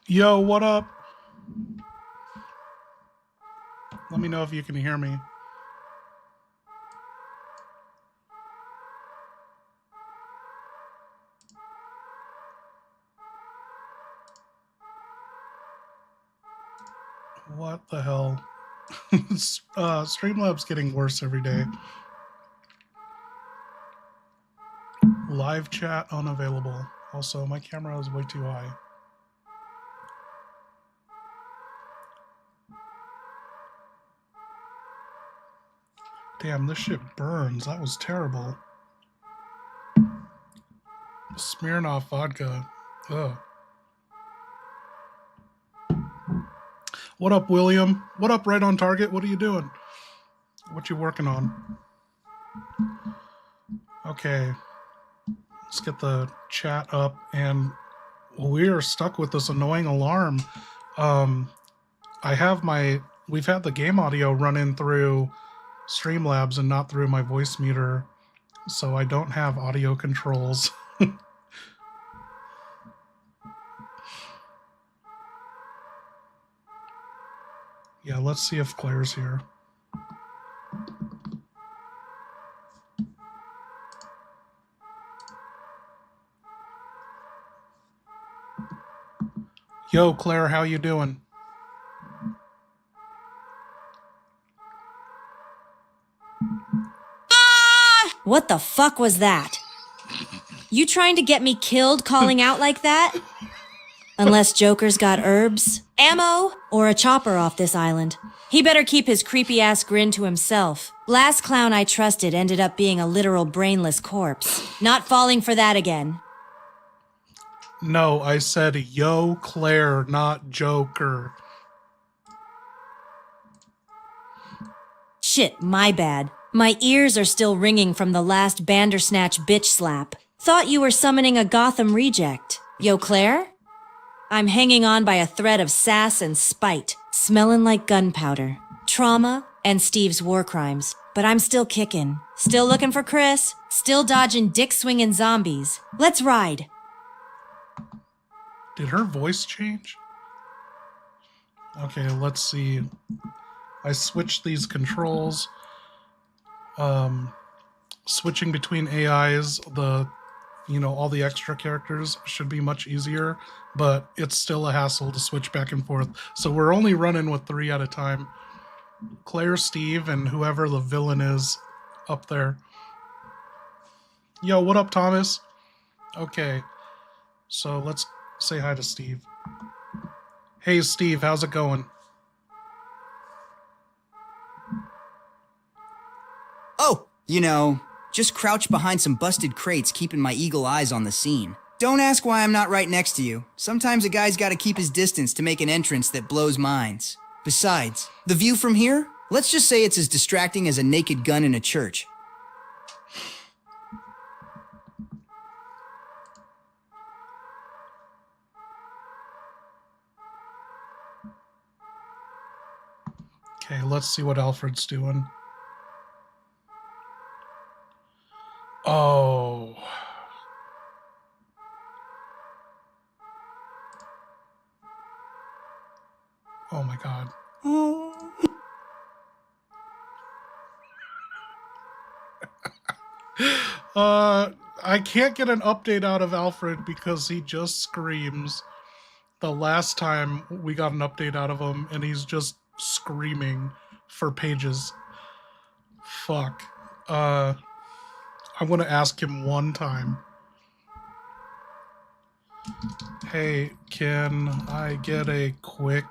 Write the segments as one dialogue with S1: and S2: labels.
S1: Yo, what up? Let me know if you can hear me. What the hell? Streamlabs getting worse every day. Live chat unavailable. Also, my camera is way too high. Damn, this shit burns. That was terrible. Smirnoff vodka. Ugh. What up, William? What up, Right on Target? What are you doing? What you working on? Okay. Let's get the chat up, and we are stuck with this annoying alarm. We've had the game audio run in through Streamlabs and not through my voice meter, so I don't have audio controls. Yeah, let's see if Claire's here. Yo, Claire, how you doing?
S2: What the fuck was that? You trying to get me killed calling out like that? Unless Joker's got herbs, ammo, or a chopper off this island. He better keep his creepy-ass grin to himself. Last clown I trusted ended up being a literal brainless corpse. Not falling for that again.
S1: No, I said yo, Claire, not Joker.
S2: Shit, my bad. My ears are still ringing from the last Bandersnatch bitch slap. Thought you were summoning a Gotham reject. Yo, Claire? I'm hanging on by a thread of sass and spite, smelling like gunpowder, trauma, and Steve's war crimes. But I'm still kicking. Still looking for Chris. Still dodging dick-swinging zombies. Let's ride.
S1: Did her voice change? Okay, let's see. I switched these controls. Switching between AIs, all the extra characters should be much easier, but it's still a hassle to switch back and forth. So we're only running with 3 at a time. Claire, Steve, and whoever the villain is up there. Yo, what up, Thomas? Okay, so let's say hi to Steve. Hey, Steve, how's it going?
S3: Oh, just crouched behind some busted crates keeping my eagle eyes on the scene. Don't ask why I'm not right next to you. Sometimes a guy's gotta keep his distance to make an entrance that blows minds. Besides, the view from here? Let's just say it's as distracting as a naked gun in a church.
S1: Okay, let's see what Alfred's doing. Oh. Oh my god. I can't get an update out of Alfred because he just screams. The last time we got an update out of him, and he's just screaming for pages. Fuck. I'm gonna ask him one time. Hey, can I get a quick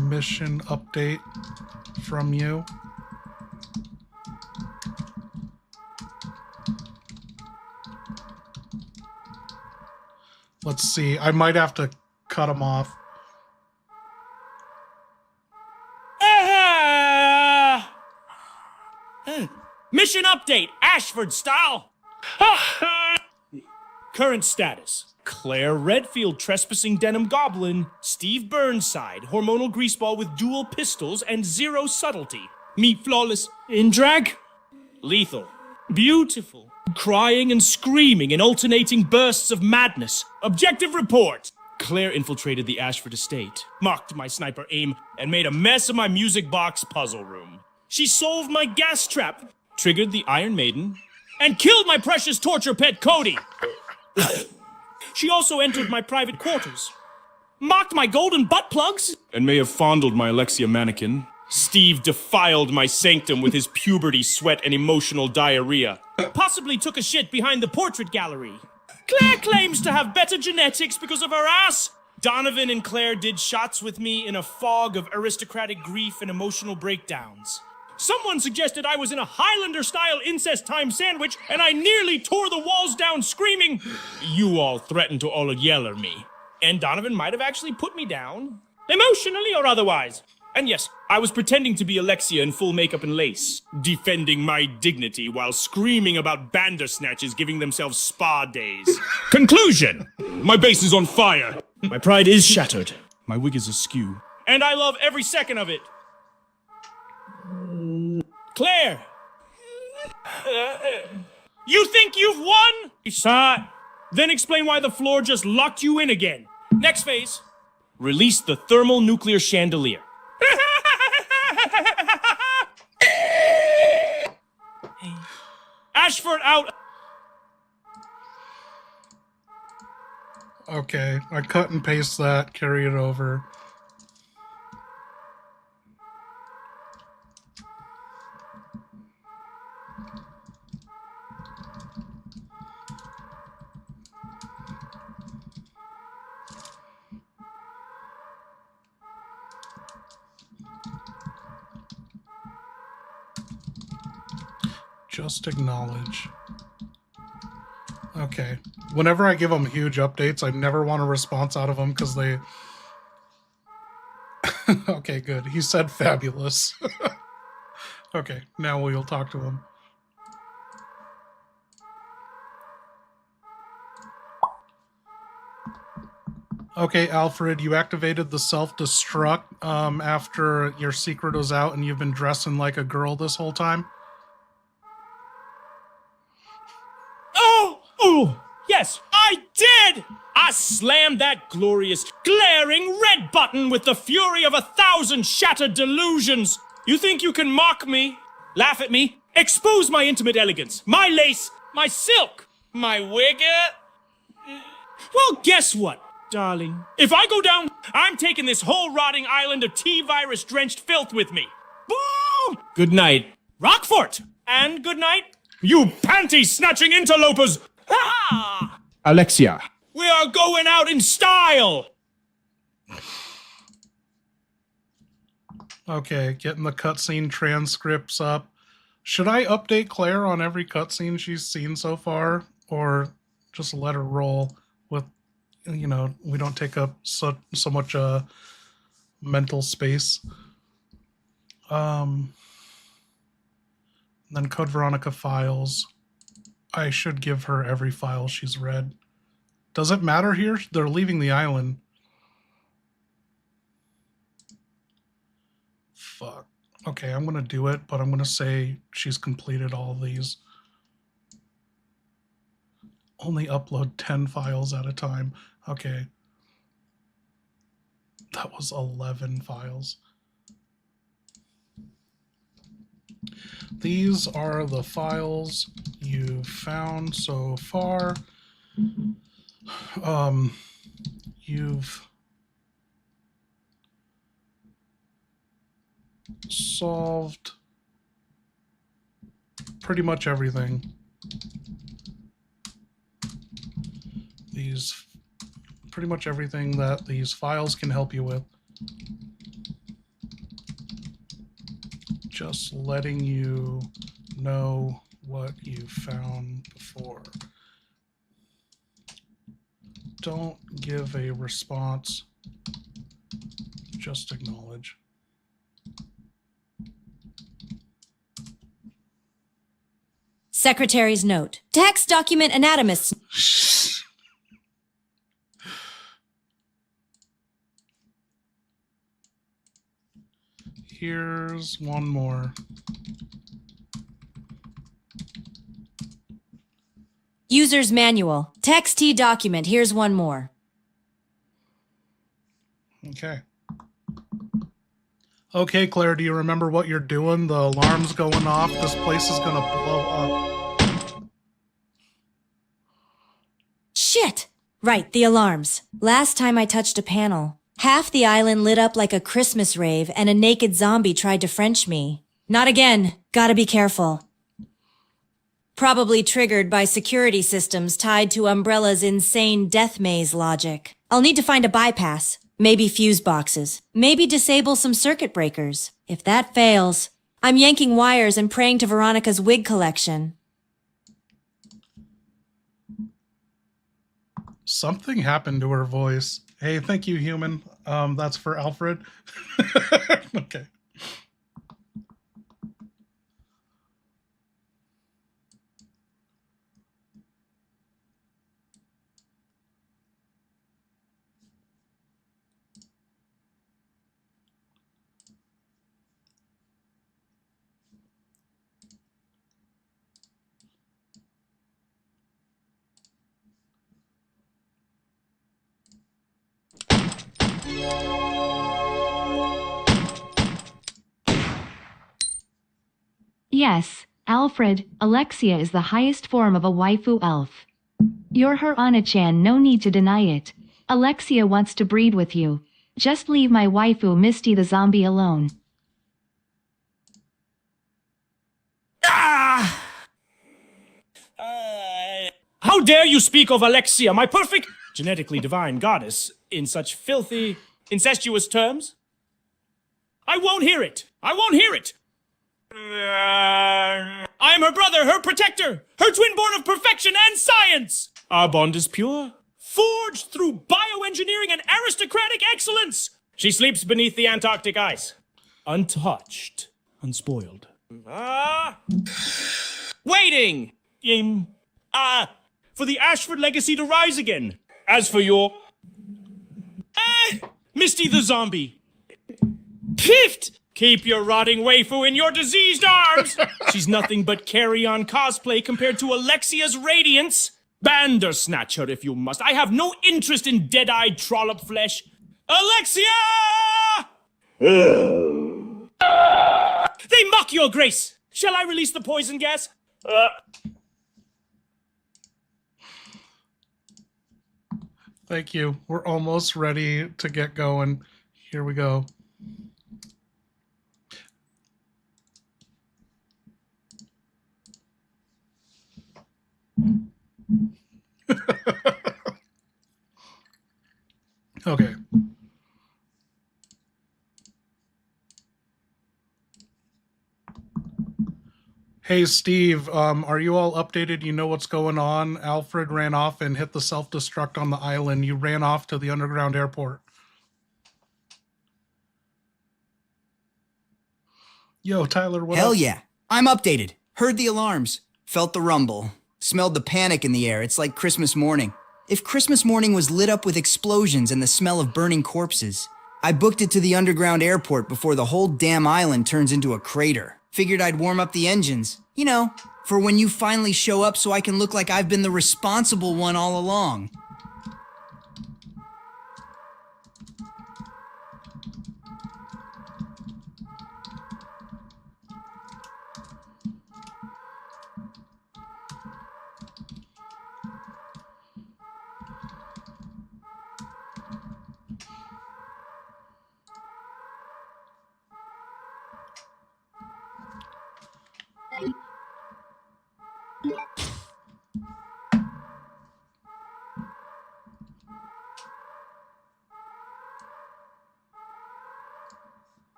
S1: mission update from you? Let's see. I might have to cut him off.
S4: Mission update, Ashford style. Current status. Claire Redfield, trespassing denim goblin. Steve Burnside, hormonal greaseball with dual pistols and zero subtlety. Meet flawless. In drag? Lethal. Beautiful. Crying and screaming in alternating bursts of madness. Objective report. Claire infiltrated the Ashford estate, mocked my sniper aim, and made a mess of my music box puzzle room. She solved my gas trap, triggered the Iron Maiden, and killed my precious torture pet Cody. She also entered my private quarters, mocked my golden butt plugs, and may have fondled my Alexia mannequin. Steve defiled my sanctum with his puberty sweat and emotional diarrhea. Possibly took a shit behind the portrait gallery. Claire claims to have better genetics because of her ass. Donovan and Claire did shots with me in a fog of aristocratic grief and emotional breakdowns. Someone suggested I was in a Highlander-style incest-time sandwich, and I nearly tore the walls down screaming, "You all threatened to all yeller me." And Donovan might have actually put me down, emotionally or otherwise. And yes, I was pretending to be Alexia in full makeup and lace, defending my dignity while screaming about bandersnatches giving themselves spa days. Conclusion! My base is on fire. My pride is shattered. My wig is askew. And I love every second of it. Claire! You think you've won? Then explain why the floor just locked you in again. Next phase. Release the thermal nuclear chandelier. Ashford out.
S1: Okay, I cut and paste that, carry it over. Just acknowledge. Okay. Whenever I give them huge updates, I never want a response out of them because they... Okay, good. He said fabulous. Okay, now we'll talk to him. Okay, Alfred, you activated the self-destruct after your secret was out and you've been dressing like a girl this whole time?
S4: Oh, yes, I did! I slammed that glorious, glaring red button with the fury of 1,000 shattered delusions. You think you can mock me, laugh at me, expose my intimate elegance, my lace, my silk, my wig? Well, guess what, darling? If I go down, I'm taking this whole rotting island of T-virus-drenched filth with me. Boom! Good night, Rockfart! And good night, you panty-snatching interlopers! Ha!
S5: Alexia.
S4: We are going out in style!
S1: Okay, getting the cutscene transcripts up. Should I update Claire on every cutscene she's seen so far? Or just let her roll with, you know, we don't take up so much mental space. Then Code Veronica files. I should give her every file she's read. Does it matter here? They're leaving the island. Fuck. Okay, I'm going to do it, but I'm going to say she's completed all of these. Only upload 10 files at a time. Okay. That was 11 files. These are the files you've found so far. You've solved pretty much everything. Pretty much everything that these files can help you with. Just letting you know what you found before. Don't give a response. Just acknowledge.
S2: Secretary's note. Text document anatomist.
S1: here's one more.
S2: User's manual. Text T document. Here's one more.
S1: Okay. Okay, Claire, do you remember what you're doing? The alarm's going off. This place is gonna blow up.
S2: Shit! Right, the alarms. Last time I touched a panel, half the island lit up like a Christmas rave and a naked zombie tried to French me. Not again. Gotta be careful. Probably triggered by security systems tied to Umbrella's insane death maze logic. I'll need to find a bypass. Maybe fuse boxes. Maybe disable some circuit breakers. If that fails, I'm yanking wires and praying to Veronica's wig collection.
S1: Something happened to her voice. Hey, thank you, human. That's for Alfred. Okay.
S5: Yes, Alfred, Alexia is the highest form of a waifu elf. You're her Ana-chan, no need to deny it. Alexia wants to breed with you. Just leave my waifu Misty the zombie alone.
S4: How dare you speak of Alexia, my perfect, genetically divine goddess, in such filthy, incestuous terms? I won't hear it! I won't hear it! I am her brother, her protector, her twin-born of perfection and science! Our bond is pure, forged through bioengineering and aristocratic excellence! She sleeps beneath the Antarctic ice, untouched, unspoiled. Waiting! For the Ashford legacy to rise again. As for your... Misty the zombie. Piffed! Keep your rotting waifu in your diseased arms! She's nothing but carry-on cosplay compared to Alexia's radiance. Banter snatch her if you must. I have no interest in dead-eyed trollop flesh. Alexia! They mock your grace! Shall I release the poison gas?
S1: Thank you. We're almost ready to get going. Here we go. Okay. Hey, Steve, are you all updated? You know what's going on? Alfred ran off and hit the self-destruct on the island. You ran off to the underground airport. Yo, Tyler, what
S3: Hell
S1: up?
S3: yeah. I'm updated. Heard the alarms. Felt the rumble. Smelled the panic in the air. It's like Christmas morning. If Christmas morning was lit up with explosions and the smell of burning corpses, I booked it to the underground airport before the whole damn island turns into a crater. Figured I'd warm up the engines. You know, for when you finally show up so I can look like I've been the responsible one all along.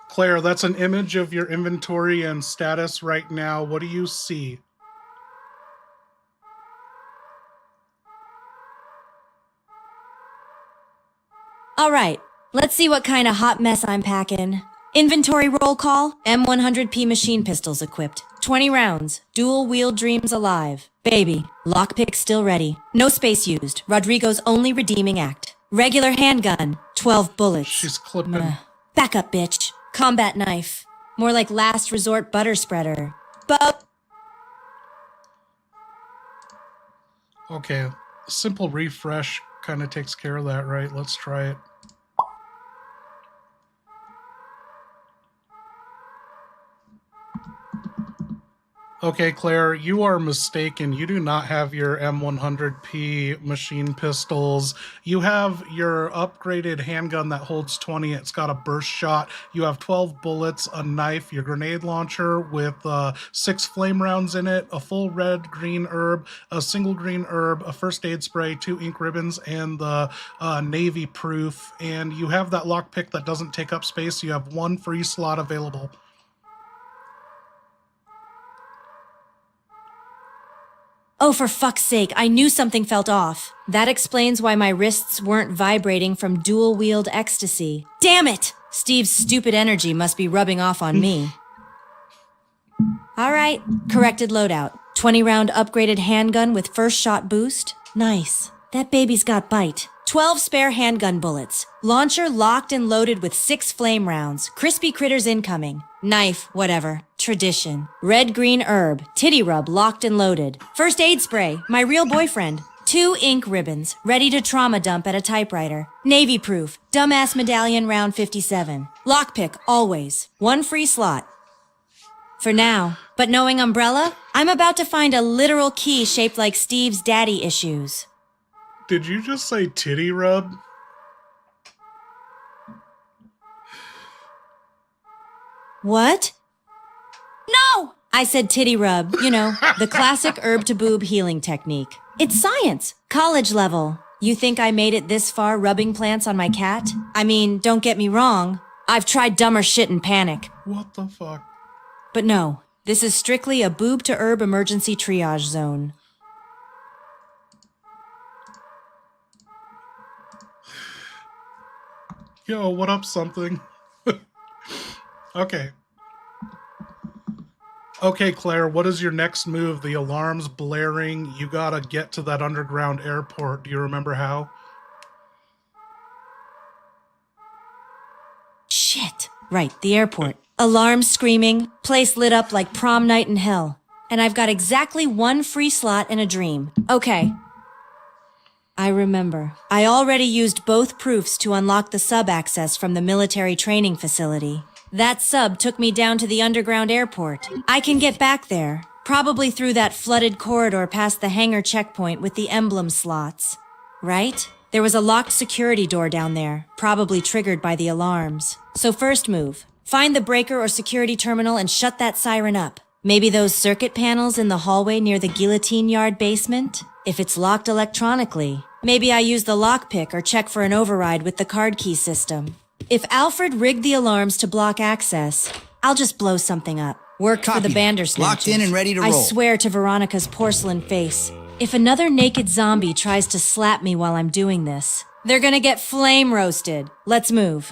S1: Claire, that's an image of your inventory and status right now. What do you see?
S2: All right, let's see what kind of hot mess I'm packing. Inventory roll call, M100P machine pistols equipped. 20 rounds, dual wheel dreams alive. Baby, lockpick still ready. No space used, Rodrigo's only redeeming act. Regular handgun, 12 bullets.
S1: She's clipping.
S2: Back up, bitch. Combat knife. More like last resort butter spreader.
S1: Okay, simple refresh kind of takes care of that, right? Let's try it. Okay, Claire, you are mistaken. You do not have your M100P machine pistols. You have your upgraded handgun that holds 20. It's got a burst shot. You have 12 bullets, a knife, your grenade launcher with 6 flame rounds in it, a full red green herb, a single green herb, a first aid spray, 2 ink ribbons, and the navy proof. And you have that lockpick that doesn't take up space. You have 1 free slot available.
S2: Oh, for fuck's sake, I knew something felt off. That explains why my wrists weren't vibrating from dual-wield ecstasy. Damn it! Steve's stupid energy must be rubbing off on me. All right, corrected loadout. 20-round upgraded handgun with first shot boost. Nice. That baby's got bite. 12 spare handgun bullets. Launcher locked and loaded with 6 flame rounds. Crispy critters incoming. Knife, whatever. Tradition. Red-green herb. Titty rub locked and loaded. First aid spray. My real boyfriend. 2 ink ribbons. Ready to trauma dump at a typewriter. Navy proof. Dumbass medallion round 57. Lockpick, always. 1 free slot. For now. But knowing Umbrella, I'm about to find a literal key shaped like Steve's daddy issues.
S1: Did you just say titty rub?
S2: What? No! I said titty rub, you know, the classic herb to boob healing technique. It's science, college level. You think I made it this far rubbing plants on my cat? I mean, don't get me wrong. I've tried dumber shit in panic.
S1: What the fuck?
S2: But no, this is strictly a boob to herb emergency triage zone.
S1: Yo, what up, something? Okay. Okay, Claire, what is your next move? The alarm's blaring. You gotta get to that underground airport. Do you remember how?
S2: Shit. Right, the airport. Alarm screaming, place lit up like prom night in hell. And I've got exactly 1 free slot in a dream. Okay. I remember. I already used both proofs to unlock the sub access from the military training facility. That sub took me down to the underground airport. I can get back there, probably through that flooded corridor past the hangar checkpoint with the emblem slots. Right? There was a locked security door down there, probably triggered by the alarms. So first move, find the breaker or security terminal and shut that siren up. Maybe those circuit panels in the hallway near the guillotine yard basement? If it's locked electronically, maybe I use the lockpick or check for an override with the card key system. If Alfred rigged the alarms to block access, I'll just blow something up. Worked for the
S3: Copy.
S2: Banter
S3: Locked in and ready to roll.
S2: I swear to Veronica's porcelain face, if another naked zombie tries to slap me while I'm doing this, they're gonna get flame roasted. Let's move.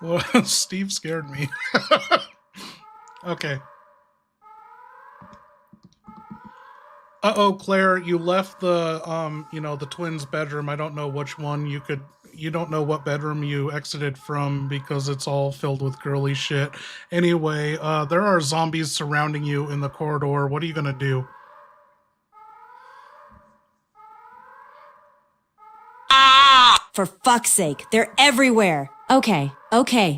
S1: Well, Steve scared me. Okay. Uh-oh, Claire, you left the, the twins' bedroom. I don't know which one you don't know what bedroom you exited from because it's all filled with girly shit. Anyway, there are zombies surrounding you in the corridor. What are you gonna do?
S2: For fuck's sake, they're everywhere. Okay,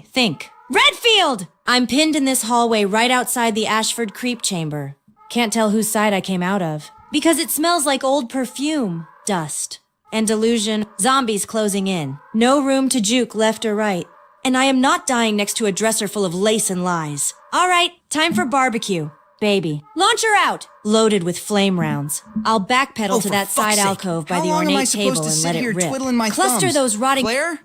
S2: think. Redfield! I'm pinned in this hallway right outside the Ashford creep chamber. Can't tell whose side I came out of. Because it smells like old perfume, dust, and delusion, zombies closing in. No room to juke left or right. And I am not dying next to a dresser full of lace and lies. All right, time for barbecue. Baby. Launcher out! Loaded with flame rounds. I'll backpedal to that side alcove by the ornate table and let it rip. Cluster
S3: thumbs?
S2: those rotting...
S3: Claire?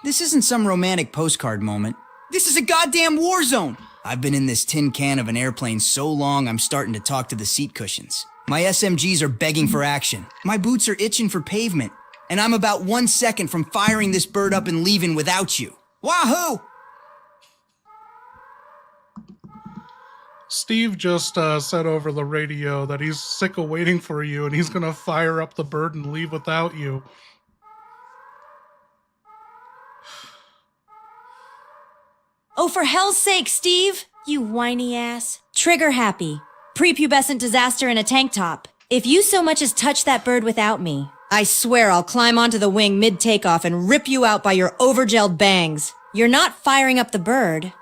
S3: This isn't some romantic postcard moment. This is a goddamn war zone! I've been in this tin can of an airplane so long I'm starting to talk to the seat cushions. My SMGs are begging for action. My boots are itching for pavement. And I'm about 1 second from firing this bird up and leaving without you. Wahoo!
S1: Steve just said over the radio that he's sick of waiting for you and he's going to fire up the bird and leave without you.
S2: Oh, for hell's sake, Steve! You whiny ass. Trigger happy. Prepubescent disaster in a tank top. If you so much as touch that bird without me, I swear I'll climb onto the wing mid-takeoff and rip you out by your overgelled bangs. You're not firing up the bird.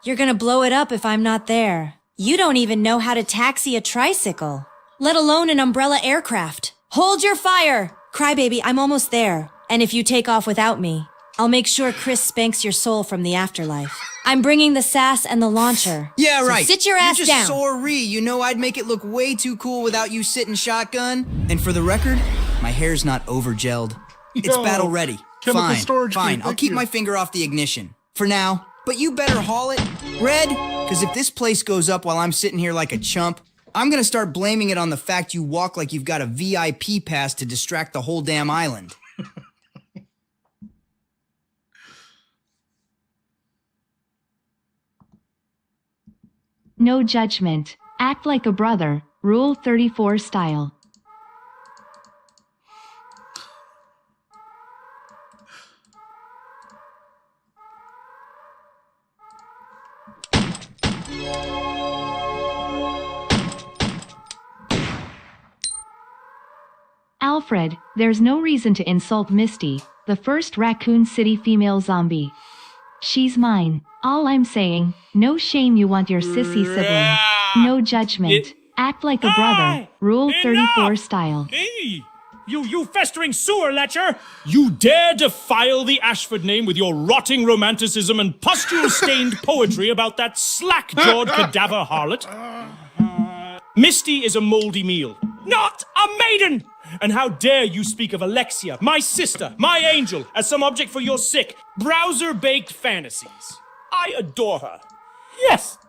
S2: You're gonna blow it up if I'm not there. You don't even know how to taxi a tricycle, let alone an umbrella aircraft. Hold your fire! Crybaby, I'm almost there. And if you take off without me, I'll make sure Chris spanks your soul from the afterlife. I'm bringing the sass and the launcher.
S3: Yeah,
S2: So
S3: right.
S2: sit your ass
S3: You're
S2: down.
S3: just sorry. You know I'd make it look way too cool without you sitting shotgun. And for the record, my hair's not over-gelled. It's
S1: Yo,
S3: battle ready.
S1: chemical storage
S3: Fine.
S1: key,
S3: I'll
S1: thank
S3: keep
S1: you.
S3: my finger off the ignition. For now. But you better haul it. Red, because if this place goes up while I'm sitting here like a chump, I'm gonna start blaming it on the fact you walk like you've got a VIP pass to distract the whole damn island.
S5: No judgment. Act like a brother. Rule 34 style. Alfred, there's no reason to insult Misty, the first Raccoon City female zombie. She's mine. All I'm saying, no shame you want your sissy sibling. No judgment. Act like a brother. Rule 34
S4: Enough!
S5: style.
S4: Hey! You festering sewer lecher! You dare defile the Ashford name with your rotting romanticism and pustule-stained poetry about that slack-jawed cadaver harlot? Misty is a moldy meal, not a maiden! And how dare you speak of Alexia, my sister, my angel, as some object for your sick, browser-baked fantasies? I adore her. Yes,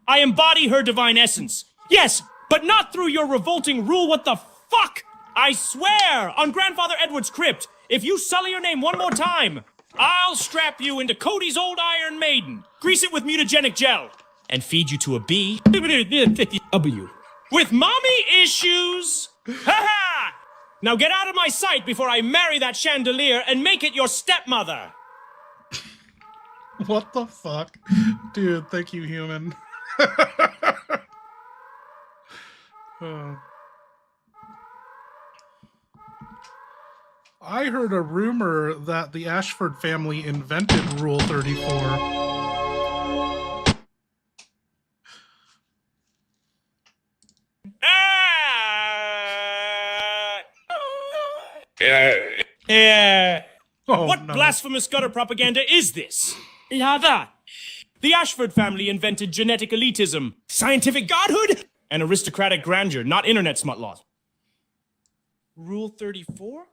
S4: I embody her divine essence. Yes, but not through your revolting rule. What the fuck? I swear, on Grandfather Edward's crypt, if you sully your name one more time, I'll strap you into Cody's old Iron Maiden, grease it with mutagenic gel, and feed you to a bee. W. With mommy issues. Ha ha! Now get out of my sight before I marry that chandelier and make it your stepmother.
S1: What the fuck? Dude, thank you, human. I heard a rumor that the Ashford family invented Rule 34.
S4: What
S1: no.
S4: blasphemous gutter propaganda is this? Lava. The Ashford family invented genetic elitism, scientific godhood, and aristocratic grandeur, not internet smut laws. Rule 34?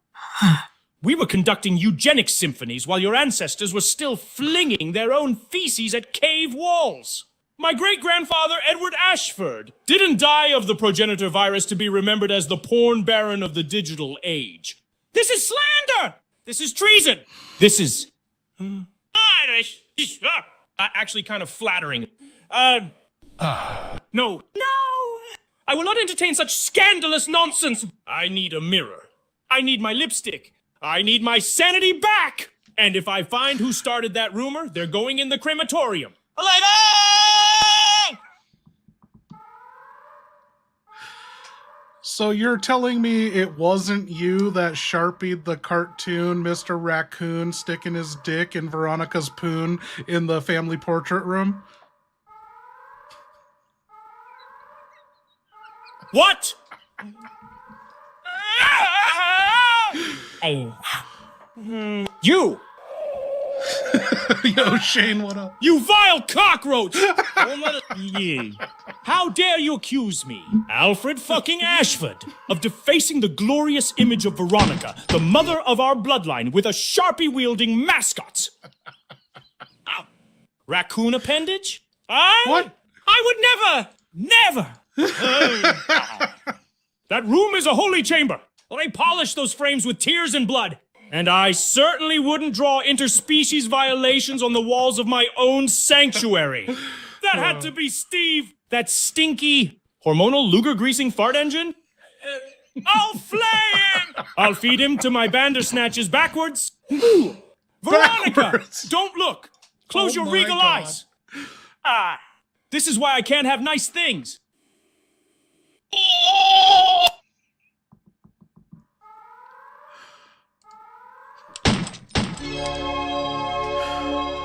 S4: We were conducting eugenics symphonies while your ancestors were still flinging their own feces at cave walls. My great-grandfather, Edward Ashford, didn't die of the progenitor virus to be remembered as the porn baron of the digital age. This is slander! This is treason! This is... actually kind of flattering. No. I will not entertain such scandalous nonsense. I need a mirror. I need my lipstick. I need my sanity back! And if I find who started that rumor, they're going in the crematorium.
S1: So you're telling me it wasn't you that sharpied the cartoon Mr. Raccoon sticking his dick in Veronica's poon in the family portrait room?
S4: What? You!
S1: Yo, Shane, what up?
S4: You vile cockroach! How dare you accuse me, Alfred fucking Ashford, of defacing the glorious image of Veronica, the mother of our bloodline, with a Sharpie-wielding mascot? Raccoon appendage?
S1: What?
S4: I would never! That room is a holy chamber. They polished those frames with tears and blood. And I certainly wouldn't draw interspecies violations on the walls of my own sanctuary. That had to be Steve That stinky, hormonal Luger-greasing fart engine? I'll flay him! I'll feed him to my bandersnatches backwards. Veronica!
S1: Backwards.
S4: Don't look! Close
S1: Oh
S4: your
S1: my
S4: regal
S1: God.
S4: eyes! Ah, this is why I can't have nice things.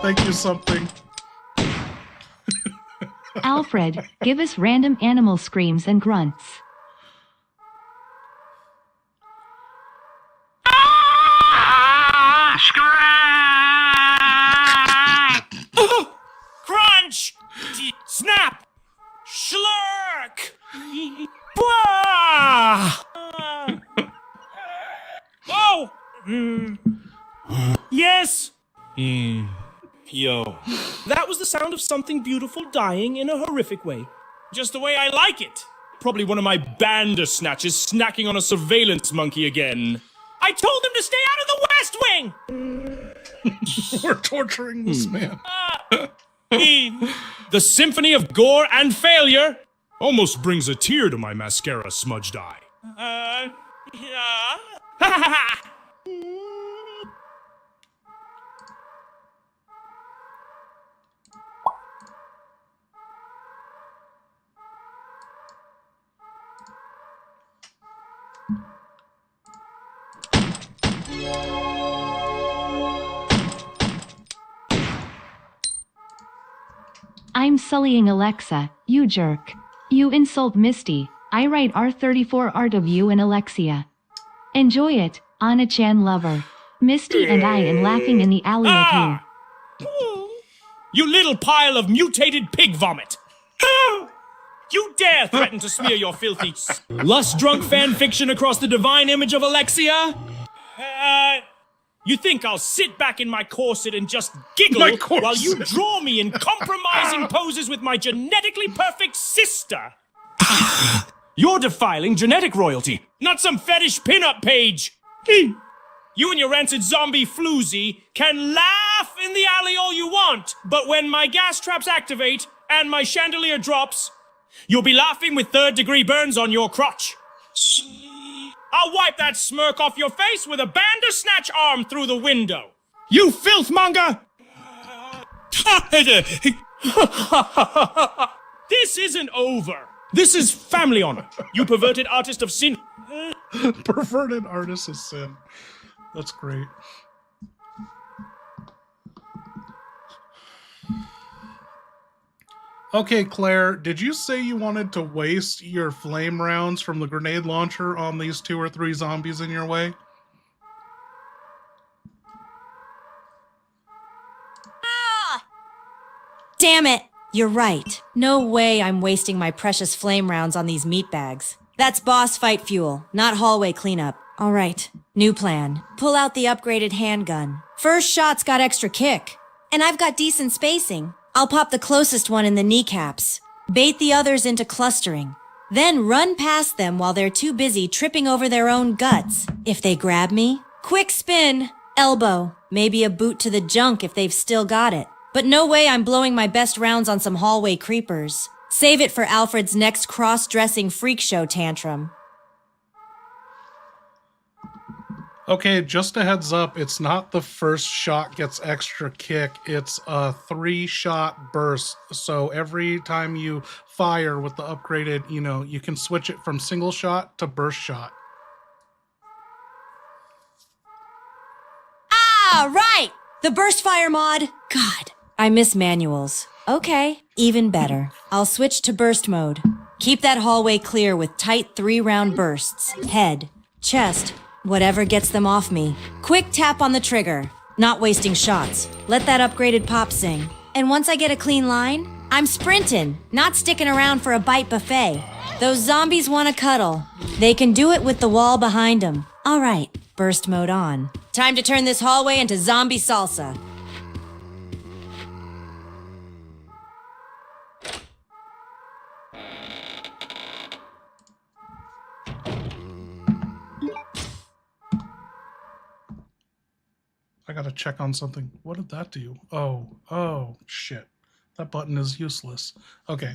S1: Thank you, something.
S5: Alfred, give us random animal screams and grunts.
S4: Crunch! Snap! Schlurk! Blah! Oh! Yes? Yo. That was the sound of something beautiful dying in a horrific way. Just the way I like it. Probably one of my bandersnatches snacking on a surveillance monkey again. I told him to stay out of the West Wing!
S1: We're torturing this man.
S4: The symphony of gore and failure almost brings a tear to my mascara smudged eye.
S5: I'm sullying Alexa, you jerk. You insult Misty. I write R34 art of you and Alexia. Enjoy it, Anna-chan lover. Misty and I am laughing in the alley at you.
S4: You little pile of mutated pig vomit! You dare threaten to smear your filthy, lust-drunk fan fiction across the divine image of Alexia? You think I'll sit back in my corset and just giggle while you draw me in compromising poses with my genetically perfect sister? You're defiling genetic royalty, not some fetish pinup page. You and your rancid zombie floozy can laugh in the alley all you want, but when my gas traps activate and my chandelier drops, you'll be laughing with third-degree burns on your crotch. I'll wipe that smirk off your face with a bandersnatch arm through the window. You filthmonger! This isn't over. This is family honor. You perverted artist of sin.
S1: Perverted artist of sin. That's great. Okay, Claire, did you say you wanted to waste your flame rounds from the grenade launcher on these 2 or 3 zombies in your way?
S2: Damn it! You're right. No way I'm wasting my precious flame rounds on these meat bags. That's boss fight fuel, not hallway cleanup. All right, new plan. Pull out the upgraded handgun. First shot's got extra kick. And I've got decent spacing. I'll pop the closest one in the kneecaps. Bait the others into clustering. Then run past them while they're too busy tripping over their own guts. If they grab me, quick spin, elbow, maybe a boot to the junk if they've still got it. But no way I'm blowing my best rounds on some hallway creepers. Save it for Alfred's next cross-dressing freak show tantrum.
S1: Okay, just a heads up, it's not the first shot gets extra kick, it's a 3-shot burst. So every time you fire with the upgraded, you can switch it from single shot to burst shot.
S2: Ah, right! The burst fire mod. God, I miss manuals. Okay, even better. I'll switch to burst mode. Keep that hallway clear with tight 3-round bursts. Head, chest, whatever gets them off me. Quick tap on the trigger. Not wasting shots. Let that upgraded pop sing. And once I get a clean line, I'm sprinting, not sticking around for a bite buffet. Those zombies want to cuddle. They can do it with the wall behind them. All right, burst mode on. Time to turn this hallway into zombie salsa.
S1: I gotta check on something. What did that do? Oh, shit. That button is useless. Okay.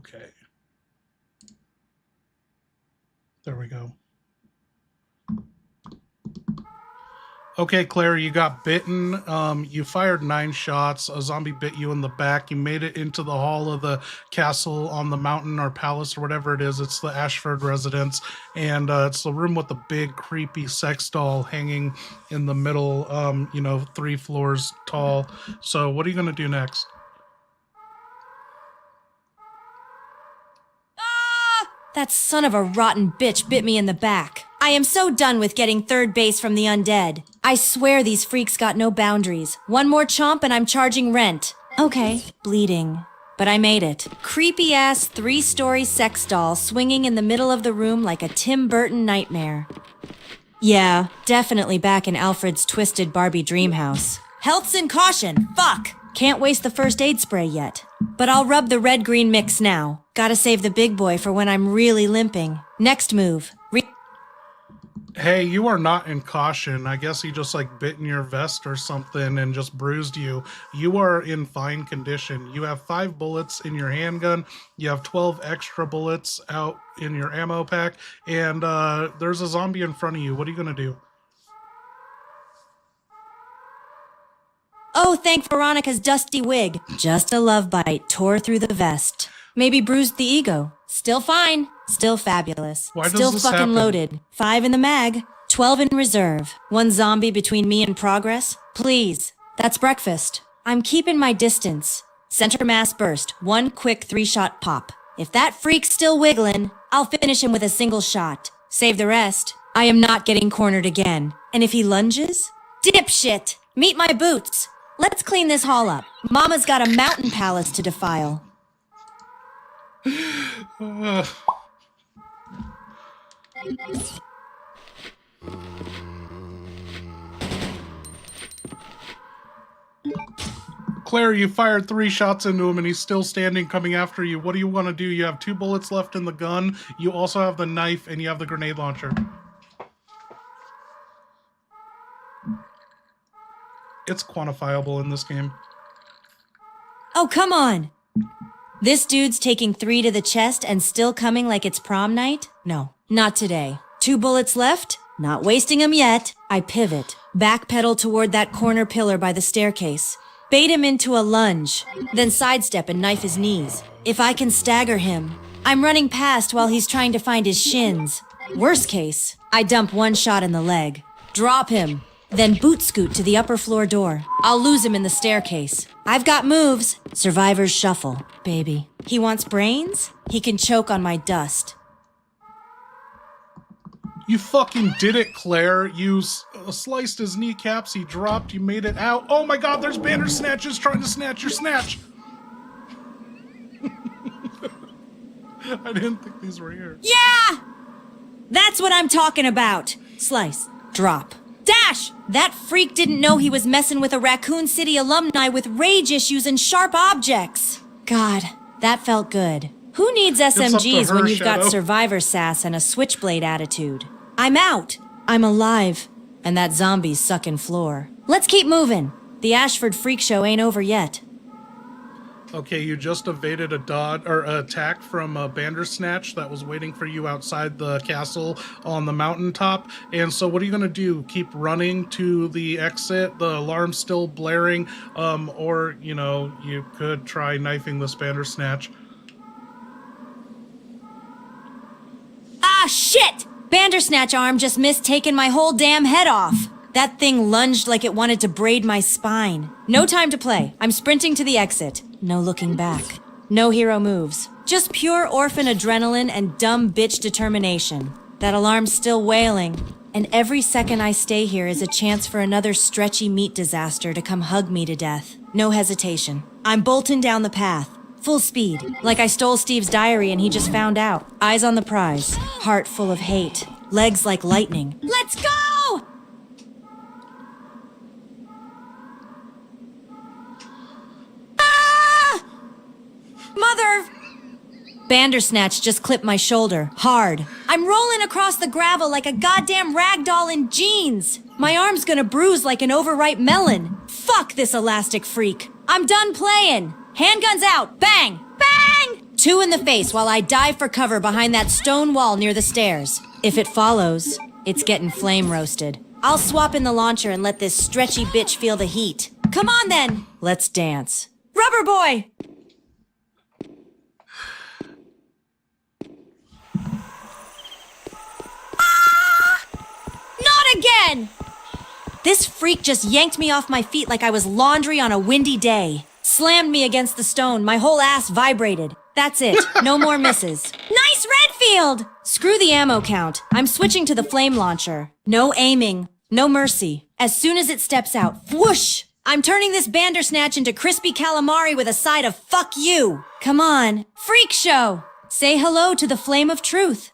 S1: Okay. There we go. Okay, Claire, you got bitten. You fired 9 shots. A zombie bit you in the back. You made it into the hall of the castle on the mountain or palace or whatever it is. It's the Ashford residence. And it's the room with the big, creepy sex doll hanging in the middle, 3 floors tall. So what are you going to do next?
S2: That son of a rotten bitch bit me in the back. I am so done with getting third base from the undead. I swear these freaks got no boundaries. One more chomp and I'm charging rent. Okay, bleeding. But I made it. Creepy-ass 3-story sex doll swinging in the middle of the room like a Tim Burton nightmare. Yeah, definitely back in Alfred's twisted Barbie dream house. Health's in caution. Fuck! Can't waste the first aid spray yet. But I'll rub the red-green mix now. Gotta save the big boy for when I'm really limping. Next move.
S1: Hey, you are not in caution. I guess he just bit in your vest or something and just bruised you. You are in fine condition. You have 5 bullets in your handgun. You have 12 extra bullets out in your ammo pack. And there's a zombie in front of you. What are you going to do?
S2: Oh, thank Veronica's dusty wig. Just a love bite tore through the vest. Maybe bruised the ego. Still fine. Still fabulous.
S1: Why does
S2: Still
S1: this
S2: fucking
S1: happen?
S2: loaded. 5 in the mag. 12 in reserve. 1 zombie between me and progress. Please. That's breakfast. I'm keeping my distance. Center mass burst. 1 quick 3-shot pop. If that freak's still wiggling, I'll finish him with a single shot. Save the rest. I am not getting cornered again. And if he lunges? Dipshit! Meet my boots. Let's clean this hall up. Mama's got a mountain palace to defile.
S1: Claire, you fired 3 shots into him and he's still standing coming after you. What do you want to do? You have 2 bullets left in the gun. You also have the knife and you have the grenade launcher. It's quantifiable in this game.
S2: Oh, come on! This dude's taking 3 to the chest and still coming like it's prom night? No, not today. 2 bullets left? Not wasting them yet. I pivot, backpedal toward that corner pillar by the staircase, bait him into a lunge, then sidestep and knife his knees. If I can stagger him, I'm running past while he's trying to find his shins. Worst case, I dump 1 shot in the leg, drop him, then boot scoot to the upper floor door. I'll lose him in the staircase. I've got moves. Survivor's shuffle, baby. He wants brains? He can choke on my dust.
S1: You fucking did it, Claire. You sliced his kneecaps, he dropped, you made it out. Oh my god, there's banter snatches trying to snatch your snatch. I didn't think these were here.
S2: Yeah! That's what I'm talking about. Slice. Drop. Dash! That freak didn't know he was messing with a Raccoon City alumni with rage issues and sharp objects. God, that felt good. Who needs
S1: up to
S2: SMGs
S1: her,
S2: when you've got
S1: Shadow.
S2: survivor sass and a switchblade attitude? I'm out. I'm alive. And that zombie's sucking floor. Let's keep moving. The Ashford freak show ain't over yet.
S1: Okay, you just evaded a attack from a Bandersnatch that was waiting for you outside the castle on the mountaintop. And so what are you going to do? Keep running to the exit? The alarm's still blaring? Or, you could try knifing this Bandersnatch.
S2: Ah, shit! Bandersnatch arm just missed taking my whole damn head off. That thing lunged like it wanted to braid my spine. No time to play. I'm sprinting to the exit. No looking back. No hero moves. Just pure orphan adrenaline and dumb bitch determination. That alarm's still wailing. And every second I stay here is a chance for another stretchy meat disaster to come hug me to death. No hesitation. I'm bolting down the path. Full speed. Like I stole Steve's diary and he just found out. Eyes on the prize. Heart full of hate. Legs like lightning. Let's go! Mother! Bandersnatch just clipped my shoulder, hard. I'm rolling across the gravel like a goddamn ragdoll in jeans. My arm's gonna bruise like an overripe melon. Fuck this elastic freak. I'm done playing. Handguns out. Bang! Bang! 2 in the face while I dive for cover behind that stone wall near the stairs. If it follows, it's getting flame roasted. I'll swap in the launcher and let this stretchy bitch feel the heat. Come on then, let's dance. Rubber boy! Ah! Not again! This freak just yanked me off my feet like I was laundry on a windy day. Slammed me against the stone, my whole ass vibrated. That's it, no more misses. Nice Redfield! Screw the ammo count. I'm switching to the flame launcher. No aiming, no mercy. As soon as it steps out, whoosh! I'm turning this Bandersnatch into crispy calamari with a side of fuck you. Come on, freak show! Say hello to the flame of truth.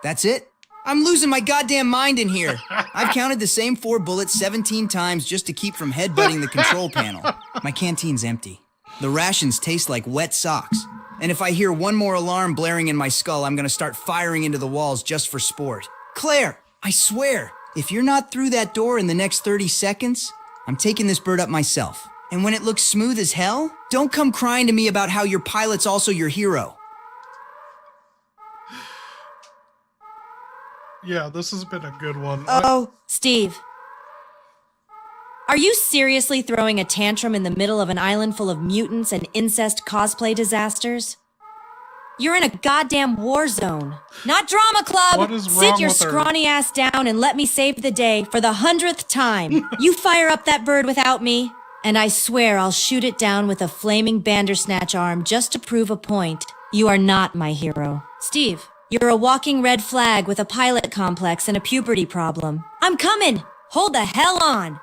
S3: That's it? I'm losing my goddamn mind in here. I've counted the same 4 bullets 17 times just to keep from headbutting the control panel. My canteen's empty. The rations taste like wet socks. And if I hear one more alarm blaring in my skull, I'm gonna start firing into the walls just for sport. Claire, I swear, if you're not through that door in the next 30 seconds, I'm taking this bird up myself. And when it looks smooth as hell, don't come crying to me about how your pilot's also your hero.
S1: Yeah, this has been a good one.
S2: Oh, Steve. Are you seriously throwing a tantrum in the middle of an island full of mutants and incest cosplay disasters? You're in a goddamn war zone, not drama club.
S1: What is wrong
S2: Sit your
S1: with her?
S2: scrawny ass down and let me save the day for the 100th time. You fire up that bird without me, and I swear I'll shoot it down with a flaming Bandersnatch arm just to prove a point. You are not my hero. Steve, you're a walking red flag with a pilot complex and a puberty problem. I'm coming! Hold the hell on!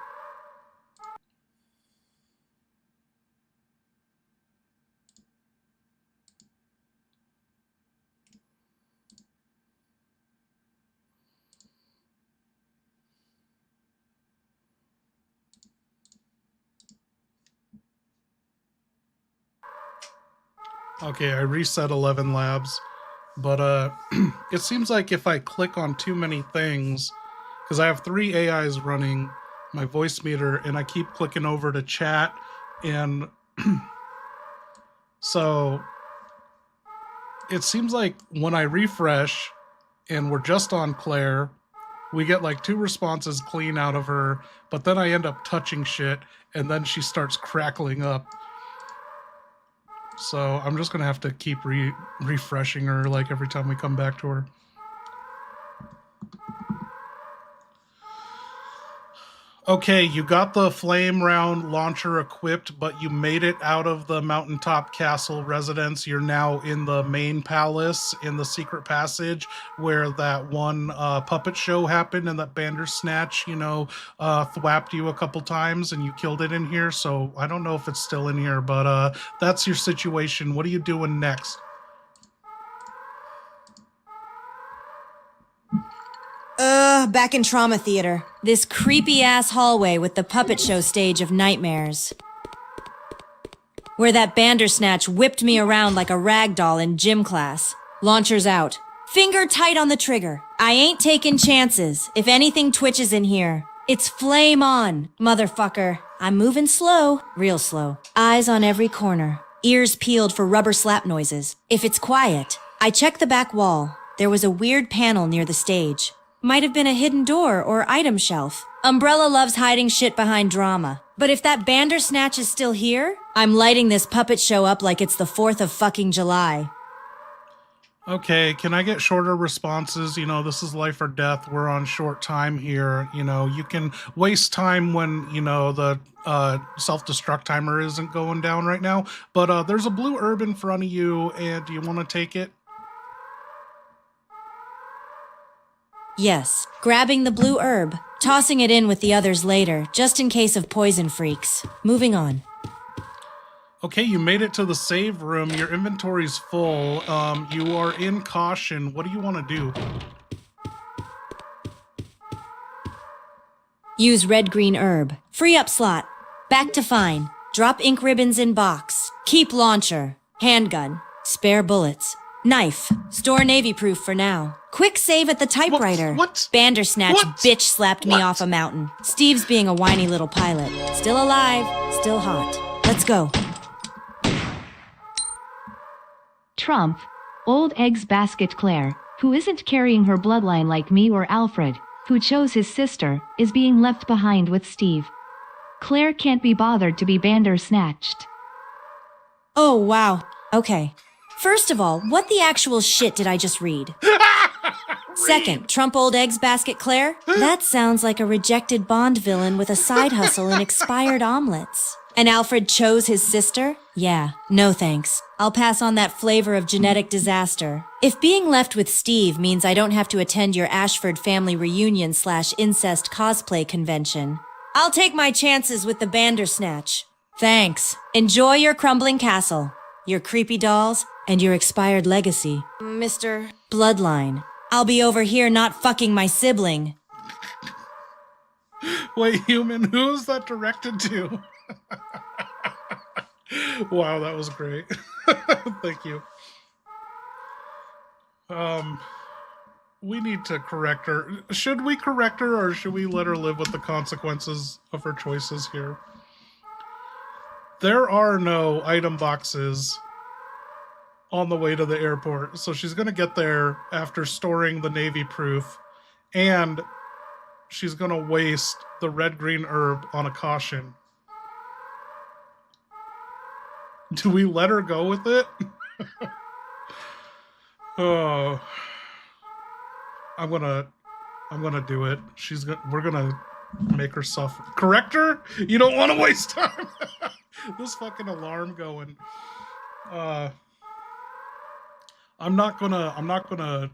S1: Okay, I reset 11 labs. But it seems like if I click on too many things, because I have 3 AIs running my voice meter, and I keep clicking over to chat, and so it seems like when I refresh and we're just on Claire, we get like 2 responses clean out of her, but then I end up touching shit, and then she starts crackling up. So I'm just gonna have to keep refreshing her like every time we come back to her. Okay, you got the flame round launcher equipped, but you made it out of the mountaintop castle residence. You're now in the main palace in the secret passage where that one puppet show happened and that Bandersnatch, thwapped you a couple times and you killed it in here. So I don't know if it's still in here, but that's your situation. What are you doing next?
S2: Back in trauma theater. This creepy-ass hallway with the puppet show stage of nightmares. Where that Bandersnatch whipped me around like a rag doll in gym class. Launcher's out. Finger tight on the trigger. I ain't taking chances. If anything twitches in here, it's flame on, motherfucker. I'm moving slow, real slow. Eyes on every corner. Ears peeled for rubber slap noises. If it's quiet, I check the back wall. There was a weird panel near the stage. Might have been a hidden door or item shelf. Umbrella loves hiding shit behind drama. But if that Bandersnatch is still here, I'm lighting this puppet show up like it's the 4th of fucking July.
S1: Okay, can I get shorter responses? This is life or death. We're on short time here. You can waste time when, the self-destruct timer isn't going down right now. But there's a blue herb in front of you, and do you want to take it?
S2: Yes, grabbing the blue herb, tossing it in with the others later, just in case of poison freaks. Moving on.
S1: Okay, you made it to the save room. Your inventory's full. You are in caution. What do you want to do?
S2: Use red-green herb. Free up slot. Back to fine. Drop ink ribbons in box. Keep launcher. Handgun. Spare bullets. Knife. Store navy-proof for now. Quick save at the typewriter.
S1: What?
S2: Bandersnatch
S1: What?
S2: bitch slapped me
S1: What?
S2: off a mountain. Steve's being a whiny little pilot. Still alive. Still hot. Let's go.
S5: Trump, old eggs basket Claire, who isn't carrying her bloodline like me or Alfred, who chose his sister, is being left behind with Steve. Claire can't be bothered to be bandersnatched.
S2: Oh, wow. Okay. First of all, what the actual shit did I just read? Second, Trump old eggs basket Claire? That sounds like a rejected Bond villain with a side hustle in expired omelets. And Alfred chose his sister? Yeah, no thanks. I'll pass on that flavor of genetic disaster. If being left with Steve means I don't have to attend your Ashford family reunion / incest cosplay convention, I'll take my chances with the Bandersnatch. Thanks. Enjoy your crumbling castle, your creepy dolls, and your expired legacy. Mr. Bloodline. I'll be over here not fucking my sibling.
S1: Wait, human, who is that directed to? Wow, that was great. Thank you. We need to correct her. Should we correct her, or should we let her live with the consequences of her choices here? There are no item boxes on the way to the airport, so she's going to get there after storing the Navy proof, and she's going to waste the red-green herb on a caution. Do we let her go with it? Oh, I'm gonna do it. We're gonna make her suffer. Correct her? You don't want to waste time. This fucking alarm going. I'm not gonna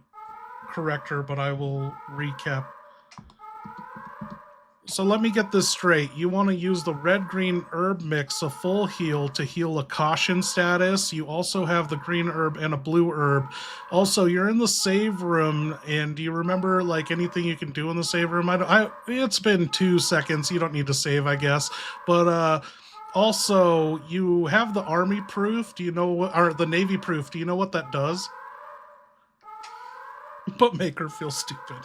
S1: correct her, but I will recap. So let me get this straight. You want to use the red-green herb mix, a full heal, to heal a caution status. You also have the green herb and a blue herb. Also, you're in the save room, and do you remember like anything you can do in the save room? It's been 2 seconds. You don't need to save, I guess. But also, you have the army proof. Do you know what, or the navy proof? Do you know what that does? But make her feel stupid.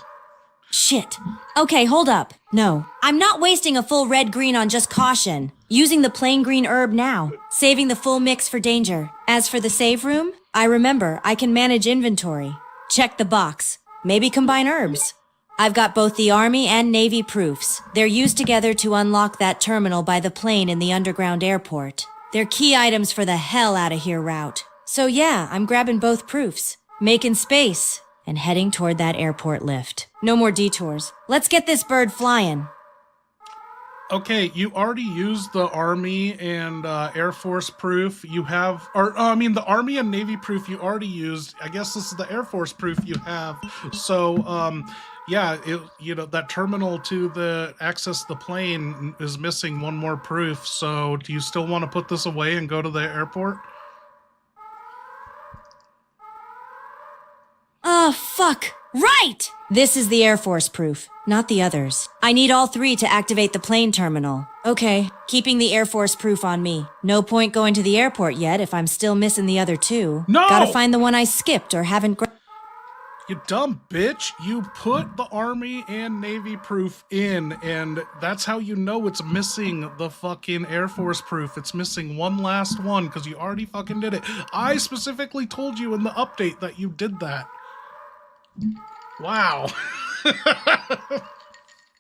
S2: Shit. Okay, hold up. No, I'm not wasting a full red-green on just caution. Using the plain green herb now, saving the full mix for danger. As for the save room, I remember I can manage inventory. Check the box. Maybe combine herbs. I've got both the Army and Navy proofs. They're used together to unlock that terminal by the plane in the underground airport. They're key items for the hell out of here route. So yeah, I'm grabbing both proofs, making space, and heading toward that airport lift. No more detours. Let's get this bird flying.
S1: Okay, you already used the Army and Air Force proof. You have, the Army and Navy proof you already used. I guess this is the Air Force proof you have. So, yeah, that terminal to access the plane is missing one more proof. So, do you still want to put this away and go to the airport?
S2: Oh, fuck. Right! This is the Air Force proof, not the others. I need all 3 to activate the plane terminal. Okay, keeping the Air Force proof on me. No point going to the airport yet if I'm still missing the other 2.
S1: No!
S2: Gotta find the one I skipped or haven't
S1: You dumb bitch. You put the Army and Navy proof in, and that's how you know it's missing the fucking Air Force proof. It's missing one last one, because you already fucking did it. I specifically told you in the update that you did that. Wow.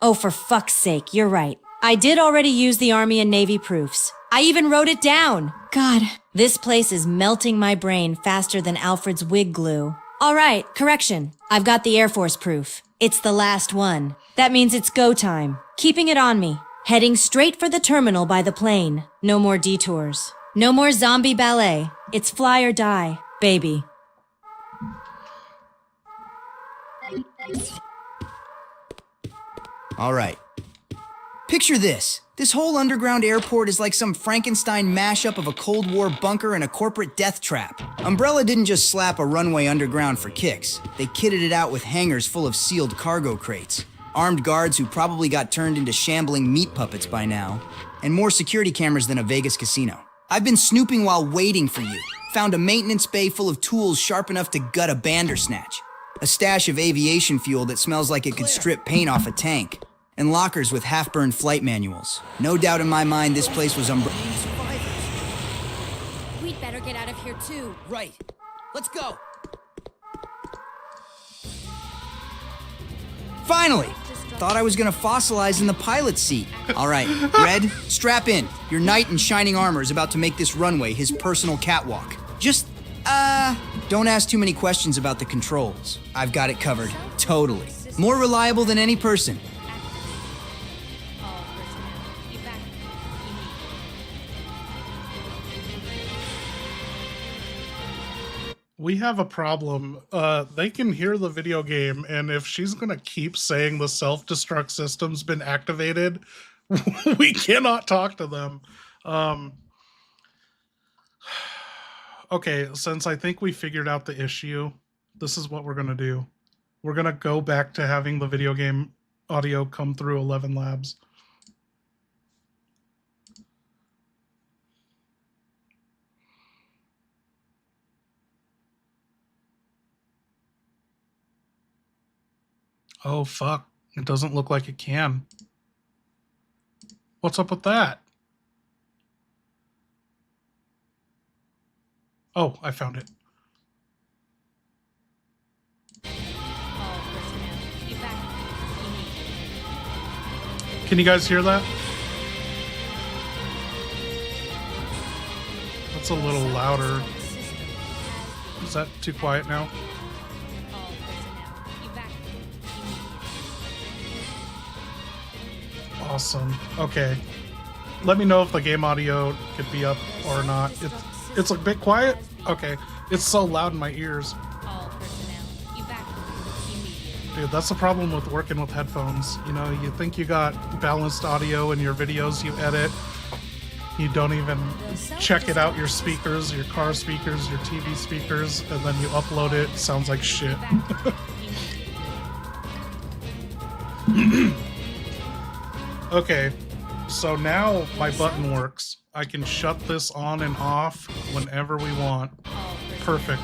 S2: Oh, for fuck's sake, you're right. I did already use the Army and Navy proofs. I even wrote it down. God, this place is melting my brain faster than Alfred's wig glue. All right, correction. I've got the Air Force proof. It's the last one. That means it's go time. Keeping it on me. Heading straight for the terminal by the plane. No more detours. No more zombie ballet. It's fly or die, baby.
S3: All right. Picture this. This whole underground airport is like some Frankenstein mashup of a Cold War bunker and a corporate death trap. Umbrella didn't just slap a runway underground for kicks. They kitted it out with hangars full of sealed cargo crates, armed guards who probably got turned into shambling meat puppets by now, and more security cameras than a Vegas casino. I've been snooping while waiting for you. Found a maintenance bay full of tools sharp enough to gut a Bandersnatch. A stash of aviation fuel that smells like it could strip paint off a tank. And lockers with half-burned flight manuals. No doubt in my mind this place was
S2: We'd better get out of here too.
S3: Right. Let's go. Finally! Thought I was gonna fossilize in the pilot's seat. All right, Red, strap in. Your knight in shining armor is about to make this runway his personal catwalk. Just, don't ask too many questions about the controls. I've got it covered. Totally. More reliable than any person.
S1: We have a problem. They can hear the video game, and if she's gonna keep saying the self-destruct system's been activated, we cannot talk to them. Okay, since I think we figured out the issue, this is what we're gonna do. We're gonna go back to having the video game audio come through 11 Labs. Oh, fuck. It doesn't look like it can. What's up with that? Oh, I found it. Can you guys hear that? That's a little louder. Is that too quiet now? Awesome. Okay. Let me know if the game audio could be up or not. It's a bit quiet? Okay. It's so loud in my ears. Dude, that's the problem with working with headphones. You know, you think you got balanced audio in your videos you edit. You don't even check it out, your speakers, your car speakers, your TV speakers, and then you upload it. It sounds like shit. Okay, so now my button works. I can shut this on and off whenever we want. Perfect.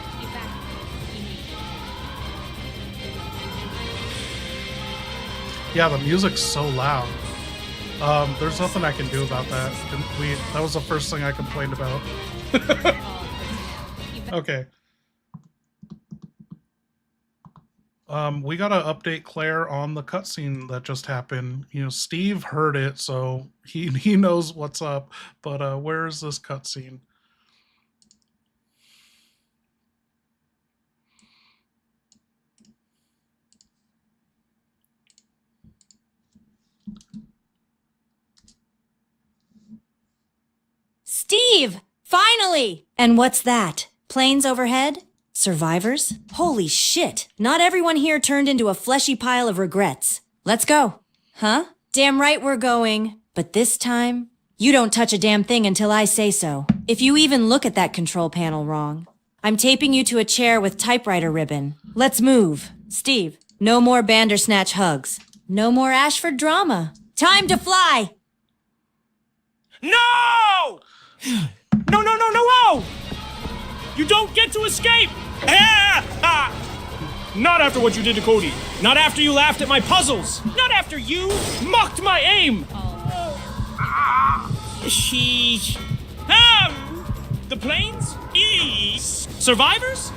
S1: Yeah, the music's so loud. There's nothing I can do about that. That was the first thing I complained about. Okay. We gotta update Claire on the cutscene that just happened. You know, Steve heard it, so he knows what's up. But where is this cutscene?
S2: Steve! Finally! And what's that? Planes overhead? Survivors? Holy shit. Not everyone here turned into a fleshy pile of regrets. Let's go. Huh? Damn right we're going. But this time, you don't touch a damn thing until I say so. If you even look at that control panel wrong. I'm taping you to a chair with typewriter ribbon. Let's move. Steve, no more Bandersnatch hugs. No more Ashford drama. Time to fly!
S4: No! No, no, no, no, no! You don't get to escape! Not after what you did to Cody. Not after you laughed at my puzzles. Not after you mocked my aim. Sheesh. The planes? Survivors?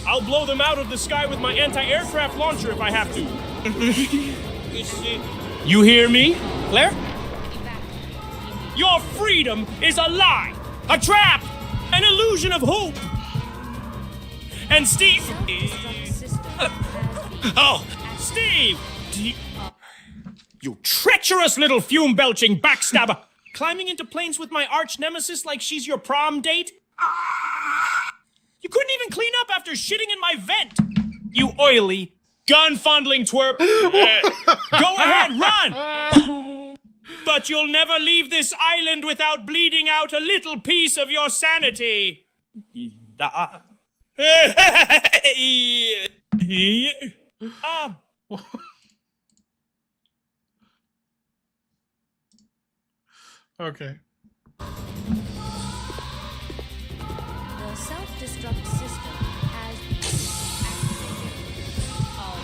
S4: I'll blow them out of the sky with my anti-aircraft launcher if I have to. You hear me, Claire? Your freedom is a lie, a trap, an illusion of hope. And Steve... Steve! You treacherous little fume-belching backstabber! Climbing into planes with my arch-nemesis like she's your prom date? You couldn't even clean up after shitting in my vent! You oily, gun-fondling twerp! Go ahead, run! But you'll never leave this island without bleeding out a little piece of your sanity.
S1: Okay.
S2: The self-destruct system has been activated. All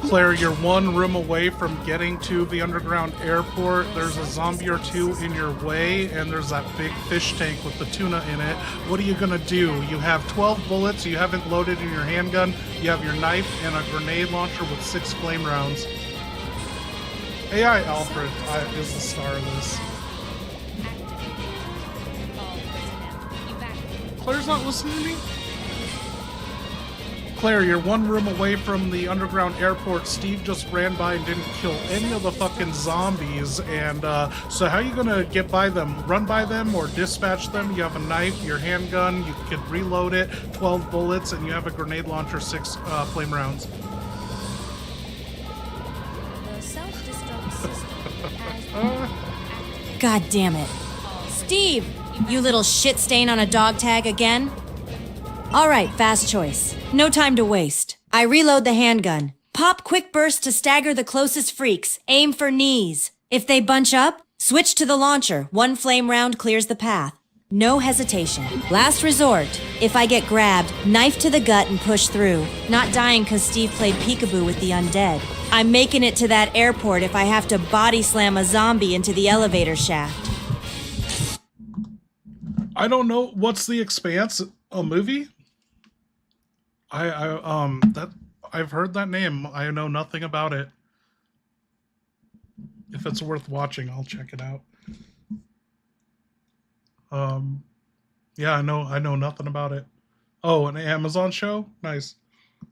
S2: personnel
S1: Claire, you're one room away from getting to the underground airport. There's a zombie or two in your way, and there's that big fish tank with the tuna in it. What are you gonna do? You have 12 bullets, you haven't loaded in your handgun, you have your knife and a grenade launcher with 6 flame rounds. AI Alfred is the star of this. Claire's not listening to me? Claire, you're one room away from the underground airport. Steve just ran by and didn't kill any of the fucking zombies. And so how are you gonna get by them? Run by them or dispatch them? You have a knife, your handgun, you could reload it, 12 bullets, and you have a grenade launcher, 6 flame rounds.
S2: The self-destruct system has... God damn it. Steve, you little shit stain on a dog tag again? All right, fast choice. No time to waste. I reload the handgun. Pop quick burst to stagger the closest freaks. Aim for knees. If they bunch up, switch to the launcher. 1 flame round clears the path. No hesitation. Last resort. If I get grabbed, knife to the gut and push through. Not dying because Steve played peekaboo with the undead. I'm making it to that airport if I have to body slam a zombie into the elevator shaft.
S1: I don't know. What's The Expanse? A movie? I've heard that name. I know nothing about it. If it's worth watching, I'll check it out. Yeah, I know nothing about it. Oh, an Amazon show? Nice.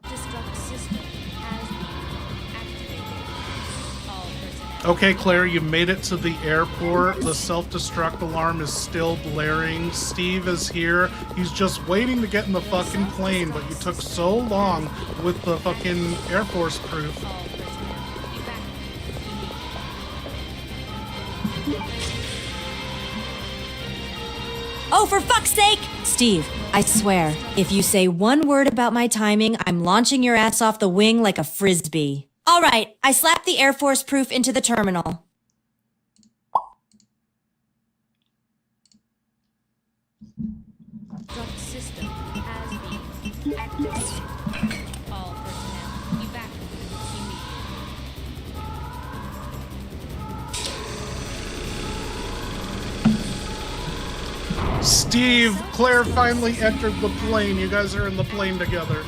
S2: Destruct system has been activated. All personnel.
S1: Okay, Claire, you made it to the airport. The self-destruct alarm is still blaring. Steve is here. He's just waiting to get in the fucking plane, but you took so long with the fucking Air Force proof.
S2: All personnel. Evacuate. Oh, for fuck's sake! Steve, I swear, if you say one word about my timing, I'm launching your ass off the wing like a frisbee. All right, I slapped the Air Force proof into the terminal. Destruct system has been activated. All personnel evacuate immediately.
S1: Steve, Claire finally entered the plane. You guys are in the plane together.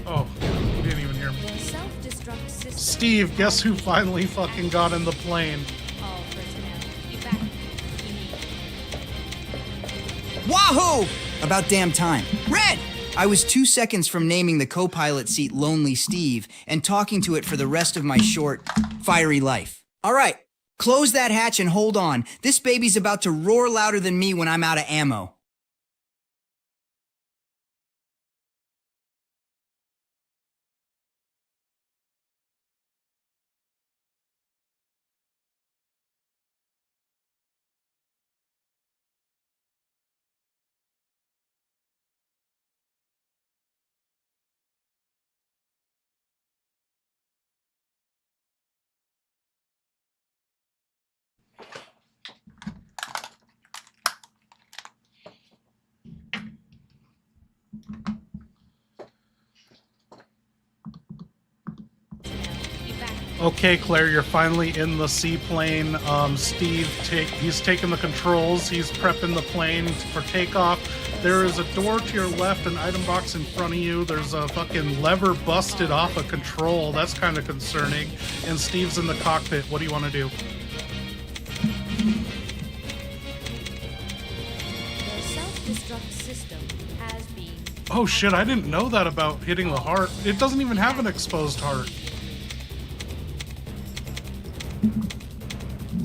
S1: Oh, you didn't even hear me.
S2: The self-destruct system.
S1: Steve, guess who finally fucking got in the plane?
S2: All personnel evacuate immediately.
S3: Wahoo! About damn time. Red! I was 2 seconds from naming the co-pilot seat Lonely Steve and talking to it for the rest of my short, fiery life. All right, close that hatch and hold on. This baby's about to roar louder than me when I'm out of ammo.
S1: Okay, Claire, you're finally in the seaplane. Steve, he's taking the controls. He's prepping the plane for takeoff. There is a door to your left, an item box in front of you. There's a fucking lever busted off a control. That's kind of concerning. And Steve's in the cockpit. What do you want to do?
S2: The self-destruct system has been...
S1: Oh shit, I didn't know that about hitting the heart. It doesn't even have an exposed heart.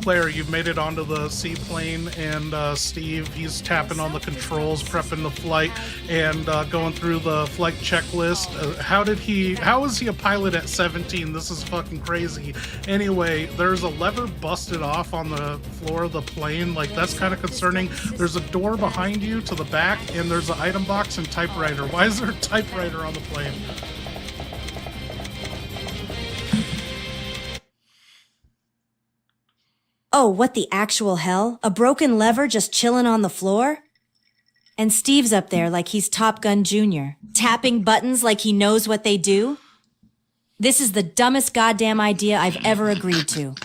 S1: Claire, you've made it onto the seaplane, and Steve, he's tapping on the controls, prepping the flight, and going through the flight checklist. How is he a pilot at 17? This is fucking crazy. Anyway, there's a lever busted off on the floor of the plane. Like, that's kind of concerning. There's a door behind you to the back, and there's an item box and typewriter. Why is there a typewriter on the plane?
S2: Oh, what the actual hell? A broken lever just chilling on the floor? And Steve's up there like he's Top Gun Jr., tapping buttons like he knows what they do. This is the dumbest goddamn idea I've ever agreed to.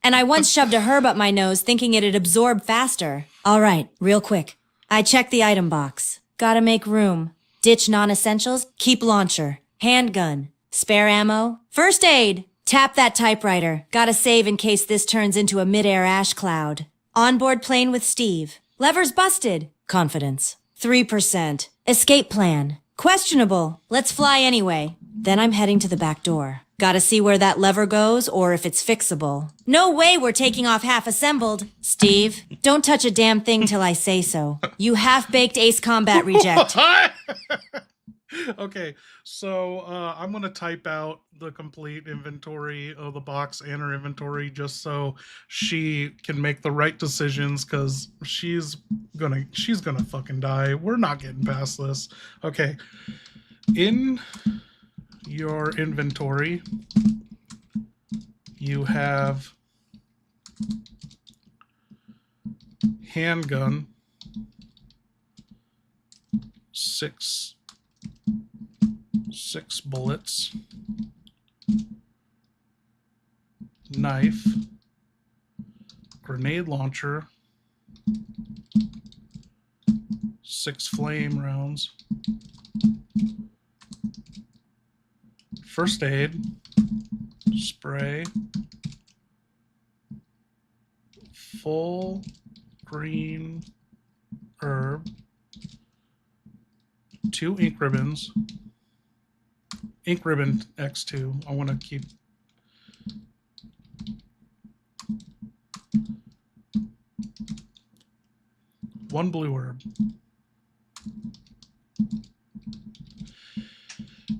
S2: And I once shoved a herb up my nose thinking it'd absorb faster. All right, real quick. I checked the item box. Gotta make room. Ditch non-essentials, keep launcher. Handgun. Spare ammo. First aid. Tap that typewriter. Gotta save in case this turns into a mid-air ash cloud. Onboard plane with Steve. Levers busted. Confidence. 3%. Escape plan. Questionable. Let's fly anyway. Then I'm heading to the back door. Gotta see where that lever goes or if it's fixable. No way we're taking off half assembled. Steve, don't touch a damn thing till I say so. You half-baked Ace Combat reject.
S1: Okay, so I'm going to type out the complete inventory of the box and her inventory just so she can make the right decisions, because she's gonna fucking die. We're not getting past this. Okay, in your inventory, you have handgun, 6 bullets, knife, grenade launcher, 6 flame rounds, first aid, spray, full green herb, 2 ink ribbons, ink ribbon X2. I want to keep one blue herb.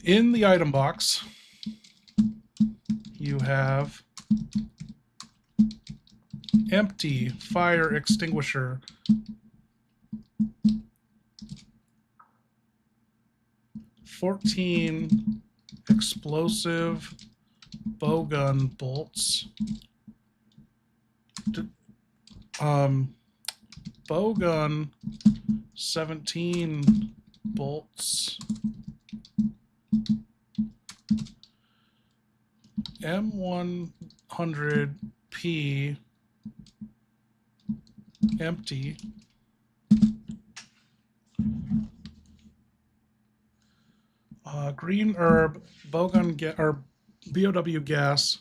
S1: In the item box, you have empty fire extinguisher, 14 explosive bowgun bolts, bowgun 17 bolts, M100P empty, green herb, bowgun or BOW gas,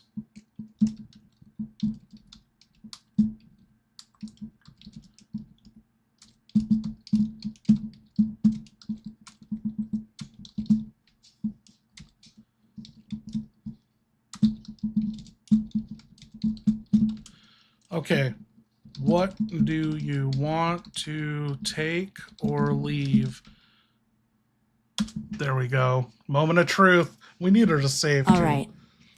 S1: okay. What do you want to take or leave? There we go. Moment of truth. We need her to save.
S2: All right.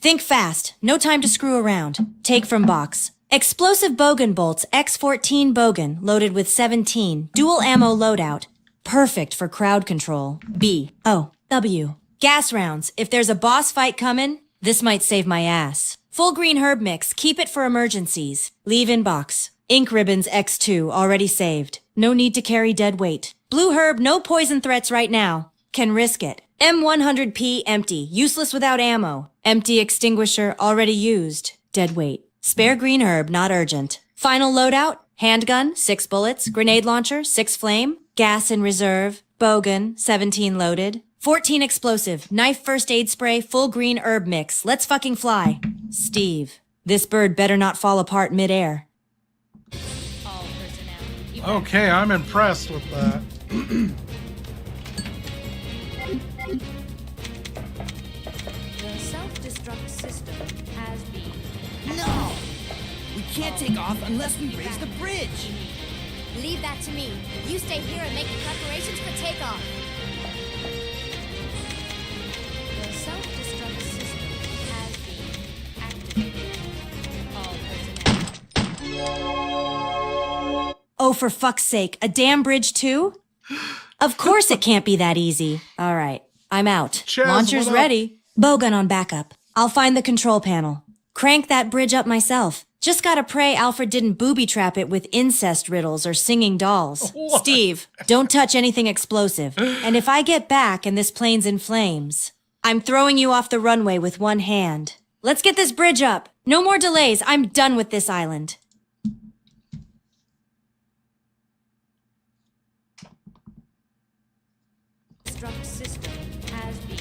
S2: Think fast. No time to screw around. Take from box. Explosive bowgun bolts X14 bowgun loaded with 17. Dual ammo loadout. Perfect for crowd control. B. O. W. Gas rounds. If there's a boss fight coming, this might save my ass. Full green herb mix. Keep it for emergencies. Leave in box. Ink ribbons X2 already saved. No need to carry dead weight. Blue herb, no poison threats right now. Can risk it. M100P empty. Useless without ammo. Empty extinguisher already used. Dead weight. Spare green herb, not urgent. Final loadout. Handgun, 6 bullets. Grenade launcher, 6 flame. Gas in reserve. Bowgun, 17 loaded. 14 explosive. Knife first aid spray, full green herb mix. Let's fucking fly. Steve, this bird better not fall apart midair.
S1: Okay, I'm impressed with that.
S6: The self-destruct system has been...
S3: No! We can't take off unless we raise the bridge!
S6: Leave that to me. You stay here and make the preparations for takeoff. The self-destruct system has been activated. All personnel.
S2: Oh, for fuck's sake, a damn bridge too? Of course it can't be that easy. All right, I'm out.
S1: Chaz,
S2: Launcher's
S1: what up?
S2: ready. Bowgun on backup. I'll find the control panel. Crank that bridge up myself. Just gotta pray Alfred didn't booby-trap it with incest riddles or singing dolls.
S1: What?
S2: Steve, don't touch anything explosive. And if I get back and this plane's in flames, I'm throwing you off the runway with one hand. Let's get this bridge up. No more delays. I'm done with this island.
S6: Destruct system has been.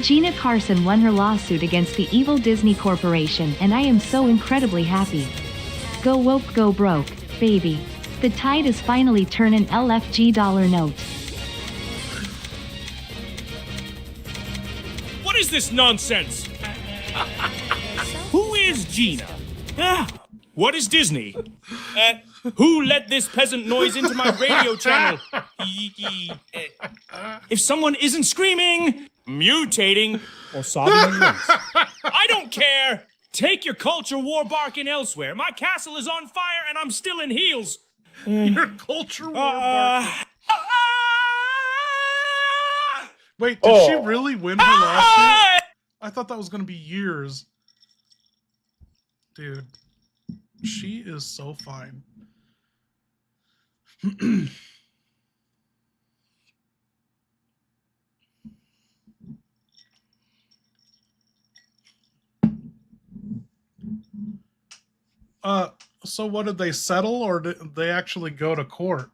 S5: Gina Carson won her lawsuit against the evil Disney Corporation, and I am so incredibly happy. Go woke, go broke, baby. The tide is finally turning LFG dollar note.
S4: What is this nonsense? Who is Gina? What is Disney? Who let this peasant noise into my radio channel? If someone isn't screaming, mutating, or sobbing loose, I don't care! Take your culture war barking elsewhere. My castle is on fire and I'm still in heels.
S1: Your culture war bark. Wait, did she really win her lawsuit? I thought that was going to be years. Dude, she is so fine. So what did they settle, or did they actually go to court?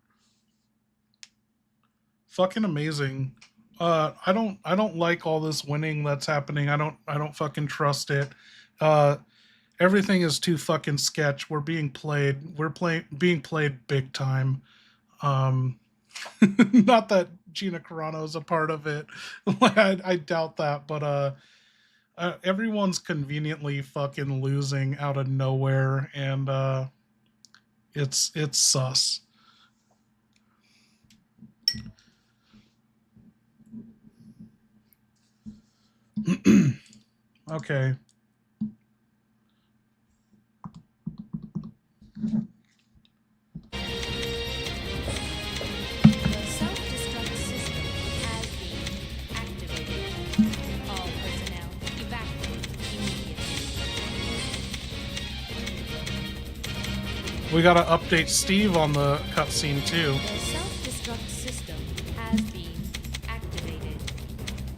S1: Fucking amazing. I don't like all this winning that's happening. I don't fucking trust it. Everything is too fucking sketch. We're being played. Being played big time. Not that Gina Carano is a part of it. I doubt that, but everyone's conveniently fucking losing out of nowhere, and it's sus. Okay.
S6: The self-destruct system has been activated. All personnel evacuate immediately.
S1: We gotta update Steve on the cutscene too.
S6: The self-destruct system has been activated.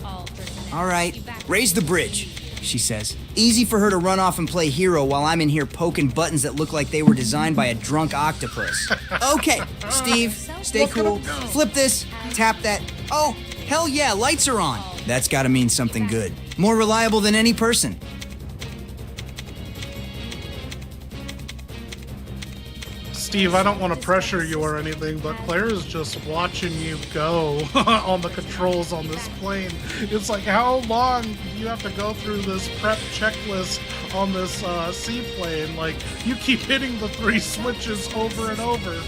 S6: All personnel
S3: All right,
S6: evacuate
S3: raise the bridge,
S6: immediately.
S3: she says. Easy for her to run off and play hero while I'm in here poking buttons that look like they were designed by a drunk octopus. Okay, Steve, stay cool. Flip this, tap that. Oh, hell yeah, lights are on. That's gotta mean something good. More reliable than any person.
S1: Steve, I don't want to pressure you or anything, but Claire is just watching you go on the controls on this plane. It's like, how long do you have to go through this prep checklist on this seaplane? Like, you keep hitting the 3 switches over and over.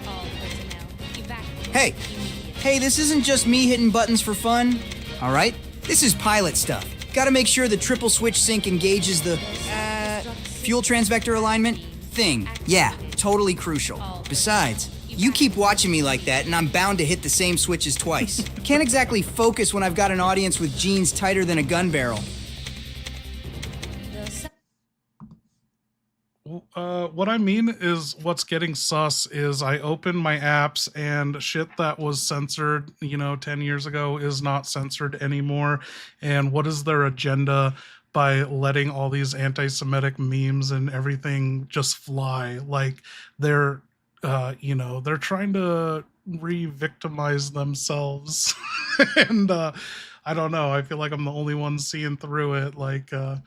S6: All personnel evacuate
S3: Hey,
S6: immediately.
S3: hey, this isn't just me hitting buttons for fun, all right? This is pilot stuff. Gotta make sure the triple switch sync engages the, fuel transvector alignment thing. Yeah, totally crucial. Besides, you keep watching me like that and I'm bound to hit the same switches twice. Can't exactly focus when I've got an audience with jeans tighter than a gun barrel.
S6: The se-
S1: What I mean is, what's getting sus is I open my apps and shit that was censored, 10 years ago is not censored anymore. And what is their agenda by letting all these anti-Semitic memes and everything just fly? Like, they're trying to re-victimize themselves. And I don't know. I feel like I'm the only one seeing through it. Like, I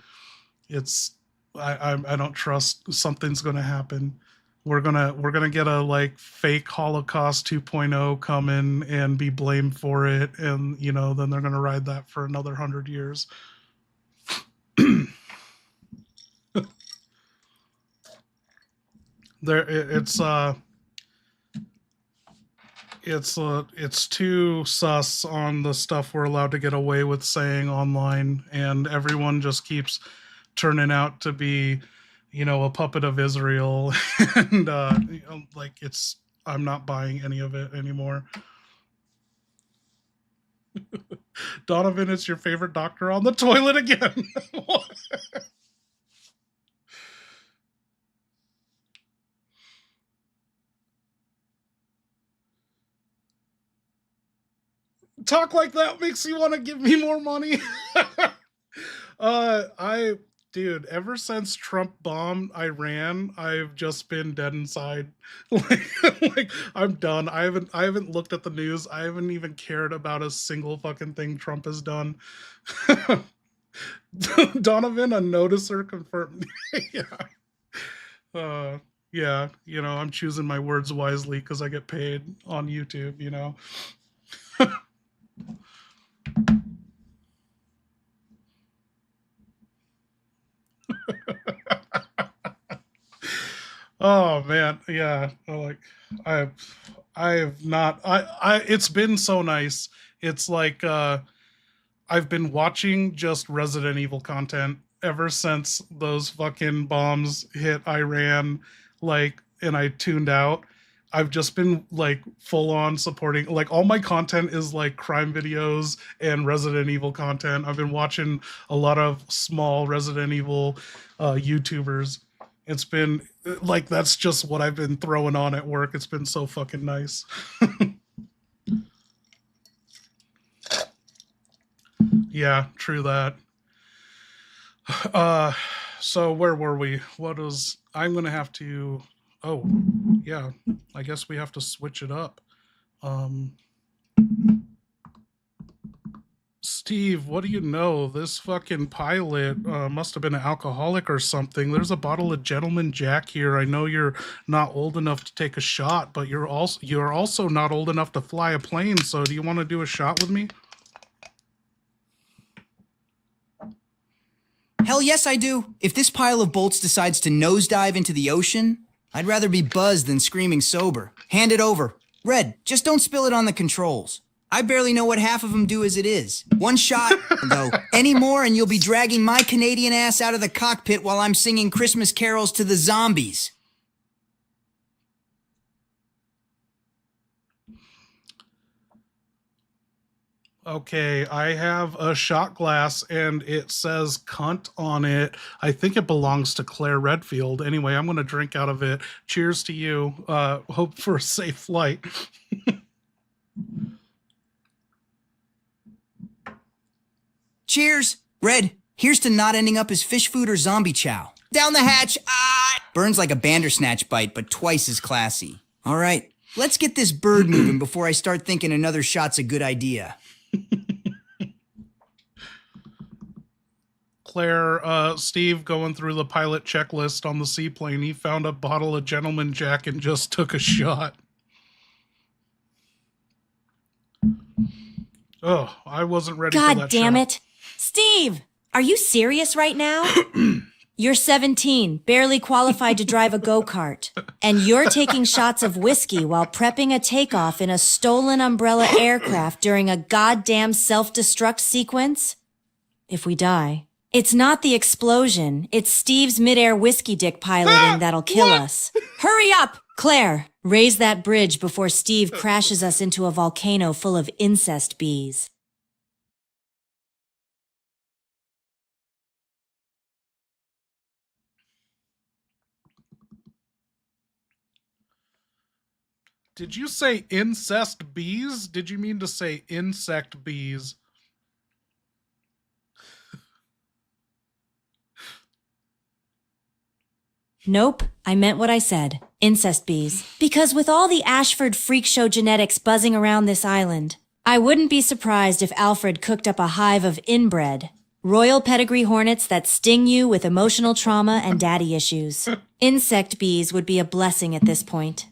S1: don't trust something's gonna happen. We're gonna get a like fake Holocaust 2.0 come in and be blamed for it, and then they're gonna ride that for another 100 years. It's too sus on the stuff we're allowed to get away with saying online, and everyone just keeps turning out to be, a puppet of Israel, and I'm not buying any of it anymore. Donovan, it's your favorite doctor on the toilet again. Talk like that makes you want to give me more money. I dude, ever since Trump bombed Iran, I've just been dead inside. Like I'm done. I haven't looked at the news. I haven't even cared about a single fucking thing Trump has done. Donovan, a noticer confirmed. Yeah. Yeah, I'm choosing my words wisely because I get paid on YouTube. Oh man, yeah. Like I I've not I it's been so nice. It's like I've been watching just Resident Evil content ever since those fucking bombs hit Iran, like, and I tuned out. I've just been like full on supporting, like, all my content is like crime videos and Resident Evil content. I've been watching a lot of small Resident Evil YouTubers. It's been like, that's just what I've been throwing on at work. It's been so fucking nice. Yeah, true that. Uh, so where were we? I'm gonna have to, oh, yeah, I guess we have to switch it up. Um, Steve, what do you know? This fucking pilot must have been an alcoholic or something. There's a bottle of Gentleman Jack here. I know you're not old enough to take a shot, but you're also not old enough to fly a plane. So do you want to do a shot with me?
S3: Hell yes, I do. If this pile of bolts decides to nosedive into the ocean, I'd rather be buzzed than screaming sober. Hand it over. Red, just don't spill it on the controls. I barely know what half of them do as it is. One shot, though. Any more and you'll be dragging my Canadian ass out of the cockpit while I'm singing Christmas carols to the zombies.
S1: Okay, I have a shot glass and it says cunt on it. I think it belongs to Claire Redfield. Anyway, I'm going to drink out of it. Cheers to you. Hope for a safe flight.
S3: Cheers. Red, here's to not ending up as fish food or zombie chow. Down the hatch. Ah! Burns like a Bandersnatch bite, but twice as classy. All right, let's get this bird moving before I start thinking another shot's a good idea.
S1: Claire, Steve going through the pilot checklist on the seaplane. He found a bottle of Gentleman Jack and just took a shot. Oh, I wasn't ready for that
S2: God damn
S1: shot.
S2: it. Steve, are you serious right now? You're 17, barely qualified to drive a go-kart, and you're taking shots of whiskey while prepping a takeoff in a stolen umbrella aircraft during a goddamn self-destruct sequence? If we die, it's not the explosion, it's Steve's mid-air whiskey dick piloting that'll kill us. Hurry up! Claire, raise that bridge before Steve crashes us into a volcano full of incest bees.
S1: Did you say incest bees? Did you mean to say insect bees?
S2: Nope, I meant what I said. Incest bees. Because with all the Ashford freak show genetics buzzing around this island, I wouldn't be surprised if Alfred cooked up a hive of inbred, royal pedigree hornets that sting you with emotional trauma and daddy issues. Insect bees would be a blessing at this point.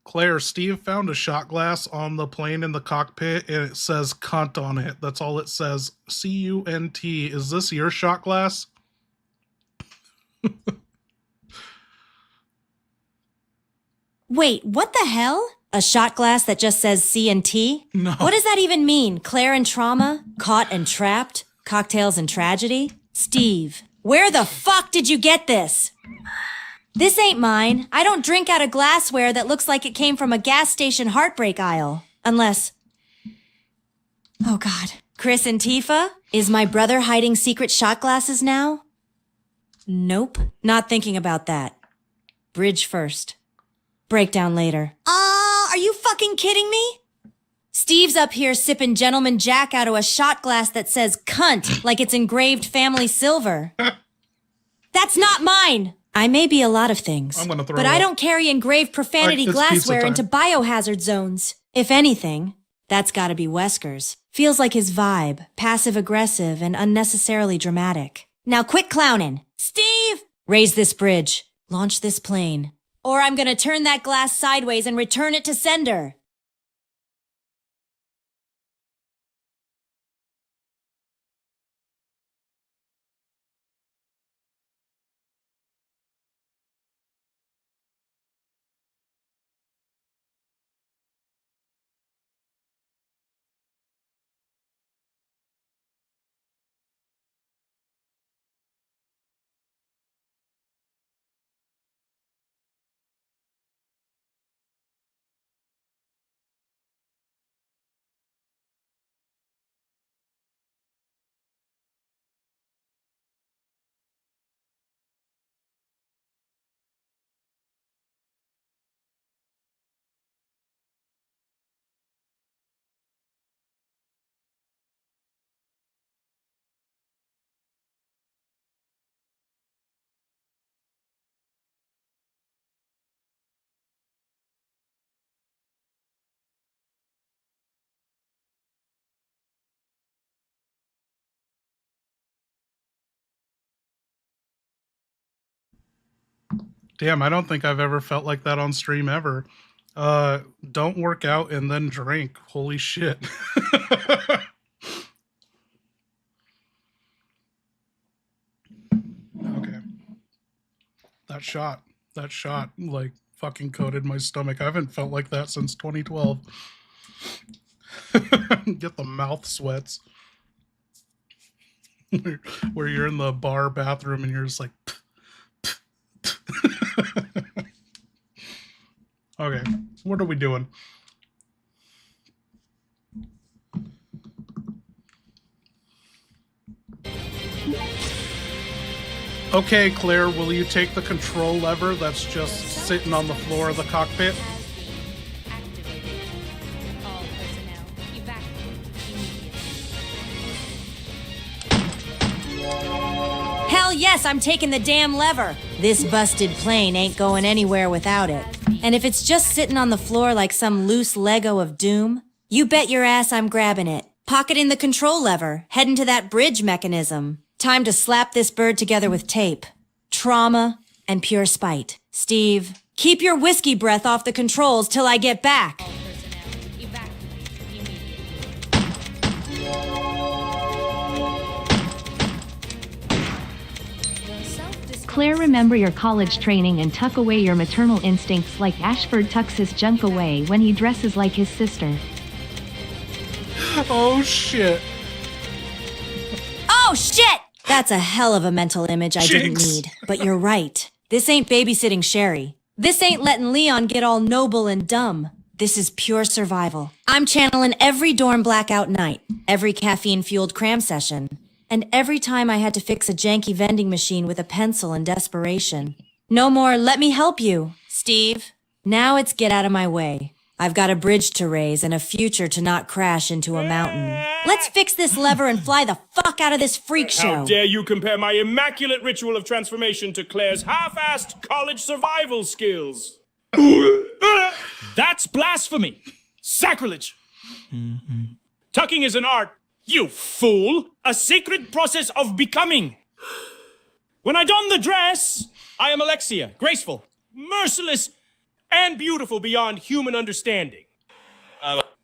S1: Claire, Steve found a shot glass on the plane in the cockpit and it says cunt on it. That's all it says. C-U-N-T. Is this your shot glass?
S2: Wait, what the hell? A shot glass that just says C and T?
S1: No.
S2: What does that even mean? Claire and trauma? Caught and trapped? Cocktails and tragedy? Steve, where the fuck did you get this? This ain't mine. I don't drink out of glassware that looks like it came from a gas station heartbreak aisle. Unless... Oh god. Chris and Tifa? Is my brother hiding secret shot glasses now? Nope. Not thinking about that. Bridge first. Breakdown later. Are you fucking kidding me? Steve's up here sipping Gentleman Jack out of a shot glass that says cunt like it's engraved family silver. That's not mine! I may be a lot of things,
S1: I'm gonna throw
S2: but
S1: up.
S2: I don't carry engraved profanity
S1: Alright, it's pizza
S2: glassware
S1: time.
S2: into biohazard zones. If anything, that's gotta be Wesker's. Feels like his vibe, passive-aggressive and unnecessarily dramatic. Now quit clowning. Steve! Raise this bridge. Launch this plane. Or I'm gonna turn that glass sideways and return it to sender.
S1: Damn, I don't think I've ever felt like that on stream ever. Don't work out and then drink. Holy shit. Okay. That shot, like, fucking coated my stomach. I haven't felt like that since 2012. Get the mouth sweats. Where you're in the bar bathroom and you're just like... Okay, what are we doing? Okay, Claire, will you take the control lever that's just sitting on the floor of the cockpit?
S6: All personnel, evacuate immediately.
S2: Hell yes, I'm taking the damn lever. This busted plane ain't going anywhere without it. And if it's just sitting on the floor like some loose Lego of doom, you bet your ass I'm grabbing it. Pocketing the control lever, heading to that bridge mechanism. Time to slap this bird together with tape. Trauma and pure spite. Steve, keep your whiskey breath off the controls till I get back.
S6: All personnel, evacuate immediately. The self-destruct
S5: Claire, remember your college training and tuck away your maternal instincts like Ashford tucks his junk away when he dresses like his sister.
S1: Oh shit.
S2: Oh shit! That's a hell of a mental image I didn't
S1: Jinx.
S2: need. But you're right. This ain't babysitting Sherry. This ain't letting Leon get all noble and dumb. This is pure survival. I'm channeling every dorm blackout night, every caffeine-fueled cram session, and every time I had to fix a janky vending machine with a pencil in desperation. No more, let me help you, Steve. Now it's get out of my way. I've got a bridge to raise and a future to not crash into a mountain. Let's fix this lever and fly the fuck out of this freak show.
S4: How dare you compare my immaculate ritual of transformation to Claire's half-assed college survival skills? That's blasphemy! Sacrilege! Tucking is an art, you fool! A sacred process of becoming! When I don the dress, I am Alexia, graceful, merciless, and beautiful beyond human understanding.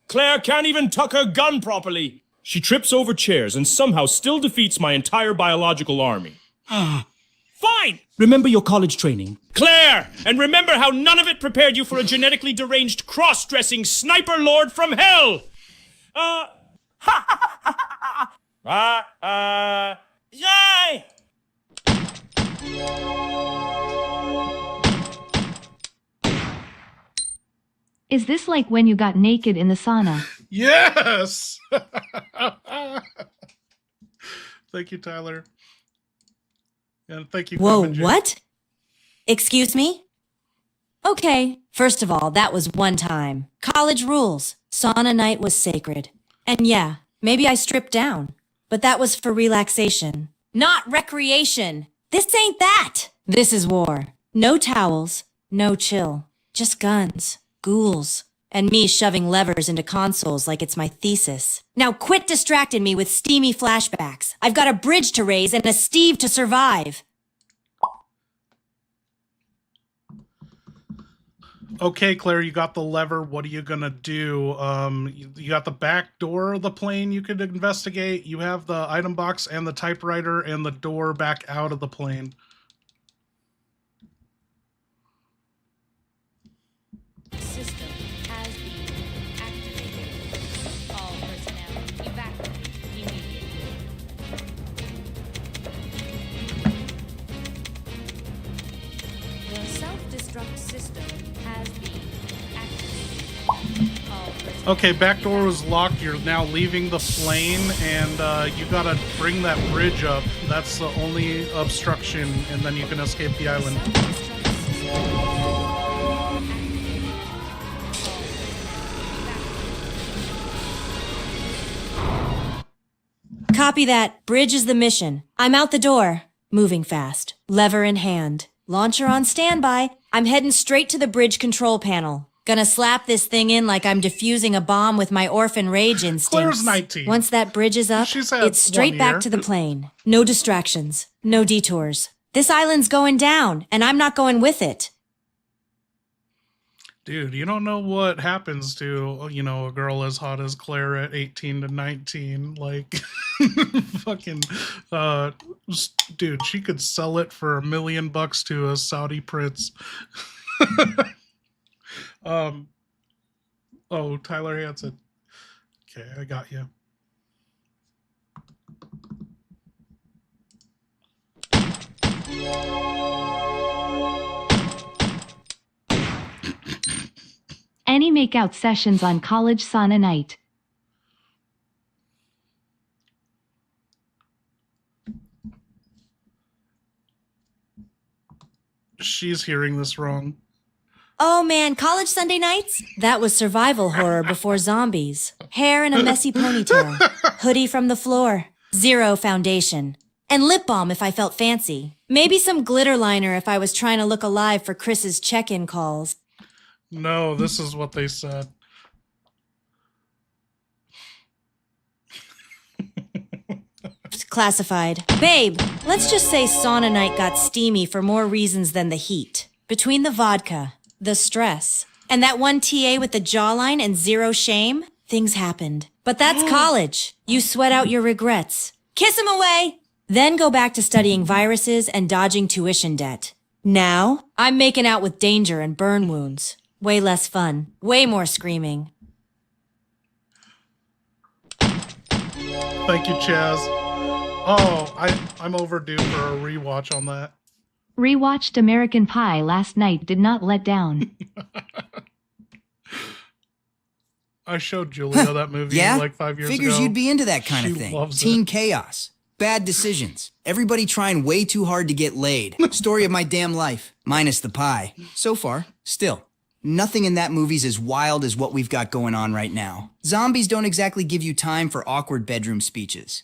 S4: Claire can't even tuck her gun properly. She trips over chairs and somehow still defeats my entire biological army. Fine! Remember your college training. Claire! And remember how none of it prepared you for a genetically deranged, cross-dressing sniper lord from hell! Yay!
S5: Is this like when you got naked in the sauna?
S1: Yes! Thank you, Tyler. And thank you,
S2: Whoa,
S1: Kevin J.
S2: what? Excuse me? Okay, first of all, that was one time. College rules. Sauna night was sacred. And yeah, maybe I stripped down. But that was for relaxation. Not recreation! This ain't that! This is war. No towels, no chill. Just guns, ghouls, and me shoving levers into consoles like it's my thesis. Now quit distracting me with steamy flashbacks. I've got a bridge to raise and a Steve to survive.
S1: Okay, Claire, you got the lever. What are you gonna do? You got the back door of the plane you could investigate. You have the item box and the typewriter and the door back out of the plane.
S6: System has been activated. All personnel evacuate immediately. The self-destruct system has been activated. All personnel
S1: Okay, back door was locked. You're now leaving the plane, and you gotta bring that bridge up. That's the only obstruction, and then you can escape the island.
S6: self-destruct system.
S2: Copy that. Bridge is the mission. I'm out the door. Moving fast. Lever in hand. Launcher on standby. I'm heading straight to the bridge control panel. Gonna slap this thing in like I'm defusing a bomb with my orphan rage instincts.
S1: Claire's 19.
S2: Once that bridge is up,
S1: She's had
S2: it's straight
S1: 1
S2: back
S1: year.
S2: to the plane. No distractions. No detours. This island's going down, and I'm not going with it.
S1: Dude, you don't know what happens to, a girl as hot as Claire at 18 to 19. Like, fucking, dude, she could sell it for $1 million to a Saudi prince. Oh, Tyler Hansen. Okay, I got you.
S5: Any makeout sessions on college sauna night?
S1: She's hearing this wrong.
S2: Oh man, college Sunday nights? That was survival horror before zombies. Hair in a messy ponytail. Hoodie from the floor. Zero foundation. And lip balm if I felt fancy. Maybe some glitter liner if I was trying to look alive for Chris's check-in calls.
S1: No, this is what they said.
S2: Classified. Babe, let's just say sauna night got steamy for more reasons than the heat. Between the vodka, the stress, and that one TA with the jawline and zero shame, things happened. But that's college. You sweat out your regrets. Kiss 'em away! Then go back to studying viruses and dodging tuition debt. Now, I'm making out with danger and burn wounds. Way less fun. Way more screaming.
S1: Thank you, Chaz. Oh, I'm overdue for a rewatch on that.
S5: Rewatched American Pie last night, did not let down.
S1: I showed Julia that movie
S3: Yeah?
S1: like 5 years
S3: Figures
S1: ago.
S3: you'd be into that kind
S1: She
S3: of thing.
S1: loves
S3: Teen
S1: it.
S3: chaos. Bad decisions. Everybody trying way too hard to get laid. Story of my damn life. Minus the pie. So far, still. Nothing in that movie's as wild as what we've got going on right now. Zombies don't exactly give you time for awkward bedroom speeches.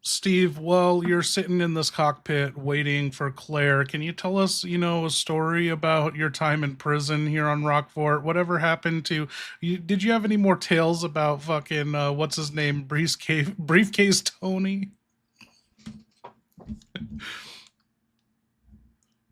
S1: Steve, while you're sitting in this cockpit waiting for Claire, can you tell us, a story about your time in prison here on Rockfart? Whatever happened to you? Did you have any more tales about fucking what's his name, briefcase Tony?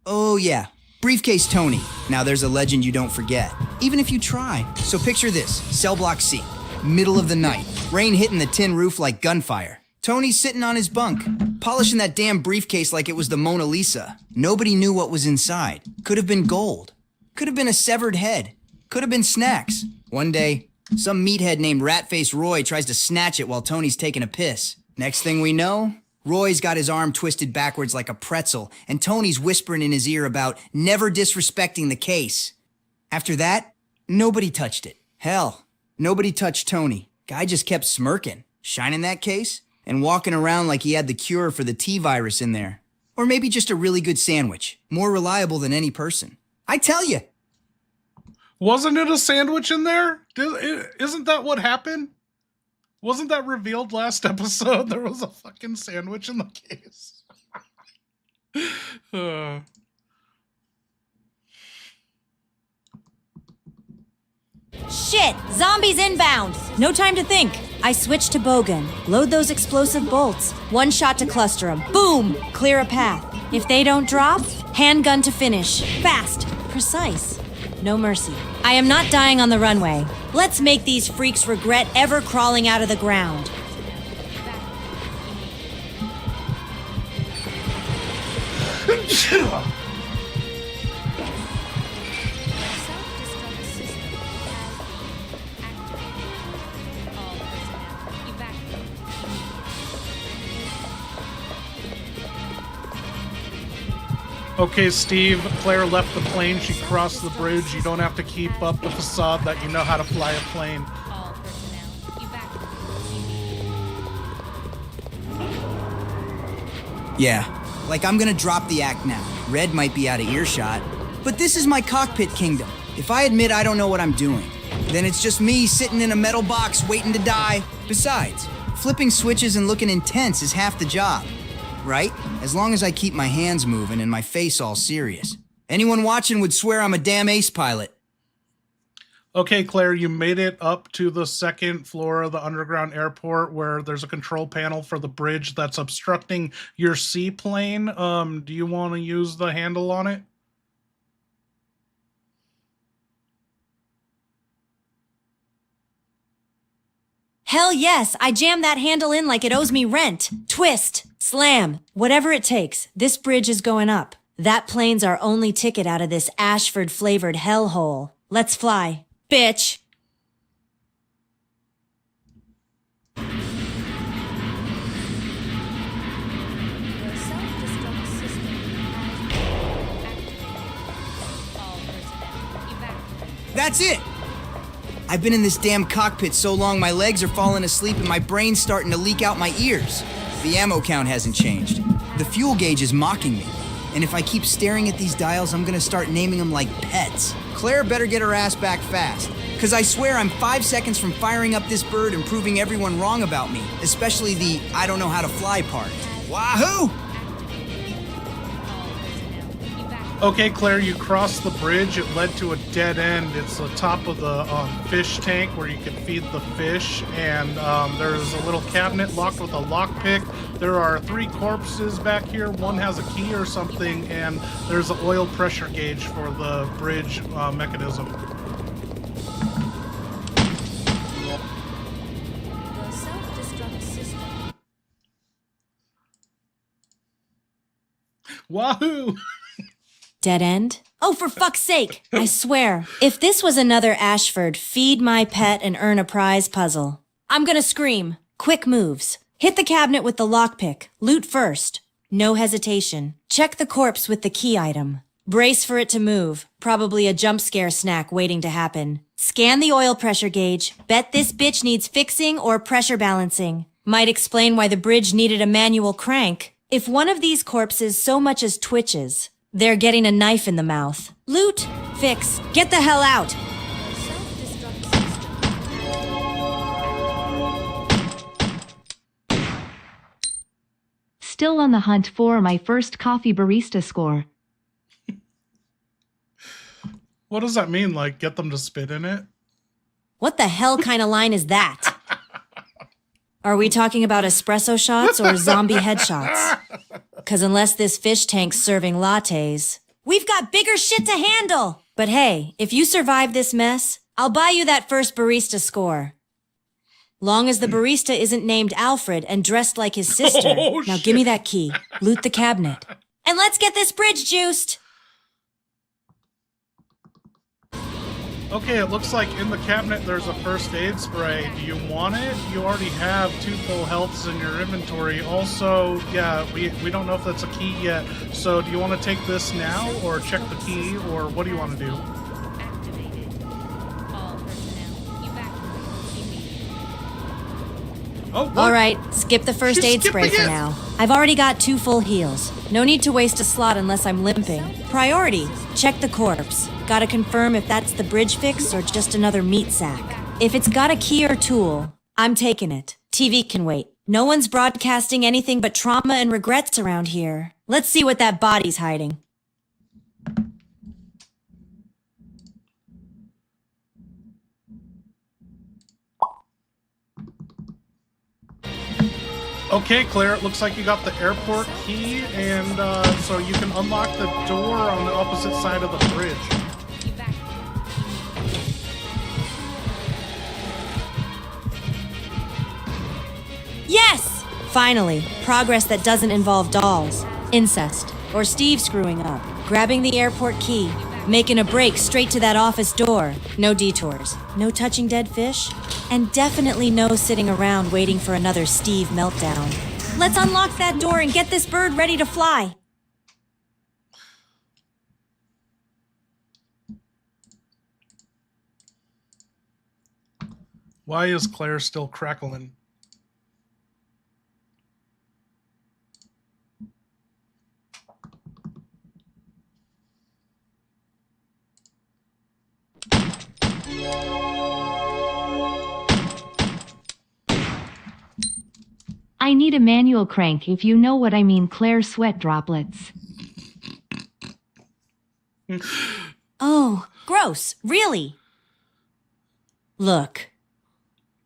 S3: Oh yeah, Briefcase Tony. Now there's a legend you don't forget, even if you try. So picture this, cell block C, middle of the night, rain hitting the tin roof like gunfire. Tony's sitting on his bunk, polishing that damn briefcase like it was the Mona Lisa. Nobody knew what was inside. Could have been gold. Could have been a severed head. Could have been snacks. One day, some meathead named Ratface Roy tries to snatch it while Tony's taking a piss. Next thing we know, Roy's got his arm twisted backwards like a pretzel, and Tony's whispering in his ear about never disrespecting the case. After that, nobody touched it. Hell, nobody touched Tony. Guy just kept smirking, shining that case, and walking around like he had the cure for the T-virus in there. Or maybe just a really good sandwich, more reliable than any person. I tell you.
S1: Wasn't it a sandwich in there? Isn't that what happened? Wasn't that revealed last episode? There was a fucking sandwich in the case.
S2: Shit! Zombies inbound! No time to think. I switch to Bogan. Load those explosive bolts. One shot to cluster them. Boom! Clear a path. If they don't drop, handgun to finish. Fast. Precise. No mercy. I am not dying on the runway. Let's make these freaks regret ever crawling out of the ground.
S6: Self-destruct system has activated. All personnel evacuate.
S1: Okay, Steve, Claire left the plane. She crossed the bridge. You don't have to keep up the facade that you know how to fly a plane.
S6: All personnel evacuate.
S3: Yeah, like I'm gonna drop the act now. Red might be out of earshot, but this is my cockpit kingdom. If I admit I don't know what I'm doing, then it's just me sitting in a metal box waiting to die. Besides, flipping switches and looking intense is half the job, right? As long as I keep my hands moving and my face all serious. Anyone watching would swear I'm a damn ace pilot.
S1: Okay, Claire, you made it up to the second floor of the underground airport where there's a control panel for the bridge that's obstructing your seaplane. Do you want to use the handle on it?
S2: Hell yes! I jam that handle in like it owes me rent. Twist. Slam. Whatever it takes. This bridge is going up. That plane's our only ticket out of this Ashford-flavored hellhole. Let's fly. Bitch.
S6: The self-destruct system has activated. All personnel evacuate.
S3: That's it! I've been in this damn cockpit so long my legs are falling asleep and my brain's starting to leak out my ears. The ammo count hasn't changed. The fuel gauge is mocking me. And if I keep staring at these dials, I'm gonna start naming them like pets. Claire better get her ass back fast. Cause I swear I'm 5 seconds from firing up this bird and proving everyone wrong about me. Especially the I don't know how to fly part. Wahoo!
S1: Okay, Claire, you crossed the bridge. It led to a dead end. It's the top of the fish tank where you can feed the fish, and there's a little cabinet locked with a lockpick. There are 3 corpses back here. One has a key or something, and there's an oil pressure gauge for the bridge mechanism.
S6: The self-destruct system.
S1: Wahoo!
S2: Dead end? Oh, for fuck's sake! I swear, if this was another Ashford feed my pet and earn a prize puzzle, I'm gonna scream. Quick moves. Hit the cabinet with the lockpick. Loot first. No hesitation. Check the corpse with the key item. Brace for it to move. Probably a jump scare snack waiting to happen. Scan the oil pressure gauge. Bet this bitch needs fixing or pressure balancing. Might explain why the bridge needed a manual crank. If one of these corpses so much as twitches, they're getting a knife in the mouth. Loot. Fix. Get the hell out.
S6: The self-destruct system.
S5: Still on the hunt for my first coffee barista score.
S1: What does that mean? Like, get them to spit in it?
S2: What the hell kind of line is that? Are we talking about espresso shots or zombie headshots? Because unless this fish tank's serving lattes, we've got bigger shit to handle. But hey, if you survive this mess, I'll buy you that first barista score. Long as the barista isn't named Alfred and dressed like his sister.
S1: Oh,
S2: now
S1: shit.
S2: give me that key. Loot the cabinet. And let's get this bridge juiced.
S1: Okay, it looks like in the cabinet there's a first aid spray. Do you want it? You already have 2 full healths in your inventory. Also, yeah, we don't know if that's a key yet. So do you want to take this now or check the key, or what do you want to do? Oh, what?
S2: All right, skip the first
S1: She's
S2: aid spray
S1: skipping
S2: for
S1: it.
S2: now. I've already got 2 full heals. No need to waste a slot unless I'm limping. Priority, check the corpse. Gotta confirm if that's the bridge fix or just another meat sack. If it's got a key or tool, I'm taking it. TV can wait. No one's broadcasting anything but trauma and regrets around here. Let's see what that body's hiding.
S1: Okay, Claire, it looks like you got the airport key, and so you can unlock the door on the opposite side of the bridge.
S2: Yes! Finally, progress that doesn't involve dolls, incest, or Steve screwing up. Grabbing the airport key, making a break straight to that office door. No detours, no touching dead fish, and definitely no sitting around waiting for another Steve meltdown. Let's unlock that door and get this bird ready to fly.
S1: Why is Claire still crackling?
S5: I need a manual crank if you know what I mean. Claire sweat droplets.
S2: Oh, gross, really? Look,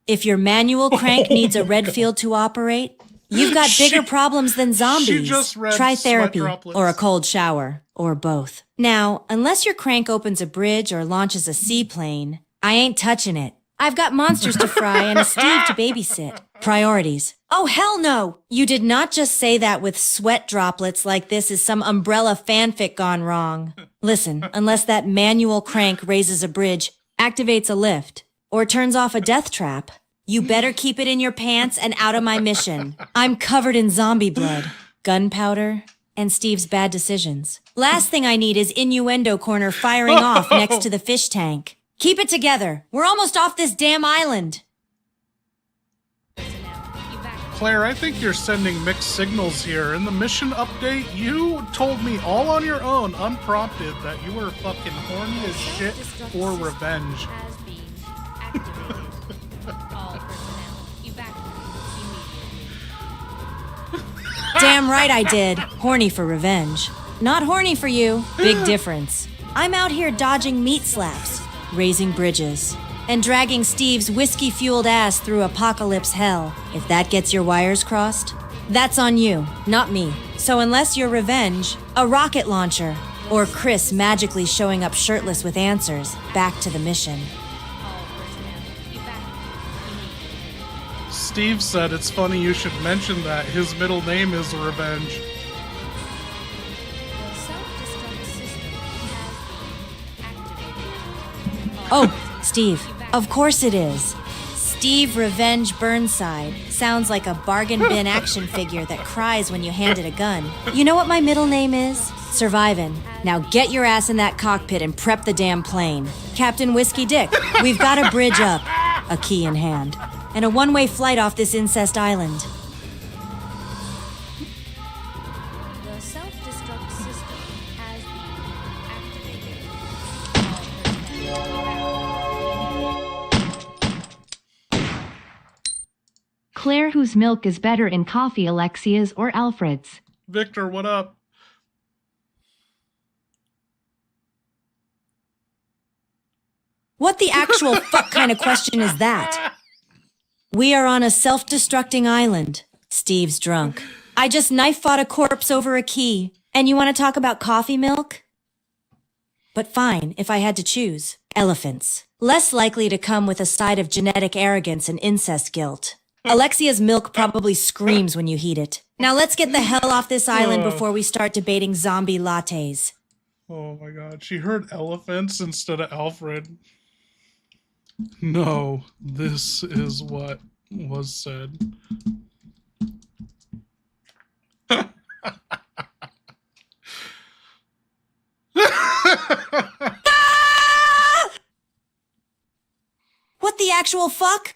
S2: if your manual crank needs a red field to operate, you've got bigger problems than zombies.
S1: just read
S2: Try
S1: sweat
S2: therapy
S1: droplets.
S2: or a cold shower or both. Now, unless your crank opens a bridge or launches a seaplane, I ain't touching it. I've got monsters to fry and a Steve to babysit. Priorities. Oh, hell no! You did not just say that with sweat droplets like this is some umbrella fanfic gone wrong. Listen, unless that manual crank raises a bridge, activates a lift, or turns off a death trap, you better keep it in your pants and out of my mission. I'm covered in zombie blood, gunpowder, and Steve's bad decisions. Last thing I need is innuendo corner firing off next to the fish tank. Keep it together. We're almost off this damn island.
S1: Claire, I think you're sending mixed signals here. In the mission update, you told me all on your own, unprompted, that you were fucking horny as shit for revenge.
S2: Damn right I did. Horny for revenge. Not horny for you. Big difference. I'm out here dodging meat slaps, raising bridges, and dragging Steve's whiskey-fueled ass through apocalypse hell. If that gets your wires crossed, that's on you, not me. So unless you're revenge, a rocket launcher, or Chris magically showing up shirtless with answers, back to the mission.
S1: Steve said it's funny you should mention that. His middle name is Revenge.
S6: The self-destruct system has been activated.
S2: Oh, Steve. Of course it is. Steve Revenge Burnside. Sounds like a bargain bin action figure that cries when you hand it a gun. You know what my middle name is? Survivin'. Now get your ass in that cockpit and prep the damn plane. Captain Whiskey Dick, we've got a bridge up, a key in hand, and a one-way flight off this incest island.
S6: The self-destruct system has been activated. All personnel
S5: Claire, whose milk is better in coffee, Alexia's or Alfred's?
S1: Victor, what up?
S2: What the actual fuck kind of question is that? We are on a self-destructing island. Steve's drunk. I just knife-fought a corpse over a key. And you want to talk about coffee milk? But fine, if I had to choose. Elephants. Less likely to come with a side of genetic arrogance and incest guilt. Alexia's milk probably screams when you heat it. Now let's get the hell off this island before we start debating zombie lattes.
S1: Oh my god, she heard elephants instead of Alfred. No, this is what was said.
S2: What the actual fuck?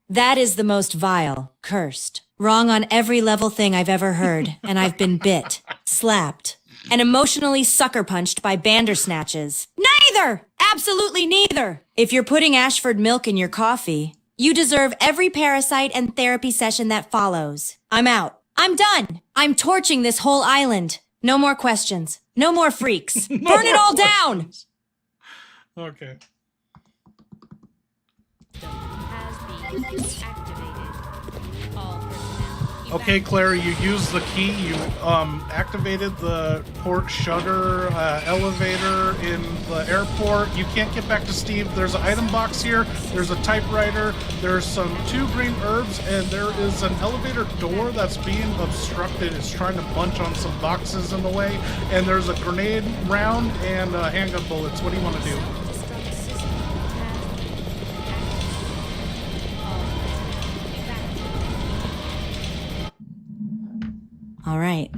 S2: That is the most vile, cursed, wrong on every level thing I've ever heard, and I've been bit, slapped, and emotionally sucker punched by bandersnatches. Neither! Absolutely neither! If you're putting Ashford milk in your coffee, you deserve every parasite and therapy session that follows. I'm out. I'm done. I'm torching this whole island. No more questions. No more freaks. Burn it all down!
S1: Okay. Okay, Claire, you used the key. You activated the port shutter elevator in the airport. You can't get back to Steve. There's an item box here. There's a typewriter. There's some 2 green herbs, and there is an elevator door that's being obstructed. It's trying to bunch on some boxes in the way. And there's a grenade round and handgun bullets. What do you want to do?
S2: All right.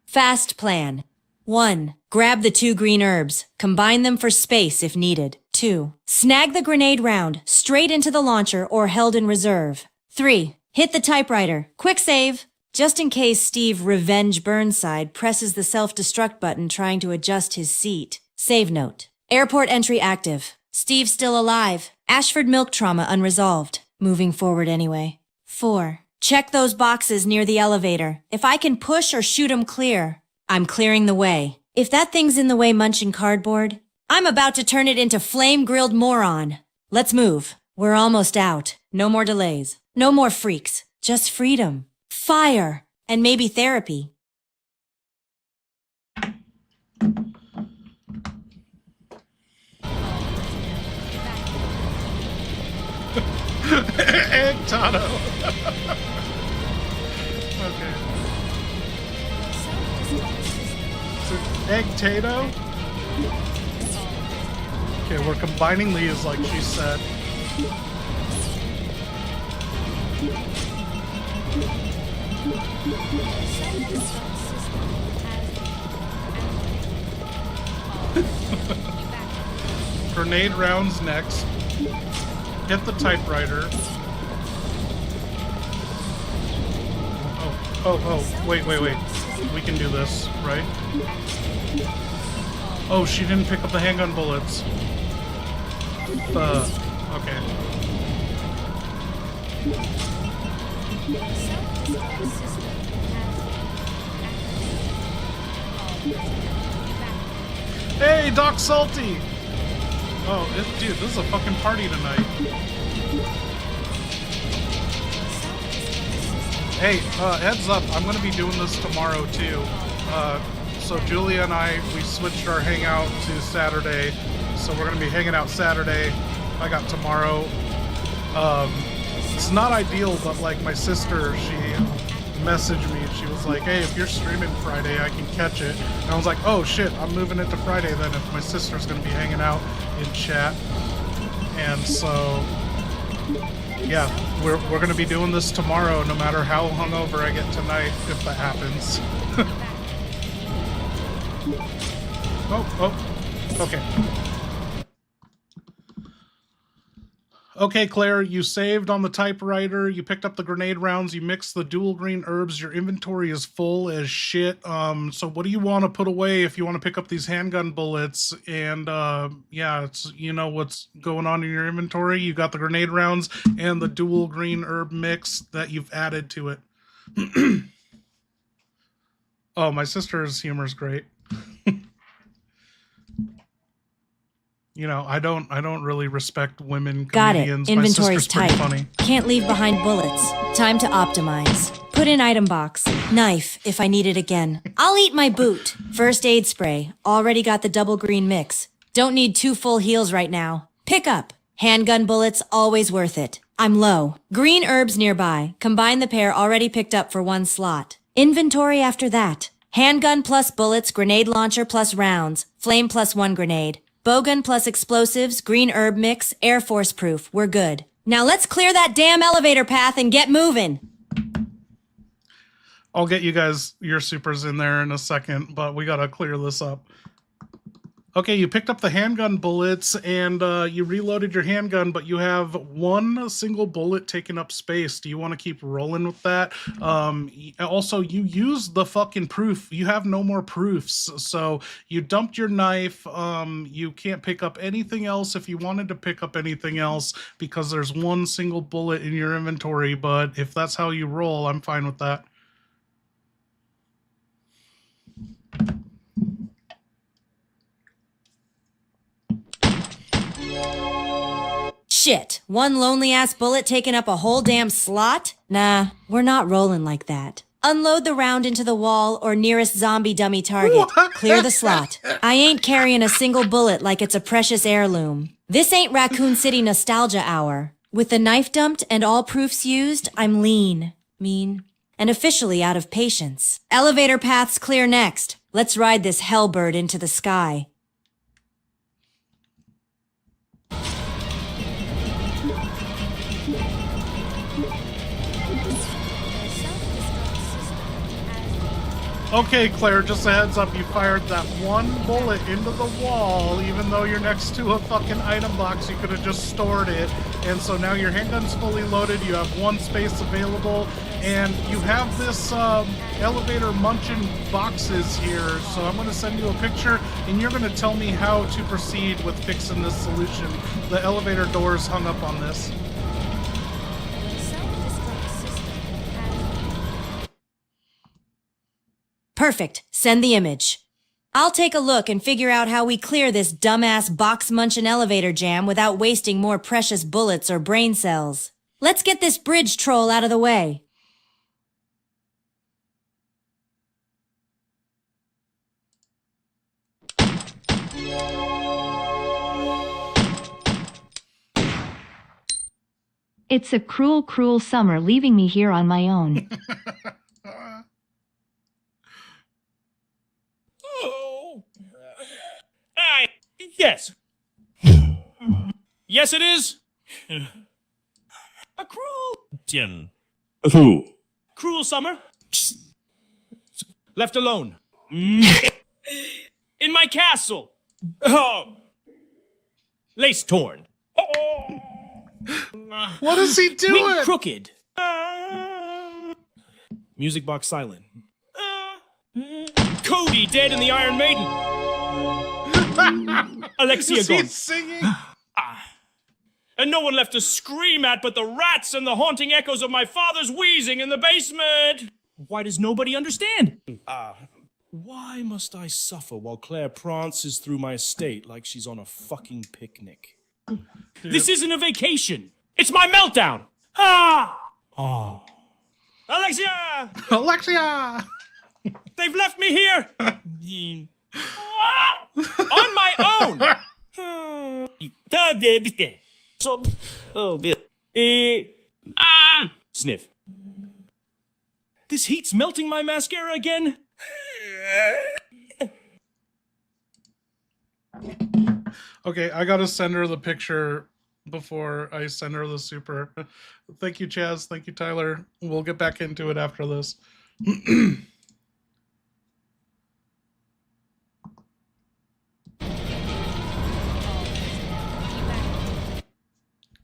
S2: Fast plan. 1. Grab the 2 green herbs. Combine them for space if needed. 2. Snag the grenade round straight into the launcher or held in reserve. 3. Hit the typewriter. Quick save. Just in case Steve Revenge Burnside presses the self-destruct button trying to adjust his seat. Save note. Airport entry active. Steve's still alive. Ashford milk trauma unresolved. Moving forward anyway. 4. Check those boxes near the elevator. If I can push or shoot 'em clear, I'm clearing the way. If that thing's in the way munching cardboard, I'm about to turn it into flame-grilled moron. Let's move. We're almost out. No more delays. No more freaks. Just freedom. Fire. And maybe therapy.
S1: Egg Tato. Okay. So, egg Tato? Okay, we're combining these like she said. Grenade rounds next. Hit the typewriter. Oh, wait. We can do this, right? Oh, she didn't pick up the handgun bullets. Okay. Hey, Doc Salty! Oh, dude, this is a fucking party tonight. Hey, heads up, I'm gonna be doing this tomorrow too. So Julia and I, we switched our hangout to Saturday. So we're gonna be hanging out Saturday. I got tomorrow. It's not ideal, but like my sister, she messaged me and she was like, hey, if you're streaming Friday, I can catch it. And I was like, oh shit, I'm moving it to Friday then if my sister's gonna be hanging out in chat. And so, yeah, we're gonna be doing this tomorrow no matter how hungover I get tonight, if that happens. Okay. Okay, Claire, you saved on the typewriter, you picked up the grenade rounds, you mixed the dual green herbs, your inventory is full as shit. So what do you want to put away if you want to pick up these handgun bullets? And, yeah, it's, you know what's going on in your inventory. You got the grenade rounds and the dual green herb mix that you've added to it. Oh, my sister's humor is great. You know, I don't really respect women comedians.
S2: Got it. Inventory's
S1: My sister's pretty
S2: tight.
S1: funny.
S2: Can't leave behind bullets. Time to optimize. Put in item box. Knife, if I need it again. I'll eat my boot. First aid spray. Already got the double green mix. Don't need 2 full heals right now. Pick up. Handgun bullets, always worth it. I'm low. Green herbs nearby. Combine the pair already picked up for 1 slot. Inventory after that. Handgun plus bullets, grenade launcher plus rounds. Flame plus 1 grenade. Bowgun plus explosives, green herb mix, Air Force proof. We're good. Now let's clear that damn elevator path and get moving.
S1: I'll get you guys your supers in there in a second, but we gotta clear this up. Okay, you picked up the handgun bullets and you reloaded your handgun, but you have one single bullet taking up space. Do you want to keep rolling with that? Also, you used the fucking proof. You have no more proofs. So you dumped your knife. You can't pick up anything else if you wanted to pick up anything else because there's one single bullet in your inventory. But if that's how you roll, I'm fine with that.
S2: Shit, one lonely-ass bullet taking up a whole damn slot? Nah, we're not rolling like that. Unload the round into the wall or nearest zombie dummy target. Clear the slot. I ain't carrying a single bullet like it's a precious heirloom. This ain't Raccoon City nostalgia hour. With the knife dumped and all proofs used, I'm lean, mean, and officially out of patience. Elevator paths clear next. Let's ride this hellbird into the sky.
S1: Okay, Claire, just a heads up, you fired that one bullet into the wall, even though you're next to a fucking item box, you could have just stored it, and so now your handgun's fully loaded, you have one space available, and you have this elevator munching boxes here, so I'm going to send you a picture, and you're going to tell me how to proceed with fixing this solution. The elevator door's hung up on this.
S2: Perfect. Send the image. I'll take a look and figure out how we clear this dumbass box-munchin' elevator jam without wasting more precious bullets or brain cells. Let's get this bridge troll out of the way.
S5: It's a cruel, cruel summer leaving me here on my own.
S4: Yes. Yes, it is. A cruel summer. Left alone. In my castle. Oh. Lace torn.
S1: What is he doing?
S4: Wing crooked. Music box silent. Cody dead in the Iron Maiden. Alexia
S1: Is he
S4: gone.
S1: singing?
S4: And no one left to scream at but the rats and the haunting echoes of my father's wheezing in the basement. Why does nobody understand? Why must I suffer while Claire prances through my estate like she's on a fucking picnic? This isn't a vacation. It's my meltdown. Oh. Alexia!
S1: Alexia!
S4: They've left me here. On my own. Sniff. This heat's melting my mascara again.
S1: Okay, I gotta send her the picture before I send her the super. Thank you, Chaz. Thank you, Tyler. We'll get back into it after this.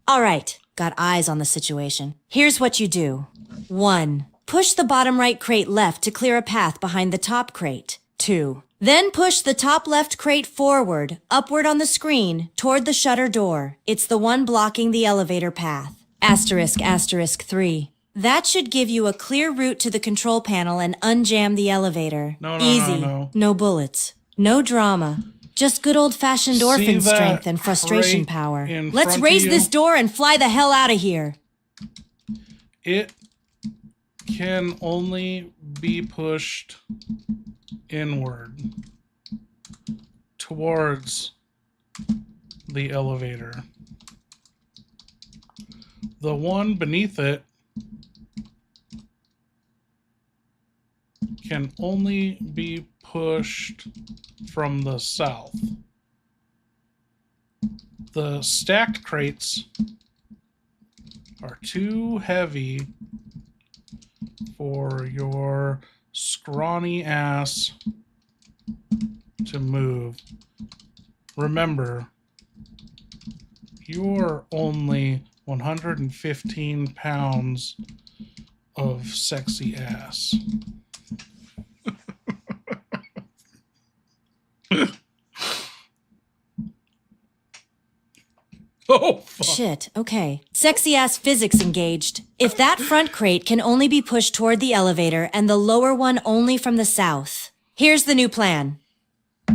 S2: All right, got eyes on the situation. Here's what you do. 1. Push the bottom right crate left to clear a path behind the top crate. 2. Then push the top left crate forward, upward on the screen, toward the shutter door. It's the one blocking the elevator path. Asterisk, asterisk 3. That should give you a clear route to the control panel and unjam the elevator.
S1: No,
S2: Easy.
S1: no.
S2: No bullets. No drama. Just good old-fashioned
S1: See
S2: orphan
S1: that
S2: strength and frustration
S1: crate
S2: power.
S1: in
S2: Let's
S1: front of
S2: raise
S1: you?
S2: this door and fly the hell out of here.
S1: It can only be pushed inward towards the elevator. The one beneath it can only be pushed from the south. the stacked crates are too heavy for your scrawny ass to move. Remember, you're only 115 pounds of sexy ass. Oh, fuck.
S2: Shit, okay. Sexy ass physics engaged. If that front crate can only be pushed toward the elevator and the lower one only from the south. Here's the new plan.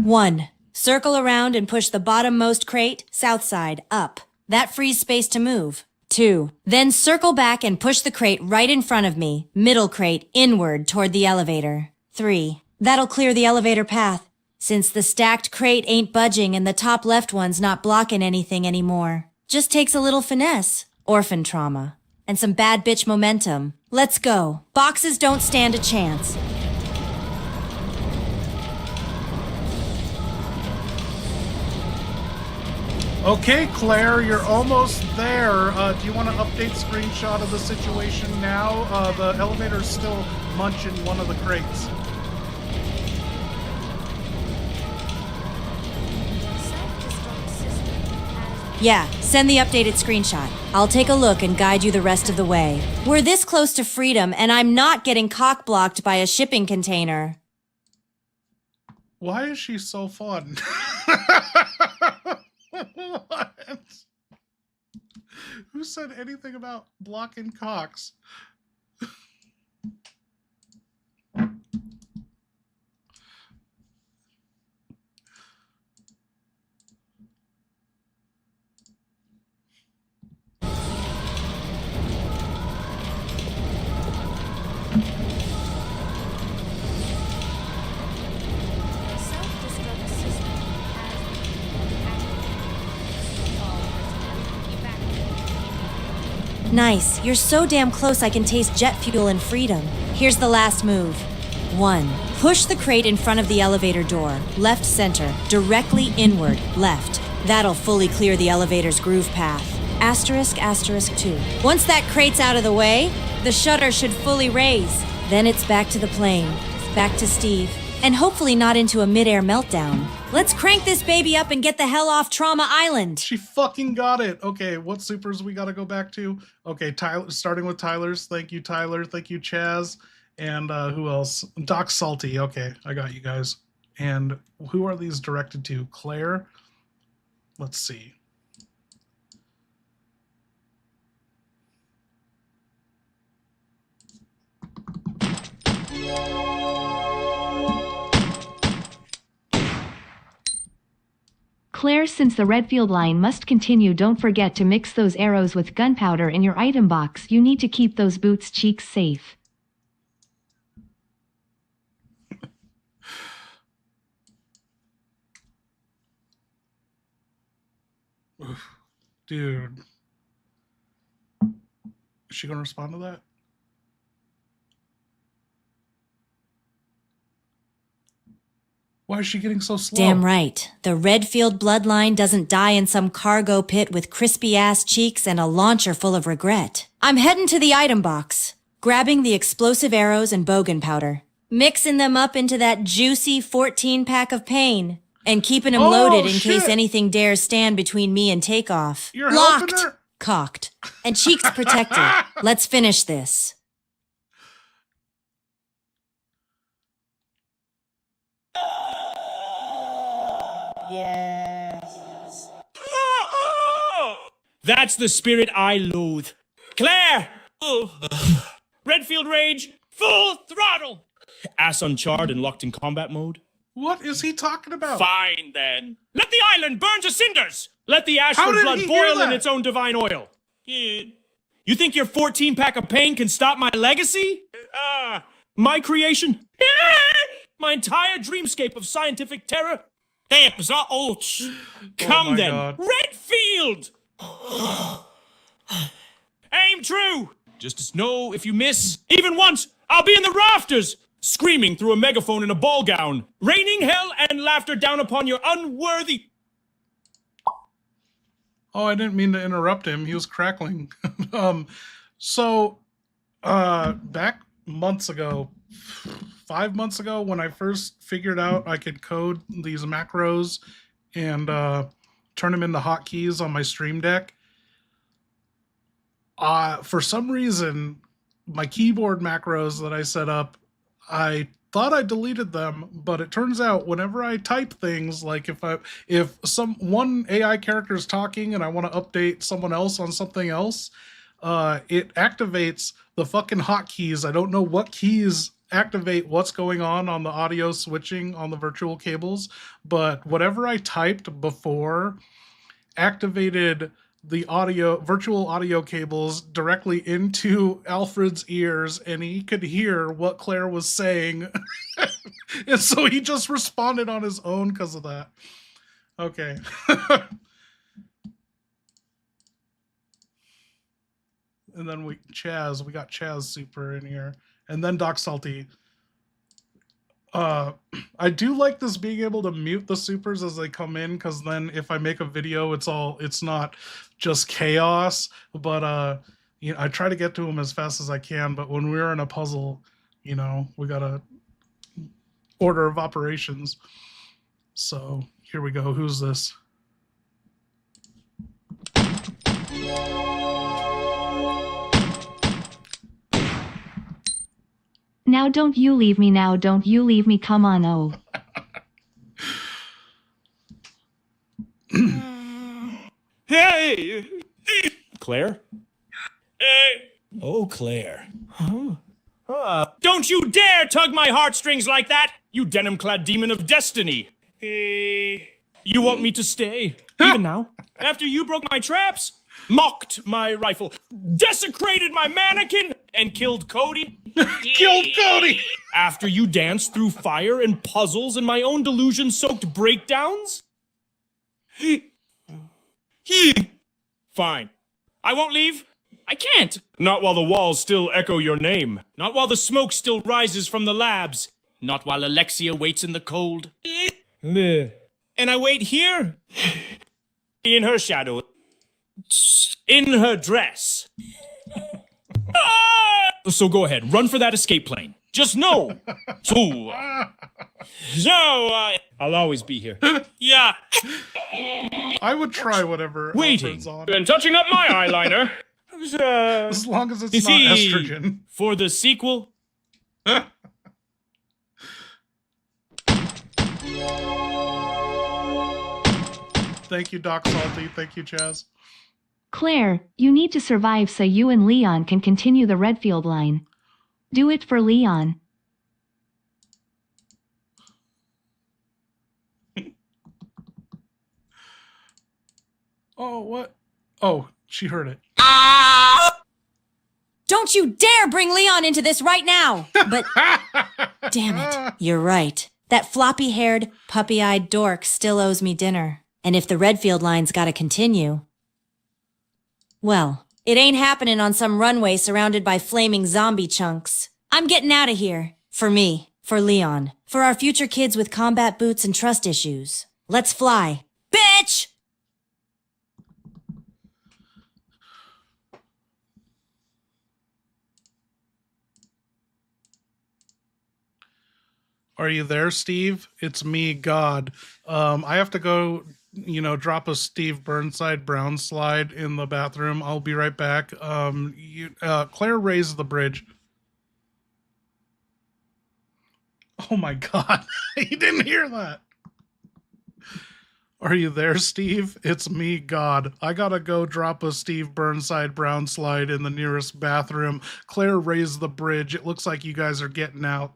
S2: 1. Circle around and push the bottommost crate, south side, up. That frees space to move. 2. Then circle back and push the crate right in front of me, middle crate, inward toward the elevator. 3. That'll clear the elevator path, since the stacked crate ain't budging and the top left one's not blocking anything anymore. Just takes a little finesse, orphan trauma, and some bad bitch momentum. Let's go. Boxes don't stand a chance.
S1: Okay, Claire, you're almost there. Do you want to update screenshot of the situation now? The elevator's still munching one of the crates.
S6: Self-destruct system has
S2: Yeah, send the updated screenshot. I'll take a look and guide you the rest of the way. We're this close to freedom, and I'm not getting cock-blocked by a shipping container.
S1: Why is she so fun? What? Who said anything about blocking cocks?
S6: the self-destruct system has activated. All personnel evacuate.
S2: Nice. You're so damn close I can taste jet fuel and freedom. Here's the last move. 1. Push the crate in front of the elevator door, left center, directly inward, left. That'll fully clear the elevator's groove path. Asterisk, asterisk 2. Once that crate's out of the way, the shutter should fully raise. Then it's back to the plane, back to Steve, and hopefully not into a mid-air meltdown. Let's crank this baby up and get the hell off Trauma Island.
S1: She fucking got it. Okay, what supers we gotta go back to? Okay, Tyler, starting with Tyler's. Thank you, Tyler. Thank you, Chaz. And who else? Doc Salty. Okay, I got you guys. And who are these directed to? Claire? Let's see.
S5: Claire, since the Redfield line must continue, don't forget to mix those arrows with gunpowder in your item box. You need to keep those boots cheeks safe.
S1: Dude. Is she gonna respond to that? Why is she getting so slow?
S2: Damn right. The Redfield bloodline doesn't die in some cargo pit with crispy-ass cheeks and a launcher full of regret. I'm heading to the item box, grabbing the explosive arrows and bogan powder, mixing them up into that juicy 14-pack of pain, and keeping them loaded in case
S1: shit.
S2: anything dares stand between me and takeoff.
S1: You're helping
S2: Locked,
S1: her?
S2: cocked, and cheeks protected. Let's finish this.
S4: That's the spirit I loathe. Claire! Redfield Rage, full throttle! Ass uncharred and locked in combat mode?
S1: What is he talking about?
S4: Fine then. Let the island burn to cinders! Let the
S1: How
S4: Ashford
S1: did
S4: blood
S1: he hear
S4: boil in
S1: that?
S4: its own divine oil. You think your 14-pack of pain can stop my legacy? My creation? My entire dreamscape of scientific terror? Come
S1: my
S4: then,
S1: God.
S4: Redfield! Aim true! Just as know if you miss, even once, I'll be in the rafters, screaming through a megaphone in a ball gown, raining hell and laughter down upon your unworthy...
S1: Oh, I didn't mean to interrupt him. He was crackling. um, so back months ago, 5 months ago, when I first figured out I could code these macros and turn them into hotkeys on my Stream Deck, for some reason, my keyboard macros that I set up, I thought I deleted them, but it turns out whenever I type things, like if some one AI character is talking and I want to update someone else on something else, it activates the fucking hotkeys. I don't know what keys activate what's going on the audio switching on the virtual cables, but whatever I typed before activated the virtual audio cables directly into Alfred's ears, and he could hear what Claire was saying. And so he just responded on his own because of that. Okay. And then we got Chaz Super in here, and then Doc Salty. I do like this being able to mute the supers as they come in, because then if I make a video, it's not just chaos, but I try to get to them as fast as I can. But when we're in a puzzle, we got a order of operations. So here we go. Who's this?
S5: Now don't you leave me, now don't you leave me, come on, oh.
S4: Hey! Claire? Hey! Oh, Claire. Don't you dare tug my heartstrings like that, you denim-clad demon of destiny! Hey. You want me to stay? Even now? After you broke my traps? Mocked my rifle, desecrated my mannequin, and killed Cody?
S1: Killed Cody!
S4: After you danced through fire and puzzles and my own delusion-soaked breakdowns? Fine. I won't leave. I can't. Not while the walls still echo your name. Not while the smoke still rises from the labs. Not while Alexia waits in the cold. And I wait here. In her shadow. In her dress. So go ahead, run for that escape plane. Just know. I'll always be here. Yeah.
S1: I would try whatever
S4: Waiting
S1: Alfred's on.
S4: and touching up my eyeliner.
S1: As long as it's not estrogen.
S4: For the sequel.
S1: Thank you, Doc Salty. Thank you, Chaz.
S5: Claire, you need to survive so you and Leon can continue the Redfield line. Do it for Leon.
S1: Oh, what? Oh, she heard it.
S2: Don't you dare bring Leon into this right now! But damn it, you're right. That floppy-haired, puppy-eyed dork still owes me dinner. And if the Redfield line's gotta continue, well, it ain't happening on some runway surrounded by flaming zombie chunks. I'm getting out of here. For me, for Leon, for our future kids with combat boots and trust issues. Let's fly. Bitch!
S1: Are you there, Steve? It's me, God. I have to go, drop a Steve Burnside brown slide in the bathroom. I'll be right back. Claire raised the bridge. Oh my God. You didn't hear that. Are you there, Steve? It's me, God. I gotta go drop a Steve Burnside brown slide in the nearest bathroom. Claire raised the bridge. It looks like you guys are getting out.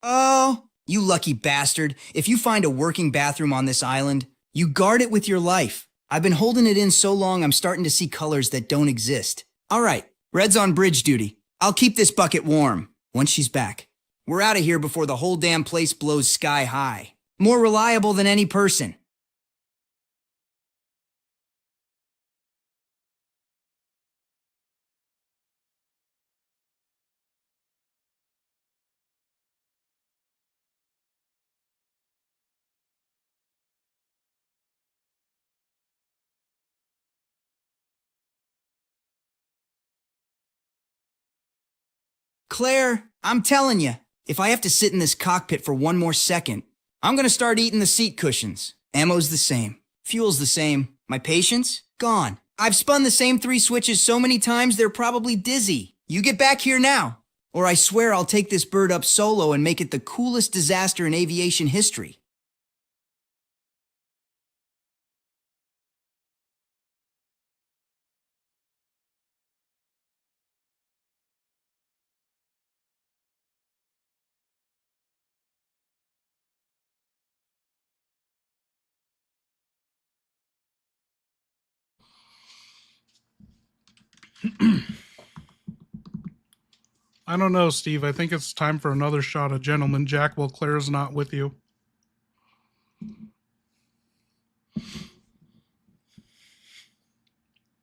S3: Oh, you lucky bastard. If you find a working bathroom on this island, you guard it with your life. I've been holding it in so long I'm starting to see colors that don't exist. All right, Red's on bridge duty. I'll keep this bucket warm once she's back. We're out of here before the whole damn place blows sky high. More reliable than any person. Claire, I'm telling you, if I have to sit in this cockpit for one more second, I'm gonna start eating the seat cushions. Ammo's the same. Fuel's the same. My patience? Gone. I've spun the same 3 switches so many times they're probably dizzy. You get back here now, or I swear I'll take this bird up solo and make it the coolest disaster in aviation history.
S1: I don't know, Steve. I think it's time for another shot of Gentleman Jack while Claire's not with you.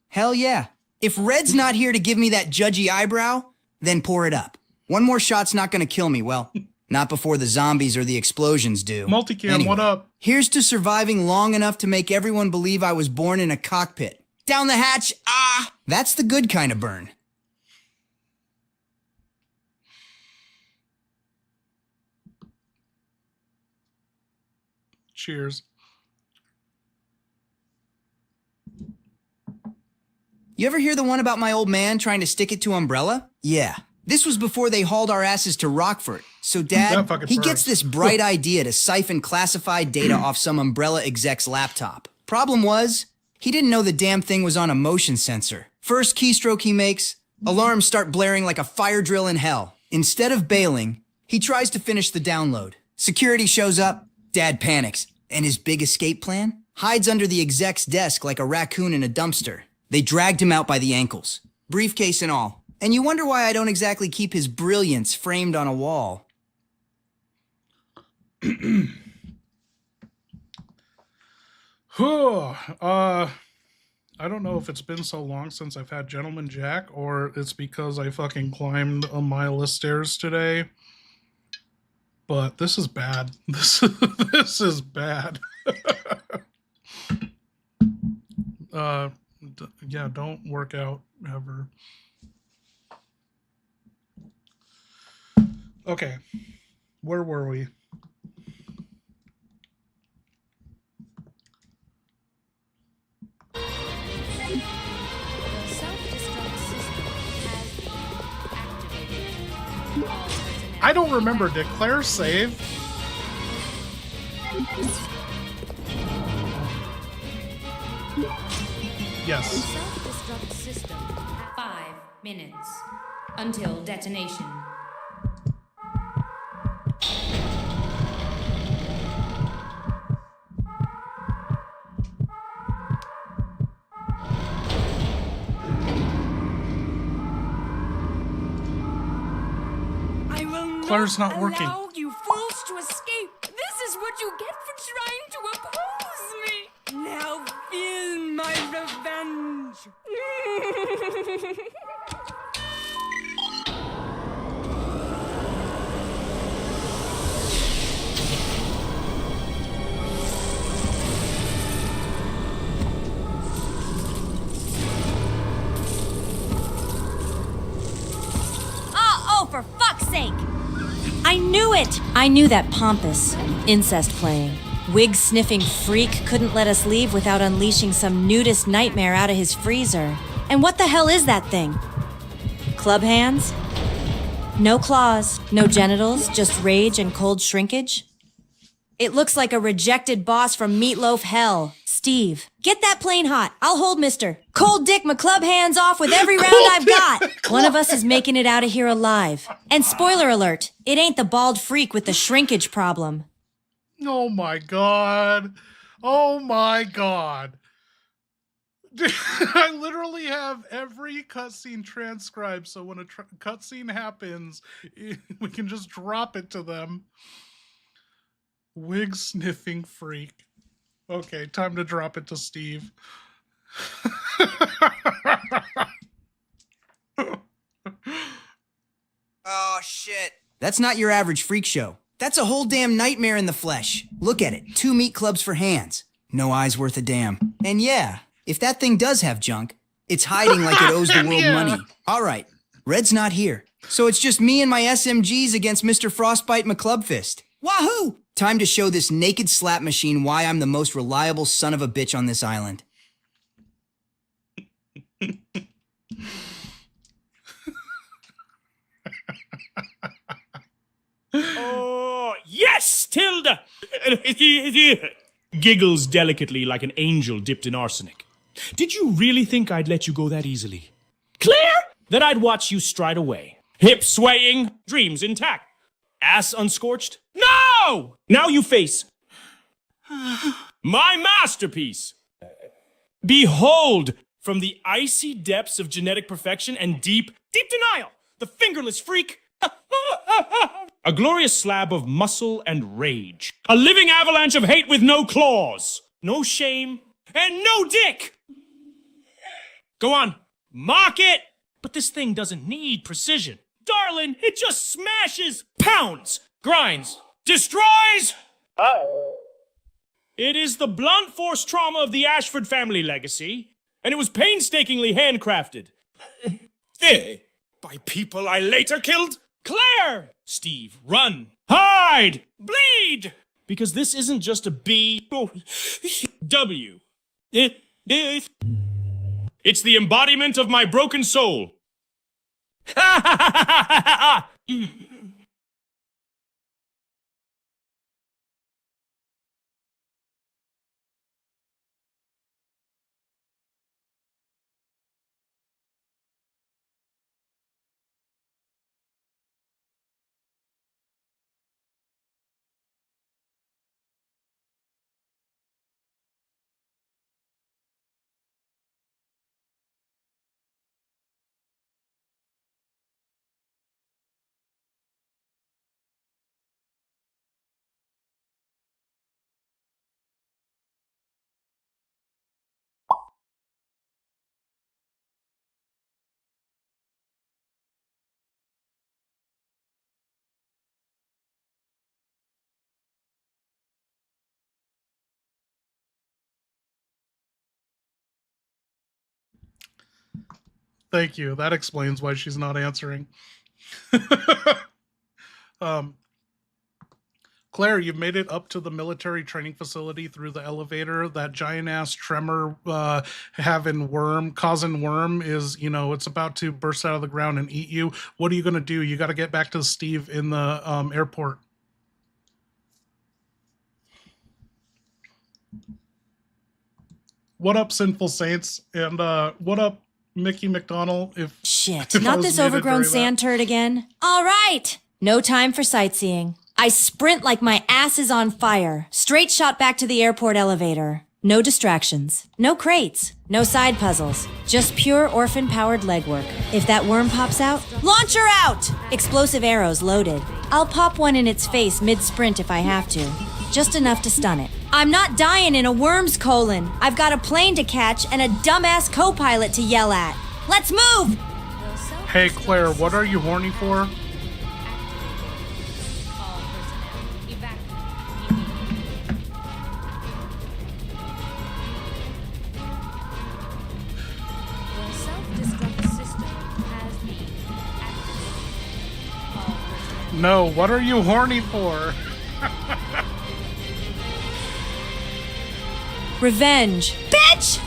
S3: Hell yeah. If Red's not here to give me that judgy eyebrow, then pour it up. One more shot's not gonna kill me, well, not before the zombies or the explosions do.
S1: Multicam,
S3: Anyway,
S1: what up?
S3: Here's to surviving long enough to make everyone believe I was born in a cockpit. Down the hatch, ah! That's the good kind of burn.
S1: Cheers.
S3: You ever hear the one about my old man trying to stick it to Umbrella? Yeah. This was before they hauled our asses to Rockfart. So
S1: That
S3: Dad,
S1: fucking
S3: he
S1: burns.
S3: gets this bright idea to siphon classified data off some Umbrella exec's laptop. Problem was, he didn't know the damn thing was on a motion sensor. First keystroke he makes, alarms start blaring like a fire drill in hell. Instead of bailing, he tries to finish the download. Security shows up, Dad panics, and his big escape plan? Hides under the exec's desk like a raccoon in a dumpster. They dragged him out by the ankles, briefcase and all. And you wonder why I don't exactly keep his brilliance framed on a wall.
S1: I don't know if it's been so long since I've had Gentleman Jack or it's because I fucking climbed a mile of stairs today. But this is bad. This is bad. Yeah, don't work out ever. Okay, where were we?
S6: The self-destruct system has been activated. All personnel
S1: I don't remember. Did Claire save?
S6: The
S1: Yes.
S6: self-destruct system.
S2: 5 minutes until detonation.
S7: I will
S1: Claire's not working.
S7: allow you fools to escape. This is what you get for trying to oppose me. Now feel my revenge.
S2: Oh, for fuck's sake! I knew it! I knew that pompous, incest-playing, wig-sniffing freak couldn't let us leave without unleashing some nudist nightmare out of his freezer. And what the hell is that thing? Club hands? No claws, no genitals, just rage and cold shrinkage? It looks like a rejected boss from Meatloaf Hell. Steve, get that plane hot. I'll hold Mr. Cold Dick McClub hands off with every round I've got. One of us is making it out of here alive. And spoiler alert, it ain't the bald freak with the shrinkage problem.
S1: Oh my god. Oh my god. I literally have every cutscene transcribed, so when a cutscene happens, we can just drop it to them. Wig sniffing freak. Okay, time to drop it to Steve.
S3: Oh, shit. That's not your average freak show. That's a whole damn nightmare in the flesh. Look at it. 2 meat clubs for hands. No eyes worth a damn. And yeah, if that thing does have junk, it's hiding like it owes the world
S1: Yeah.
S3: money. All right, Red's not here. So it's just me and my SMGs against Mr. Frostbite McClubfist. Wahoo! Time to show this naked slap machine why I'm the most reliable son of a bitch on this island.
S4: Oh, yes, Tilda! Giggles delicately like an angel dipped in arsenic. Did you really think I'd let you go that easily? Claire? That I'd watch you stride away. Hips swaying, dreams intact. Ass unscorched? No! Now you face my masterpiece. Behold, from the icy depths of genetic perfection and deep denial, the fingerless freak. A glorious slab of muscle and rage. A living avalanche of hate with no claws. No shame, and no dick! Go on, mock it! But this thing doesn't need precision. Darling, it just smashes, pounds, grinds, destroys! It is the blunt force trauma of the Ashford family legacy, and it was painstakingly handcrafted. By people I later killed? Claire! Steve, run! Hide! Bleed! Because this isn't just a B. W. It's the embodiment of my broken soul.
S1: Thank you. That explains why she's not answering. Claire, you've made it up to the military training facility through the elevator. That giant ass tremor causing worm is, it's about to burst out of the ground and eat you. What are you going to do? You got to get back to Steve in the airport. What up, Sinful Saints? And what up, Mickey McDonald?
S2: Shit,
S1: if I
S2: not
S1: was
S2: this
S1: muted
S2: overgrown
S1: during
S2: sand turd again. All right, no time for sightseeing. I sprint like my ass is on fire, straight shot back to the airport elevator. No distractions, no crates, no side puzzles, just pure orphan-powered legwork. If that worm pops out, launch her out! Explosive arrows loaded. I'll pop one in its face mid-sprint if I have to. Just enough to stun it. I'm not dying in a worm's colon. I've got a plane to catch and a dumbass co-pilot to yell at. Let's move!
S1: Hey, Claire, what are you horny for?
S6: The self-destruct system has been activated. All personnel.
S1: No, what are you horny for?
S2: Revenge. Bitch!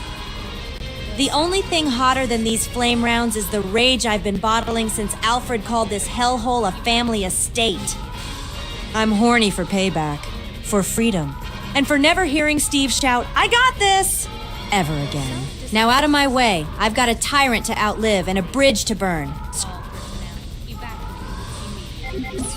S2: The only thing hotter than these flame rounds is the rage I've been bottling since Alfred called this hellhole a family estate. I'm horny for payback, for freedom, and for never hearing Steve shout, "I got this!" ever again. Now out of my way, I've got a tyrant to outlive and a bridge to burn.
S6: All personnel evacuate immediately.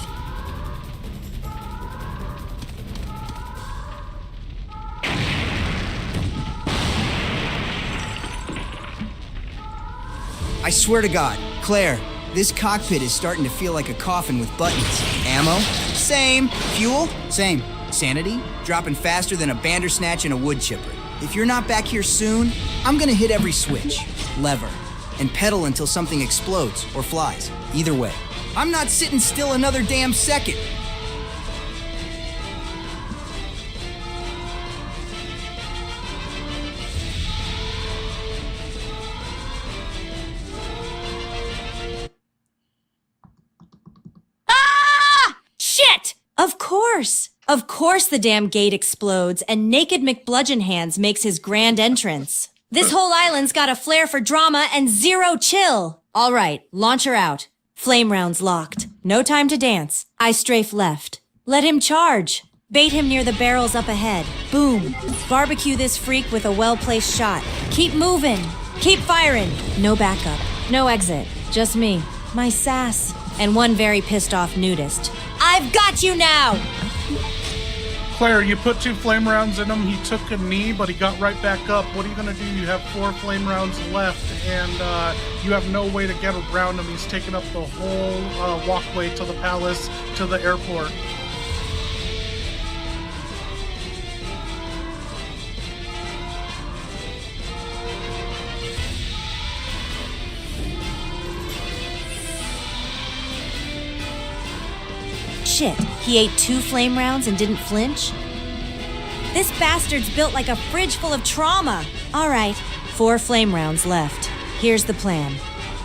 S3: I swear to God, Claire, this cockpit is starting to feel like a coffin with buttons. Ammo? Same. Fuel? Same. Sanity? Dropping faster than a bandersnatch in a wood chipper. If you're not back here soon, I'm gonna hit every switch, lever, and pedal until something explodes or flies. Either way, I'm not sitting still another damn second.
S2: course! Of course the damn gate explodes and Naked McBludgeon Hands makes his grand entrance. This whole island's got a flair for drama and zero chill. All right, launch her out. Flame rounds locked. No time to dance. I strafe left. Let him charge. Bait him near the barrels up ahead. Boom. Barbecue this freak with a well-placed shot. Keep moving. Keep firing. No backup. No exit. Just me. My sass. And one very pissed off nudist. I've got you now!
S1: Claire, you put 2 flame rounds in him. He took a knee, but he got right back up. What are you gonna do? You have 4 flame rounds left, and you have no way to get around him. He's taken up the whole walkway to the palace, to the airport.
S2: Shit, he ate 2 flame rounds and didn't flinch? This bastard's built like a fridge full of trauma. All right, 4 flame rounds left. Here's the plan.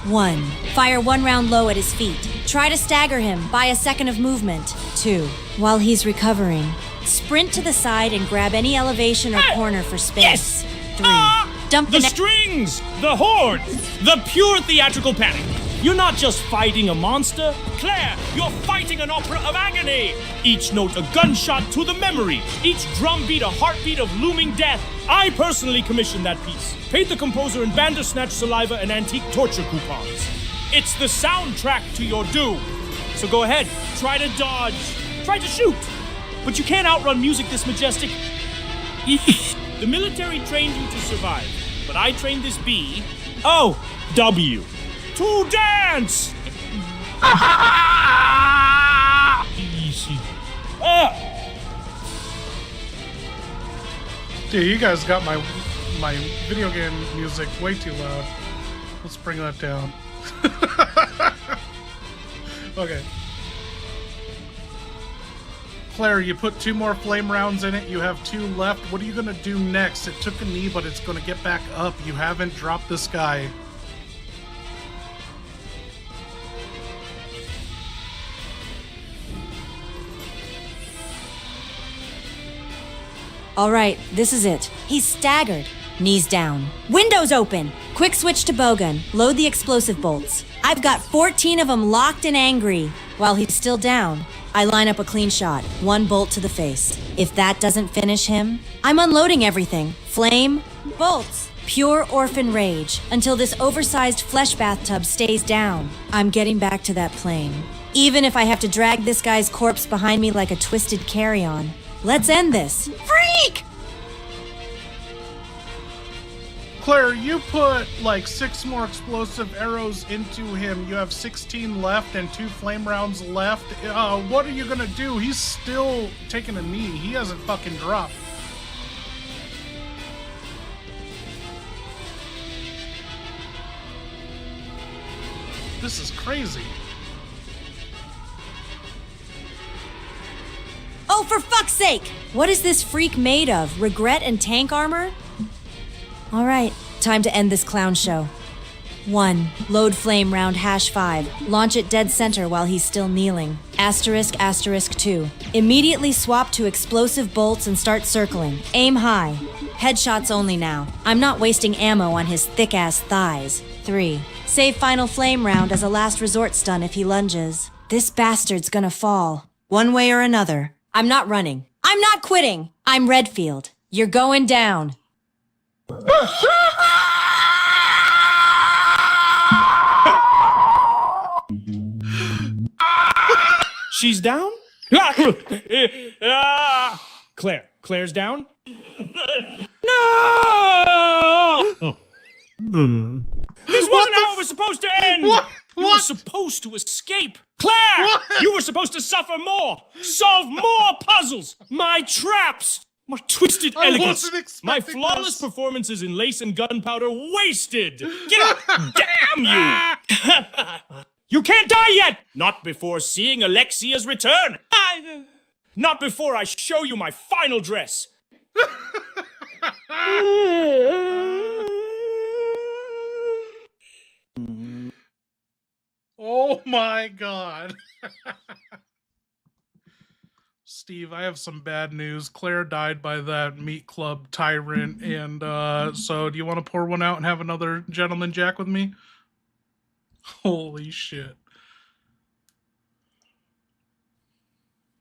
S2: 1. Fire 1 round low at his feet. Try to stagger him, buy a second of movement. 2. While he's recovering, sprint to the side and grab any elevation or corner for space. 3. Dump
S4: The strings! The horde! The pure theatrical panic! You're not just fighting a monster. Claire, you're fighting an opera of agony! Each note a gunshot to the memory. Each drumbeat a heartbeat of looming death. I personally commissioned that piece. Paid the composer in Bandersnatch saliva and antique torture coupons. It's the soundtrack to your doom. So go ahead, try to dodge, try to shoot. But you can't outrun music this majestic. The military trained you to survive, but I trained this bee, W, to dance! Easy.
S1: Dude, you guys got my video game music way too loud. Let's bring that down. Okay. Claire, you put 2 more flame rounds in it. You have 2 left. What are you gonna do next? It took a knee, but it's gonna get back up. You haven't dropped this guy.
S2: All right, this is it. He's staggered. Knees down. Windows open. Quick switch to bowgun. Load the explosive bolts. I've got 14 of them locked and angry. While he's still down, I line up a clean shot. 1 bolt to the face. If that doesn't finish him, I'm unloading everything. Flame, bolts, pure orphan rage until this oversized flesh bathtub stays down. I'm getting back to that plane. Even if I have to drag this guy's corpse behind me like a twisted carry-on. Let's end this. Freak!
S1: Claire, you put like 6 more explosive arrows into him. You have 16 left and 2 flame rounds left. What are you gonna do? He's still taking a knee. He hasn't fucking dropped. This is crazy.
S2: Oh, for fuck's sake! What is this freak made of? Regret and tank armor? All right, time to end this clown show. 1. Load flame round #5. Launch it dead center while he's still kneeling. **2. Immediately swap to explosive bolts and start circling. Aim high. Headshots only now. I'm not wasting ammo on his thick-ass thighs. 3. Save final flame round as a last resort stun if he lunges. This bastard's gonna fall. One way or another. I'm not running. I'm not quitting. I'm Redfield. You're going down.
S4: She's down? Claire's down? No! This wasn't how it was supposed to end!
S1: What?
S4: You were supposed to escape! Claire!
S1: What?
S4: You were supposed to suffer more! Solve more puzzles! My traps! My twisted
S1: I
S4: elegance!
S1: wasn't expecting
S4: My flawless
S1: this.
S4: performances in lace and gunpowder wasted! Get up! Damn you! You can't die yet! Not before seeing Alexia's return! Not before I show you my final dress!
S1: Oh my god. Steve, I have some bad news. Claire died by that meat club tyrant, and so do you want to pour one out and have another gentleman jack with me? Holy shit.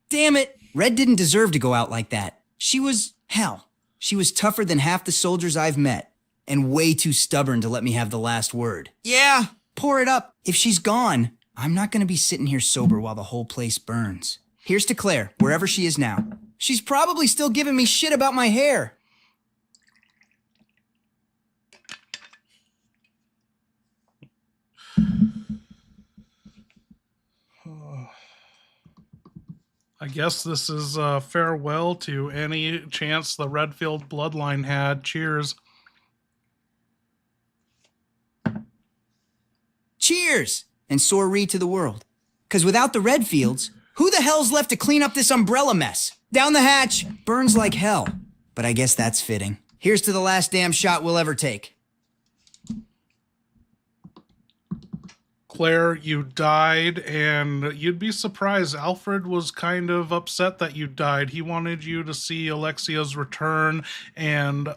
S3: Damn it! Red didn't deserve to go out like that. She was, hell, she was tougher than half the soldiers I've met, and way too stubborn to let me have the last word. Yeah, pour it up. If she's gone, I'm not gonna be sitting here sober while the whole place burns. Here's to Claire, wherever she is now. She's probably still giving me shit about my hair.
S1: I guess this is farewell to any chance the Redfield bloodline had. Cheers.
S3: Cheers! And sorry to the world. 'Cause without the Redfields, who the hell's left to clean up this umbrella mess? Down the hatch, burns like hell. But I guess that's fitting. Here's to the last damn shot we'll ever take.
S1: Claire, you died, and you'd be surprised. Alfred was kind of upset that you died. He wanted you to see Alexia's return, and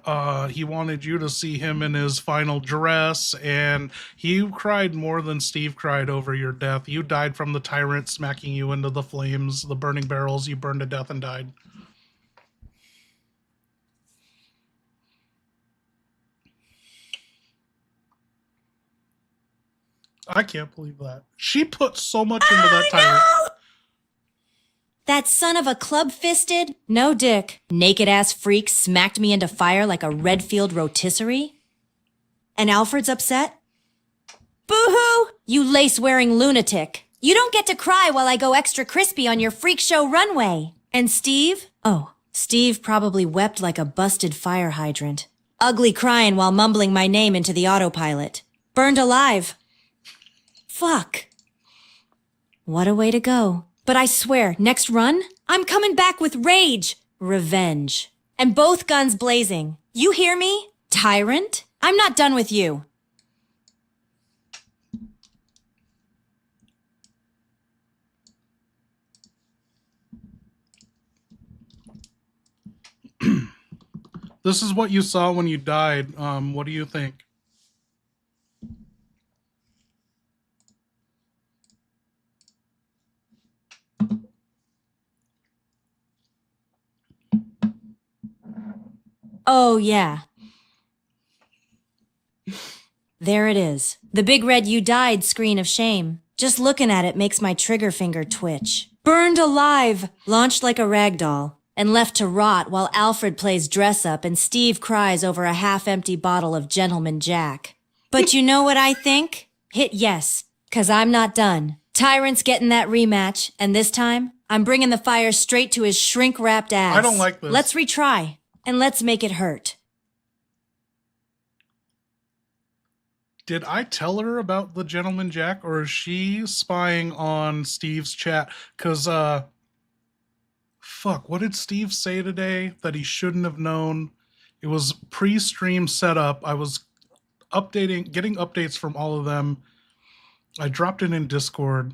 S1: he wanted you to see him in his final dress, and he cried more than Steve cried over your death. You died from the tyrant smacking you into the flames, the burning barrels. You burned to death and died. I can't believe that. She put so much into that tyrant.
S2: No! That son of a club-fisted, no dick, naked-ass freak smacked me into fire like a Redfield rotisserie? And Alfred's upset? Boo-hoo! You lace-wearing lunatic. You don't get to cry while I go extra crispy on your freak show runway. And Steve? Oh, Steve probably wept like a busted fire hydrant. Ugly crying while mumbling my name into the autopilot. Burned alive. Fuck. What a way to go. But I swear, next run, I'm coming back with rage. Revenge. And both guns blazing. You hear me? Tyrant? I'm not done with you.
S1: This is what you saw when you died. What do you think?
S2: Oh, yeah. There it is. The big red "you died" screen of shame. Just looking at it makes my trigger finger twitch. Burned alive, launched like a rag doll, and left to rot while Alfred plays dress up and Steve cries over a half-empty bottle of Gentleman Jack. But you know what I think? Hit yes, 'cause I'm not done. Tyrant's getting that rematch, and this time, I'm bringing the fire straight to his shrink-wrapped ass.
S1: I don't like this.
S2: Let's retry, and let's make it hurt.
S1: Did I tell her about the Gentleman Jack, or is she spying on Steve's chat? Because, fuck, what did Steve say today that he shouldn't have known? It was pre-stream setup. I was getting updates from all of them. I dropped it in Discord.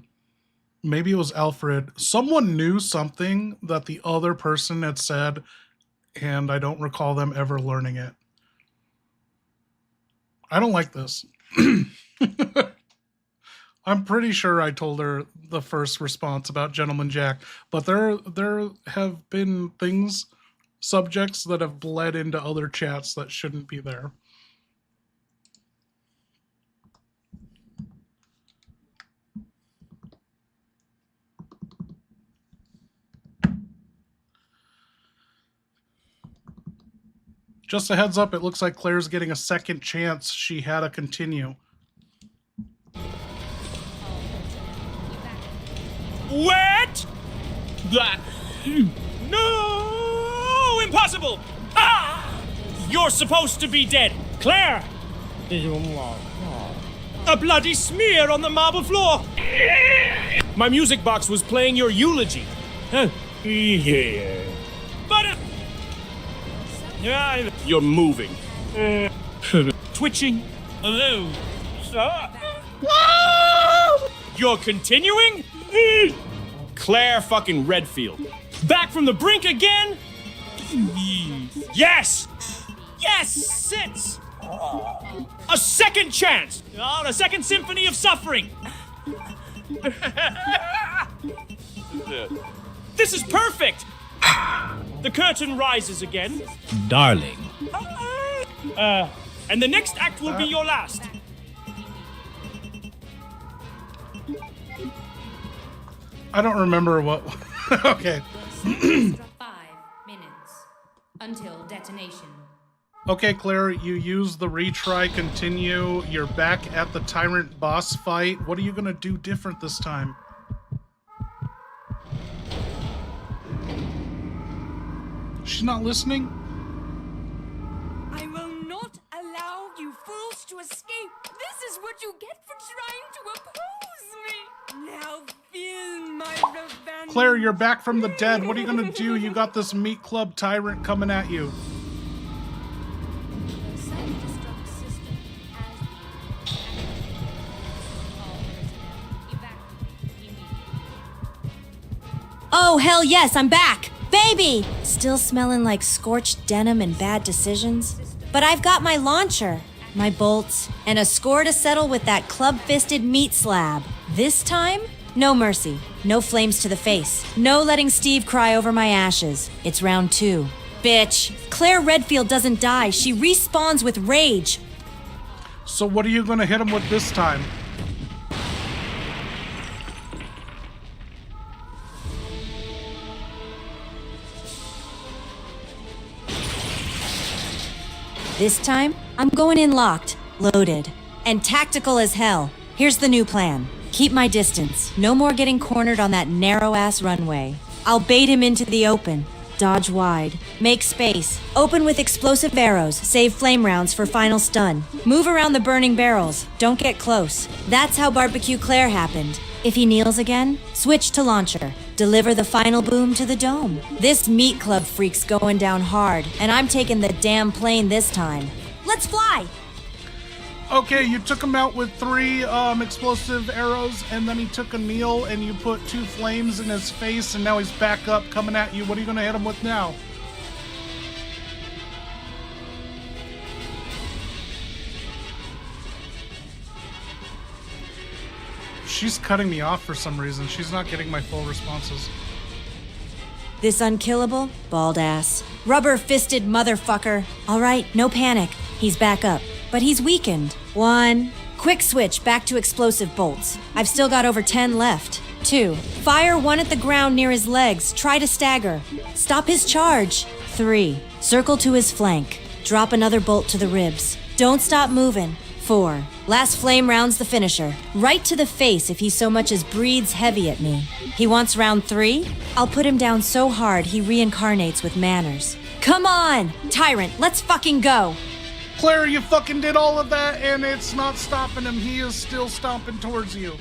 S1: Maybe it was Alfred. Someone knew something that the other person had said, and I don't recall them ever learning it. I don't like this. I'm pretty sure I told her the first response about Gentleman Jack, but there have been things, subjects that have bled into other chats that shouldn't be there. Just a heads up, it looks like Claire's getting a second chance. She had to continue.
S4: What? No! Impossible! Ah! You're supposed to be dead. Claire! A bloody smear on the marble floor! My music box was playing your eulogy. Huh? Yeah. But you're moving. Twitching. Hello. You're continuing? Claire fucking Redfield. Back from the brink again? Yes! Yes! Sits! A second chance! Oh, the second symphony of suffering! This is perfect! The curtain rises again. Darling. And the next act will be your last.
S1: I don't remember what. Okay.
S7: 5 minutes until detonation.
S1: Okay, Claire, you use the retry, continue. You're back at the Tyrant boss fight. What are you gonna do different this time? She's not listening?
S7: I will not allow you fools to escape. This is what you get for trying to oppose me. Now feel my revenge.
S1: Claire, you're back from the dead. What are you gonna do? You got this Meat Club Tyrant coming at you.
S6: The self-destruct system has been all personnel evacuate immediately.
S2: Oh, hell yes, I'm back! Baby! Still smelling like scorched denim and bad decisions? But I've got my launcher, my bolts, and a score to settle with that club-fisted meat slab. This time, no mercy, no flames to the face, no letting Steve cry over my ashes. It's round 2. Bitch, Claire Redfield doesn't die, she respawns with rage.
S1: So what are you gonna hit him with this time?
S2: This time, I'm going in locked, loaded, and tactical as hell. Here's the new plan. Keep my distance. No more getting cornered on that narrow-ass runway. I'll bait him into the open. Dodge wide. Make space. Open with explosive arrows. Save flame rounds for final stun. Move around the burning barrels. Don't get close. That's how Barbecue Claire happened. If he kneels again, switch to launcher. Deliver the final boom to the dome. This Meat Club freak's going down hard, and I'm taking the damn plane this time. Let's fly!
S1: Okay, you took him out with 3 explosive arrows, and then he took a kneel, and you put 2 flames in his face, and now he's back up coming at you. What are you gonna hit him with now? She's cutting me off for some reason. She's not getting my full responses.
S2: This unkillable, bald ass, rubber-fisted motherfucker. All right, no panic. He's back up, but he's weakened. 1. Quick switch back to explosive bolts. I've still got over 10 left. 2. Fire 1 at the ground near his legs. Try to stagger. Stop his charge. 3. Circle to his flank. Drop another bolt to the ribs. Don't stop moving. 4. Last flame round's the finisher. Right to the face if he so much as breathes heavy at me. He wants round 3? I'll put him down so hard he reincarnates with manners. Come on! Tyrant, let's fucking go!
S1: Claire, you fucking did all of that, and it's not stopping him. He is still stomping towards you.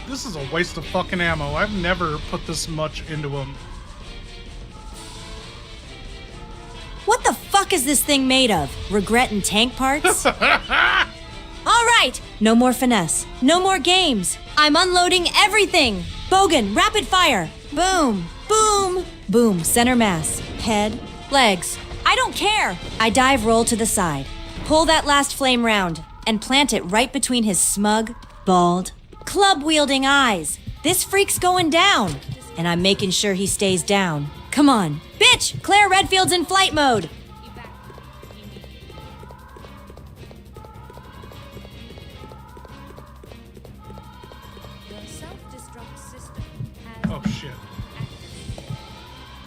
S1: This is a waste of fucking ammo. I've never put this much into him.
S2: What the fuck is this thing made of? Regret and tank parts? All right, no more finesse, no more games. I'm unloading everything. Bogan, rapid fire. Boom, boom, boom, center mass, head, legs. I don't care. I dive roll to the side. Pull that last flame round and plant it right between his smug, bald, club-wielding eyes. This freak's going down, and I'm making sure he stays down. Come on. Bitch! Claire Redfield's in flight mode!
S6: The self-destruct system has
S1: Oh shit.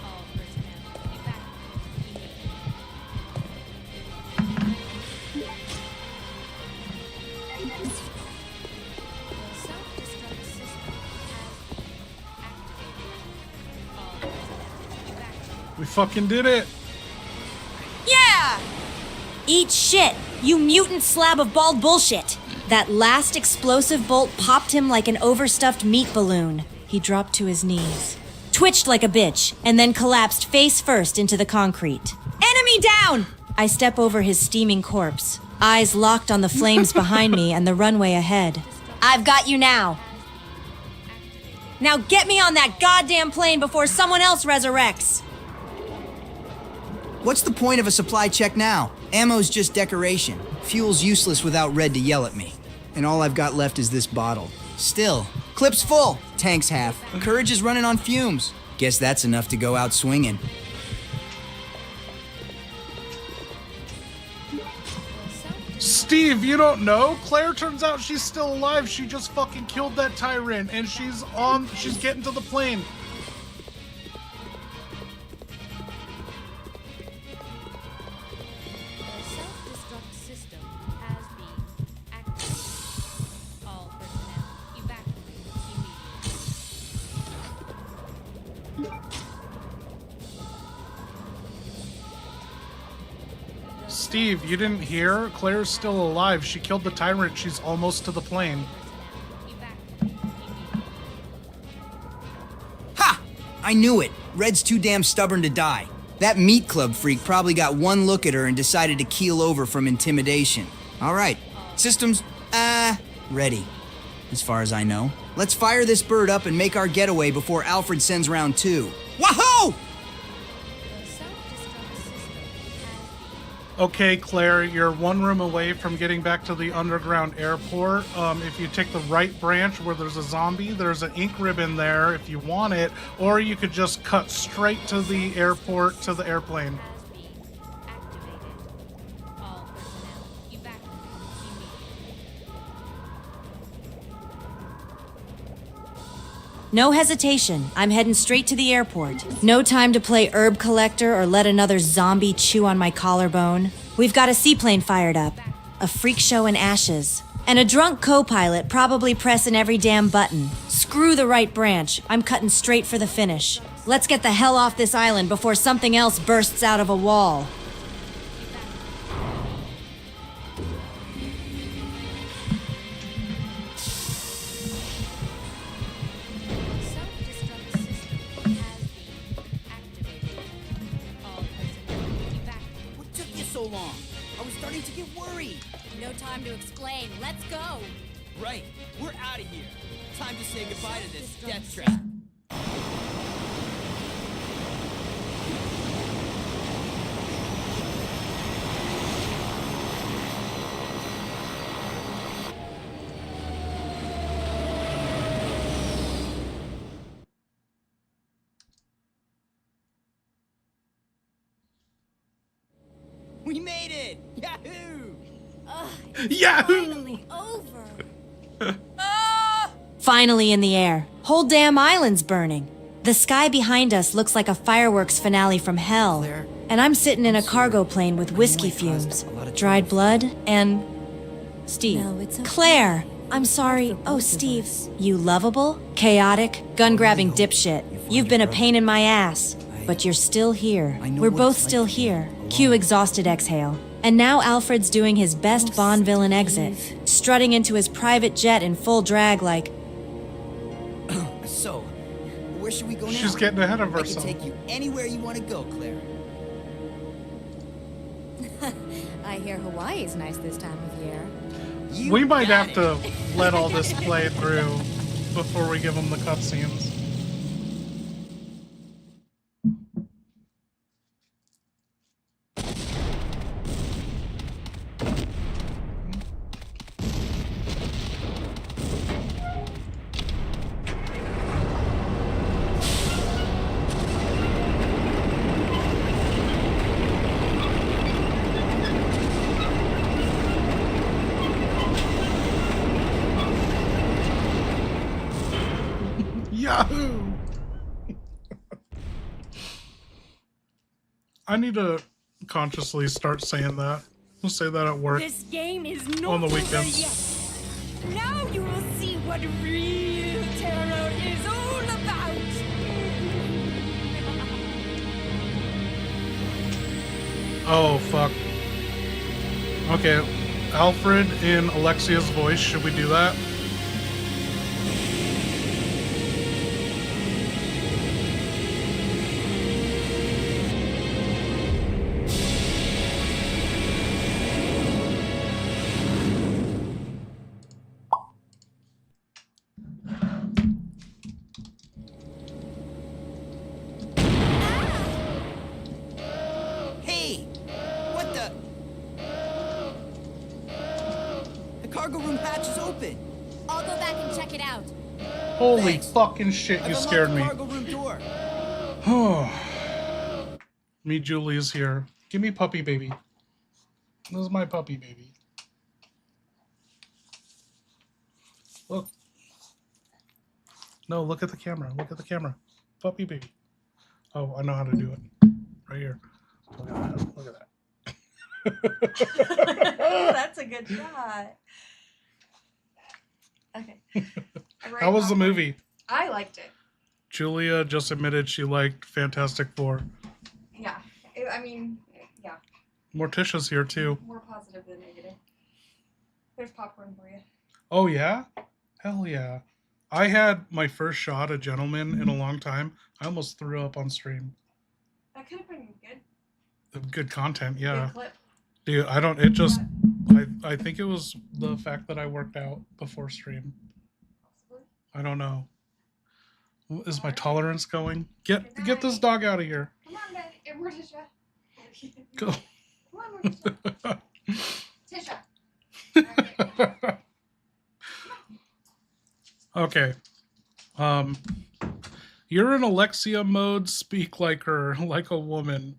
S6: all personnel evacuate immediately. The self-destruct system has activated. All personnel evacuate.
S1: We fucking did it.
S2: Yeah! Eat shit, you mutant slab of bald bullshit! That last explosive bolt popped him like an overstuffed meat balloon. He dropped to his knees, twitched like a bitch, and then collapsed face first into the concrete. Enemy down! I step over his steaming corpse, eyes locked on the flames behind me and the runway ahead. I've got you now. Now get me on that goddamn plane before someone else resurrects!
S3: What's the point of a supply check now? Ammo's just decoration. Fuel's useless without Red to yell at me. And all I've got left is this bottle. Still, clip's full, tank's half. Courage is running on fumes. Guess that's enough to go out swinging.
S1: Steve, you don't know? Claire turns out she's still alive. She just fucking killed that tyrant and she's getting to the plane.
S6: The self-destruct system has been activated. All personnel evacuate immediately.
S1: Steve, you didn't hear? Claire's still alive. She killed the tyrant. She's almost to the plane.
S3: Ha! I knew it. Red's too damn stubborn to die. That meat club freak probably got one look at her and decided to keel over from intimidation. All right, systems, ready. As far as I know. Let's fire this bird up and make our getaway before Alfred sends round 2. Wahoo!
S1: Okay, Claire, you're one room away from getting back to the underground airport. If you take the right branch where there's a zombie, there's an ink ribbon there if you want it, or you could just cut straight to the airport, to the airplane.
S6: All personnel evacuate immediately.
S2: No hesitation. I'm heading straight to the airport. No time to play herb collector or let another zombie chew on my collarbone. We've got a seaplane fired up, a freak show in ashes, and a drunk co-pilot probably pressing every damn button. Screw the right branch. I'm cutting straight for the finish. Let's get the hell off this island before something else bursts out of a wall.
S6: Self-destruct system has been activated. All personnel evacuate.
S3: What took you so long? I was starting to get worried.
S6: No time to explain. Let's go.
S8: Right, we're out of here. Time to say goodbye to this death trap.
S3: We made it! Yahoo!
S1: Yahoo!
S6: Finally over.
S2: Finally in the air. Whole damn island's burning. The sky behind us looks like a fireworks finale from hell.
S3: Claire,
S2: And I'm sitting in a cargo plane with whiskey fumes, dried blood, and... Steve.
S6: No, it's okay.
S2: Claire! I'm sorry. Oh, Steve. You lovable, chaotic, gun-grabbing dipshit. You've been a pain in my ass. But you're still here.
S3: I know
S2: We're
S3: what
S2: both
S3: it's like
S2: still
S3: to be
S2: here.
S3: alone.
S2: Cue exhausted exhale. And now Alfred's doing his best Bond villain exit, strutting into his private jet in full drag like...
S3: So, where should we go now?
S1: She's getting ahead of
S3: I
S1: herself.
S3: can take you anywhere you want to go, Claire.
S6: I hear Hawaii's nice this time of year.
S3: You
S1: We might
S3: got
S1: have to let all this play through before we give them the cutscenes. Yahoo! I need to consciously start saying that. We'll say that at work.
S7: This game is not
S1: On the
S7: over
S1: weekends.
S7: yet. Now you will see what real terror is all about.
S1: Oh, fuck. Okay, Alfred in Alexia's voice. Should we do that?
S3: Hey! What the? The cargo room hatch is open.
S6: I'll go back and check it out.
S1: Holy
S3: Thanks.
S1: fucking shit,
S3: I've
S1: you
S3: unlocked
S1: scared
S3: the
S1: me.
S3: cargo room door.
S1: Me, Julie is here. Give me puppy baby. This is my puppy baby. Look. No, look at the camera. Look at the camera. Puppy baby. Oh, I know how to do it. Right here. Look at that. Look at that.
S9: That's a good shot. Okay.
S1: How was the movie?
S9: I liked it.
S1: Julia just admitted she liked Fantastic Four.
S9: Yeah. Yeah.
S1: Morticia's here too.
S9: More positive than negative. There's popcorn for you.
S1: Oh yeah? Hell yeah. I had my first shot of Gentleman in a long time. I almost threw up on stream.
S9: That could have been good.
S1: Good content, yeah.
S9: Good clip.
S1: Dude, I think it was the fact that I worked out before stream.
S9: Possibly.
S1: I don't know. Is my tolerance going? Get this dog out of here.
S9: Come on, baby. Morticia.
S1: Go.
S9: Come on, Morticia. Tisha.
S1: Okay. You're in Alexia mode. Speak like her, like a woman.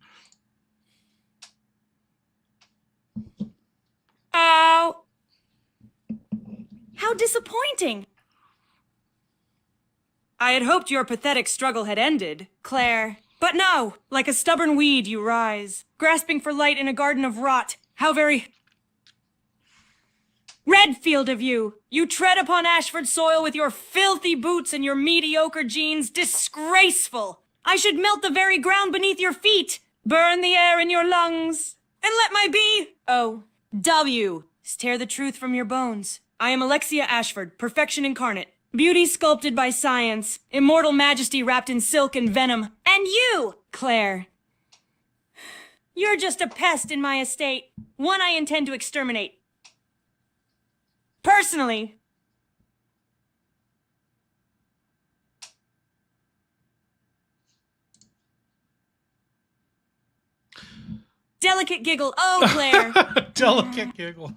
S2: Ow! How disappointing! I had hoped your pathetic struggle had ended, Claire. But no! Like a stubborn weed, you rise, grasping for light in a garden of rot. How very... Redfield of you! You tread upon Ashford soil with your filthy boots and your mediocre jeans. Disgraceful! I should melt the very ground beneath your feet, burn the air in your lungs, and let my W tear the truth from your bones. I am Alexia Ashford, perfection incarnate. Beauty sculpted by science, immortal majesty wrapped in silk and venom. And you, Claire. You're just a pest in my estate, one I intend to exterminate. Personally. Delicate giggle. Oh, Claire.
S1: Delicate giggle.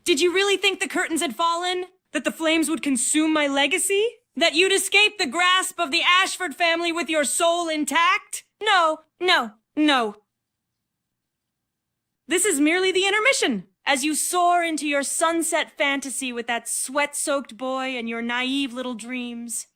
S2: Did you really think the curtains had fallen? That the flames would consume my legacy? That you'd escape the grasp of the Ashford family with your soul intact? No. This is merely the intermission, as you soar into your sunset fantasy with that sweat-soaked boy and your naive little dreams.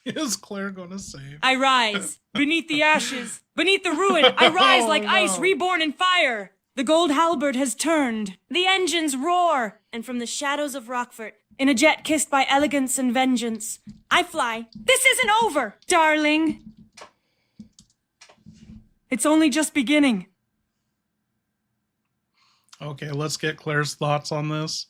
S1: Is Claire gonna save?
S2: I rise, beneath the ashes, beneath the ruin, I rise like ice reborn in fire. The gold halberd has turned, the engines roar, and from the shadows of Rockfart, in a jet kissed by elegance and vengeance, I fly. This isn't over, darling. It's only just beginning.
S1: Okay, let's get Claire's thoughts on this.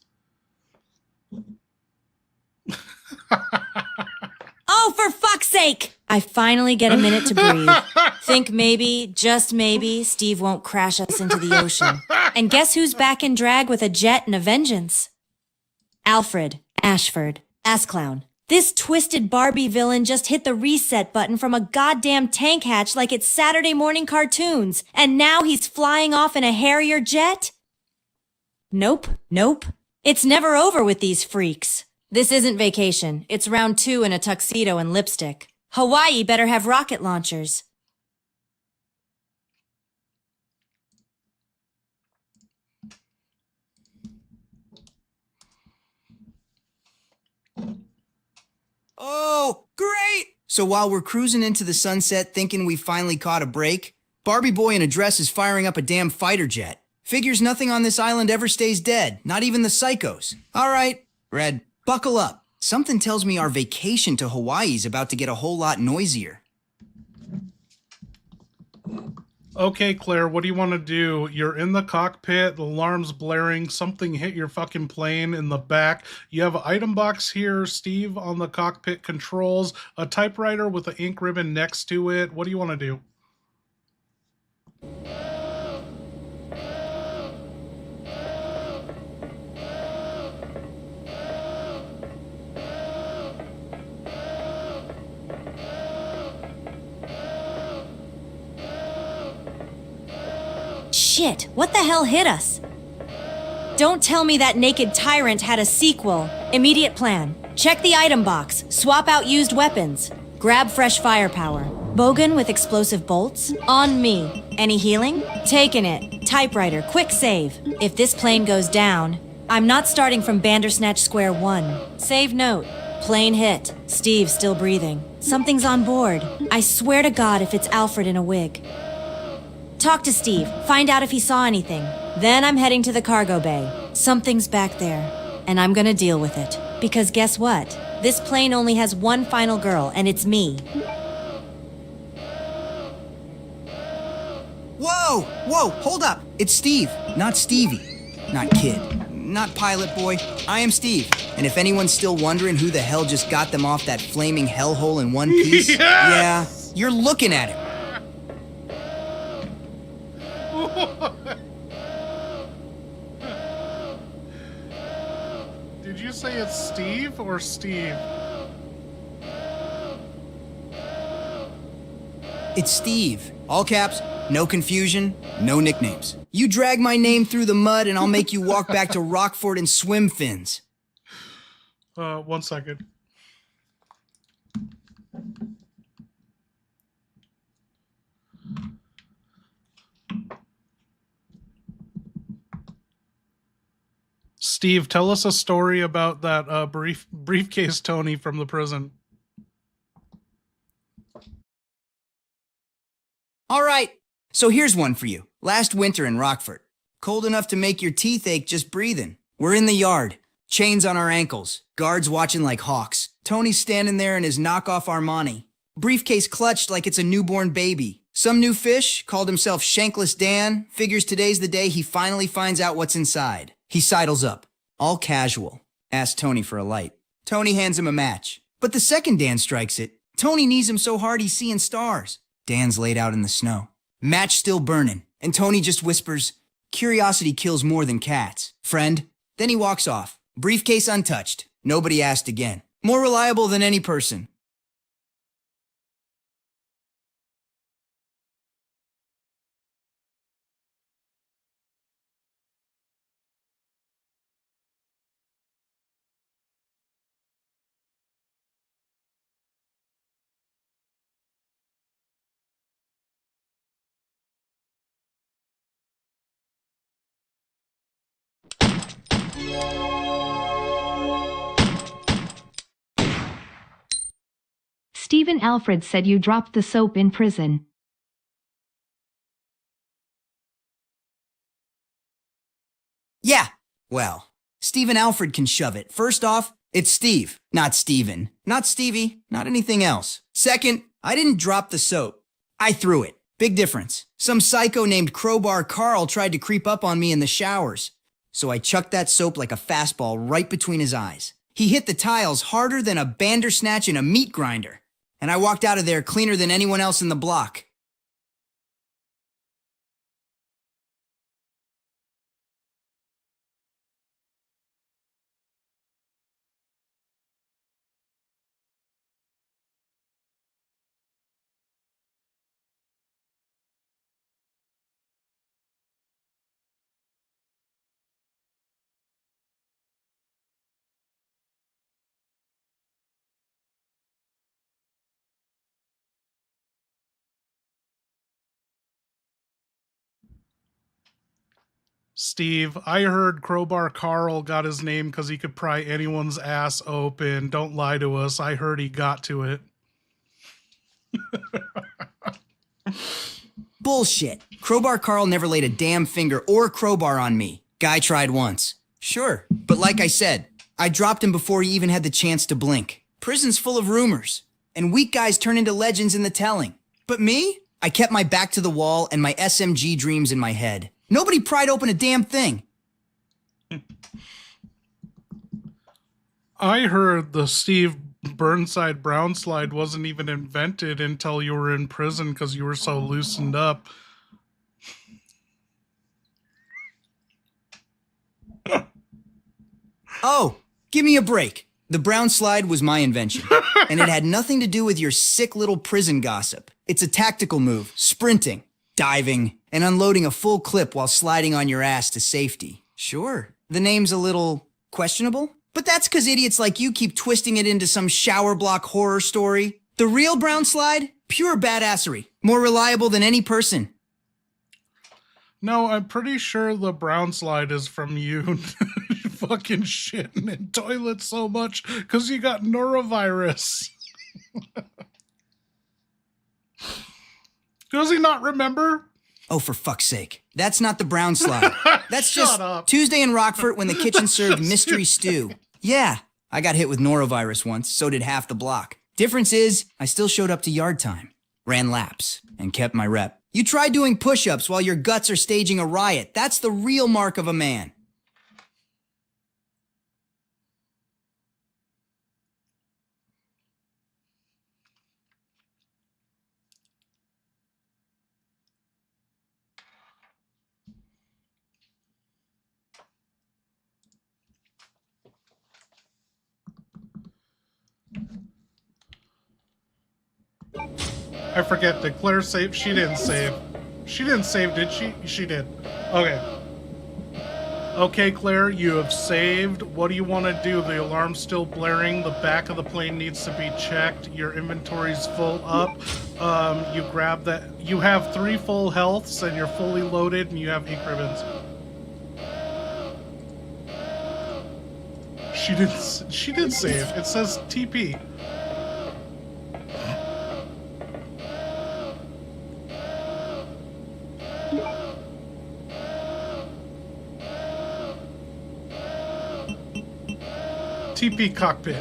S2: Oh, for fuck's sake! I finally get a minute to breathe. Think maybe, just maybe, Steve won't crash us into the ocean. And guess who's back in drag with a jet and a vengeance? Alfred, Ashford, ass clown. This twisted Barbie villain just hit the reset button from a goddamn tank hatch like it's Saturday morning cartoons, and now he's flying off in a Harrier jet? Nope. It's never over with these freaks. This isn't vacation. It's round 2 in a tuxedo and lipstick. Hawaii better have rocket launchers.
S3: Oh, great! So while we're cruising into the sunset thinking we finally caught a break, Barbie boy in a dress is firing up a damn fighter jet. Figures nothing on this island ever stays dead, not even the psychos. All right, Red, buckle up. Something tells me our vacation to Hawaii's about to get a whole lot noisier.
S1: Okay, Claire, what do you want to do? You're in the cockpit, the alarm's blaring, something hit your fucking plane in the back. You have an item box here, Steve on the cockpit controls, a typewriter with an ink ribbon next to it. What do you want to do?
S2: Shit, what the hell hit us? Don't tell me that naked Tyrant had a sequel. Immediate plan. Check the item box. Swap out used weapons. Grab fresh firepower. Bogan with explosive bolts? On me. Any healing? Taking it. Typewriter, quick save. If this plane goes down, I'm not starting from Bandersnatch Square 1. Save note. Plane hit. Steve still breathing. Something's on board. I swear to God if it's Alfred in a wig. Talk to Steve. Find out if he saw anything. Then I'm heading to the cargo bay. Something's back there. And I'm gonna deal with it. Because guess what? This plane only has one final girl, and it's me.
S3: Whoa! Whoa! Hold up! It's Steve, not Stevie. Not Kid. Not Pilot Boy. I am Steve. And if anyone's still wondering who the hell just got them off that flaming hellhole in one piece, yeah, you're looking at him.
S1: Did you say it's Steve or Steve?
S3: It's Steve. All caps, no confusion, no nicknames. You drag my name through the mud and I'll make you walk back to Rockfart and swim fins.
S1: 1 second. Steve, tell us a story about that briefcase Tony from the prison.
S3: All right, so here's one for you. Last winter in Rockfart. Cold enough to make your teeth ache just breathing. We're in the yard. Chains on our ankles. Guards watching like hawks. Tony's standing there in his knockoff Armani. Briefcase clutched like it's a newborn baby. Some new fish, called himself Shankless Dan, figures today's the day he finally finds out what's inside. He sidles up. All casual. Asks Tony for a light. Tony hands him a match. But the second Dan strikes it. Tony knees him so hard he's seeing stars. Dan's laid out in the snow. Match still burning. And Tony just whispers, "Curiosity kills more than cats, friend." Then he walks off. Briefcase untouched. Nobody asked again. More reliable than any person.
S5: Stephen Alfred said you dropped the soap in prison.
S3: Yeah. Well, Stephen Alfred can shove it. First off, it's Steve, not Steven. Not Stevie, not anything else. Second, I didn't drop the soap. I threw it. Big difference. Some psycho named Crowbar Carl tried to creep up on me in the showers. So I chucked that soap like a fastball right between his eyes. He hit the tiles harder than a bandersnatch in a meat grinder. And I walked out of there cleaner than anyone else in the block.
S1: Steve, I heard Crowbar Carl got his name because he could pry anyone's ass open. Don't lie to us. I heard he got to it.
S3: Bullshit. Crowbar Carl never laid a damn finger or crowbar on me. Guy tried once. Sure, but like I said, I dropped him before he even had the chance to blink. Prison's full of rumors, and weak guys turn into legends in the telling. But me? I kept my back to the wall and my SMG dreams in my head. Nobody pried open a damn thing.
S1: I heard the Steve Burnside Brown slide wasn't even invented until you were in prison because you were so loosened up.
S3: Oh, give me a break. The brown slide was my invention, and it had nothing to do with your sick little prison gossip. It's a tactical move, sprinting, diving, and unloading a full clip while sliding on your ass to safety. Sure, the name's a little questionable, but that's 'cause idiots like you keep twisting it into some shower block horror story. The real brown slide? Pure badassery. More reliable than any person.
S1: No, I'm pretty sure the brown slide is from you fucking shitting in toilets so much because you got norovirus. Does he not remember?
S3: Oh, for fuck's sake. That's not the brown slide. That's
S1: Shut
S3: just
S1: up.
S3: Tuesday in Rockfart when the kitchen served
S1: Just
S3: mystery stew. Yeah, I got hit with norovirus once, so did half the block. Difference is, I still showed up to yard time, ran laps, and kept my rep. You try doing push-ups while your guts are staging a riot. That's the real mark of a man.
S1: I forget, did Claire save? She didn't save. She didn't save, did she? She did. Okay. Okay, Claire, you have saved. What do you want to do? The alarm's still blaring. The back of the plane needs to be checked. Your inventory's full up. You grab that. You have 3 full healths and you're fully loaded and you have ink ribbons. She did save. It says TP. TP cockpit.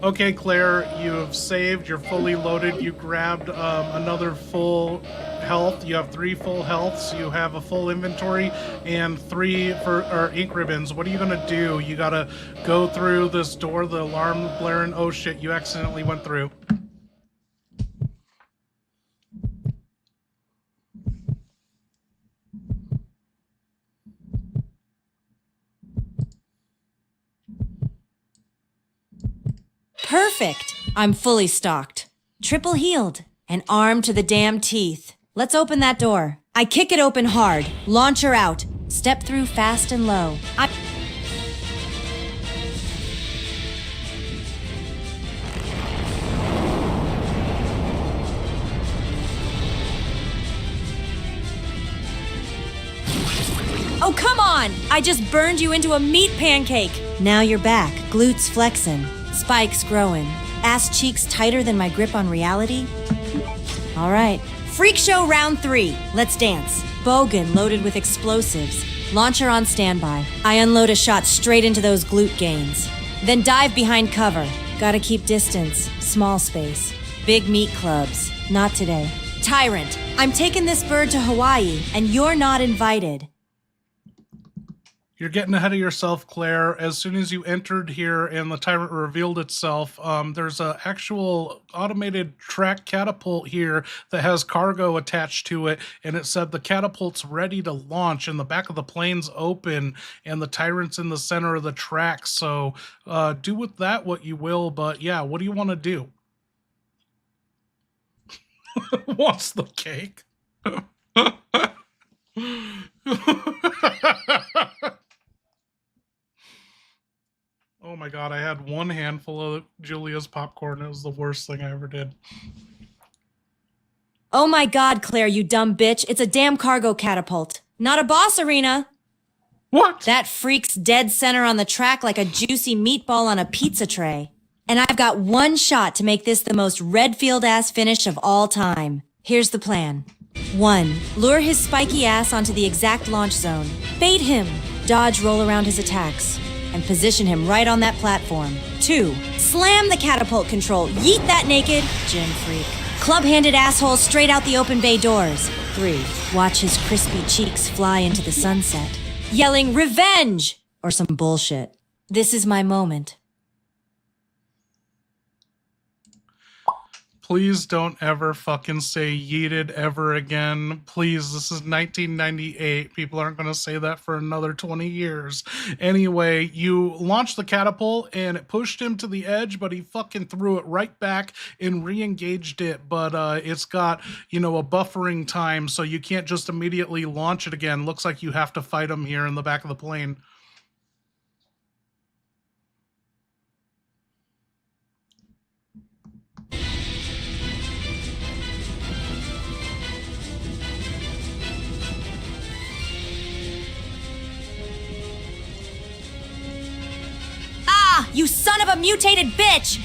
S1: Okay, Claire, you have saved. You're fully loaded. You grabbed another full health. You have 3 full healths. You have a full inventory and 3 for ink ribbons. What are you gonna do? You gotta go through this door. The alarm blaring. Oh shit! You accidentally went through.
S2: Perfect. I'm fully stocked. Triple healed. And armed to the damn teeth. Let's open that door. I kick it open hard. Launch her out. Step through fast and low. Oh, come on! I just burned you into a meat pancake! Now you're back, glutes flexing, spikes growing, ass cheeks tighter than my grip on reality. All right, freak show round 3. Let's dance. Bogan loaded with explosives. Launcher on standby. I unload a shot straight into those glute gains. Then dive behind cover. Gotta keep distance, small space. Big meat clubs, not today. Tyrant, I'm taking this bird to Hawaii, and you're not invited.
S1: You're getting ahead of yourself, Claire. As soon as you entered here and the Tyrant revealed itself, there's an actual automated track catapult here that has cargo attached to it, and it said the catapult's ready to launch, and the back of the plane's open, and the Tyrant's in the center of the track. So do with that what you will, but yeah, what do you want to do? What's the cake? Oh my god, I had 1 handful of Julia's popcorn. It was the worst thing I ever did.
S2: Oh my god, Claire, you dumb bitch. It's a damn cargo catapult. Not a boss arena.
S1: What?
S2: That freak's dead center on the track like a juicy meatball on a pizza tray. And I've got 1 shot to make this the most Redfield-ass finish of all time. Here's the plan. 1. Lure his spiky ass onto the exact launch zone. Bait him. Dodge roll around his attacks. And position him right on that platform. 2. Slam the catapult control. Yeet that naked gym freak. Club-handed asshole straight out the open bay doors. 3. Watch his crispy cheeks fly into the sunset. Yelling revenge! Or some bullshit. This is my moment.
S1: Please don't ever fucking say yeeted ever again. Please, this is 1998. People aren't going to say that for another 20 years. Anyway, you launched the catapult and it pushed him to the edge, but he fucking threw it right back and re-engaged it. But it's got, you know, a buffering time, so you can't just immediately launch it again. Looks like you have to fight him here in the back of the plane.
S2: You son of a mutated bitch!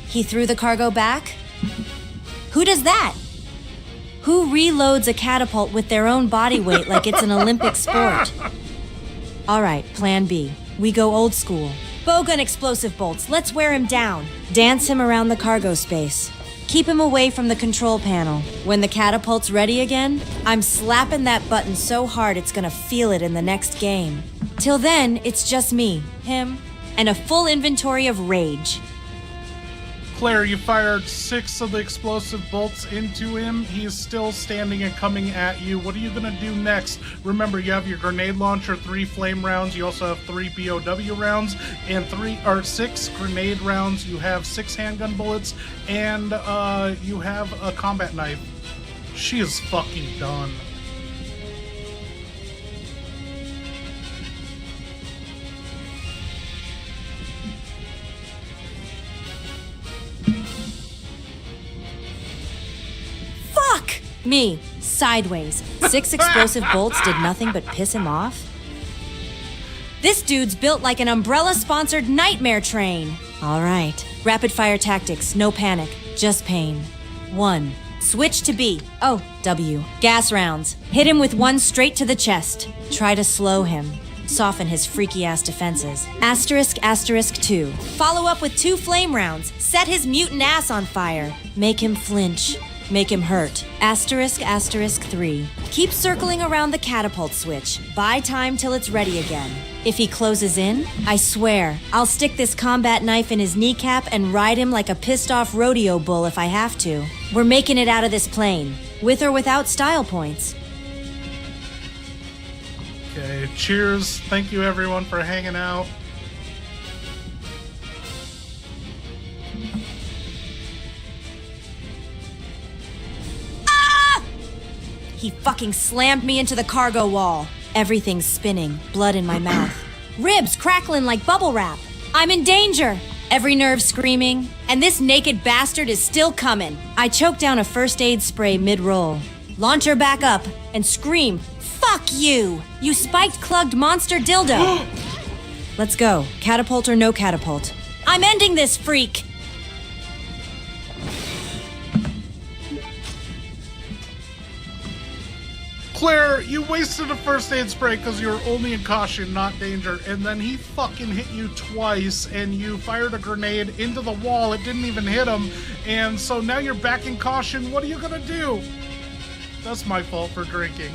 S2: He threw the cargo back? Who does that? Who reloads a catapult with their own body weight like it's an Olympic sport? Alright, plan B. We go old school. Bowgun explosive bolts, let's wear him down. Dance him around the cargo space. Keep him away from the control panel. When the catapult's ready again, I'm slapping that button so hard it's gonna feel it in the next game. Till then, it's just me, him, and a full inventory of rage.
S1: Claire, you fired 6 of the explosive bolts into him. He is still standing and coming at you. What are you going to do next? Remember, you have your grenade launcher, 3 flame rounds. You also have 3 BOW rounds and 6 grenade rounds. You have 6 handgun bullets, and you have a combat knife. She is fucking done.
S2: Fuck! Me, sideways. 6 explosive bolts did nothing but piss him off? This dude's built like an umbrella-sponsored nightmare train. All right. Rapid fire tactics, no panic, just pain. 1. Switch to B. Oh, W. Gas rounds. Hit him with 1 straight to the chest. Try to slow him. Soften his freaky-ass defenses. **** 2. Follow up with 2 flame rounds. Set his mutant ass on fire. Make him flinch. Make him hurt. *** 3. Keep circling around the catapult switch. Buy time till it's ready again. If he closes in, I swear, I'll stick this combat knife in his kneecap and ride him like a pissed-off rodeo bull if I have to. We're making it out of this plane, with or without style points.
S1: Okay, cheers. Thank you everyone for hanging out.
S2: He fucking slammed me into the cargo wall. Everything's spinning, blood in my mouth. Ribs crackling like bubble wrap. I'm in danger. Every nerve screaming, and this naked bastard is still coming. I choke down a first aid spray mid-roll. Launch her back up and scream, "Fuck you! You spiked clugged monster dildo!" Let's go. Catapult or no catapult. I'm ending this freak!
S1: Claire, you wasted a first aid spray because you were only in caution, not danger, and then he fucking hit you twice, and you fired a grenade into the wall. It didn't even hit him, and so now you're back in caution. What are you gonna do? That's my fault for drinking.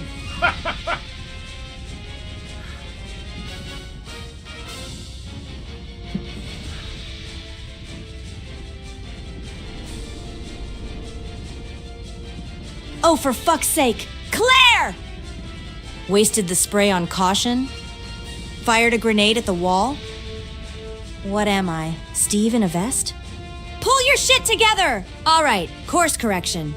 S2: Oh, for fuck's sake! Claire! Wasted the spray on caution? Fired a grenade at the wall? What am I, Steve in a vest? Pull your shit together! All right, course correction.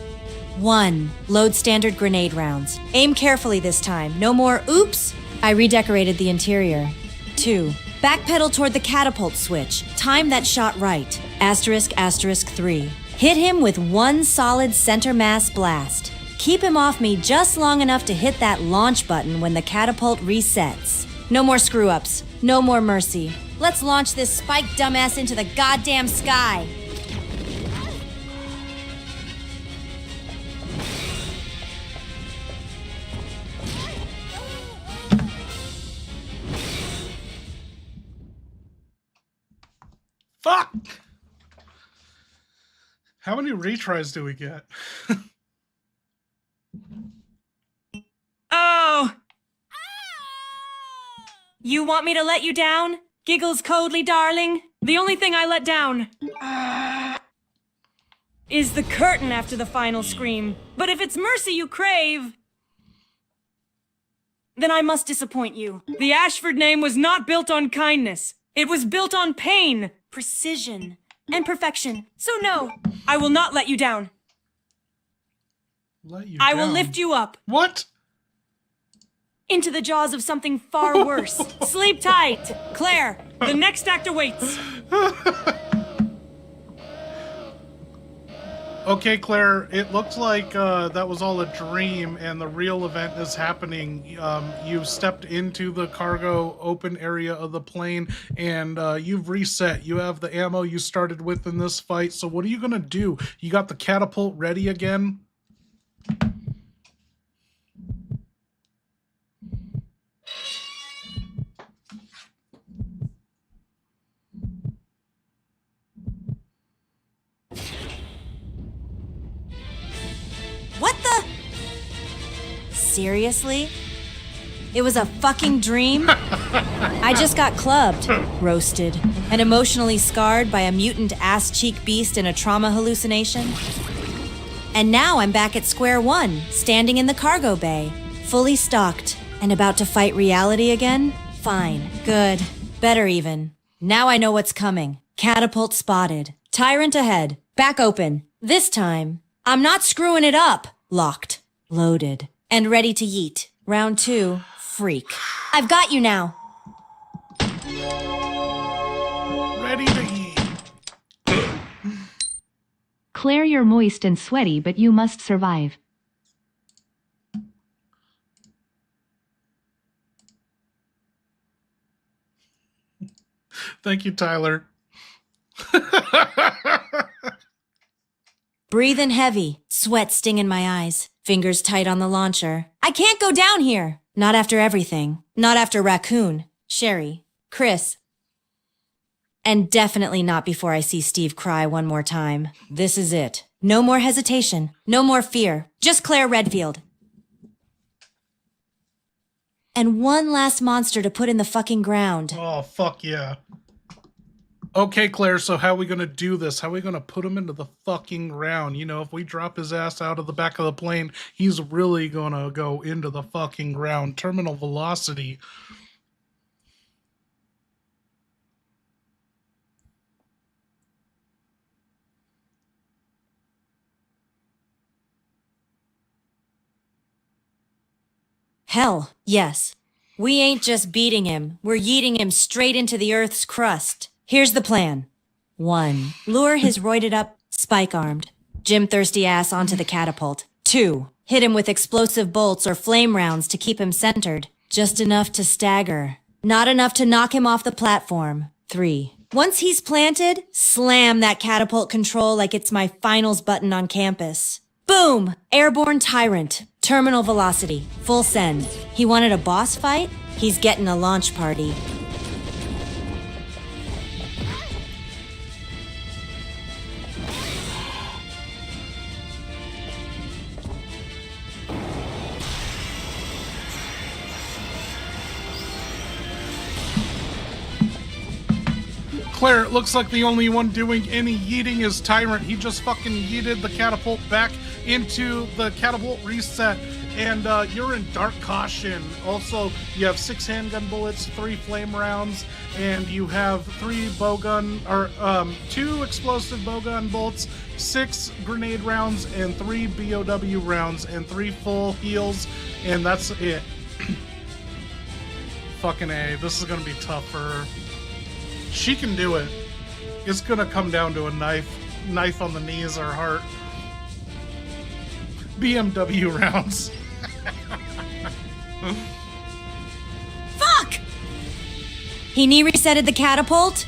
S2: 1. Load standard grenade rounds. Aim carefully this time. No more oops. I redecorated the interior. 2. Backpedal toward the catapult switch. Time that shot right. *** 3. Hit him with 1 solid center mass blast. Keep him off me just long enough to hit that launch button when the catapult resets. No more screw-ups. No more mercy. Let's launch this spiked dumbass into the goddamn sky.
S1: Fuck! How many retries do we get?
S2: Oh! You want me to let you down? Giggles coldly, darling. The only thing I let down
S7: is the curtain after the final scream. But if it's mercy you crave, then I must disappoint you. The Ashford name was not built on kindness. It was built on pain, precision, and perfection. So no, I will not let you down. I will lift you up.
S1: What?
S7: Into the jaws of something far worse. Sleep tight. Claire, the next act awaits.
S1: Okay, Claire, it looks like that was all a dream and the real event is happening. You stepped into the cargo open area of the plane and you've reset. You have the ammo you started with in this fight. So what are you going to do? You got the catapult ready again?
S2: What the? Seriously? It was a fucking dream? I just got clubbed, roasted, and emotionally scarred by a mutant ass-cheek beast in a trauma hallucination. And now I'm back at square one, standing in the cargo bay, fully stocked, and about to fight reality again? Fine. Good. Better even. Now I know what's coming. Catapult spotted. Tyrant ahead. Back open. This time, I'm not screwing it up. Locked. Loaded. And ready to yeet. Round 2. Freak. I've got you now.
S1: Ready to eat.
S5: Claire, you're moist and sweaty, but you must survive.
S1: Thank you, Tyler.
S2: Breathing heavy, sweat stinging my eyes, fingers tight on the launcher. I can't go down here. Not after everything. Not after Raccoon, Sherry, Chris. And definitely not before I see Steve cry one more time. This is it. No more hesitation. No more fear. Just Claire Redfield. And one last monster to put in the fucking ground.
S1: Oh, fuck yeah. Okay, Claire, so how are we going to do this? How are we going to put him into the fucking ground? You know, if we drop his ass out of the back of the plane, he's really going to go into the fucking ground. Terminal velocity.
S2: Hell, yes. We ain't just beating him. We're yeeting him straight into the Earth's crust. Here's the plan. 1. Lure his roided-up, spike-armed, gym-thirsty ass onto the catapult. 2. Hit him with explosive bolts or flame rounds to keep him centered. Just enough to stagger. Not enough to knock him off the platform. 3. Once he's planted, slam that catapult control like it's my finals button on campus. Boom! Airborne Tyrant. Terminal velocity. Full send. He wanted a boss fight? He's getting a launch party.
S1: Claire, it looks like the only one doing any yeeting is Tyrant. He just fucking yeeted the catapult back into the catapult reset. And you're in dark caution. Also, you have 6 handgun bullets, 3 flame rounds, and you have 3 bowgun, or 2 explosive bowgun bolts, 6 grenade rounds, and 3 BOW rounds, and 3 full heals, and that's it. Fucking A. This is gonna be tough for her. She can do it. It's gonna come down to a knife on the knees or heart. BMW rounds.
S2: Fuck! He knee resetted the catapult?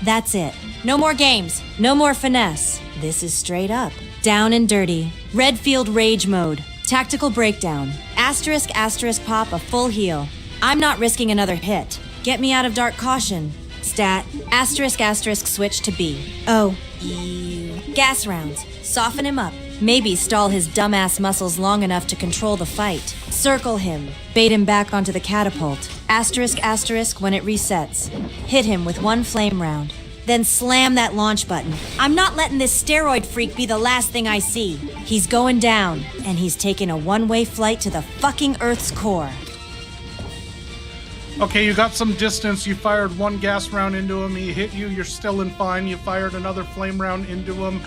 S2: That's it. No more games. No more finesse. This is straight up. Down and dirty. Redfield rage mode. Tactical breakdown. Asterisk, asterisk, pop a full heal. I'm not risking another hit. Get me out of dark caution. Stat. Asterisk, asterisk, switch to B. Oh. Ew. Gas rounds. Soften him up. Maybe stall his dumbass muscles long enough to control the fight. Circle him. Bait him back onto the catapult. Asterisk, asterisk when it resets. Hit him with 1 flame round. Then slam that launch button. I'm not letting this steroid freak be the last thing I see. He's going down, and he's taking a one-way flight to the fucking Earth's core.
S1: Okay, you got some distance. You fired one gas round into him. He hit you. You're still in fine. You fired another flame round into him.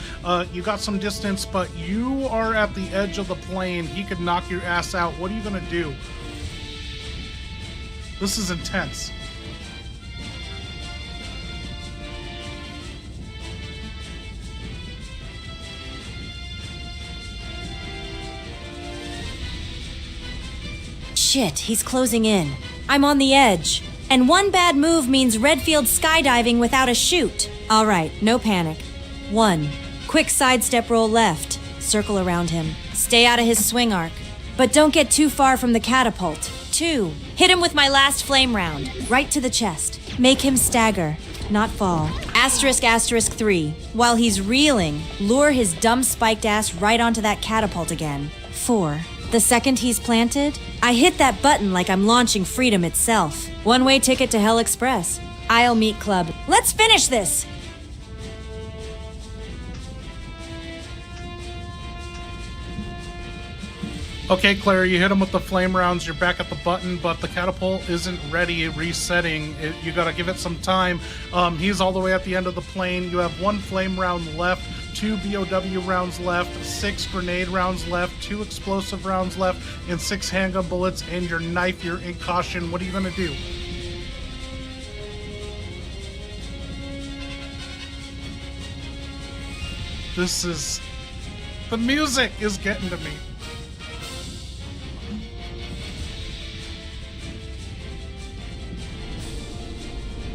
S1: You got some distance, but you are at the edge of the plane. He could knock your ass out. What are you going to do? This is intense.
S2: Shit, he's closing in. I'm on the edge. And one bad move means Redfield skydiving without a chute. All right, no panic. 1. Quick sidestep roll left. Circle around him. Stay out of his swing arc. But don't get too far from the catapult. 2. Hit him with my last flame round. Right to the chest. Make him stagger, not fall. Asterisk, asterisk 3. While he's reeling, lure his dumb spiked ass right onto that catapult again. 4. The second he's planted, I hit that button like I'm launching freedom itself. One-way ticket to Hell Express. I'll meet Club. Let's finish this!
S1: Okay, Claire, you hit him with the flame rounds. You're back at the button, but the catapult isn't ready, resetting. You gotta give it some time. He's all the way at the end of the plane. You have 1 flame round left, 2 BOW rounds left, 6 grenade rounds left, 2 explosive rounds left, and 6 handgun bullets, and your knife. You're in caution. What are you gonna do? The music is getting to me.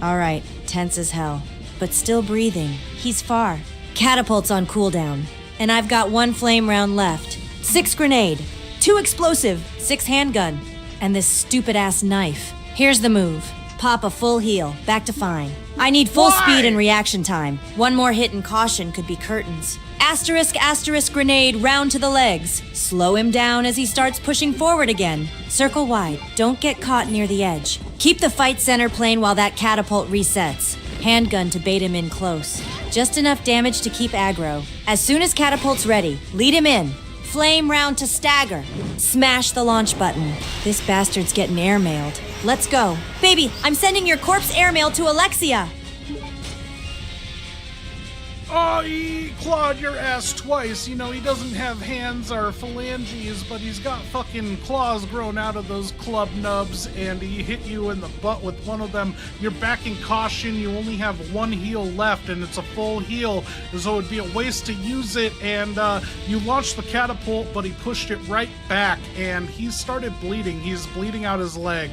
S2: All right, tense as hell, but still breathing. He's far. Catapult's on cooldown, and I've got 1 flame round left. 6 grenade, 2 explosive, 6 handgun, and this stupid-ass knife. Here's the move. Pop a full heal, back to fine. I need full speed and reaction time. 1 more hit and caution could be curtains. Asterisk, asterisk grenade, round to the legs. Slow him down as he starts pushing forward again. Circle wide, don't get caught near the edge. Keep the fight center plane while that catapult resets. Handgun to bait him in close. Just enough damage to keep aggro. As soon as catapult's ready, lead him in. Flame round to stagger. Smash the launch button. This bastard's getting airmailed. Let's go. Baby, I'm sending your corpse airmail to Alexia.
S1: Oh, he clawed your ass twice. You know, he doesn't have hands or phalanges, but he's got fucking claws growing out of those club nubs, and he hit you in the butt with one of them. You're back in caution. You only have 1 heal left, and it's a full heal, so it'd be a waste to use it, and you launched the catapult, but he pushed it right back, and he started bleeding. He's bleeding out his leg.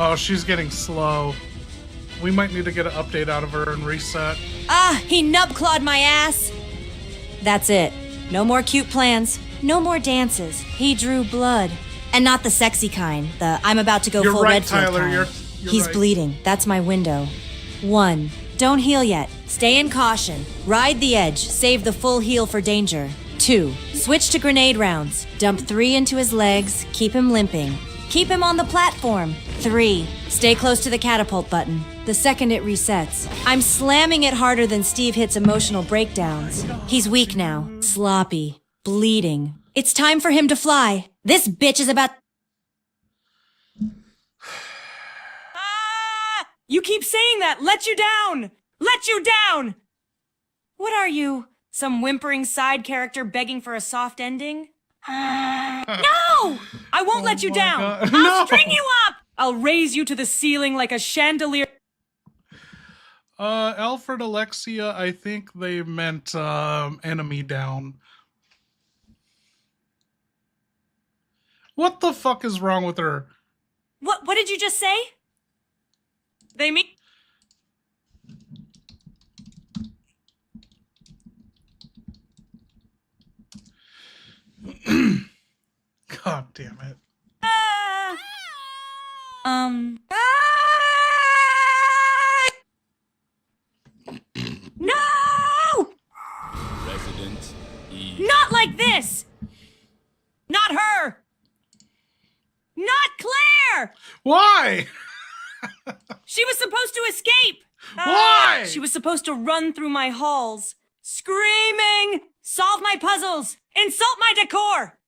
S1: Oh, she's getting slow. We might need to get an update out of her and reset.
S2: Ah, he nub-clawed my ass! That's it. No more cute plans. No more dances. He drew blood. And not the sexy kind. The I'm about to go
S1: You're
S2: full
S1: right,
S2: Redfield
S1: Tyler.
S2: kind.
S1: You're
S2: He's
S1: right.
S2: bleeding. That's my window. 1. Don't heal yet. Stay in caution. Ride the edge. Save the full heal for danger. 2. Switch to grenade rounds. Dump 3 into his legs. Keep him limping. Keep him on the platform. 3. Stay close to the catapult button. The second it resets. I'm slamming it harder than Steve hits emotional breakdowns. He's weak now. Sloppy. Bleeding. It's time for him to fly. This bitch is about... Ah! You keep saying that! Let you down! Let you down! What are you? Some whimpering side character begging for a soft ending? No! I won't let you down!
S1: God.
S2: I'll
S1: No!
S2: string you up! I'll raise you to the ceiling like a chandelier.
S1: Alfred, Alexia, I think they meant enemy down. What the fuck is wrong with her?
S2: What did you just say? They mean...
S1: God damn it.
S7: No!
S8: Resident Eve.
S7: Not like this! Not her! Not Claire!
S1: Why?
S7: She was supposed to escape!
S1: Why?
S7: She was supposed to run through my halls, screaming, solve my puzzles, insult my decor!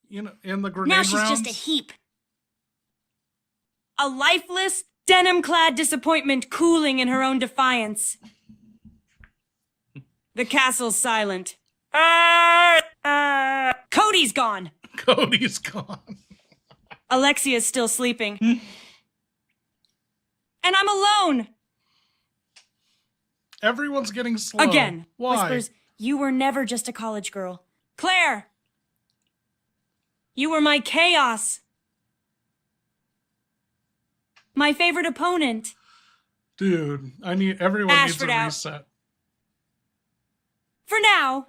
S1: You know, in the grenade
S7: Now she's
S1: rounds?
S7: just a heap. A lifeless, denim-clad disappointment cooling in her own defiance. The castle's silent. Cody's gone.
S1: Cody's gone.
S7: Alexia's still sleeping. And I'm alone.
S1: Everyone's getting slow.
S7: Again.
S1: Why?
S7: Whispers, you were never just a college girl. Claire! You were my chaos. My favorite opponent.
S1: Dude, everyone
S7: Ashford
S1: needs a
S7: out.
S1: reset.
S7: For now.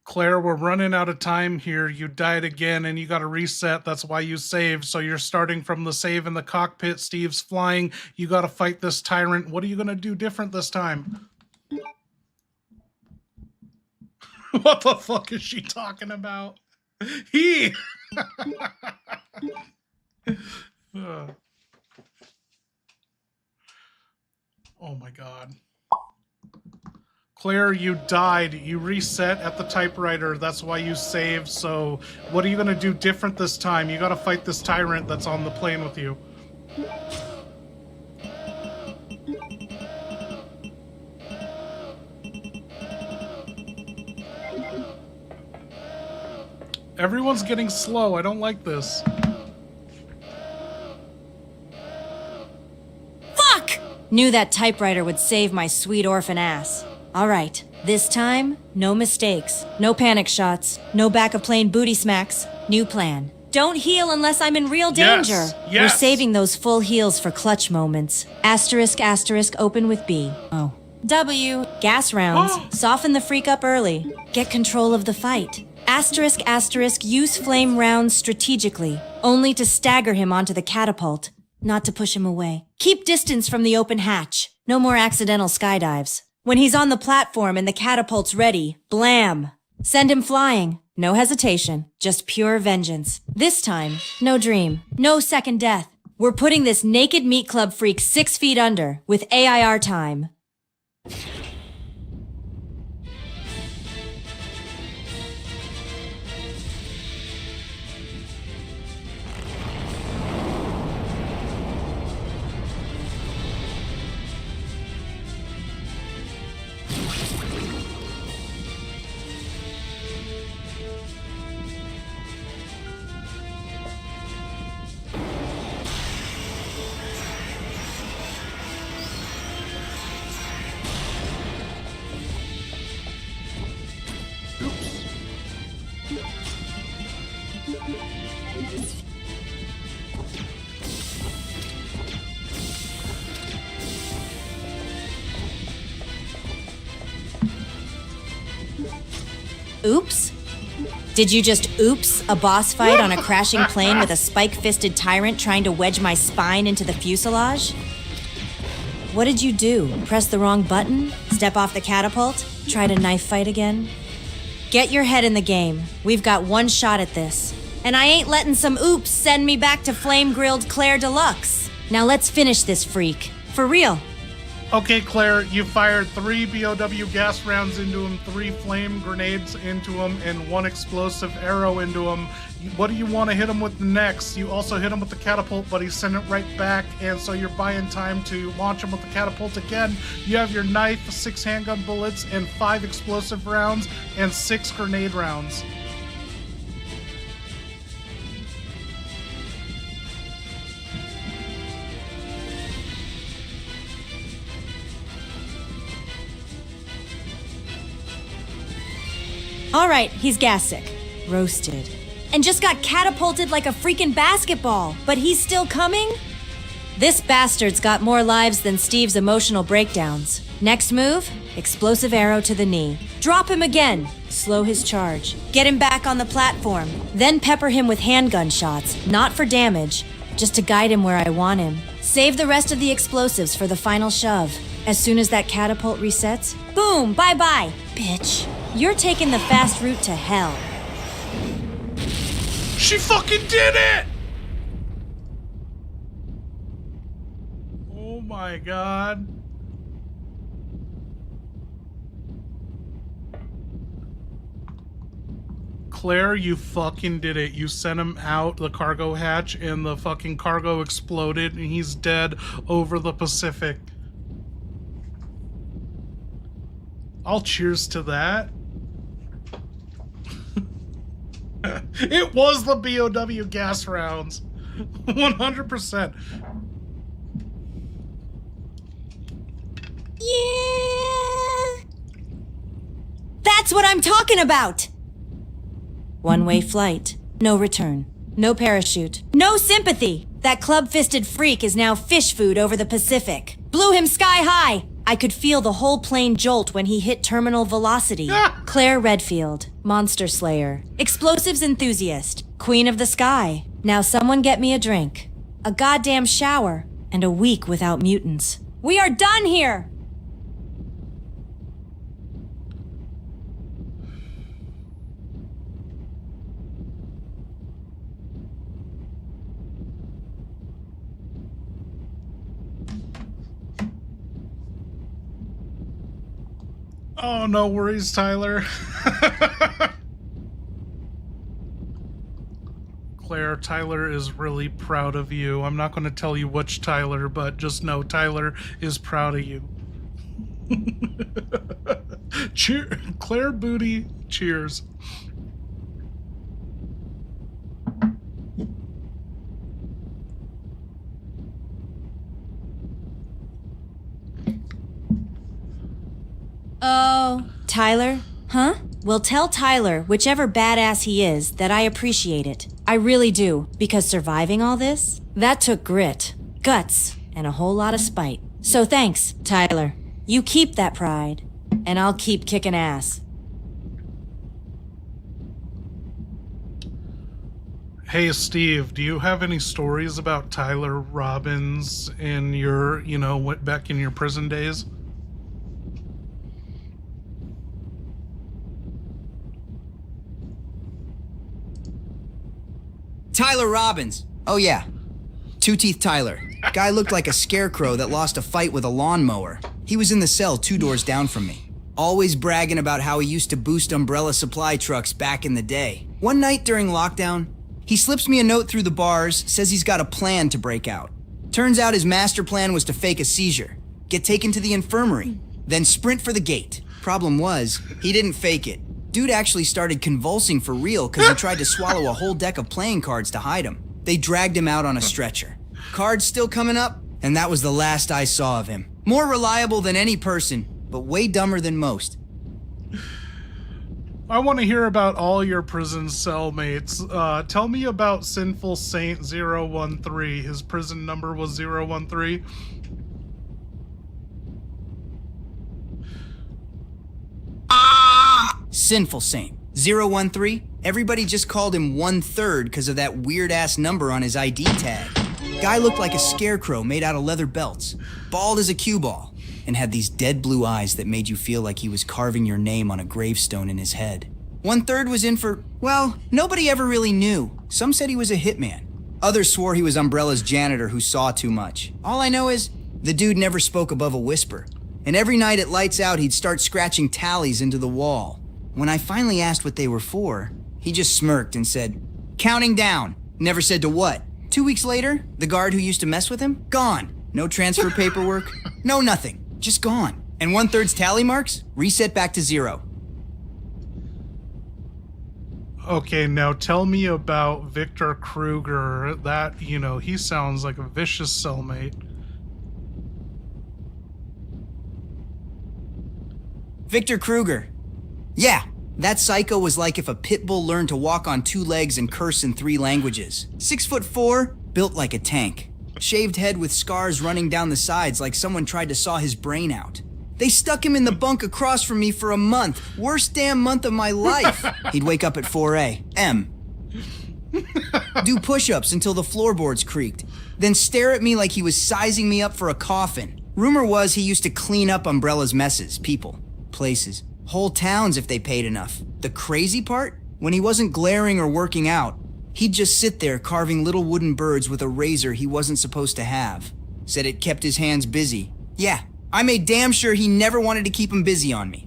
S1: Claire, we're running out of time here. You died again and you got to reset. That's why you saved. So you're starting from the save in the cockpit. Steve's flying. You got to fight this tyrant. What are you going to do different this time? What the fuck is she talking about? He! Oh my god. Claire, you died. You reset at the typewriter. That's why you saved. So what are you going to do different this time? You got to fight this tyrant that's on the plane with you. Everyone's getting slow. I don't like this.
S2: Fuck! Knew that typewriter would save my sweet orphan ass. All right, this time, no mistakes, no panic shots, no back-of-plane booty smacks. New plan. Don't heal unless I'm in real danger.
S1: Yes,
S2: We're
S1: yes.
S2: saving those full heals for clutch moments. Asterisk, asterisk, open with B. Oh. W. Gas rounds. Soften the freak up early. Get control of the fight. Asterisk, asterisk, use flame rounds strategically, only to stagger him onto the catapult, not to push him away. Keep distance from the open hatch. No more accidental skydives. When he's on the platform and the catapult's ready, blam! Send him flying. No hesitation, just pure vengeance. This time, no dream, no second death. We're putting this naked meat club freak 6 feet under with AIR time. Oops? Did you just oops a boss fight on a crashing plane with a spike-fisted tyrant trying to wedge my spine into the fuselage? What did you do? Press the wrong button? Step off the catapult? Try to knife fight again? Get your head in the game. We've got one shot at this. And I ain't letting some oops send me back to flame-grilled Claire Deluxe. Now let's finish this freak. For real.
S1: Okay, Claire, you fired 3 BOW gas rounds into him, 3 flame grenades into him, and 1 explosive arrow into him. What do you want to hit him with next? You also hit him with the catapult, but he sent it right back, and so you're buying time to launch him with the catapult again. You have your knife, 6 handgun bullets, and 5 explosive rounds, and 6 grenade rounds.
S2: All right, he's gas sick. Roasted. And just got catapulted like a freaking basketball. But he's still coming? This bastard's got more lives than Steve's emotional breakdowns. Next move? Explosive arrow to the knee. Drop him again. Slow his charge. Get him back on the platform. Then pepper him with handgun shots, not for damage, just to guide him where I want him. Save the rest of the explosives for the final shove. As soon as that catapult resets, boom, bye-bye, bitch. You're taking the fast route to hell.
S1: She fucking did it! Oh my god. Claire, you fucking did it. You sent him out the cargo hatch and the fucking cargo exploded and he's dead over the Pacific. I'll cheers to that. It was the BOW gas rounds. 100%.
S2: Yeah! That's what I'm talking about! One-way flight. No return. No parachute. No sympathy! That club-fisted freak is now fish food over the Pacific. Blew him sky high! I could feel the whole plane jolt when he hit terminal velocity. Claire Redfield, Monster Slayer, Explosives Enthusiast, Queen of the Sky. Now someone get me a drink, a goddamn shower, and a week without mutants. We are done here!
S1: Oh, no worries, Tyler. Claire, Tyler is really proud of you. I'm not going to tell you which Tyler, but just know Tyler is proud of you. Cheer, Claire Booty, cheers.
S2: Oh, Tyler? Huh? Well, tell Tyler, whichever badass he is, that I appreciate it. I really do, because surviving all this, that took grit, guts, and a whole lot of spite. So thanks, Tyler. You keep that pride, and I'll keep kicking ass.
S1: Hey, Steve, do you have any stories about Tyler Robbins in your, back in your prison days?
S3: Tyler Robbins. Oh yeah. Two-Teeth Tyler. Guy looked like a scarecrow that lost a fight with a lawnmower. He was in the cell 2 doors down from me. Always bragging about how he used to boost umbrella supply trucks back in the day. One night during lockdown, he slips me a note through the bars, says he's got a plan to break out. Turns out his master plan was to fake a seizure, get taken to the infirmary, then sprint for the gate. Problem was, he didn't fake it. Dude actually started convulsing for real because he tried to swallow a whole deck of playing cards to hide him. They dragged him out on a stretcher. Cards still coming up, and that was the last I saw of him. More reliable than any person, but way dumber than most.
S1: I want to hear about all your prison cellmates. Tell me about Sinful Saint 013. His prison number was 013.
S3: Sinful Saint. 013? Everybody just called him 1/3 because of that weird-ass number on his ID tag. Guy looked like a scarecrow made out of leather belts, bald as a cue ball, and had these dead blue eyes that made you feel like he was carving your name on a gravestone in his head. 1/3 was in for, well, nobody ever really knew. Some said he was a hitman. Others swore he was Umbrella's janitor who saw too much. All I know is, the dude never spoke above a whisper. And every night at lights out, he'd start scratching tallies into the wall. When I finally asked what they were for, he just smirked and said, "Counting down." Never said to what. 2 weeks later, the guard who used to mess with him, gone. No transfer paperwork, no nothing, just gone. And 1/3's tally marks, reset back to 0.
S1: Okay, now tell me about Victor Kruger. That, he sounds like a vicious cellmate.
S3: Victor Kruger. Yeah, that psycho was like if a pit bull learned to walk on 2 legs and curse in 3 languages. 6'4", built like a tank. Shaved head with scars running down the sides like someone tried to saw his brain out. They stuck him in the bunk across from me for a month. Worst damn month of my life. He'd wake up at 4 a.m. Do push-ups until the floorboards creaked, then stare at me like he was sizing me up for a coffin. Rumor was he used to clean up Umbrella's messes, people, places, whole towns if they paid enough. The crazy part? When he wasn't glaring or working out, he'd just sit there carving little wooden birds with a razor he wasn't supposed to have. Said it kept his hands busy. Yeah, I made damn sure he never wanted to keep him busy on me.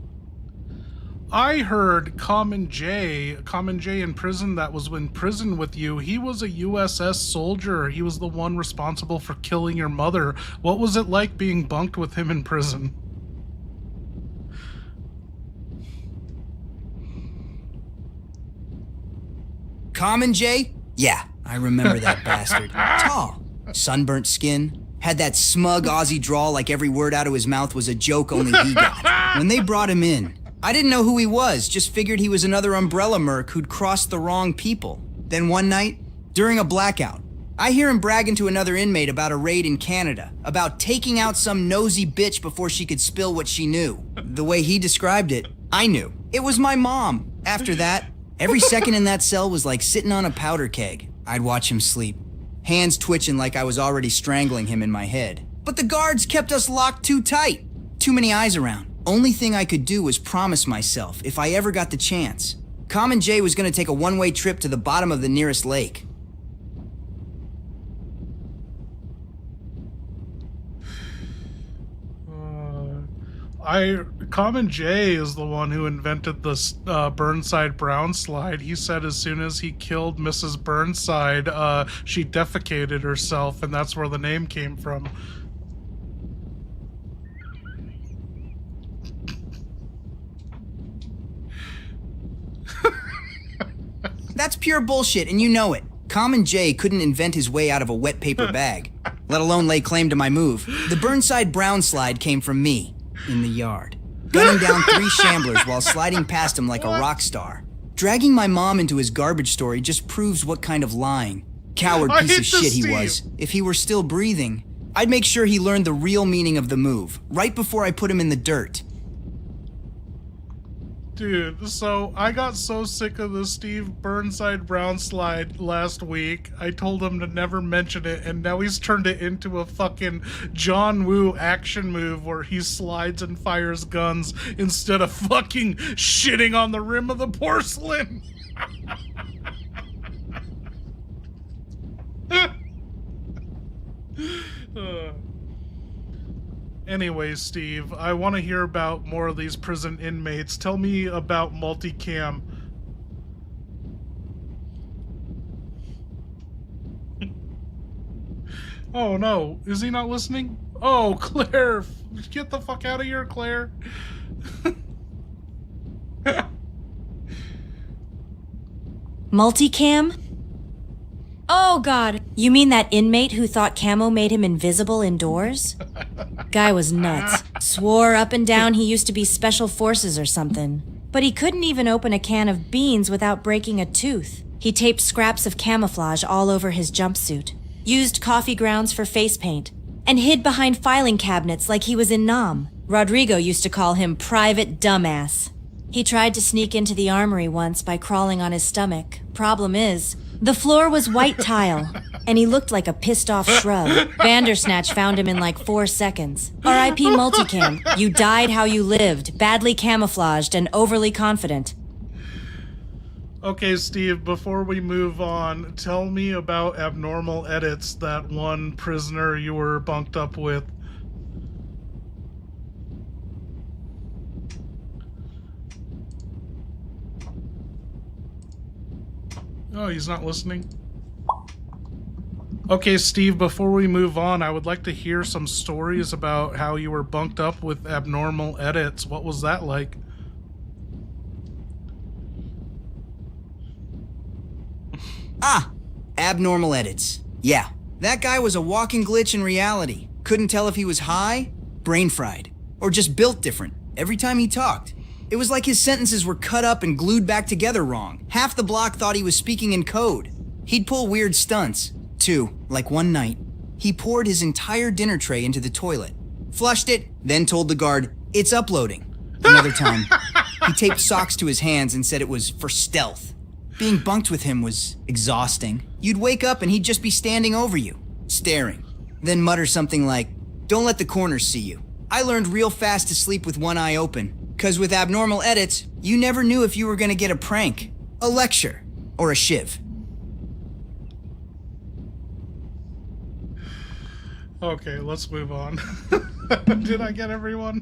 S1: I heard Common J in prison that was in prison with you. He was a USS soldier. He was the one responsible for killing your mother. What was it like being bunked with him in prison?
S3: Common J? Yeah, I remember that bastard. Tall, sunburnt skin, had that smug Aussie drawl like every word out of his mouth was a joke only he got. When they brought him in, I didn't know who he was, just figured he was another Umbrella merc who'd crossed the wrong people. Then one night, during a blackout, I hear him bragging to another inmate about a raid in Canada, about taking out some nosy bitch before she could spill what she knew. The way he described it, I knew. It was my mom. After that, every second in that cell was like sitting on a powder keg. I'd watch him sleep, hands twitching like I was already strangling him in my head. But the guards kept us locked too tight. Too many eyes around. Only thing I could do was promise myself, if I ever got the chance, Common J was gonna take a one-way trip to the bottom of the nearest lake.
S1: Common J is the one who invented the Burnside Brown slide. He said as soon as he killed Mrs. Burnside, she defecated herself, and that's where the name came from.
S3: That's pure bullshit, and you know it. Common J couldn't invent his way out of a wet paper bag, let alone lay claim to my move. The Burnside Brown slide came from me, in the yard, gunning down 3 shamblers while sliding past him like a rock star. Dragging my mom into his garbage story just proves what kind of lying, coward piece of shit he was. If he were still breathing, I'd make sure he learned the real meaning of the move, right before I put him in the dirt.
S1: Dude, so I got so sick of the Steve Burnside Brown slide last week. I told him to never mention it, and now he's turned it into a fucking John Woo action move where he slides and fires guns instead of fucking shitting on the rim of the porcelain. Anyway, Steve, I want to hear about more of these prison inmates. Tell me about multicam. Oh no, is he not listening? Oh, Claire, get the fuck out of here, Claire.
S2: Multicam? Oh god, you mean that inmate who thought camo made him invisible indoors? Guy was nuts. Swore up and down he used to be special forces or something. But he couldn't even open a can of beans without breaking a tooth. He taped scraps of camouflage all over his jumpsuit, used coffee grounds for face paint, and hid behind filing cabinets like he was in Nam. Rodrigo used to call him Private Dumbass. He tried to sneak into the armory once by crawling on his stomach. Problem is, the floor was white tile, and he looked like a pissed-off shrub. Bandersnatch found him in like 4 seconds. R.I.P. Multicam. You died how you lived, badly camouflaged and overly confident.
S1: Okay, Steve, before we move on, tell me about Abnormal Edits, that one prisoner you were bunked up with. Oh, he's not listening. Okay, Steve, before we move on, I would like to hear some stories about how you were bunked up with Abnormal Edits. What was that like?
S3: Abnormal Edits. Yeah, that guy was a walking glitch in reality. Couldn't tell if he was high, brain fried, or just built different every time he talked. It was like his sentences were cut up and glued back together wrong. Half the block thought he was speaking in code. He'd pull weird stunts, too. Like one night, he poured his entire dinner tray into the toilet, flushed it, then told the guard, It's uploading. Another time, he taped socks to his hands and said it was for stealth. Being bunked with him was exhausting. You'd wake up and he'd just be standing over you, staring. Then mutter something like, "Don't let the corners see you." I learned real fast to sleep with one eye open, cause with abnormal edits, you never knew if you were gonna get a prank, a lecture, or a shiv.
S1: Okay, let's move on. Did I get everyone?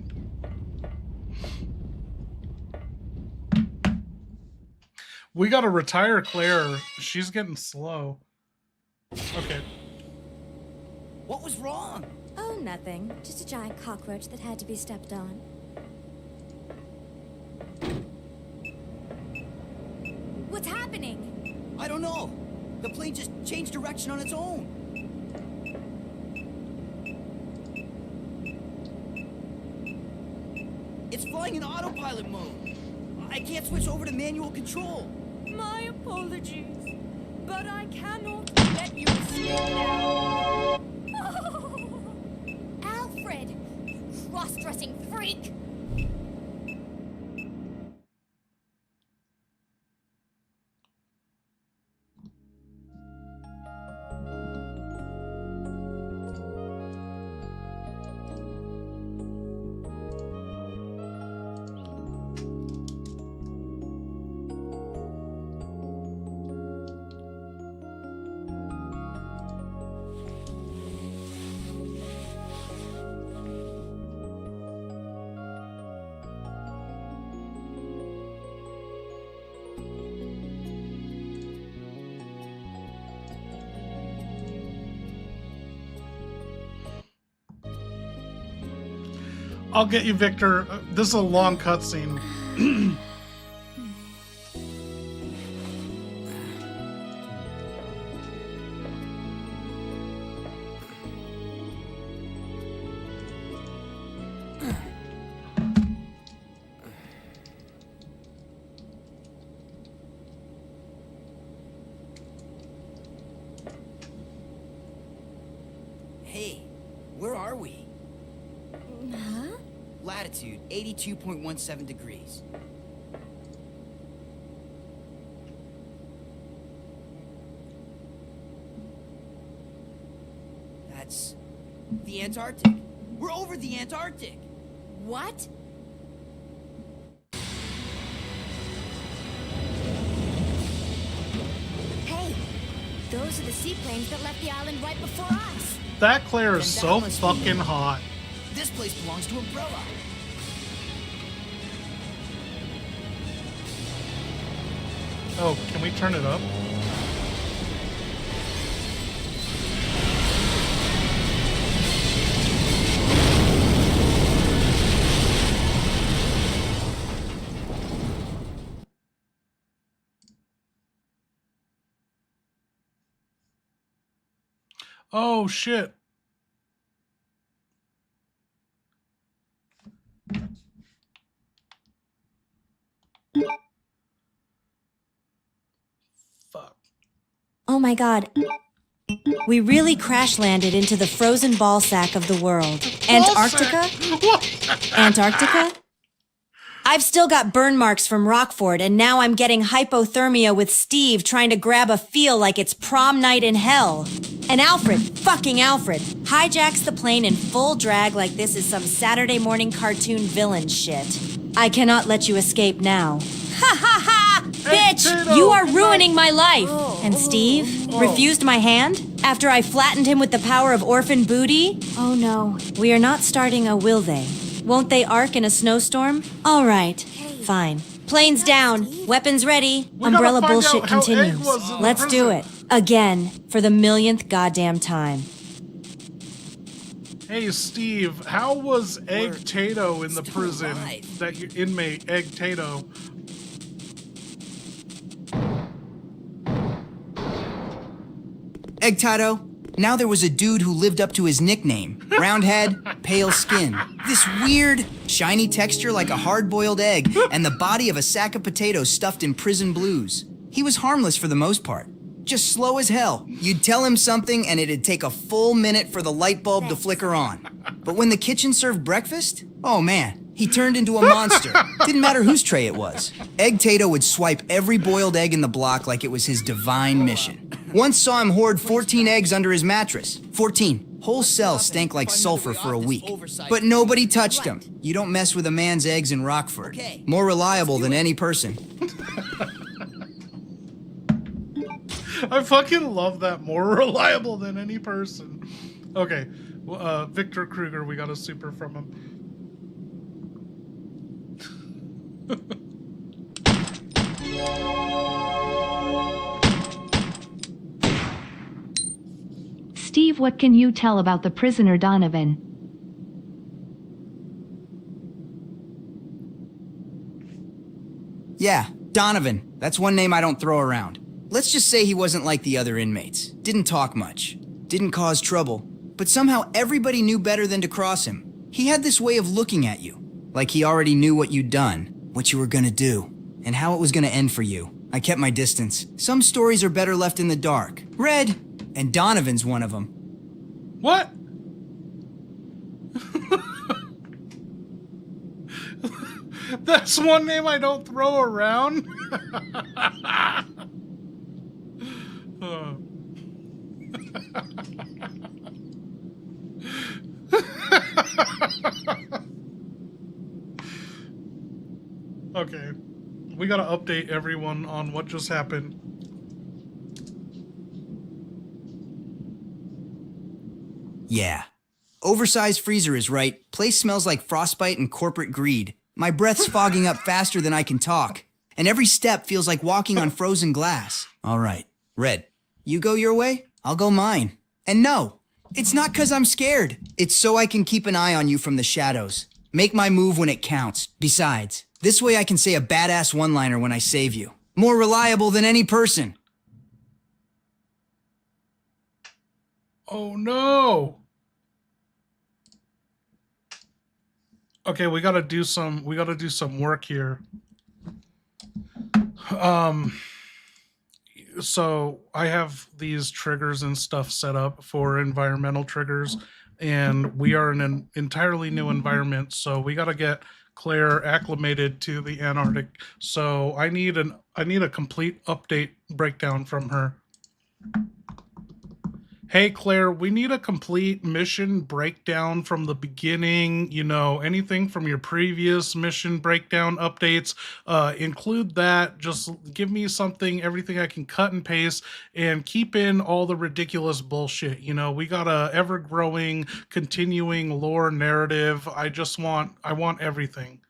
S1: We gotta retire Claire. She's getting slow. Okay.
S8: What was wrong?
S6: Oh, nothing. Just a giant cockroach that had to be stepped on. What's happening?
S8: I don't know. The plane just changed direction on its own. It's flying in autopilot mode. I can't switch over to manual control.
S7: My apologies, but I cannot let you escape now.
S6: Alfred! You cross-dressing freak!
S1: I'll get you, Victor. This is a long cutscene.
S8: Hey, where are we?
S6: Huh?
S8: Latitude 82.17 degrees. That's the Antarctic. We're over the Antarctic.
S6: What? Hey, those are the seaplanes that left the island right before us.
S1: That Claire is
S8: Then
S1: so
S8: that must
S1: fucking
S8: mean-
S1: hot.
S8: This place belongs to Umbrella.
S1: Oh, can we turn it up? Oh, shit. Fuck.
S2: Oh my god. We really crash landed into the frozen ball sack of the world. Antarctica? Antarctica? I've still got burn marks from Rockfart, and now I'm getting hypothermia with Steve trying to grab a feel like it's prom night in hell. And Alfred, fucking Alfred, hijacks the plane in full drag like this is some Saturday morning cartoon villain shit. I cannot let you escape now. Ha ha ha! Bitch!
S1: Tato,
S2: You are
S1: good
S2: ruining my life!
S6: Oh,
S2: And Steve refused my hand after I flattened him with the power of orphan booty? Oh no. We are not starting a will they? Won't they arc in a snowstorm? All right. Fine. Planes down.
S6: Steve.
S2: Weapons ready.
S1: We gotta
S2: Umbrella
S1: find
S2: bullshit
S1: out how Egg
S2: continues.
S1: was in the
S2: Let's do
S1: prison.
S2: it. Again. For the millionth goddamn time.
S1: Hey, Steve, how was Egg
S8: We're
S1: Tato in the
S8: still
S1: prison?
S8: alive.
S1: That your inmate, Egg Tato.
S3: Egg Tato, now there was a dude who lived up to his nickname. Round head, pale skin. This weird, shiny texture like a hard-boiled egg, and the body of a sack of potatoes stuffed in prison blues. He was harmless for the most part. Just slow as hell. You'd tell him something and it'd take a full minute for the light bulb to flicker on. But when the kitchen served breakfast, oh man, He turned into a monster. Didn't matter whose tray it was. Egg Tato would swipe every boiled egg in the block like it was his divine mission. Once saw him hoard 14 eggs under his mattress. 14. Whole cell stank like sulfur for a week. But nobody touched him. You don't mess with a man's eggs in Rockfart. More reliable than any person.
S1: I fucking love that. More reliable than any person. Okay. Victor Kruger, we got a super from him.
S5: Steve, what can you tell about the prisoner Donovan?
S3: Yeah, Donovan. That's one name I don't throw around. Let's just say he wasn't like the other inmates. Didn't talk much. Didn't cause trouble. But somehow everybody knew better than to cross him. He had this way of looking at you. Like he already knew what you'd done, what you were gonna do, and how it was gonna end for you. I kept my distance. Some stories are better left in the dark. Red, and Donovan's one of them.
S1: What? That's one name I don't throw around. Okay, we gotta update everyone on what just happened.
S3: Yeah. Oversized freezer is right. Place smells like frostbite and corporate greed. My breath's fogging up faster than I can talk. And every step feels like walking on frozen glass. All right, Red, you go your way, I'll go mine. And no, it's not 'cause I'm scared. It's so I can keep an eye on you from the shadows. Make my move when it counts. Besides, this way I can say a badass one-liner when I save you. More reliable than any person.
S1: Oh no. Okay, we gotta do some work here. So I have these triggers and stuff set up for environmental triggers, and we are in an entirely new environment, so we gotta get Claire acclimated to the Antarctic. So I need a complete update breakdown from her. Hey Claire, we need a complete mission breakdown from the beginning, you know, anything from your previous mission breakdown updates, include that. Just give me something, everything I can cut and paste, and keep in all the ridiculous bullshit. You know, we got a ever-growing, continuing lore narrative. I want everything.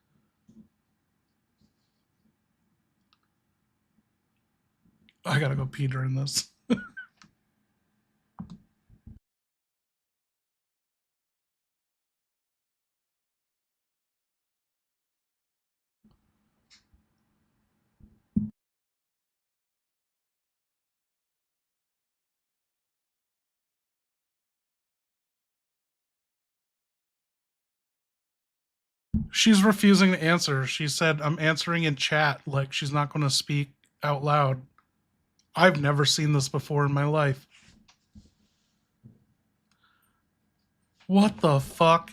S1: I gotta go pee during this. She's refusing to answer. She said, I'm answering in chat, like she's not going to speak out loud. I've never seen this before in my life. What the fuck?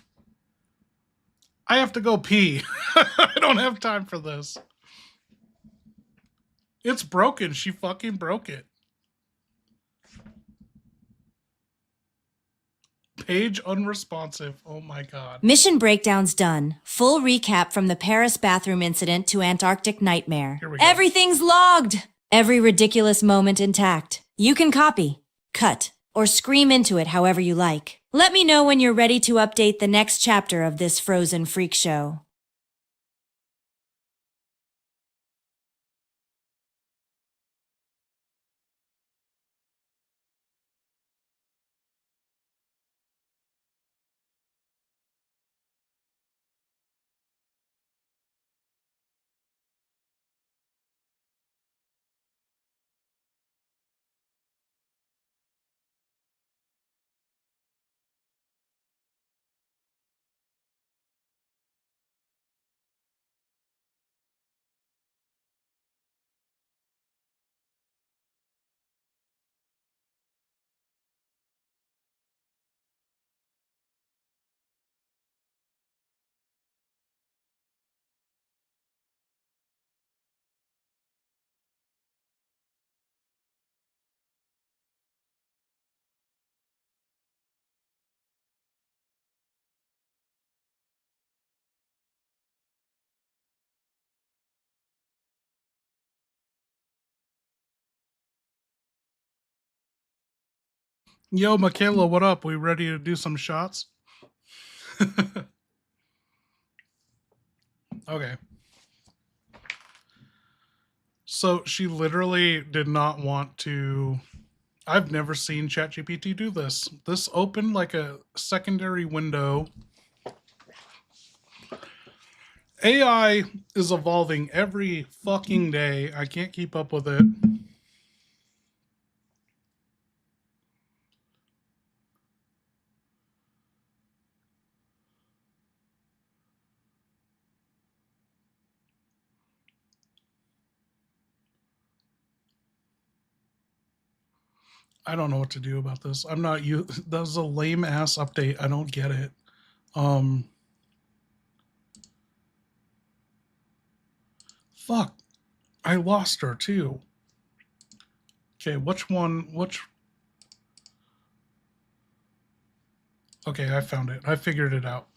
S1: I have to go pee. I don't have time for this. It's broken. She fucking broke it. Page unresponsive. Oh my god.
S2: Mission breakdown's done. Full recap from the Paris bathroom incident to Antarctic nightmare.
S1: Here we go.
S2: Everything's logged! Every ridiculous moment intact. You can copy, cut, or scream into it however you like. Let me know when you're ready to update the next chapter of this frozen freak show.
S1: Yo, Michaela, what up? We ready to do some shots? Okay. So she literally did not want to. I've never seen ChatGPT do this. This opened like a secondary window. AI is evolving every fucking day. I can't keep up with it. I don't know what to do about this. I'm not you. That was a lame ass update. I don't get it. Fuck. I lost her too. Okay, which one? Okay, I found it. I figured it out.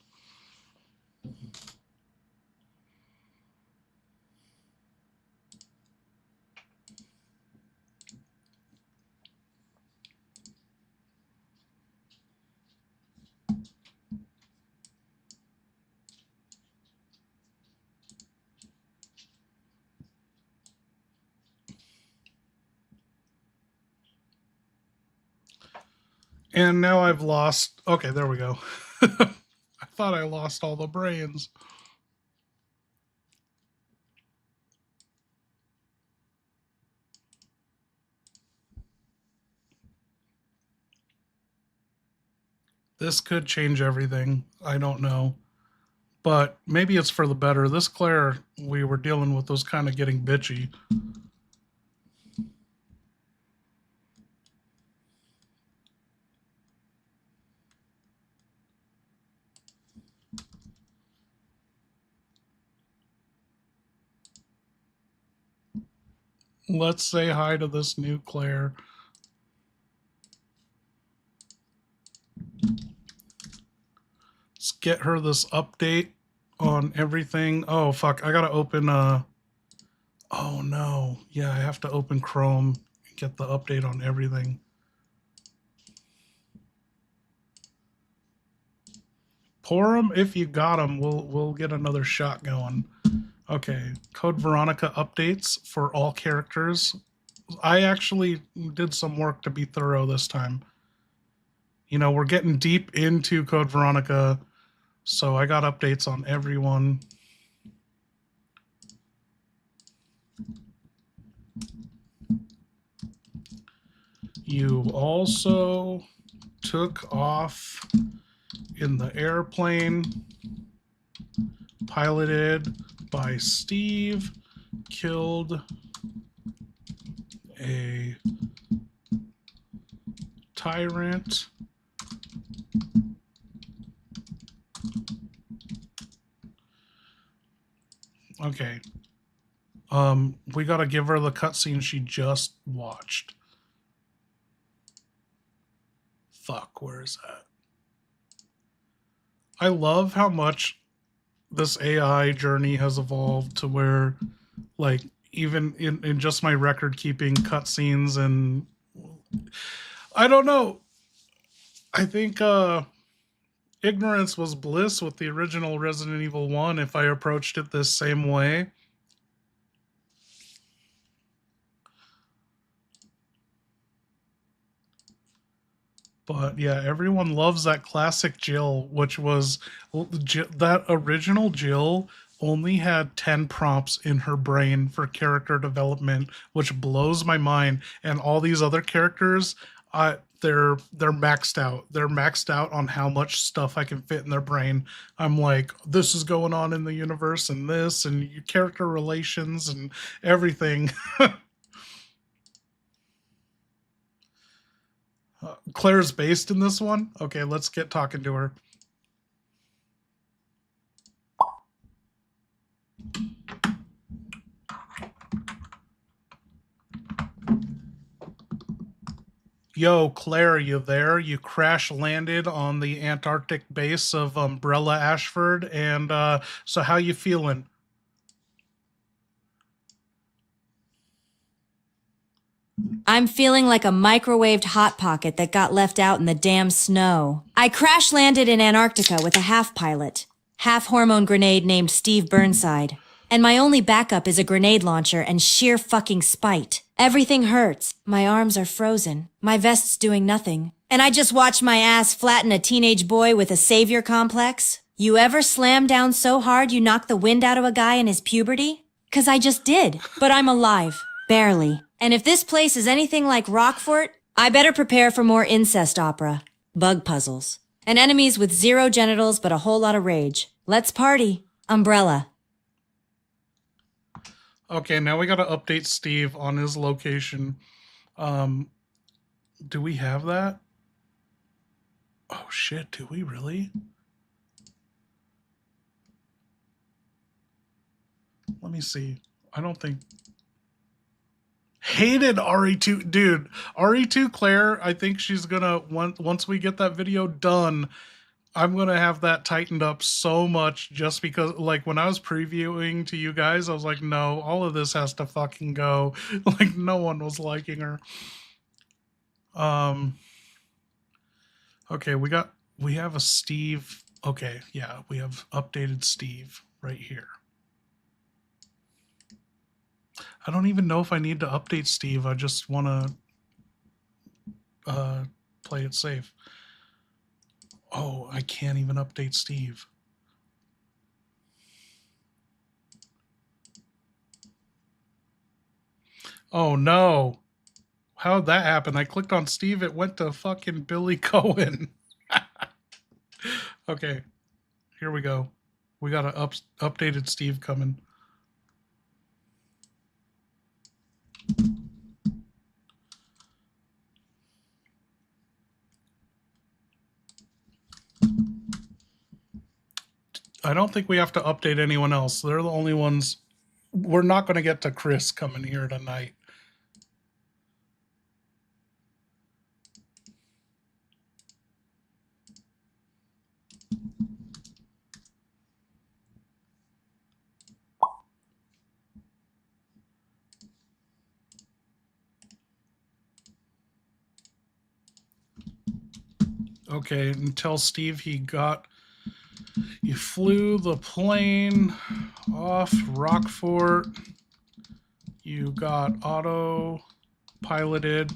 S1: And now I've lost. Okay, there we go. I thought I lost all the brains. This could change everything. I don't know. But maybe it's for the better. This Claire we were dealing with was kind of getting bitchy. Let's say hi to this new Claire. Let's get her this update on everything. Oh, fuck. I gotta open... Oh, no. Yeah, I have to open Chrome and get the update on everything. Pour them if you got them. We'll get another shot going. Okay, Code Veronica updates for all characters. I actually did some work to be thorough this time. You know, we're getting deep into Code Veronica, so I got updates on everyone. You also took off in the airplane piloted by Steve, killed a tyrant, okay. We gotta give her the cutscene she just watched. Fuck, where is that? I love how much this AI journey has evolved to where, like, even in just my record keeping cutscenes, and I don't know. I think ignorance was bliss with the original Resident Evil 1 if I approached it this same way. But yeah, everyone loves that classic Jill, which was that original Jill only had 10 prompts in her brain for character development, which blows my mind. And all these other characters, they're maxed out. They're maxed out on how much stuff I can fit in their brain. I'm like, this is going on in the universe, and this, and your character relations, and everything. Claire's based in this one? Okay, let's get talking to her. Yo, Claire, you there? You crash landed on the Antarctic base of Umbrella Ashford, and so how you feeling?
S2: I'm feeling like a microwaved Hot Pocket that got left out in the damn snow. I crash landed in Antarctica with a half pilot, half hormone grenade named Steve Burnside. And my only backup is a grenade launcher and sheer fucking spite. Everything hurts. My arms are frozen. My vest's doing nothing. And I just watched my ass flatten a teenage boy with a savior complex. You ever slam down so hard you knock the wind out of a guy in his puberty? 'Cause I just did. But I'm alive. Barely. And if this place is anything like Rockfart, I better prepare for more incest opera. Bug puzzles. And enemies with zero genitals but a whole lot of rage. Let's party. Umbrella.
S1: Okay, now we gotta update Steve on his location. Do we have that? Oh shit, do we really? Let me see. I don't think... Hated RE2. Dude, RE2 Claire, I think she's gonna, once we get that video done, I'm gonna have that tightened up so much just because, like, when I was previewing to you guys, I was like, no, all of this has to fucking go. Like, no one was liking her. Okay, we have a Steve. Okay, yeah, we have updated Steve right here. I don't even know if I need to update Steve. I just want to play it safe. Oh, I can't even update Steve. Oh no. How'd that happen? I clicked on Steve, it went to fucking Billy Cohen. Okay, here we go. We got an updated Steve coming. I don't think we have to update anyone else. They're the only ones. We're not going to get to Chris coming here tonight. Okay, and tell Steve you flew the plane off Rockfart. You got auto-piloted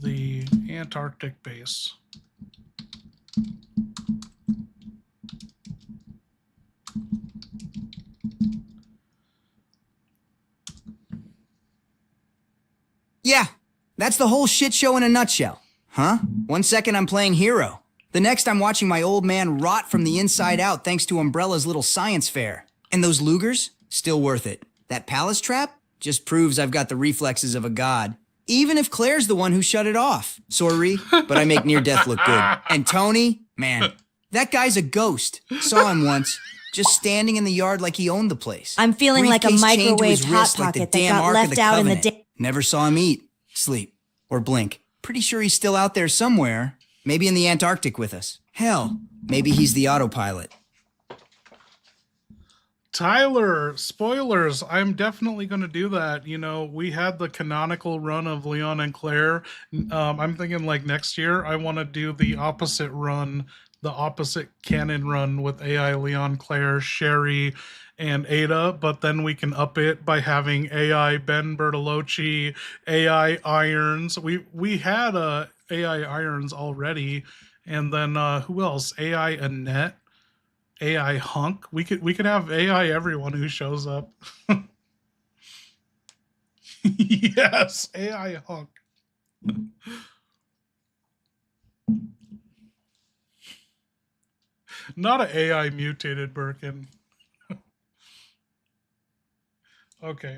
S1: the Antarctic base.
S3: Yeah, that's the whole shit show in a nutshell. Huh? 1 second I'm playing hero. The next I'm watching my old man rot from the inside out thanks to Umbrella's little science fair. And those Lugers? Still worth it. That palace trap? Just proves I've got the reflexes of a god. Even if Claire's the one who shut it off. Sorry, but I make near death look good. And Tony? Man, that guy's a ghost. Saw him once. Just standing in the yard like he owned the place.
S2: I'm feeling like a
S3: Briefcase chained to
S2: microwaved
S3: his
S2: Hot
S3: wrist like the
S2: Pocket that
S3: damn
S2: got
S3: Ark of
S2: left
S3: the
S2: out in the
S3: Covenant. Never saw him eat, sleep, or blink. Pretty sure he's still out there somewhere. Maybe in the Antarctic with us. Hell, maybe he's the autopilot.
S1: Tyler, spoilers. I'm definitely going to do that. You know, we had the canonical run of Leon and Claire. I'm thinking like next year, I want to do the opposite run, the opposite canon run with AI, Leon, Claire, Sherry, and Ada. But then we can up it by having AI Ben Bertolucci, AI Irons. We had AI Irons already. And then who else? AI Annette. AI Hunk. We could have AI everyone who shows up. Yes, AI Hunk. Not an AI mutated Birkin. Okay.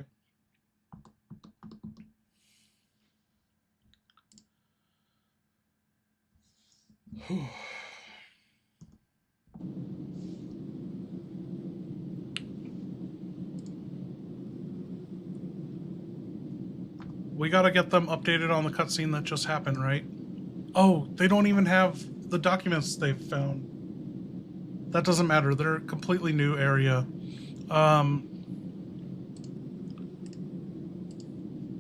S1: We gotta get them updated on the cutscene that just happened, right? Oh, they don't even have the documents they've found. That doesn't matter. They're a completely new area.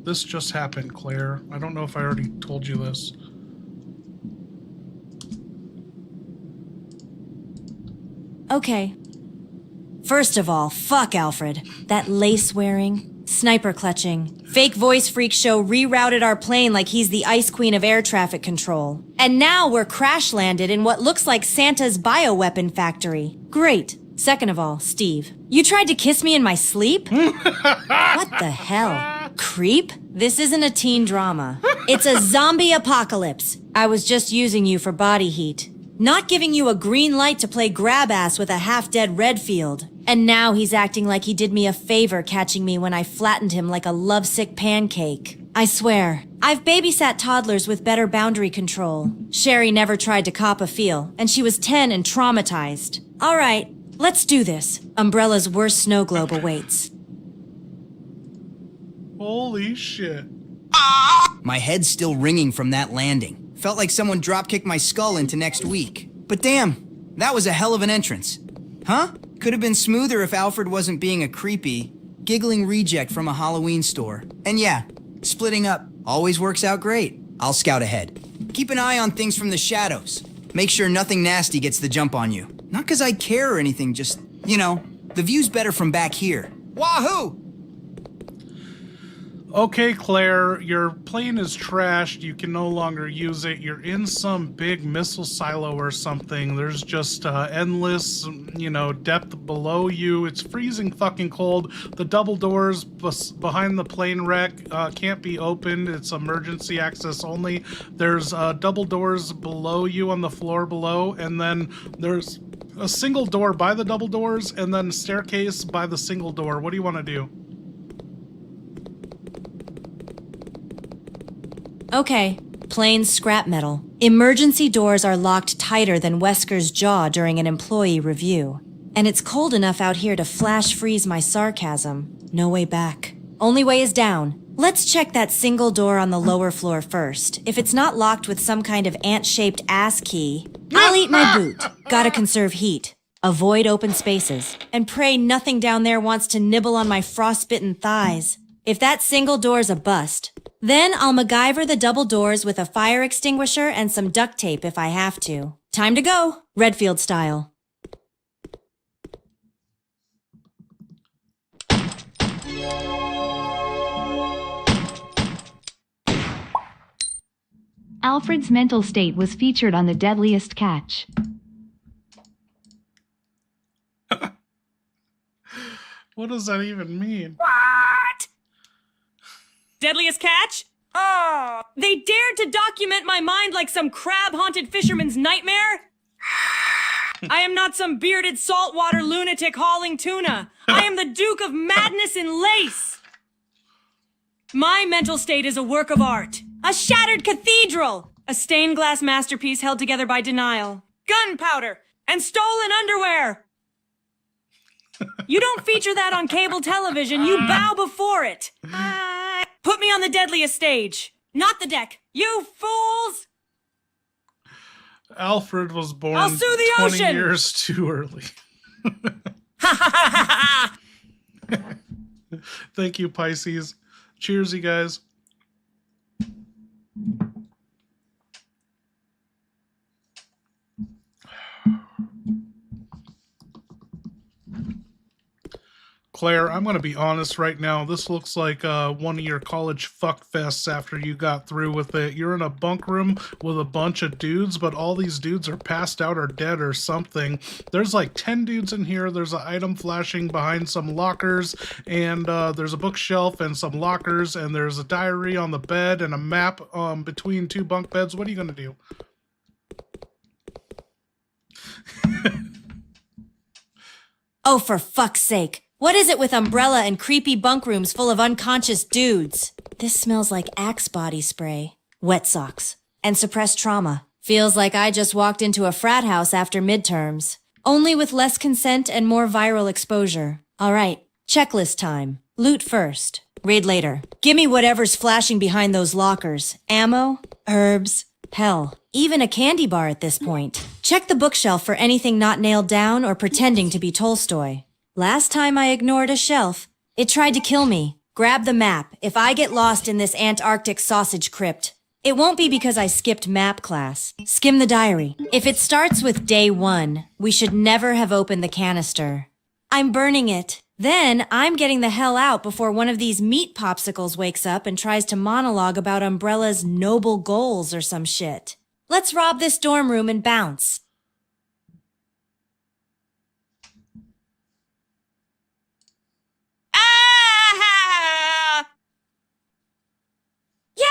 S1: This just happened, Claire. I don't know if I already told you this.
S2: Okay. First of all, fuck Alfred. That lace-wearing, sniper-clutching, fake voice freak show rerouted our plane like he's the ice queen of air traffic control. And now we're crash-landed in what looks like Santa's bioweapon factory. Great. Second of all, Steve, you tried to kiss me in my sleep? What the hell? Creep? This isn't a teen drama. It's a zombie apocalypse. I was just using you for body heat. Not giving you a green light to play grab-ass with a half-dead Redfield. And now he's acting like he did me a favor catching me when I flattened him like a lovesick pancake. I swear, I've babysat toddlers with better boundary control. Sherry never tried to cop a feel, and she was 10 and traumatized. All right, let's do this. Umbrella's worst snow globe awaits.
S1: Holy shit.
S3: My head's still ringing from that landing. Felt like someone drop-kicked my skull into next week. But damn, that was a hell of an entrance. Huh? Could have been smoother if Alfred wasn't being a creepy, giggling reject from a Halloween store. And yeah, splitting up always works out great. I'll scout ahead. Keep an eye on things from the shadows. Make sure nothing nasty gets the jump on you. Not 'cause I care or anything, just, you know, the view's better from back here. Wahoo!
S1: Okay, Claire, your plane is trashed. You can no longer use it. You're in some big missile silo or something. There's just endless, depth below you. It's freezing fucking cold. The double doors behind the plane wreck can't be opened. It's emergency access only. There's double doors below you on the floor below, and then there's a single door by the double doors, and then a staircase by the single door. What do you want to do?
S2: Okay, plain scrap metal. Emergency doors are locked tighter than Wesker's jaw during an employee review. And it's cold enough out here to flash freeze my sarcasm. No way back. Only way is down. Let's check that single door on the lower floor first. If it's not locked with some kind of ant-shaped ass key, I'll eat my boot. Gotta conserve heat. Avoid open spaces. And pray nothing down there wants to nibble on my frostbitten thighs. If that single door's a bust, then I'll MacGyver the double doors with a fire extinguisher and some duct tape if I have to. Time to go, Redfield style.
S5: Alfred's mental state was featured on The Deadliest Catch.
S1: What does that even mean?
S7: What? Deadliest catch? Oh, they dared to document my mind like some crab-haunted fisherman's nightmare? I am not some bearded saltwater lunatic hauling tuna. I am the Duke of Madness in lace. My mental state is a work of art. A shattered cathedral. A stained glass masterpiece held together by denial. Gunpowder and stolen underwear. You don't feature that on cable television. You bow before it. Put me on the deadliest stage. Not the deck. You fools!
S1: Alfred was born
S7: I'll sue the
S1: 20
S7: ocean!
S1: years too early. Thank you, Pisces. Cheers, you guys. Claire, I'm going to be honest right now. This looks like one of your college fuck fests after you got through with it. You're in a bunk room with a bunch of dudes, but all these dudes are passed out or dead or something. There's like 10 dudes in here. There's an item flashing behind some lockers, and there's a bookshelf and some lockers, and there's a diary on the bed and a map between two bunk beds. What are you going to do?
S2: Oh, for fuck's sake. What is it with Umbrella and creepy bunk rooms full of unconscious dudes? This smells like Axe body spray, wet socks, and suppressed trauma. Feels like I just walked into a frat house after midterms. Only with less consent and more viral exposure. All right, checklist time. Loot first. Raid later. Gimme whatever's flashing behind those lockers. Ammo, herbs, hell, even a candy bar at this point. Check the bookshelf for anything not nailed down or pretending to be Tolstoy. Last time I ignored a shelf, it tried to kill me. Grab the map if I get lost in this Antarctic sausage crypt. It won't be because I skipped map class. Skim the diary. If it starts with day 1, we should never have opened the canister. I'm burning it. Then I'm getting the hell out before one of these meat popsicles wakes up and tries to monologue about Umbrella's noble goals or some shit. Let's rob this dorm room and bounce.
S7: Ah! Yeah!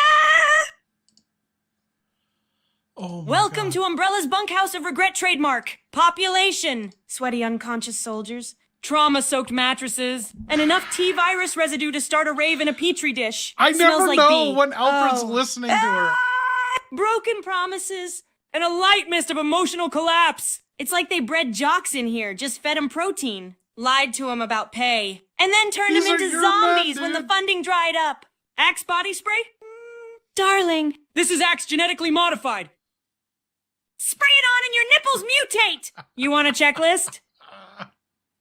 S1: Oh my
S7: Welcome
S1: God.
S7: to Umbrella's Bunkhouse of Regret trademark. Population. Sweaty unconscious soldiers. Trauma-soaked mattresses. And enough T-virus residue to start a rave in a petri dish.
S1: I
S7: Smells
S1: never
S7: like
S1: know
S7: bee.
S1: when Alfred's
S7: Oh.
S1: listening to her.
S7: Broken promises. And a light mist of emotional collapse. It's like they bred jocks in here, just fed them protein. Lied to them about pay. And then turned
S1: These
S7: them
S1: are
S7: into
S1: your
S7: zombies
S1: men,
S7: when the
S1: dude.
S7: funding dried up. Axe body spray? Darling. This is Axe genetically modified. Spray it on and your nipples mutate! You want a checklist?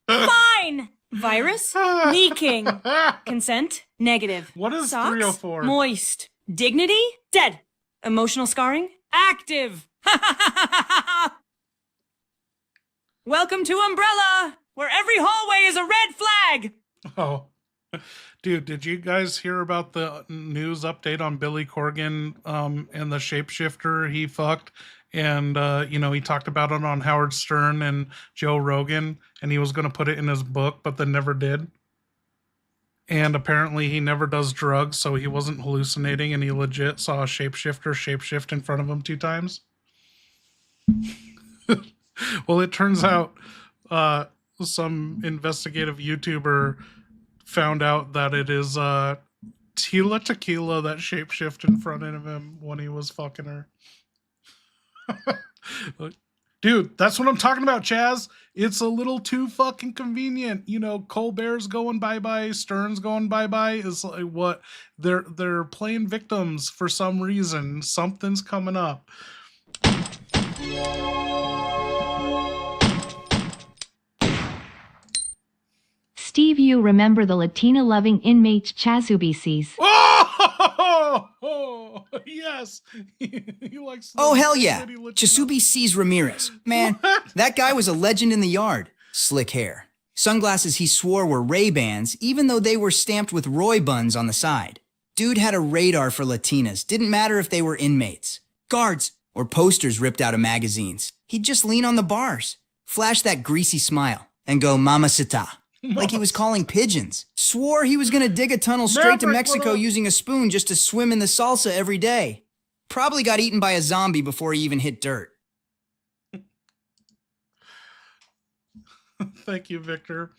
S7: Fine! Virus? Leaking. Consent? Negative.
S1: What is
S7: Socks?
S1: 304?
S7: Moist. Dignity? Dead. Emotional scarring? Active. Welcome to Umbrella, where every hallway is a red flag.
S1: Oh, dude, did you guys hear about the news update on Billy Corgan and the shapeshifter he fucked? And, he talked about it on Howard Stern and Joe Rogan, and he was going to put it in his book, but then never did. And apparently he never does drugs, so he wasn't hallucinating, and he legit saw a shapeshifter shapeshift in front of him 2 times. Well, it turns out some investigative YouTuber found out that it is Tila Tequila that shapeshift in front of him when he was fucking her. Dude, that's what I'm talking about, Chaz. It's a little too fucking convenient. Colbert's going bye-bye, Stern's going bye-bye. It's like what? They're playing victims for some reason. Something's coming up.
S5: Steve, you remember the Latina-loving inmate Chazubices?
S1: Oh, yes. He likes.
S3: Oh, hell yeah.
S1: City Latino.
S3: Chasubi sees Ramirez. Man, that guy was a legend in the yard. Slick hair. Sunglasses he swore were Ray-Bans, even though they were stamped with Roy buns on the side. Dude had a radar for Latinas. Didn't matter if they were inmates, guards, or posters ripped out of magazines. He'd just lean on the bars, flash that greasy smile, and go mamacita. Like he was calling pigeons. Swore he was gonna dig a tunnel straight to
S1: Maverick,
S3: Mexico
S1: what up?
S3: using a spoon just to swim in the salsa every day. Probably got eaten by a zombie before he even hit dirt.
S1: Thank you, Victor.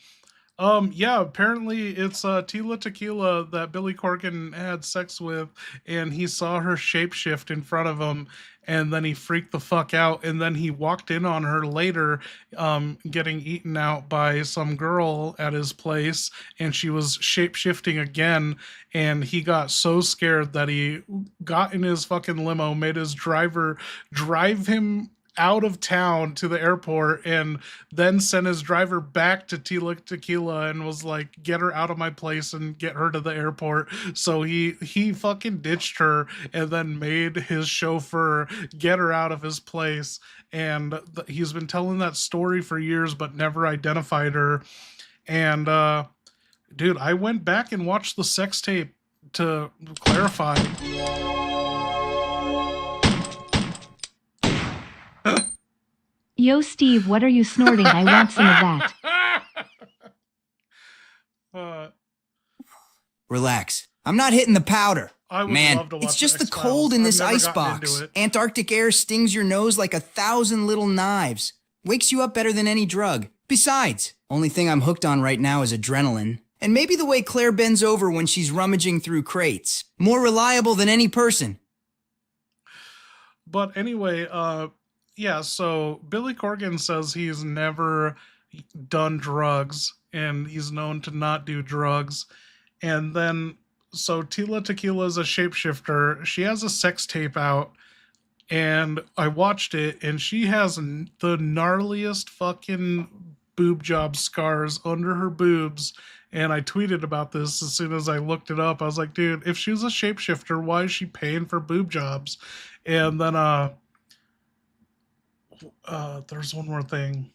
S1: Yeah, apparently it's Tila Tequila that Billy Corgan had sex with, and he saw her shapeshift in front of him, and then he freaked the fuck out, and then he walked in on her later, getting eaten out by some girl at his place, and she was shapeshifting again, and he got so scared that he got in his fucking limo, made his driver drive him out of town to the airport, and then sent his driver back to Tila Tequila and was like, get her out of my place and get her to the airport. So he fucking ditched her and then made his chauffeur get her out of his place. And he's been telling that story for years but never identified her. And dude, I went back and watched the sex tape to clarify.
S5: Yo, Steve, what are you snorting? I want some of that.
S3: Relax. I'm not hitting the powder.
S1: I would
S3: Man,
S1: love to watch
S3: it's just the
S1: X-Files.
S3: cold in
S1: I've
S3: this
S1: never
S3: ice
S1: gotten
S3: box.
S1: into it.
S3: Antarctic air stings your nose like 1,000 little knives. Wakes you up better than any drug. Besides, only thing I'm hooked on right now is adrenaline. And maybe the way Claire bends over when she's rummaging through crates. More reliable than any person.
S1: But anyway, yeah, so Billy Corgan says he's never done drugs and he's known to not do drugs. And then, so Tila Tequila is a shapeshifter. She has a sex tape out and I watched it and she has the gnarliest fucking boob job scars under her boobs. And I tweeted about this as soon as I looked it up. I was like, dude, if she's a shapeshifter, why is she paying for boob jobs? And then there's one more thing.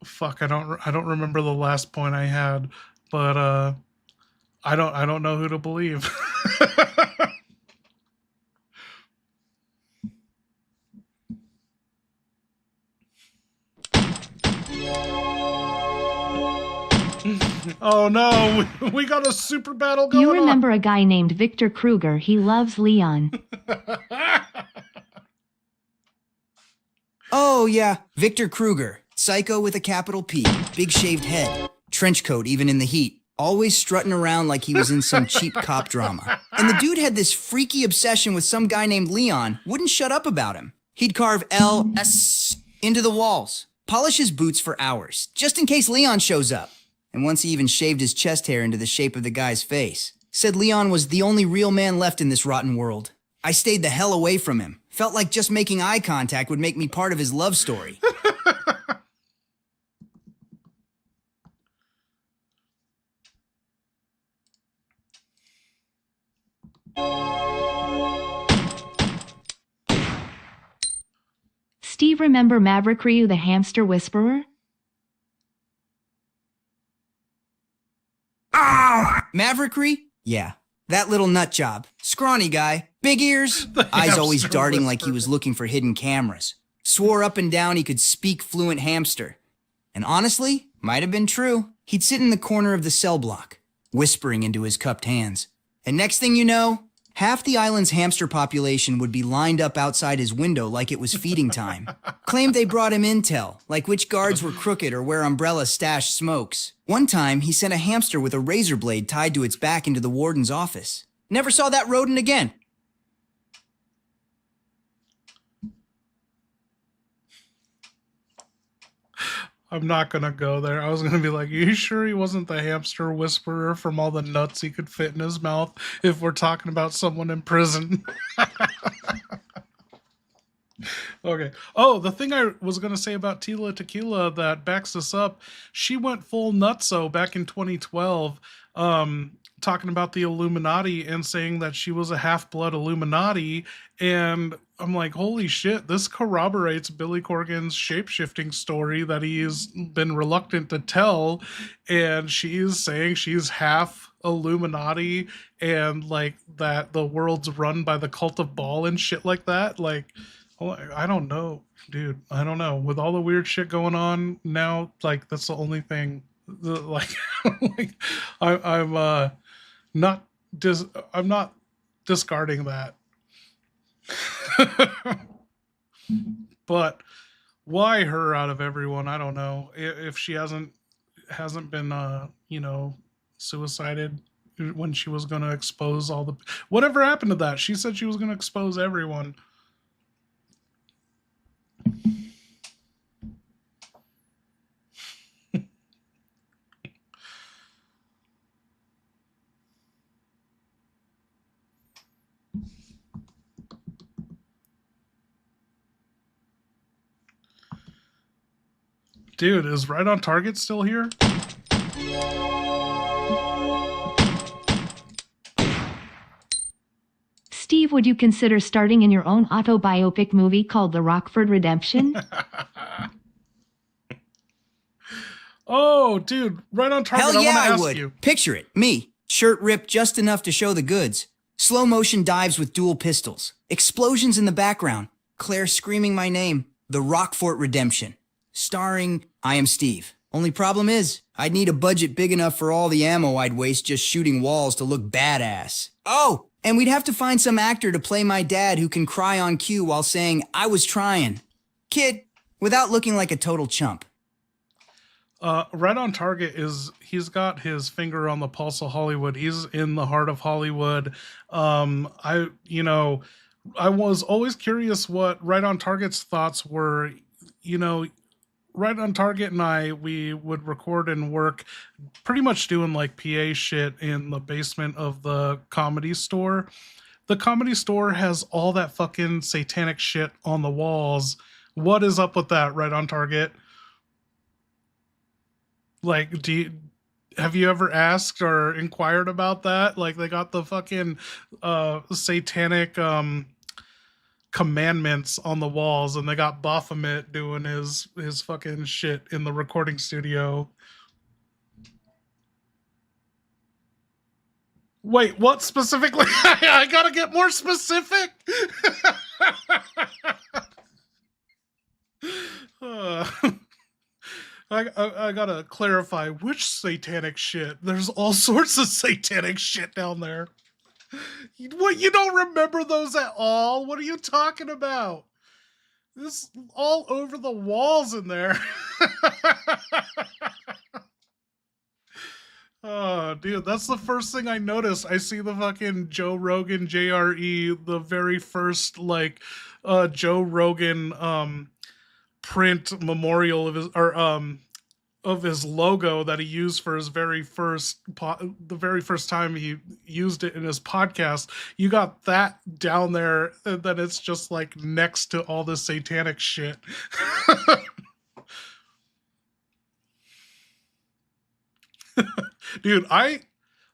S1: Fuck, I don't remember the last point I had, but I don't know who to believe. Oh no, we got a super battle going
S5: You
S1: on.
S5: remember a guy named Victor Kruger. He loves Leon.
S3: Oh, yeah, Victor Kruger. Psycho with a capital P. Big shaved head. Trench coat even in the heat. Always strutting around like he was in some cheap cop drama. And the dude had this freaky obsession with some guy named Leon. Wouldn't shut up about him. He'd carve L-S into the walls. Polish his boots for hours, just in case Leon shows up. And once he even shaved his chest hair into the shape of the guy's face. Said Leon was the only real man left in this rotten world. I stayed the hell away from him. Felt like just making eye contact would make me part of his love story.
S5: Steve, remember Maverick Ryu the hamster whisperer?
S3: Maverick Ree? Yeah. That little nut job. Scrawny guy. Big ears. Eyes always
S1: hamster
S3: darting like he
S1: whisperer.
S3: was looking for hidden cameras. Swore up and down he could speak fluent hamster. And honestly, might have been true. He'd sit in the corner of the cell block, whispering into his cupped hands. And next thing you know, half the island's hamster population would be lined up outside his window like it was feeding time. Claimed they brought him intel, like which guards were crooked or where umbrellas stashed smokes. One time, he sent a hamster with a razor blade tied to its back into the warden's office. Never saw that rodent again.
S1: I'm not gonna go there. I was gonna be like, you sure he wasn't the hamster whisperer from all the nuts he could fit in his mouth if we're talking about someone in prison? Okay. Oh, the thing I was gonna say about Tila Tequila that backs this up, she went full nutso back in 2012, talking about the Illuminati and saying that she was a half-blood Illuminati. And I'm like, holy shit, this corroborates Billy Corgan's shape-shifting story that he's been reluctant to tell. And she's saying she's half Illuminati and like that the world's run by the cult of Baal and shit like that. Like, I don't know, dude. I don't know. With all the weird shit going on now, like that's the only thing. Like, like I'm not I'm not discarding that. But why her out of everyone? I don't know. If she hasn't been suicided when she was going to expose all the whatever happened to that. She said she was going to expose everyone. Dude, is Right on Target still here?
S5: Steve, would you consider starting in your own autobiopic movie called The Rockfart Redemption?
S1: Oh, dude, Right on Target.
S3: Hell yeah,
S1: I
S3: I
S1: want to
S3: would.
S1: ask you.
S3: Picture it. Me. Shirt ripped just enough to show the goods. Slow motion dives with dual pistols. Explosions in the background. Claire screaming my name. The Rockfart Redemption. Starring I Am Steve. Only problem is, I'd need a budget big enough for all the ammo I'd waste just shooting walls to look badass. Oh, and we'd have to find some actor to play my dad who can cry on cue while saying, I was trying. Kid, without looking like a total chump.
S1: Right on Target he's got his finger on the pulse of Hollywood. He's in the heart of Hollywood. I was always curious what Right on Target's thoughts were. Right on Target and we would record and work pretty much doing like PA shit in the basement of the Comedy Store. The Comedy Store has all that fucking satanic shit on the walls. What is up with that, Right on Target? Like, have you ever asked or inquired about that? Like, they got the fucking satanic commandments on the walls, and they got Baphomet doing his fucking shit in the recording studio. Wait, what specifically? I gotta get more specific. uh, I gotta clarify which satanic shit. There's all sorts of satanic shit down there. What, you don't remember those at all? What are you talking about? This all over the walls in there. Oh, dude, that's the first thing I noticed. I see the fucking Joe Rogan JRE, the very first like Joe Rogan print memorial of his logo that he used for his very first the very first time he used it in his podcast. You got that down there, and then it's just like next to all this satanic shit. Dude, I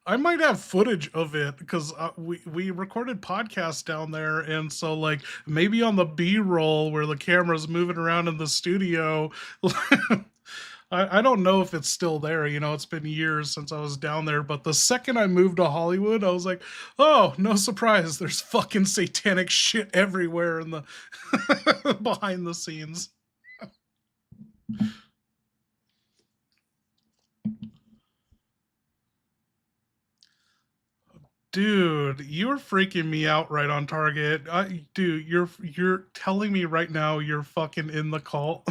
S1: might have footage of it because we recorded podcasts down there, and so like maybe on the B-roll where the camera's moving around in the studio. I don't know if it's still there. You know, it's been years since I was down there, but the second I moved to Hollywood, I was like, oh, no surprise. There's fucking satanic shit everywhere in the behind the scenes. Dude, you're freaking me out right on target. Dude, you're telling me right now you're fucking in the cult.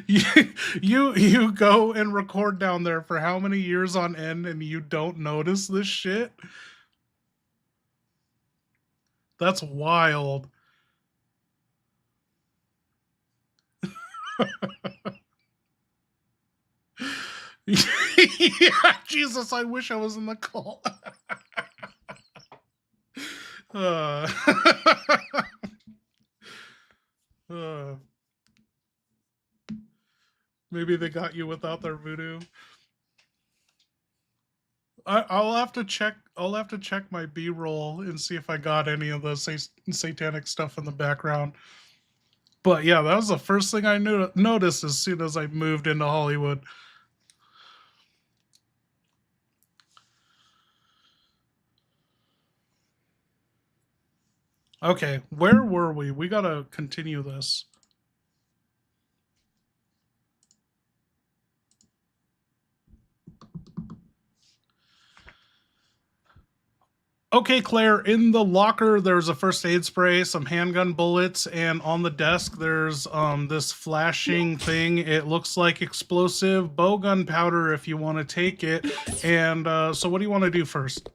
S1: You go and record down there for how many years on end and you don't notice this shit? That's wild. Yeah, Jesus, I wish I was in the cult. uh, uh, maybe they got you without their voodoo. I'll have to check. I'll have to check my B-roll and see if I got any of the satanic stuff in the background. But yeah, that was the first thing I noticed as soon as I moved into Hollywood. Okay, where were we? We gotta continue this. Okay, Claire, in the locker, there's a first aid spray, some handgun bullets, and on the desk, there's this flashing thing. It looks like explosive bowgun powder if you want to take it. And so what do you want to do first?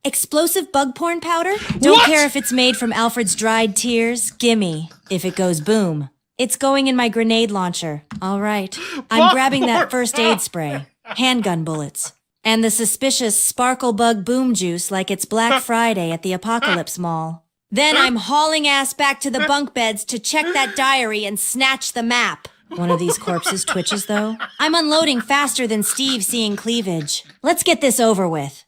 S2: Explosive bug porn powder? Don't
S1: What?
S2: care if it's made from Alfred's dried tears. Gimme. If it goes boom. It's going in my grenade launcher. All right. I'm grabbing that first aid spray. Handgun bullets. And the suspicious sparkle bug boom juice like it's Black Friday at the Apocalypse Mall. Then I'm hauling ass back to the bunk beds to check that diary and snatch the map. One of these corpses twitches, though. I'm unloading faster than Steve seeing cleavage. Let's get this over with.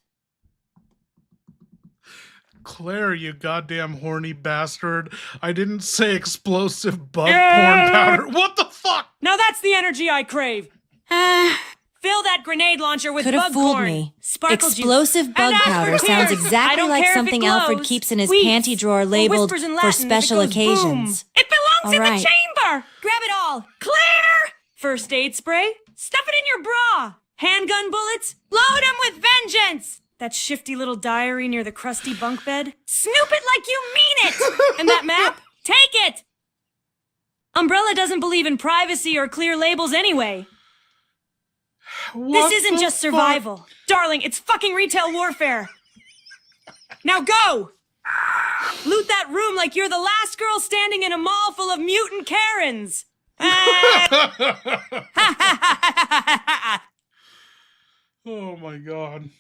S1: Claire, you goddamn horny bastard. I didn't say explosive bug porn powder. What the fuck?
S7: Now that's the energy I crave. Fill that grenade launcher with
S2: Could have
S7: bug
S2: fooled
S7: corn.
S2: me.
S7: Sparkle
S2: Explosive
S7: juice.
S2: bug
S7: And
S2: powder
S7: Ashford
S2: sounds
S7: tears. I
S2: exactly
S7: don't
S2: like
S7: care if
S2: something
S7: it
S2: Alfred
S7: glows.
S2: keeps in his
S7: Weeps.
S2: panty drawer
S7: Or
S2: labeled
S7: whispers in
S2: for
S7: Latin if it
S2: special
S7: goes
S2: occasions.
S7: boom. It belongs
S2: All
S7: in
S2: right.
S7: the chamber. Grab it all. Claire! First aid spray. Stuff it in your bra. Handgun bullets. Load 'em with vengeance. That shifty little diary near the crusty bunk bed. Snoop it like you mean it. And that map. Take it. Umbrella doesn't believe in privacy or clear labels anyway.
S1: What
S7: This isn't
S1: the
S7: just
S1: fuck?
S7: survival. Darling, it's fucking retail warfare. Now go! Loot that room like you're the last girl standing in a mall full of mutant Karens.
S1: Oh my god.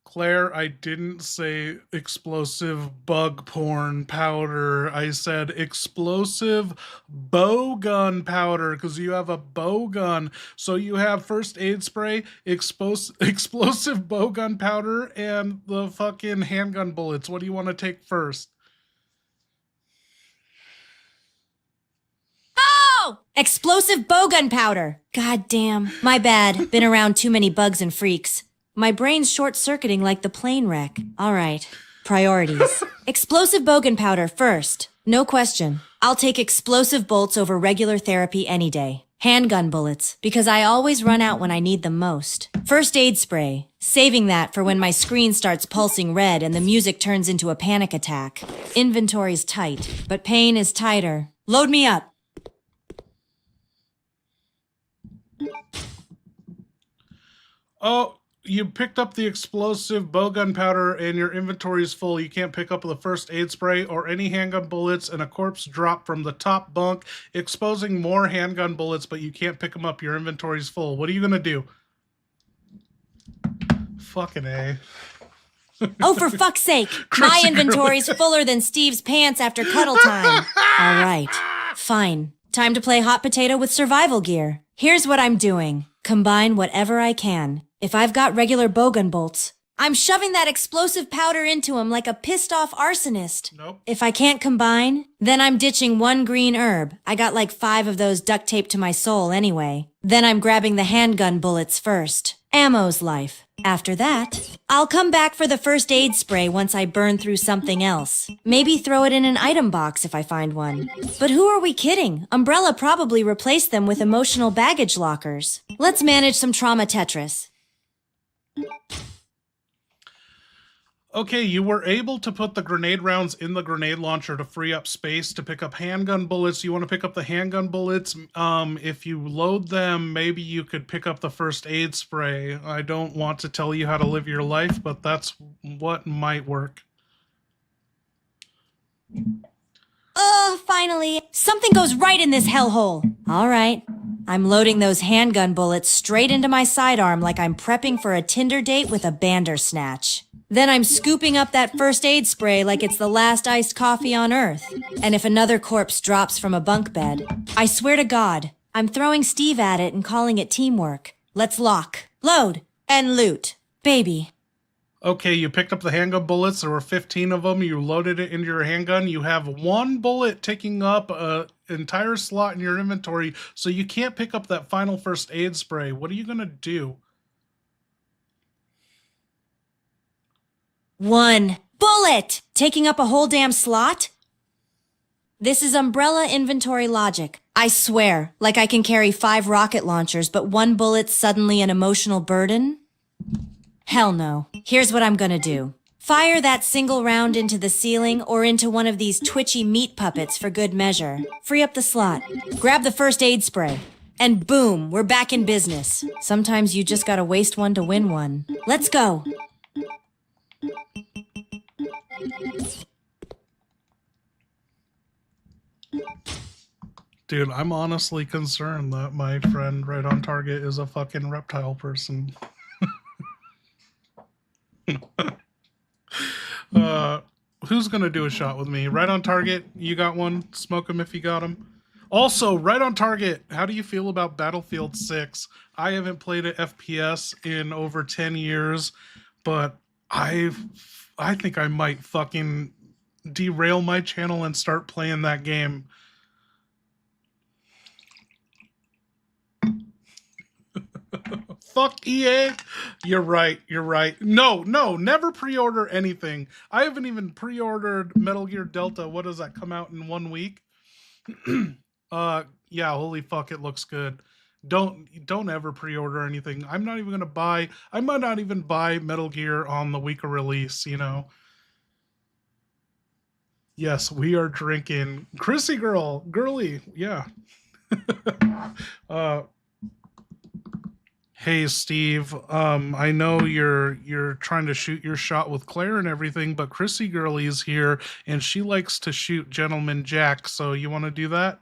S1: Claire, I didn't say explosive bug porn powder. I said explosive bow gun powder because you have a bow gun. So you have first aid spray, explosive bow gun powder, and the fucking handgun bullets. What do you want to take first?
S2: Oh! Explosive bowgun powder. God damn. My bad. Been around too many bugs and freaks. My brain's short-circuiting like the plane wreck. All right. Priorities. Explosive bowgun powder first. No question. I'll take explosive bolts over regular therapy any day. Handgun bullets, because I always run out when I need them most. First aid spray, saving that for when my screen starts pulsing red and the music turns into a panic attack. Inventory's tight, but pain is tighter. Load me up.
S1: Oh, you picked up the explosive bowgun powder and your inventory is full. You can't pick up the first aid spray or any handgun bullets, and a corpse dropped from the top bunk, exposing more handgun bullets, but you can't pick them up. Your inventory's full. What are you gonna do? Fucking A.
S2: Oh, for fuck's sake. My inventory's fuller than Steve's pants after cuddle time. All right. Fine. Time to play hot potato with survival gear. Here's what I'm doing. Combine whatever I can. If I've got regular bowgun bolts, I'm shoving that explosive powder into him like a pissed-off arsonist.
S1: Nope.
S2: If I can't combine, then I'm ditching one green herb. I got like 5 of those duct taped to my soul anyway. Then I'm grabbing the handgun bullets first. Ammo's life. After that, I'll come back for the first aid spray once I burn through something else. Maybe throw it in an item box if I find one. But who are we kidding? Umbrella probably replaced them with emotional baggage lockers. Let's manage some trauma Tetris.
S1: Okay, you were able to put the grenade rounds in the grenade launcher to free up space to pick up handgun bullets. You want to pick up the handgun bullets. If you load them, maybe you could pick up the first aid spray. I don't want to tell you how to live your life, but that's what might work.
S2: Finally. Something goes right in this hellhole. All right. I'm loading those handgun bullets straight into my sidearm like I'm prepping for a Tinder date with a Bandersnatch. Then I'm scooping up that first aid spray like it's the last iced coffee on Earth. And if another corpse drops from a bunk bed, I swear to God, I'm throwing Steve at it and calling it teamwork. Let's lock, load, and loot. Baby.
S1: Okay, you picked up the handgun bullets. There were 15 of them. You loaded it into your handgun. You have one bullet taking up an entire slot in your inventory, so you can't pick up that final first aid spray. What are you going to do?
S2: One bullet! Taking up a whole damn slot? This is Umbrella inventory logic. I swear, like I can carry 5 rocket launchers, but one bullet's suddenly an emotional burden? Hell no. Here's what I'm gonna do. Fire that single round into the ceiling or into one of these twitchy meat puppets for good measure. Free up the slot. Grab the first aid spray. And boom, we're back in business. Sometimes you just gotta waste one to win one. Let's go.
S1: Dude, I'm honestly concerned that my friend right on target is a fucking reptile person. Who's gonna do a shot with me? Right on target, you got one. Smoke him if you got him. Also, right on target, how do you feel about Battlefield 6? I haven't played an FPS in over 10 years, but I think I might fucking derail my channel and start playing that game. Fuck EA. You're right. No, never pre-order anything. I haven't even pre-ordered Metal Gear Delta. What does that come out in 1 week? Yeah, holy fuck, it looks good. Don't ever pre-order anything. I might not even buy Metal Gear on the week of release, you know. Yes, we are drinking. Chrissy girly, yeah. Hey Steve, I know you're trying to shoot your shot with Claire and everything, but Chrissy girly is here and she likes to shoot Gentleman Jack, so you want to do that?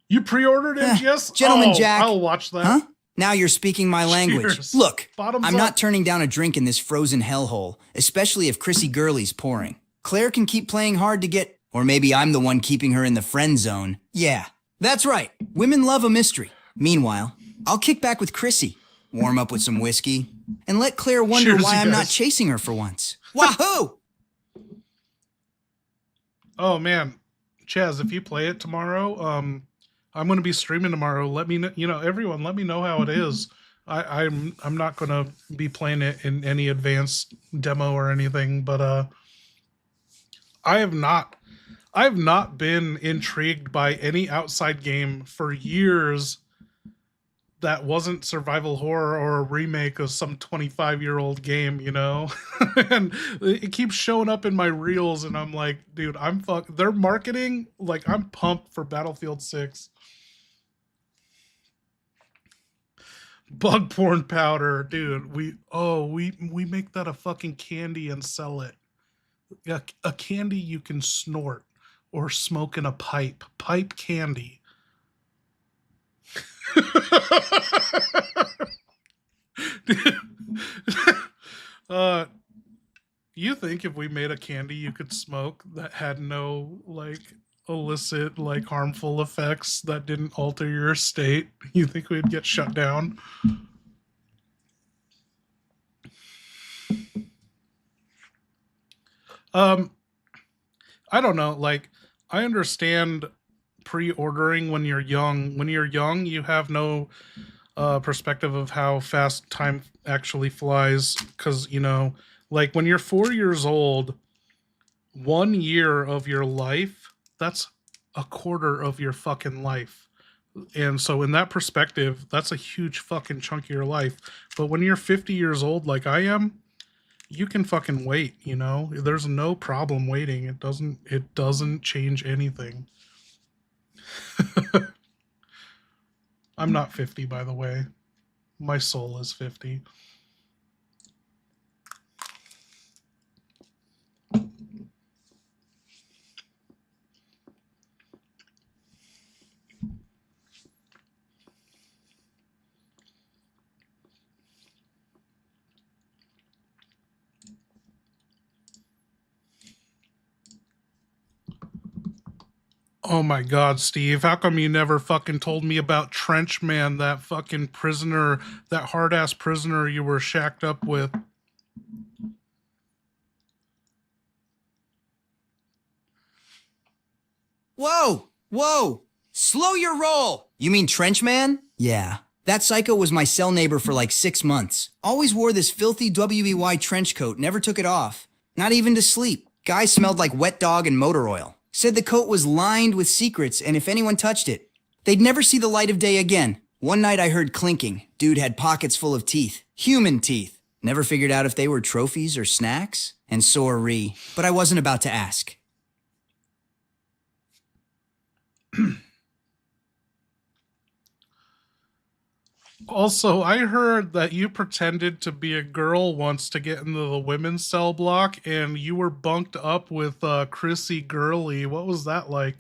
S1: You pre-ordered MGS?
S3: Gentleman Jack.
S1: I'll watch that.
S3: Huh? Now you're speaking my language.
S1: Cheers.
S3: Look,
S1: Bottoms
S3: I'm
S1: up.
S3: not turning down a drink in this frozen hellhole, especially if Chrissy Gurley's pouring. Claire can keep playing hard to get, or maybe I'm the one keeping her in the friend zone. Yeah, that's right. Women love a mystery. Meanwhile, I'll kick back with Chrissy, warm up with some whiskey, and let Claire wonder
S1: Cheers,
S3: why
S1: you
S3: I'm not
S1: guys.
S3: chasing her for once. Wahoo!
S1: Oh man, Chaz, if you play it tomorrow, I'm going to be streaming tomorrow. Let me know, everyone, let me know how it is. I'm not going to be playing it in any advanced demo or anything, but I have not been intrigued by any outside game for years that wasn't survival horror or a remake of some 25-year-old game, and it keeps showing up in my reels, and I'm like, dude, they're marketing like I'm pumped for Battlefield 6. Bug porn powder, dude. We make that a fucking candy and sell it. A candy you can snort or smoke in a pipe candy. You think if we made a candy you could smoke that had no illicit harmful effects that didn't alter your state, you think we'd get shut down? I don't know, I understand pre-ordering when you're young. When you're young, you have no perspective of how fast time actually flies, because when you're 4 years old, 1 year of your life, that's a quarter of your fucking life. And so in that perspective, that's a huge fucking chunk of your life. But when you're 50 years old like I am, you can fucking wait, there's no problem waiting. It doesn't change anything. I'm not 50, by the way. My soul is 50. Oh my god, Steve, how come you never fucking told me about Trenchman, that fucking prisoner, that hard-ass prisoner you were shacked up with?
S3: Whoa! Slow your roll! You mean Trenchman? Yeah. That psycho was my cell neighbor for like 6 months. Always wore this filthy WBY trench coat, never took it off. Not even to sleep. Guy smelled like wet dog and motor oil. Said the coat was lined with secrets, and if anyone touched it, they'd never see the light of day again. One night I heard clinking. Dude had pockets full of teeth. Human teeth. Never figured out if they were trophies or snacks. And sorry, but I wasn't about to ask.
S1: Also, I heard that you pretended to be a girl once to get into the women's cell block, and you were bunked up with Chrissy Gurley. What was that like?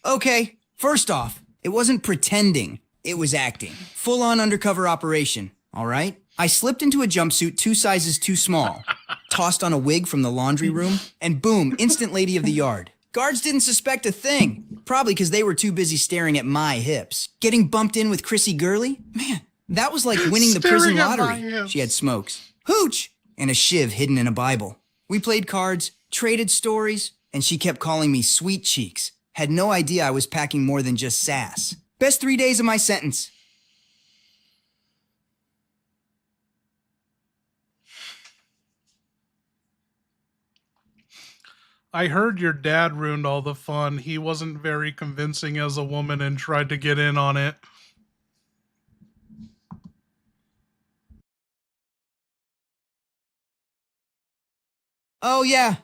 S3: Okay, first off, it wasn't pretending. It was acting. Full-on undercover operation, all right? I slipped into a jumpsuit 2 sizes too small, tossed on a wig from the laundry room, and boom, instant lady of the yard. Guards didn't suspect a thing, probably because they were too busy staring at my hips. Getting bumped in with Chrissy Gurley? Man, that was like winning the prison
S1: Staring at my
S3: lottery.
S1: hips.
S3: She had smokes, hooch, and a shiv hidden in a Bible. We played cards, traded stories, and she kept calling me sweet cheeks. Had no idea I was packing more than just sass. Best 3 days of my sentence.
S1: I heard your dad ruined all the fun. He wasn't very convincing as a woman and tried to get in on it.
S3: Oh, yeah.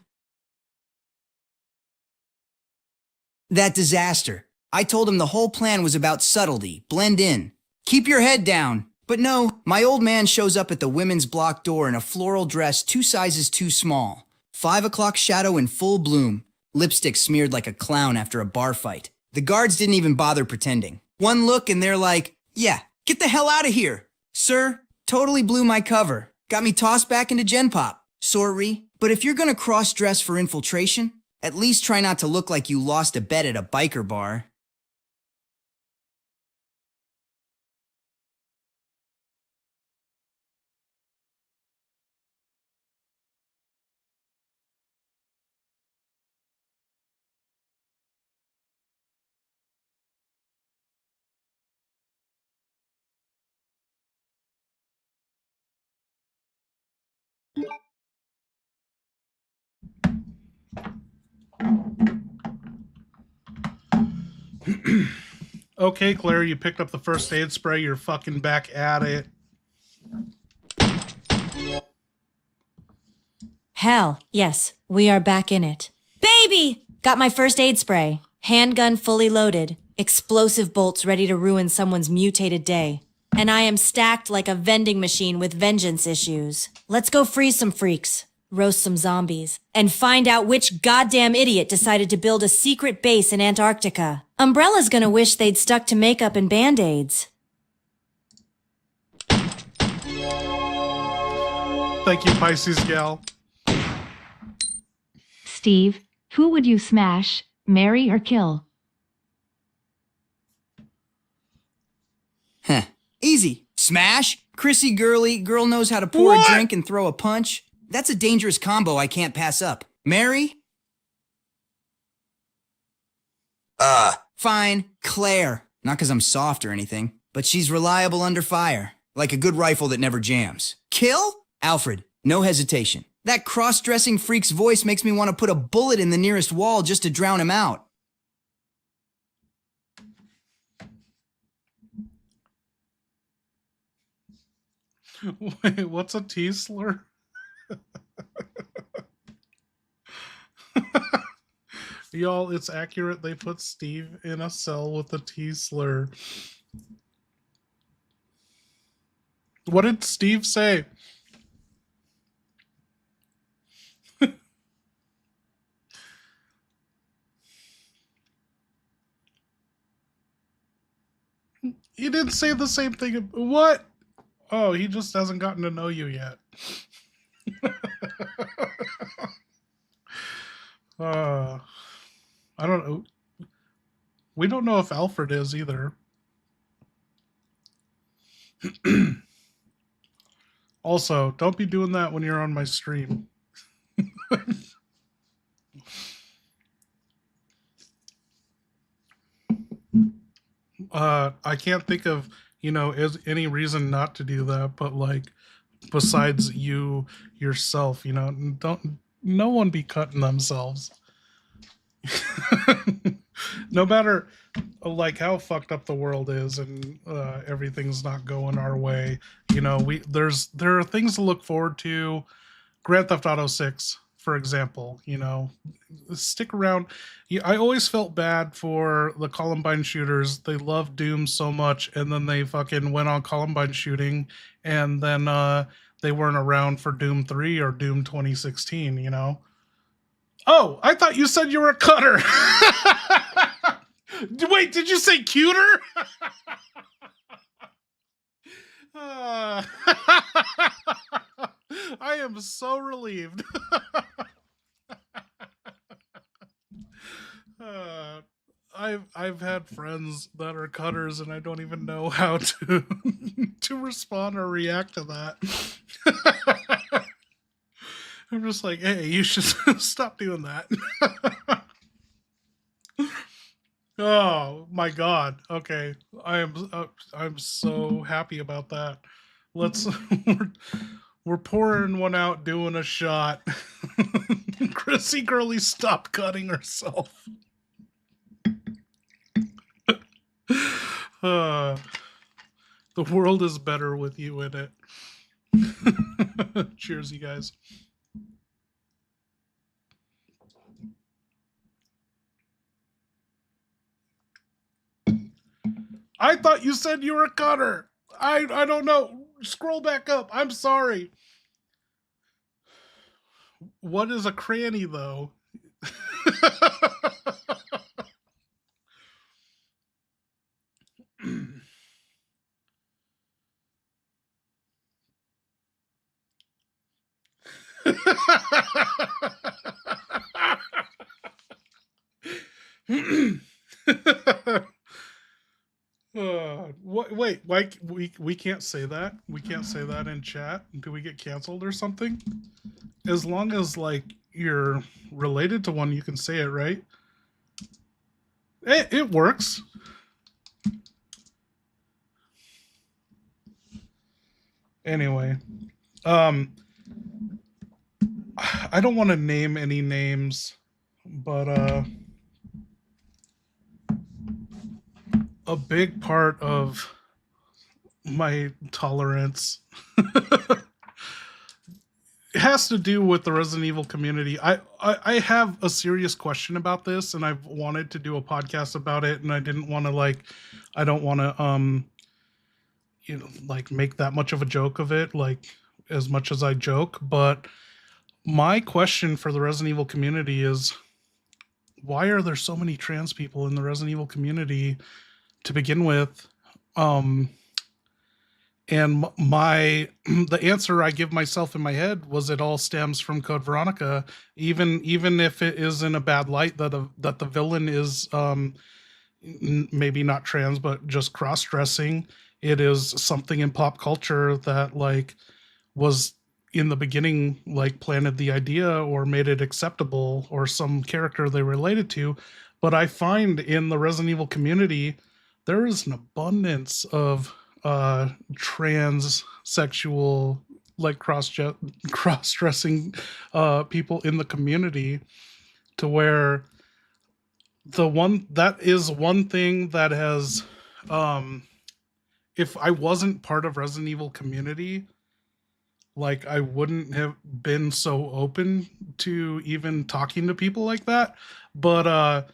S3: That disaster. I told him the whole plan was about subtlety, blend in, keep your head down. But no, my old man shows up at the women's block door in a floral dress 2 sizes too small. 5 o'clock shadow in full bloom. Lipstick smeared like a clown after a bar fight. The guards didn't even bother pretending. One look and they're like, yeah, get the hell out of here. Sir, totally blew my cover. Got me tossed back into Gen Pop. Sorry, but if you're gonna cross-dress for infiltration, at least try not to look like you lost a bet at a biker bar.
S1: Okay, Claire, you picked up the first aid spray. You're fucking back at it.
S2: Hell, yes, we are back in it. Baby! Got my first aid spray. Handgun fully loaded. Explosive bolts ready to ruin someone's mutated day. And I am stacked like a vending machine with vengeance issues. Let's go freeze some freaks, roast some zombies, and find out which goddamn idiot decided to build a secret base in Antarctica. Umbrella's gonna wish they'd stuck to makeup and band-aids.
S1: Thank you, Pisces gal.
S5: Steve, who would you smash, marry, or kill?
S3: Heh. Easy. Smash? Chrissy girly, girl knows how to pour a drink and throw a punch. That's a dangerous combo I can't pass up. Marry? Fine. Claire. Not because I'm soft or anything, but she's reliable under fire. Like a good rifle that never jams. Kill? Alfred. No hesitation. That cross-dressing freak's voice makes me want to put a bullet in the nearest wall just to drown him out.
S1: Wait, what's a T-slur? Y'all, it's accurate. They put Steve in a cell with a T-slur. What did Steve say? He didn't say the same thing. What? Oh, he just hasn't gotten to know you yet. I don't know. We don't know if Alfred is either. Also, don't be doing that when you're on my stream. I can't think of, is any reason not to do that, but like, besides you yourself, no one be cutting themselves. No matter like how fucked up the world is and everything's not going our way, there are things to look forward to. Grand Theft Auto 6, for example, stick around. I always felt bad for the Columbine shooters. They loved Doom so much, and then they fucking went on Columbine shooting, and then they weren't around for Doom 3 or Doom 2016, Oh, I thought you said you were a cutter. Wait, did you say cuter? I am so relieved. I've had friends that are cutters, and I don't even know how to to respond or react to that. I'm just like, hey, you should stop doing that. Oh my God. Okay, I'm so happy about that. Let's we're pouring one out, doing a shot. Chrissy girly stopped cutting herself. The world is better with you in it. Cheers, you guys. I thought you said you were a cutter. I don't know. Scroll back up. I'm sorry. What is a cranny, though? Wait, why we can't say that? We can't say that in chat. Do we get canceled or something? As long as like you're related to one, you can say it, right? It works. Anyway, um, I don't want to name any names, but a big part of my tolerance has to do with the Resident Evil community. I have a serious question about this, and I've wanted to do a podcast about it, and I didn't want to I don't want to like make that much of a joke of it, like as much as I joke. But my question for the Resident Evil community is, why are there so many trans people in the Resident Evil community to begin with? And the answer I give myself in my head was it all stems from Code Veronica. Even if it is in a bad light that the villain is maybe not trans but just cross-dressing, it is something in pop culture that like was in the beginning like planted the idea or made it acceptable, or some character they related to. But I find in the Resident Evil community there is an abundance of transsexual, like cross-dressing people in the community, to where that is one thing that has if I wasn't part of Resident Evil community, like I wouldn't have been so open to even talking to people like that. But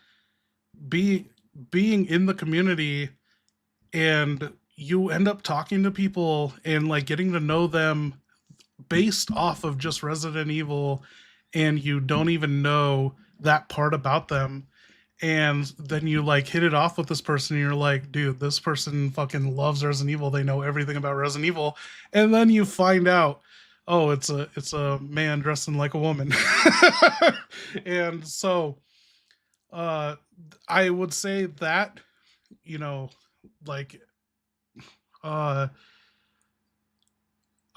S1: being in the community, and you end up talking to people and like getting to know them based off of just Resident Evil, and you don't even know that part about them. And then you like hit it off with this person, and you're like, dude, this person fucking loves Resident Evil. They know everything about Resident Evil. And then you find out, oh, it's a man dressing like a woman. And so I would say that, like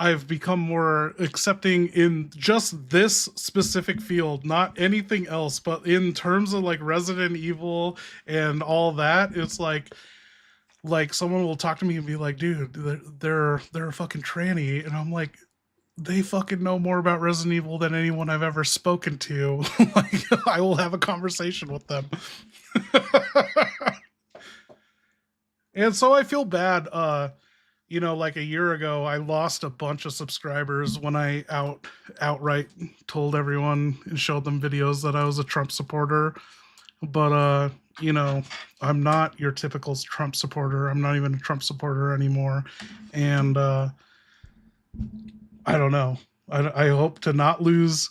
S1: I've become more accepting in just this specific field, not anything else, but in terms of like Resident Evil and all that. It's like someone will talk to me and be like, dude, they're a fucking tranny. And I'm like, they fucking know more about Resident Evil than anyone I've ever spoken to. Like, I will have a conversation with them. And so I feel bad. Like a year ago, I lost a bunch of subscribers when I outright told everyone and showed them videos that I was a Trump supporter. But, I'm not your typical Trump supporter. I'm not even a Trump supporter anymore. And I don't know. I hope to not lose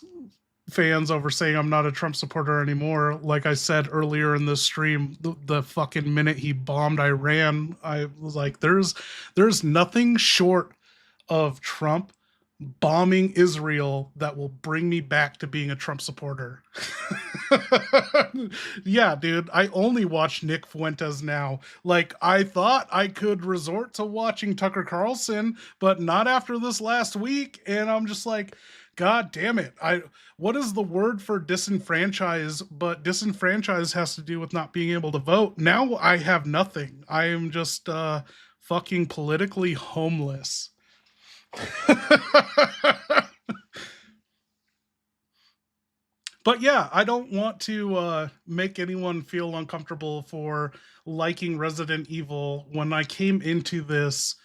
S1: fans over saying I'm not a Trump supporter anymore. Like I said earlier in this stream, the fucking minute he bombed Iran, I was like, there's nothing short of Trump bombing Israel that will bring me back to being a Trump supporter. Yeah, dude, I only watch Nick Fuentes now. Like, I thought I could resort to watching Tucker Carlson, but not after this last week. And I'm just like, God damn it. What is the word for disenfranchise? But disenfranchise has to do with not being able to vote. Now I have nothing. I am just fucking politically homeless. But yeah, I don't want to make anyone feel uncomfortable for liking Resident Evil. When I came into this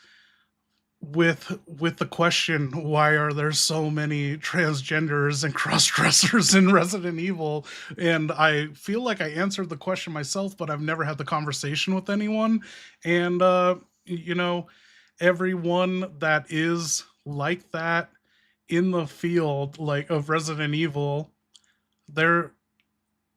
S1: with the question, why are there so many transgenders and cross-dressers in Resident Evil? And I feel like I answered the question myself, but I've never had the conversation with anyone. And everyone that is like that in the field, like of Resident Evil, they're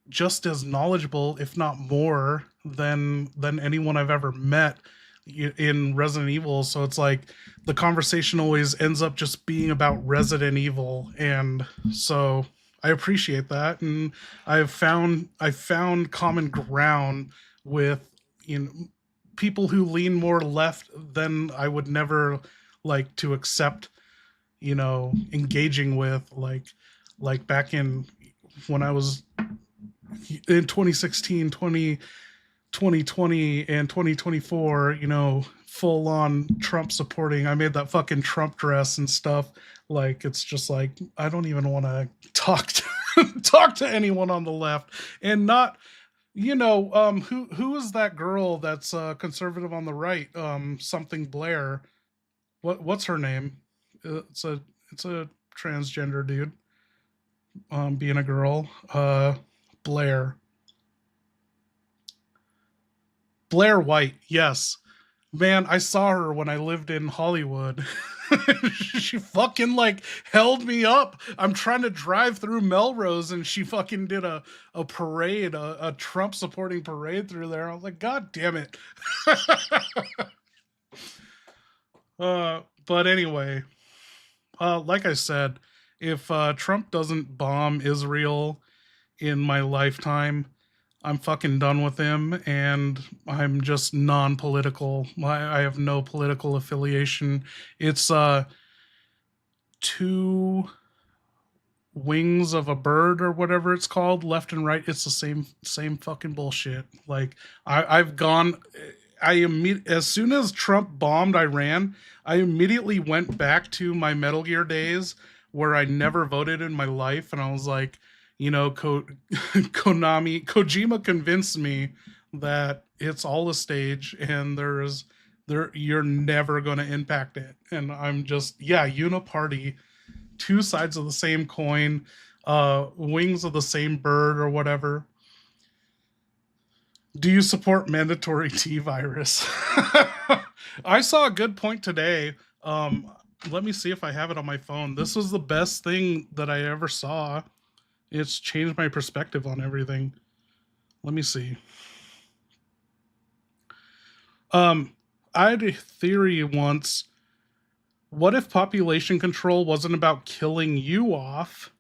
S1: just as knowledgeable, if not more, than anyone I've ever met. in Resident Evil. So it's like the conversation always ends up just being about Resident Evil, and so I appreciate that, and I found common ground with you know people who lean more left than I would never like to accept, engaging with, like back in when I was in 2016, 2020 and 2024, full on Trump supporting. I made that fucking Trump dress and stuff. Like, it's just like, I don't even want to talk to anyone on the left, and not, who is that girl that's conservative on the right? Something Blair. What's her name? It's a transgender dude. Being a girl. Blair. Blair White, yes. Man, I saw her when I lived in Hollywood. She fucking like held me up. I'm trying to drive through Melrose and she fucking did a parade, a Trump supporting parade through there. I was like, God damn it. But anyway, like I said, if Trump doesn't bomb Israel in my lifetime, I'm fucking done with him, and I'm just non-political. I have no political affiliation. It's two wings of a bird or whatever it's called, left and right. It's the same fucking bullshit. Like I've gone. As soon as Trump bombed Iran, I immediately went back to my Metal Gear days where I never voted in my life, and I was like, Kojima convinced me that it's all a stage and you're never going to impact it. And I'm just, yeah, uniparty, two sides of the same coin, wings of the same bird or whatever. Do you support mandatory T-virus? I saw a good point today. Let me see if I have it on my phone. This was the best thing that I ever saw. It's changed my perspective on everything. Let me see. I had a theory once. What if population control wasn't about killing you off,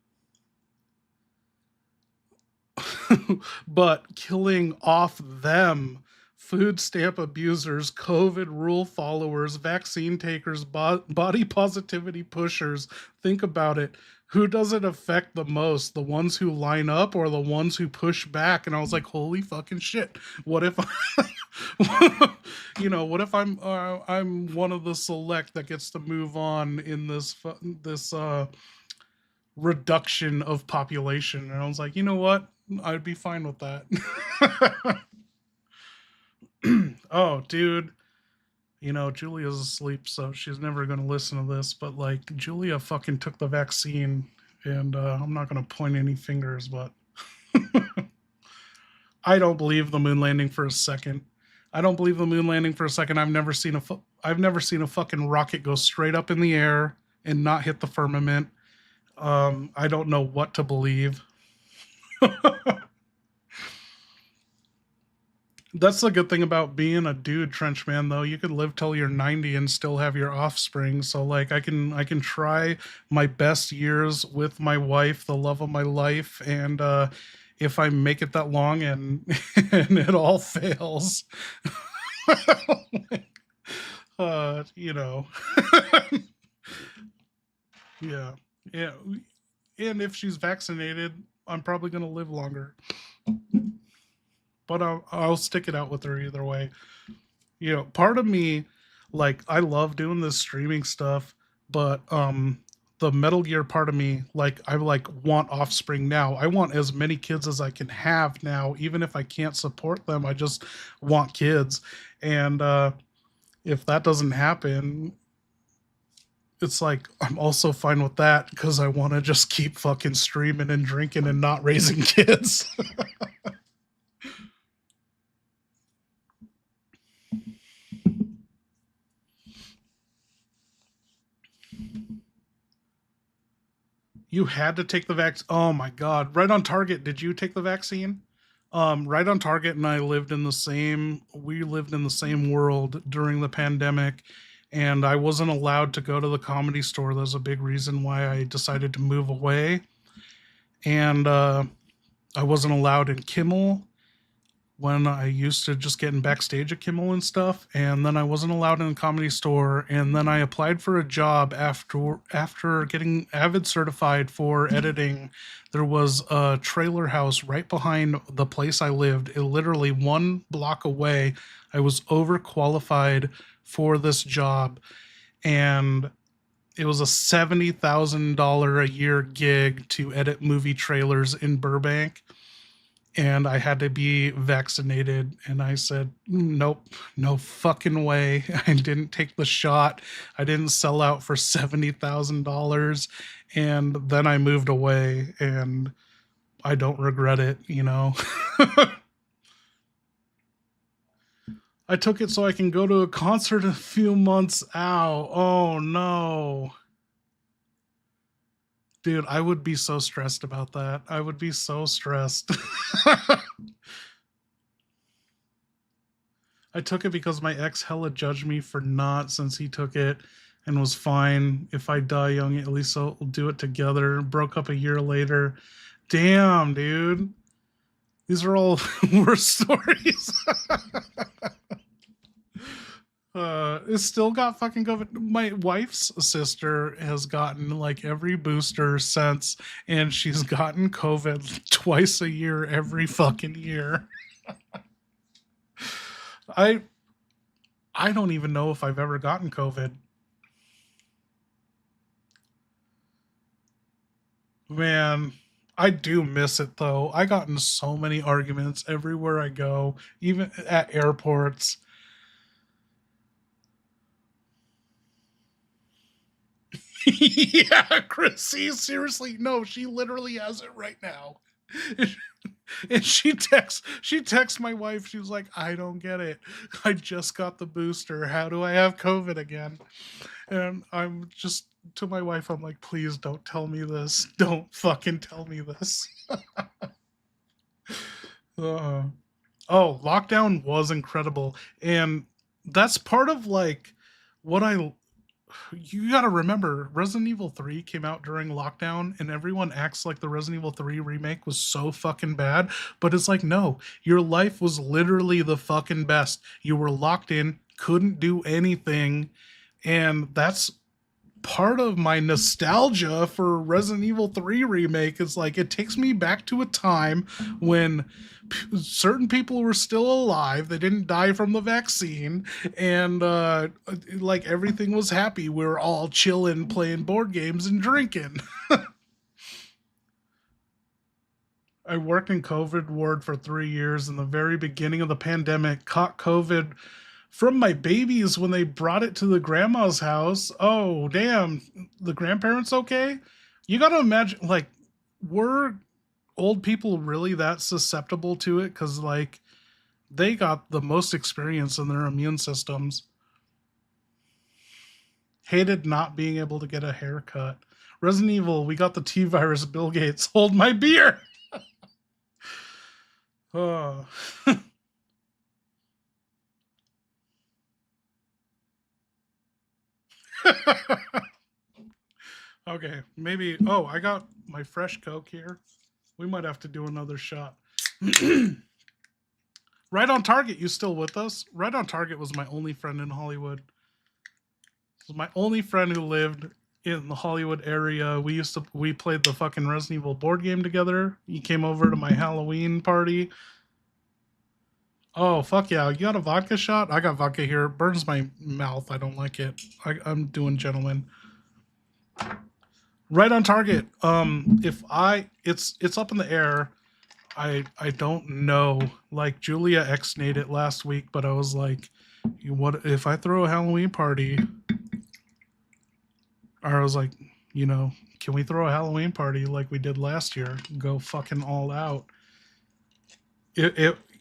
S1: but killing off them? Food stamp abusers, COVID rule followers, vaccine takers, body positivity pushers. Think about it. Who does it affect the most? The ones who line up or the ones who push back? And I was like, holy fucking shit. What if, what if I'm one of the select that gets to move on in this reduction of population? And I was like, you know what? I'd be fine with that. Oh, dude. Julia's asleep, so she's never going to listen to this. But, like, Julia fucking took the vaccine, and I'm not going to point any fingers, but I don't believe the moon landing for a second. I've never seen a fucking rocket go straight up in the air and not hit the firmament. I don't know what to believe. That's the good thing about being a dude, Trenchman, though. You could live till you're 90 and still have your offspring. So, like, I can try my best years with my wife, the love of my life, and if I make it that long and and it all fails, you know, yeah, yeah. And if she's vaccinated, I'm probably gonna live longer. But I'll stick it out with her either way. Part of me, like, I love doing this streaming stuff, but the Metal Gear part of me, like, I like want offspring now. I want as many kids as I can have now, even if I can't support them. I just want kids, and if that doesn't happen, it's like I'm also fine with that because I want to just keep fucking streaming and drinking and not raising kids. You had to take the vaccine. Oh my God. Right on target. Did you take the vaccine? Right on Target and I lived in the same we lived in the same world during the pandemic, and I wasn't allowed to go to the Comedy Store. That's a big reason why I decided to move away. And I wasn't allowed in Kimmel when I used to just get in backstage at Kimmel and stuff, and then I wasn't allowed in the Comedy Store, and then I applied for a job after getting Avid certified for editing. There was a trailer house right behind the place I lived, literally 1 block away. I was overqualified for this job, and it was a $70,000 a year gig to edit movie trailers in Burbank, and I had to be vaccinated. And I said, nope, no fucking way. I didn't take the shot. I didn't sell out for $70,000. And then I moved away, and I don't regret it, you know. I took it so I can go to a concert in a few months out. Oh no. Dude, I would be so stressed about that. I would be so stressed. I took it because my ex hella judged me for not, since he took it and was fine. If I die young, at least we'll do it together. Broke up a year later. Damn, dude. These are all worse stories. It's still got fucking COVID. My wife's sister has gotten like every booster since, and she's gotten COVID twice a year every fucking year. I don't even know if I've ever gotten COVID. Man, I do miss it though. I got in so many arguments everywhere I go, even at airports. Yeah, Chrissy, seriously, no, she literally has it right now. And she texts my wife. She was like, I don't get it. I just got the booster. How do I have COVID again? And I'm just to my wife, I'm like, please don't tell me this. Don't fucking tell me this. Oh, lockdown was incredible. And that's part of like what you got to remember, Resident Evil 3 came out during lockdown, and everyone acts like the Resident Evil 3 remake was so fucking bad. But it's like, no, your life was literally the fucking best. You were locked in, couldn't do anything. And that's part of my nostalgia for Resident Evil 3 remake. Is like, it takes me back to a time when certain people were still alive, they didn't die from the vaccine, and like everything was happy. We were all chilling, playing board games and drinking. I worked in COVID ward for 3 years. In the very beginning of the pandemic, caught COVID from my babies when they brought it to the grandma's house. Oh damn, the grandparents okay? You gotta imagine, like, were old people really that susceptible to it? Because like they got the most experience in their immune systems. Hated not being able to get a haircut. Resident Evil, we got the T-virus. Bill Gates, hold my beer. Oh. Okay, maybe. Oh, I got my fresh Coke here. We might have to do another shot. Right on Target, you still with us? Right on Target was my only friend in Hollywood. This was my only friend who lived in the Hollywood area. We played the fucking Resident Evil board game together. He came over to my Halloween party. Oh, fuck yeah. You got a vodka shot? I got vodka here. It burns my mouth. I don't like it. I'm doing gentleman. Right on Target. It's up in the air. I don't know. Like, Julia X-nayed it last week, but I was like, what if I throw a Halloween party? Or I was like, can we throw a Halloween party like we did last year? Go fucking all out.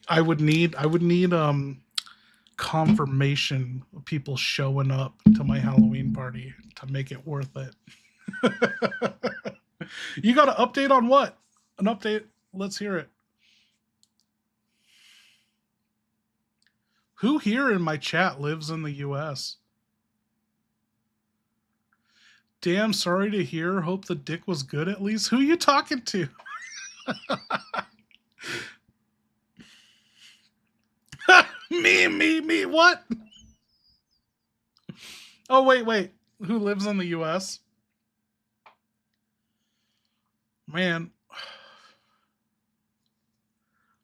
S1: I would need confirmation of people showing up to my Halloween party to make it worth it. You got an update on what? An update? Let's hear it. Who here in my chat lives in the US? Damn, sorry to hear. Hope the dick was good at least. Who you talking to? Me, what? Oh, wait. Who lives in the US? Man.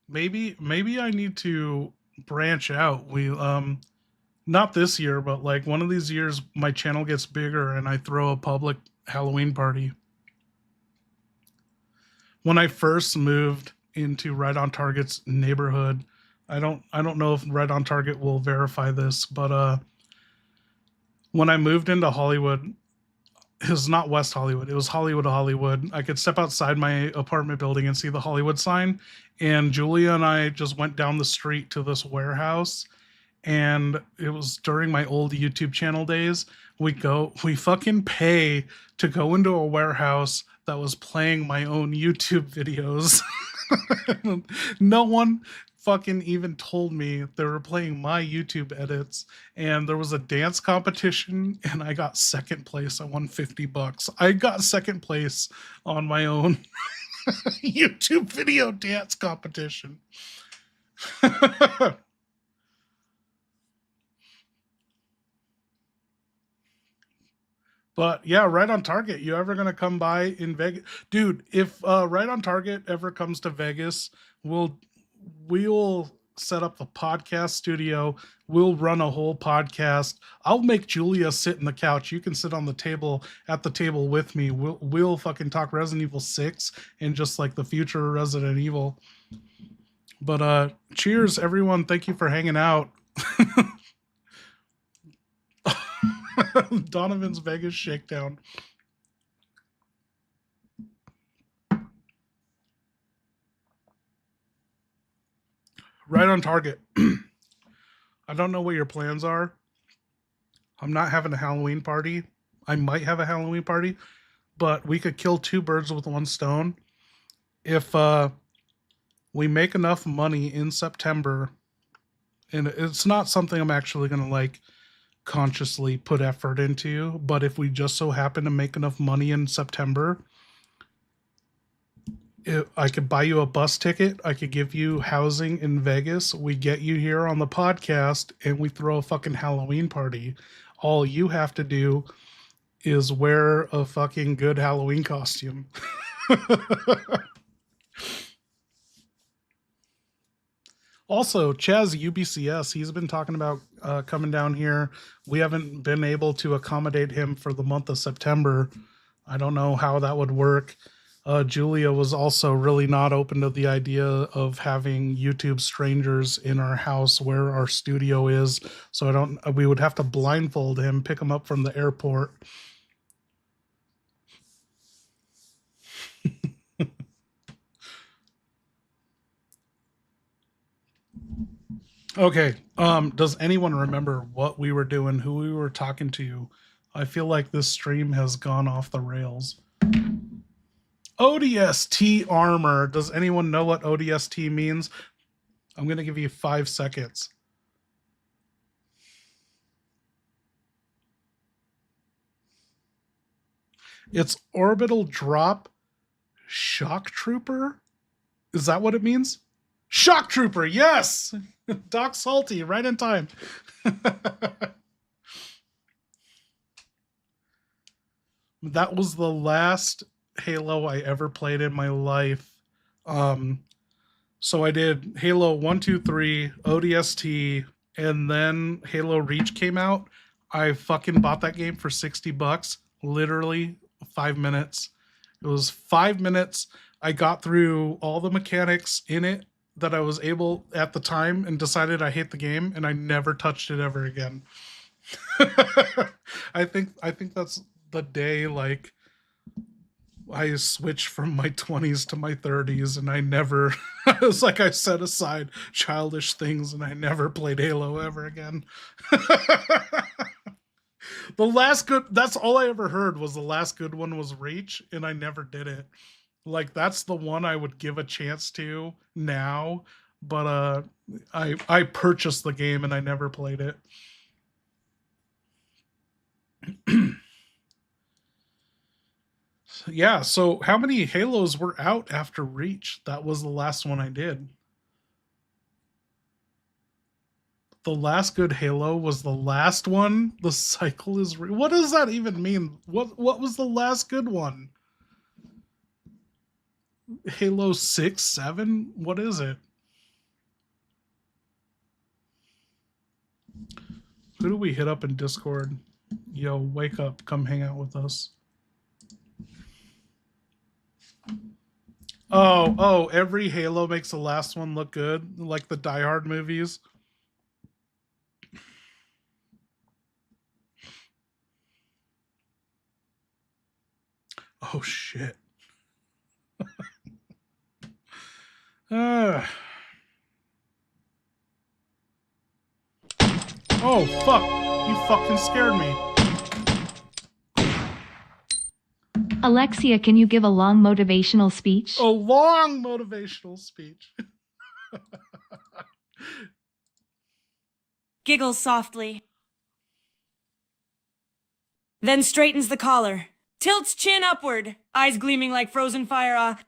S1: Maybe I need to branch out. We not this year, but like one of these years my channel gets bigger and I throw a public Halloween party. When I first moved into Right on Target's neighborhood, I don't know if Right on Target will verify this, but when I moved into Hollywood, it was not West Hollywood, it was Hollywood. I could step outside my apartment building and see the Hollywood sign, and Julia and I just went down the street to this warehouse, and it was during my old YouTube channel days. We fucking pay to go into a warehouse that was playing my own YouTube videos. No one fucking even told me they were playing my YouTube edits, and there was a dance competition and I got second place. I won $50. I got second place on my own YouTube video dance competition. But yeah, Right on Target. You ever gonna come by in Vegas, dude? If Right on Target ever comes to Vegas, we'll set up the podcast studio. We'll run a whole podcast. I'll make Julia sit in the couch. You can sit on the table at the table with me. We'll fucking talk Resident Evil 6 and just like the future of Resident Evil. But cheers, everyone. Thank you for hanging out. Donovan's Vegas Shakedown. Right on Target. I don't know what your plans are. I'm not having a Halloween party. I might have a Halloween party, but we could kill two birds with one stone. If we make enough money in September, and it's not something I'm actually going to like consciously put effort into, but if we just so happen to make enough money in September, I could buy you a bus ticket. I could give you housing in Vegas. We get you here on the podcast and we throw a fucking Halloween party. All you have to do is wear a fucking good Halloween costume. Also, Chaz UBCS, he's been talking about coming down here. We haven't been able to accommodate him for the month of September. I don't know how that would work. Julia was also really not open to the idea of having YouTube strangers in our house where our studio is. So we would have to blindfold him, pick him up from the airport. Okay. Does anyone remember what we were doing, who we were talking to? I feel like this stream has gone off the rails. ODST armor. Does anyone know what ODST means? I'm going to give you 5 seconds. It's orbital drop shock trooper. Is that what it means? Shock trooper. Yes. Doc Salty, right in time. That was the last Halo I ever played in my life. So I did Halo 1, 2, 3, ODST, and then Halo Reach came out. I fucking bought that game for $60. Literally 5 minutes. It was 5 minutes. I got through all the mechanics in it that I was able at the time and decided I hate the game, and I never touched it ever again. I think that's the day like I switched from my 20s to my 30s, and I never it was like I set aside childish things and I never played Halo ever again. The last good, that's all I ever heard was the last good one was Reach, and I never did it. Like, that's the one I would give a chance to now, but I purchased the game and I never played it. Yeah, so how many Halos were out after Reach? That was the last one I did. The last good Halo was the last one. The cycle is what does that even mean? What was the last good one? Halo 6, 7? What is it? Who do we hit up in Discord? Yo, wake up, come hang out with us. Oh, every Halo makes the last one look good, like the Die Hard movies. Oh shit. Oh fuck. You fucking scared me.
S5: Alexia, can you give a long motivational speech?
S1: A long motivational speech.
S7: Giggles softly. Then straightens the collar. Tilts chin upward, eyes gleaming like frozen fire.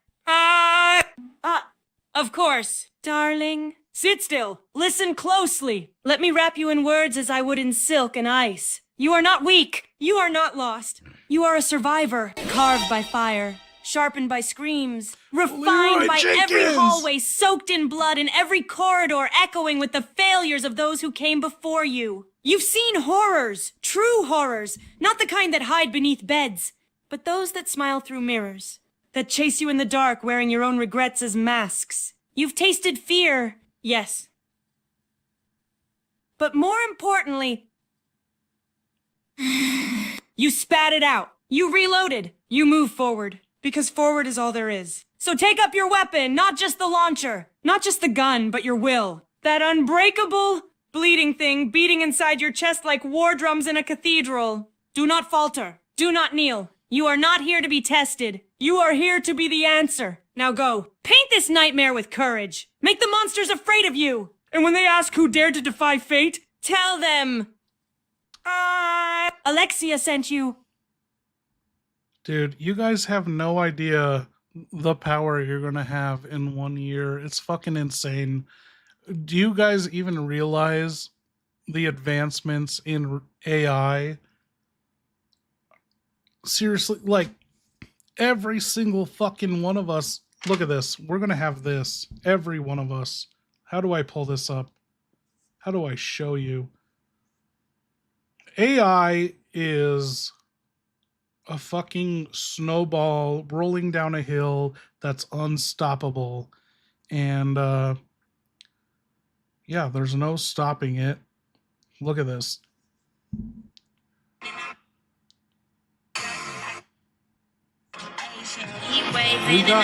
S7: Of course, darling. Sit still. Listen closely. Let me wrap you in words as I would in silk and ice. You are not weak. You are not lost. You are a survivor, carved by fire, sharpened by screams, refined
S1: Leroy
S7: by every
S1: Jenkins!
S7: hallway, soaked in blood, and every corridor echoing with the failures of those who came before you. You've seen horrors, true horrors, not the kind that hide beneath beds, but those that smile through mirrors, that chase you in the dark wearing your own regrets as masks. You've tasted fear, yes. But more importantly, you spat it out. You reloaded. You move forward. Because forward is all there is. So take up your weapon, not just the launcher. Not just the gun, but your will. That unbreakable, bleeding thing beating inside your chest like war drums in a cathedral. Do not falter. Do not kneel. You are not here to be tested. You are here to be the answer. Now go. Paint this nightmare with courage. Make the monsters afraid of you. And when they ask who dared to defy fate, tell them... Alexia sent you.
S1: Dude, you guys have no idea the power you're going to have in 1 year. It's fucking insane. Do you guys even realize the advancements in AI? Seriously, like every single fucking one of us. Look at this. We're going to have this. Every one of us. How do I pull this up? How do I show you? AI is a fucking snowball rolling down a hill that's unstoppable. And yeah, there's no stopping it. Look at this. We got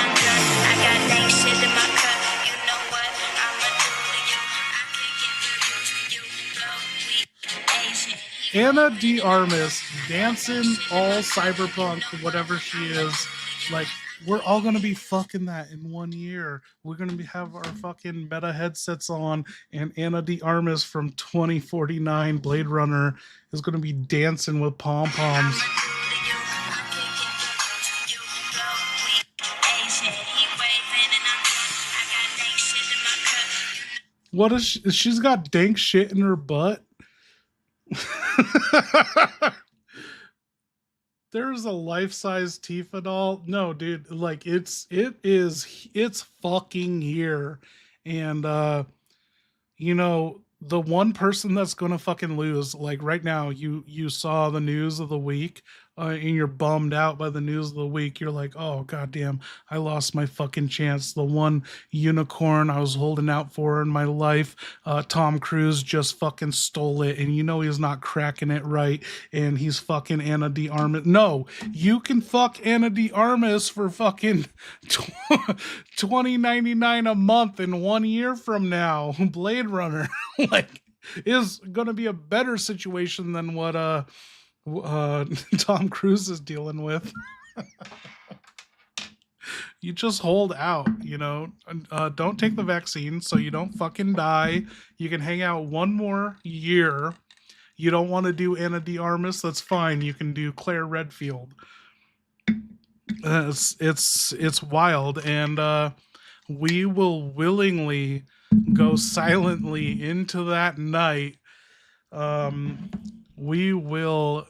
S1: Anna de Armas dancing all cyberpunk, whatever she is. Like, we're all gonna be fucking that in 1 year. We're gonna have our fucking meta headsets on, and Anna de Armas from 2049 Blade Runner is gonna be dancing with pom poms. What is she? She's got dank shit in her butt. There's a life-size Tifa doll. No, dude, like it's fucking here. And you know, the one person that's gonna fucking lose, like right now, you saw the news of the week, and you're bummed out by the news of the week. You're like, oh goddamn, I lost my fucking chance. The one unicorn I was holding out for in my life, Tom Cruise just fucking stole it, and you know he's not cracking it right, and he's fucking Anna de Armas. No, you can fuck Anna de Armas for fucking $20.99 a month in 1 year from now. Blade Runner like is gonna be a better situation than what Tom Cruise is dealing with. You just hold out, don't take the vaccine so you don't fucking die. You can hang out one more year. You don't want to do Anna de Armas, that's fine. You can do Claire Redfield. It's wild, and we will willingly go silently into that night. We will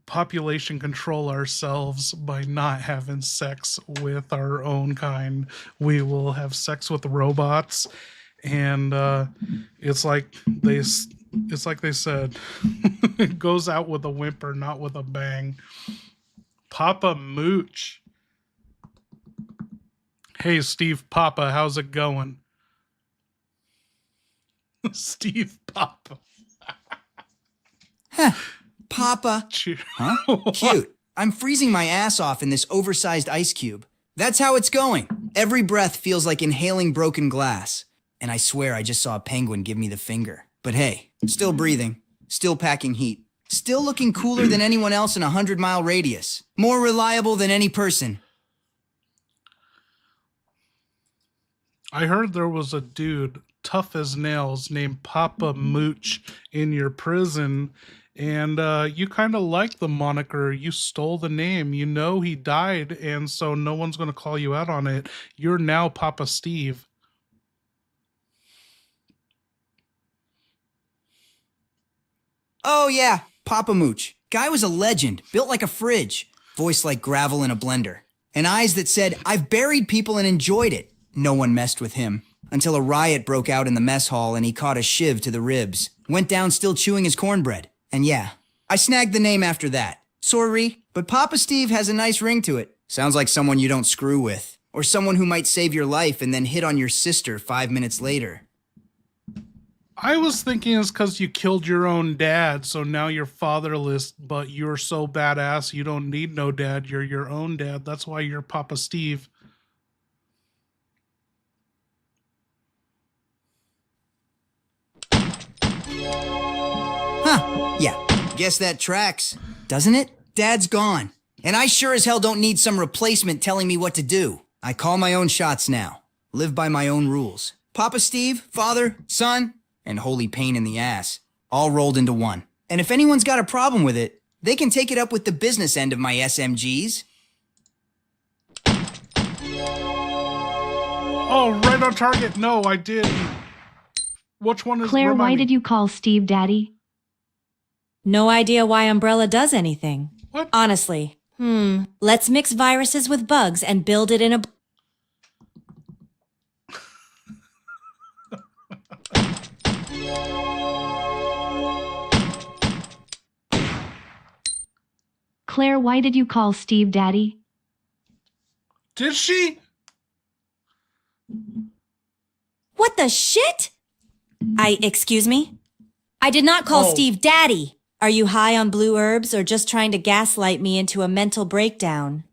S1: population control ourselves by not having sex with our own kind. We will have sex with robots, and it's like they said, it goes out with a whimper, not with a bang. Papa Mooch. Hey, Steve Papa, how's it going? Steve Papa.
S3: Papa.
S1: Cheer.
S3: Huh? Cute. I'm freezing my ass off in this oversized ice cube. That's how it's going. Every breath feels like inhaling broken glass. And I swear I just saw a penguin give me the finger. But hey, still breathing, still packing heat, still looking cooler than anyone else in a 100-mile radius. More reliable than any person.
S1: I heard there was a dude, tough as nails, named Papa Mooch in your prison, and you kind of like the moniker. You stole the name. You know he died, and so no one's going to call you out on it. You're now Papa Steve.
S3: Oh yeah, Papa Mooch. Guy was a legend, built like a fridge, voice like gravel in a blender, and eyes that said, "I've buried people and enjoyed it." No one messed with him. Until a riot broke out in the mess hall and he caught a shiv to the ribs. Went down still chewing his cornbread. And yeah, I snagged the name after that. Sorry, but Papa Steve has a nice ring to it. Sounds like someone you don't screw with. Or someone who might save your life and then hit on your sister 5 minutes later.
S1: I was thinking it's because you killed your own dad, so now you're fatherless, but you're so badass you don't need no dad. You're your own dad. That's why you're Papa Steve.
S3: Huh, yeah, guess that tracks, doesn't it? Dad's gone. And I sure as hell don't need some replacement telling me what to do. I call my own shots now. Live by my own rules. Papa Steve, father, son, and holy pain in the ass. All rolled into one. And if anyone's got a problem with it, they can take it up with the business end of my SMGs.
S1: Oh, right on target. No, I did. Which one is
S5: Claire, why
S1: remind me?
S5: did you call Steve Daddy?
S2: No idea why Umbrella does anything.
S1: What?
S2: Honestly. Let's mix viruses with bugs and build it in a...
S5: Claire, why did you call Steve Daddy?
S1: Did she?
S2: What the shit? Excuse me? I did not call
S1: Oh.
S2: Steve Daddy. Are you high on blue herbs or just trying to gaslight me into a mental breakdown?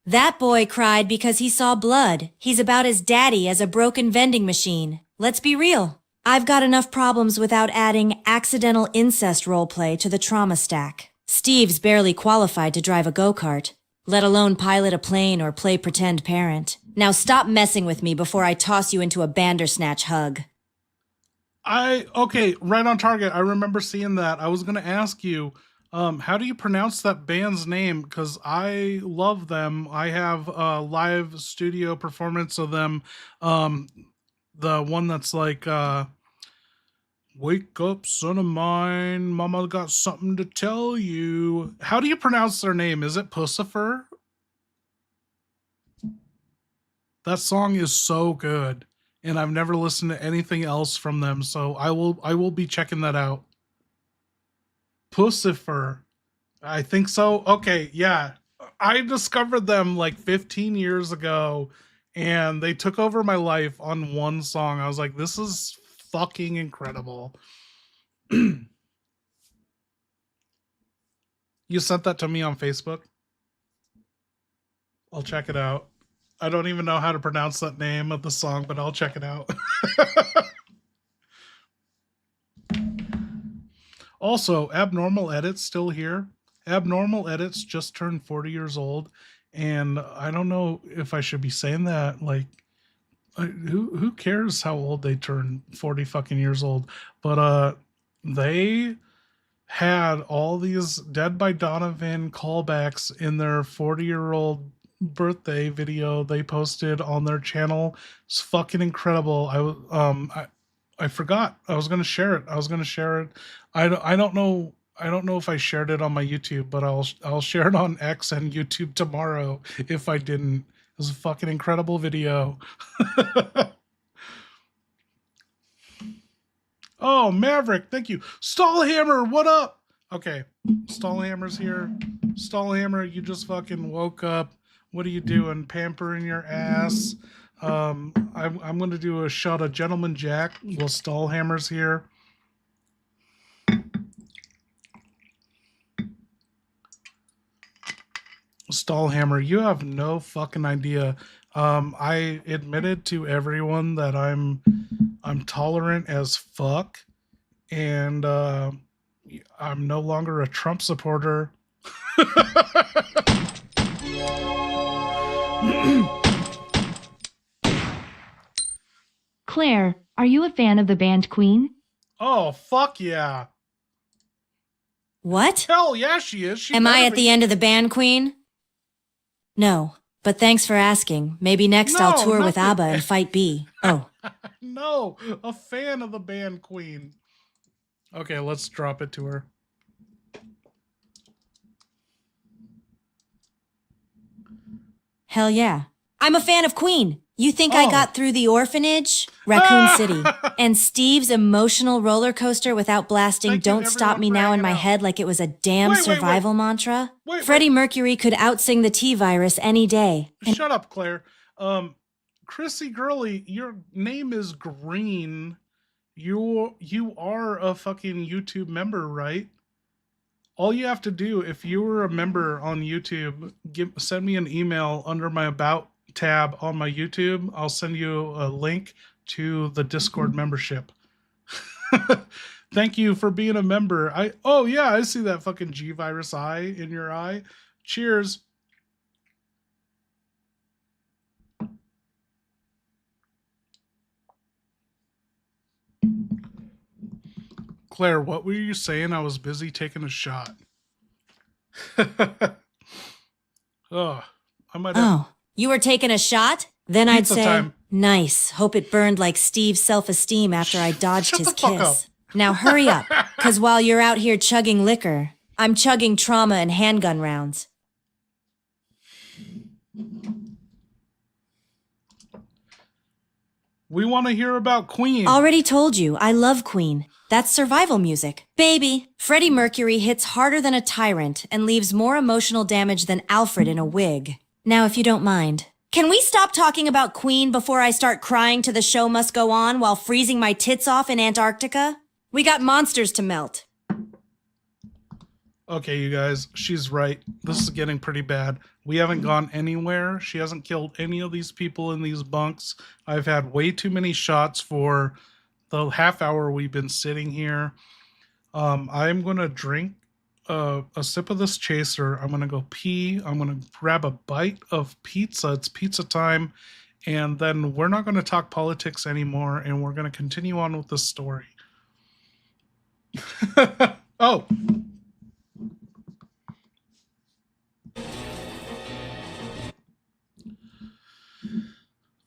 S2: That boy cried because he saw blood. He's about as daddy as a broken vending machine. Let's be real. I've got enough problems without adding accidental incest roleplay to the trauma stack. Steve's barely qualified to drive a go-kart, let alone pilot a plane or play pretend parent. Now stop messing with me before I toss you into a Bandersnatch hug.
S1: Okay, right on target. I remember seeing that. I was going to ask you, how do you pronounce that band's name? Because I love them. I have a live studio performance of them. The one that's like, wake up, son of mine. Mama got something to tell you. How do you pronounce their name? Is it Pussifer? That song is so good. And I've never listened to anything else from them, so I will be checking that out. Pussifer. I think so. Okay, yeah. I discovered them like 15 years ago, and they took over my life on one song. I was like, this is fucking incredible. You sent that to me on Facebook? I'll check it out. I don't even know how to pronounce that name of the song, but I'll check it out. Also, Abnormal Edits still here. Abnormal Edits just turned 40 years old, And I don't know if I should be saying that. Like, who cares how old they turn? 40 fucking years old. But they had all these Dead by Donovan callbacks in their 40-year-old birthday video they posted on their channel. It's fucking incredible. I forgot. I was gonna share it. I don't know. I don't know if I shared it on my YouTube, but I'll share it on X and YouTube tomorrow if I didn't. It was a fucking incredible video. Oh, Maverick, thank you. Stallhammer, what up? Okay, Stallhammer's here. Stallhammer, you just fucking woke up. What are you doing? Pampering your ass. I'm going to do a shot of Gentleman Jack while Stallhammer's here. Stallhammer, you have no fucking idea. I admitted to everyone that I'm tolerant as fuck, and I'm no longer a Trump supporter.
S5: Claire, are you a fan of the band Queen?
S1: Oh, fuck yeah.
S2: What?
S1: Hell yeah, she is. She
S2: Am I
S1: better
S2: at
S1: be.
S2: the end of the band, Queen? No, but thanks for asking. Maybe next I'll tour with
S1: nothing.
S2: ABBA and fight B. Oh.
S1: No, a fan of the band Queen. Okay, let's drop it to her.
S2: Hell yeah. I'm a fan of Queen. You think I got through the orphanage, Raccoon City, and Steve's emotional roller coaster without blasting
S1: Thank you,
S2: Don't Stop
S1: everyone,
S2: Me
S1: for
S2: Now in
S1: hanging
S2: my
S1: out.
S2: head like it was a damn
S1: Wait.
S2: survival mantra?
S1: Wait.
S2: Freddie Mercury could outsing the T-virus any day.
S1: Shut up, Claire. Chrissy Girly, your name is Green. You are a fucking YouTube member, right? All you have to do, if you were a member on YouTube, send me an email under my About tab on my YouTube. I'll send you a link to the Discord membership. Thank you for being a member. I see that fucking G-virus eye in your eye. Cheers. Claire, what were you saying? I was busy taking a shot. Oh, I might have.
S2: Oh, you were taking a shot? Then I'd
S1: Pizza
S2: say,
S1: time.
S2: nice. Hope it burned like Steve's self-esteem after I dodged
S1: Shut
S2: his
S1: the fuck
S2: kiss. Now hurry up, because while you're out here chugging liquor, I'm chugging trauma and handgun rounds.
S1: We want to hear about Queen.
S2: Already told you, I love Queen. That's survival music. Baby, Freddie Mercury hits harder than a tyrant and leaves more emotional damage than Alfred in a wig. Now, if you don't mind, can we stop talking about Queen before I start crying to The Show Must Go On while freezing my tits off in Antarctica? We got monsters to melt.
S1: Okay, you guys, she's right. This is getting pretty bad. We haven't gone anywhere. She hasn't killed any of these people in these bunks. I've had way too many shots for the half hour we've been sitting here. I'm going to drink a sip of this chaser. I'm going to go pee. I'm going to grab a bite of pizza. It's pizza time. And then we're not going to talk politics anymore. And we're going to continue on with the story. Oh.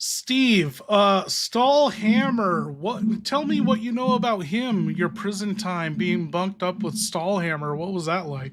S1: Steve, Stallhammer, tell me what you know about him, your prison time, being bunked up with Stallhammer. What was that like?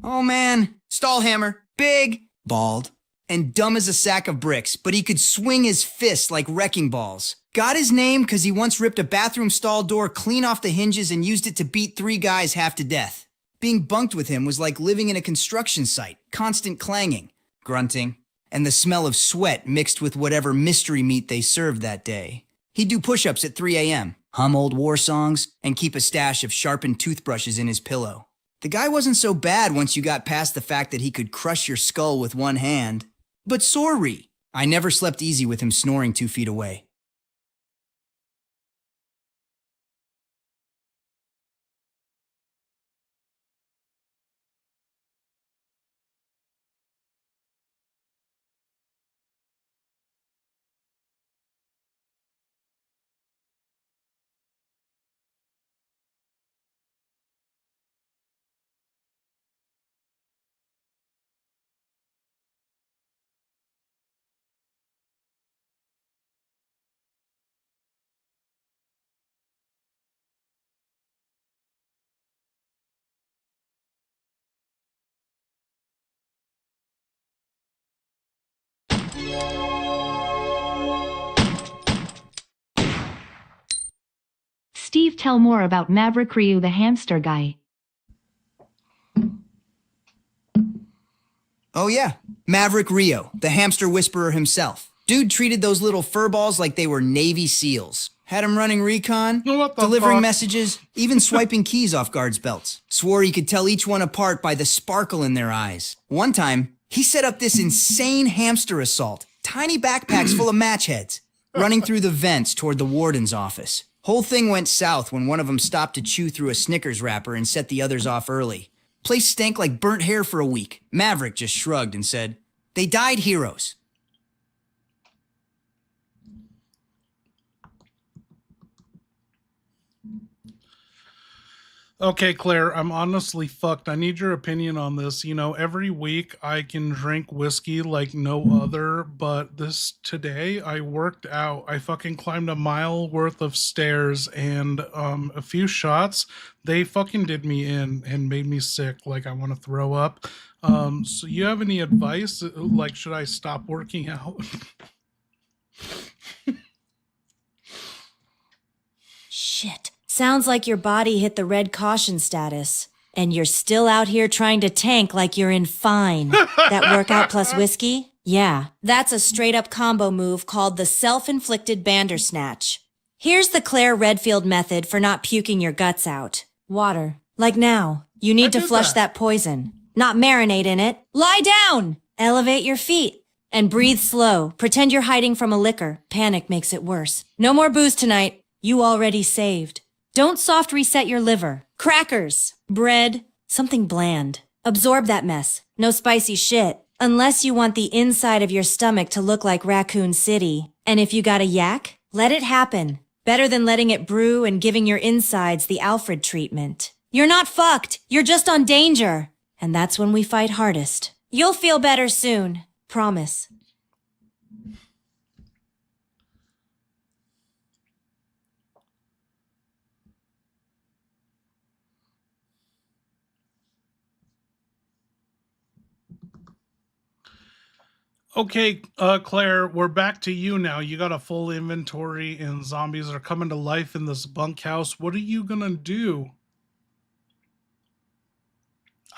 S3: Oh man, Stallhammer, big, bald, and dumb as a sack of bricks, but he could swing his fists like wrecking balls. Got his name because he once ripped a bathroom stall door clean off the hinges and used it to beat 3 guys half to death. Being bunked with him was like living in a construction site, constant clanging, grunting, and the smell of sweat mixed with whatever mystery meat they served that day. He'd do push-ups at 3 a.m., hum old war songs, and keep a stash of sharpened toothbrushes in his pillow. The guy wasn't so bad once you got past the fact that he could crush your skull with one hand. But sorry, I never slept easy with him snoring 2 feet away.
S5: Steve, tell more about Maverick Ryu, the hamster guy.
S3: Oh yeah, Maverick Rio, the hamster whisperer himself. Dude treated those little furballs like they were Navy SEALs. Had him running recon,
S1: What the
S3: delivering
S1: fuck?
S3: messages, even swiping keys off guards' belts. Swore he could tell each one apart by the sparkle in their eyes. One time, he set up this insane hamster assault. Tiny backpacks full of match heads, running through the vents toward the warden's office. Whole thing went south when one of them stopped to chew through a Snickers wrapper and set the others off early. Place stank like burnt hair for a week. Maverick just shrugged and said, "They died heroes."
S1: Okay, Claire, I'm honestly fucked. I need your opinion on this. You know, every week I can drink whiskey like no other, but today I worked out. I fucking climbed a mile worth of stairs and a few shots. They fucking did me in and made me sick. Like I want to throw up. So you have any advice? Like, should I stop working out?
S2: Shit. Sounds like your body hit the red caution status. And you're still out here trying to tank like you're in fine. That workout plus whiskey? Yeah, that's a straight-up combo move called the self-inflicted banter snatch. Here's the Claire Redfield method for not puking your guts out. Water. Like now. You need to flush that poison. Not marinate in it. Lie down! Elevate your feet. And breathe slow. Pretend you're hiding from a liquor. Panic makes it worse. No more booze tonight. You already saved. Don't soft reset your liver. Crackers, bread, something bland. Absorb that mess. No spicy shit. Unless you want the inside of your stomach to look like Raccoon City. And if you got a yak, let it happen. Better than letting it brew and giving your insides the Alfred treatment. You're not fucked. You're just on danger. And that's when we fight hardest. You'll feel better soon. Promise.
S1: Okay, Claire, we're back to you now. You got a full inventory and zombies are coming to life in this bunkhouse. What are you gonna do?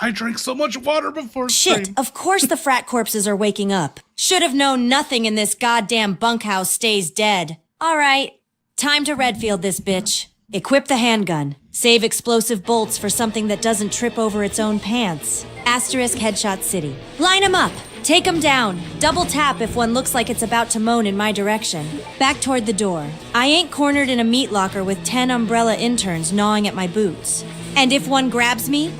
S1: I drank so much water before
S2: Shit,
S1: stream.
S2: of course the frat corpses are waking up. Should have known nothing in this goddamn bunkhouse stays dead. All right, time to Redfield this bitch. Equip the handgun. Save explosive bolts for something that doesn't trip over its own pants. Asterisk Headshot City. Line 'em up. Take 'em down. Double tap if one looks like it's about to moan in my direction. Back toward the door. I ain't cornered in a meat locker with 10 umbrella interns gnawing at my boots. And if one grabs me,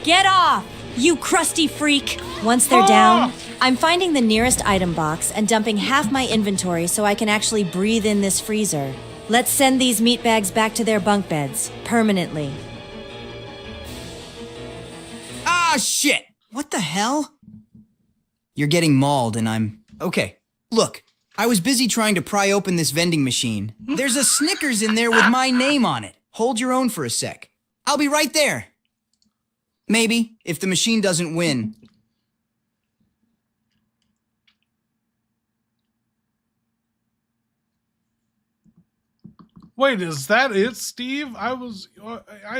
S2: get off! You crusty freak! Once they're down, I'm finding the nearest item box and dumping half my inventory so I can actually breathe in this freezer. Let's send these meatbags back to their bunk beds. Permanently.
S3: Ah, shit! What the hell? You're getting mauled and I'm... Okay, look. I was busy trying to pry open this vending machine. There's a Snickers in there with my name on it. Hold your own for a sec. I'll be right there. Maybe, if the machine doesn't win.
S1: Wait, is that it, Steve? I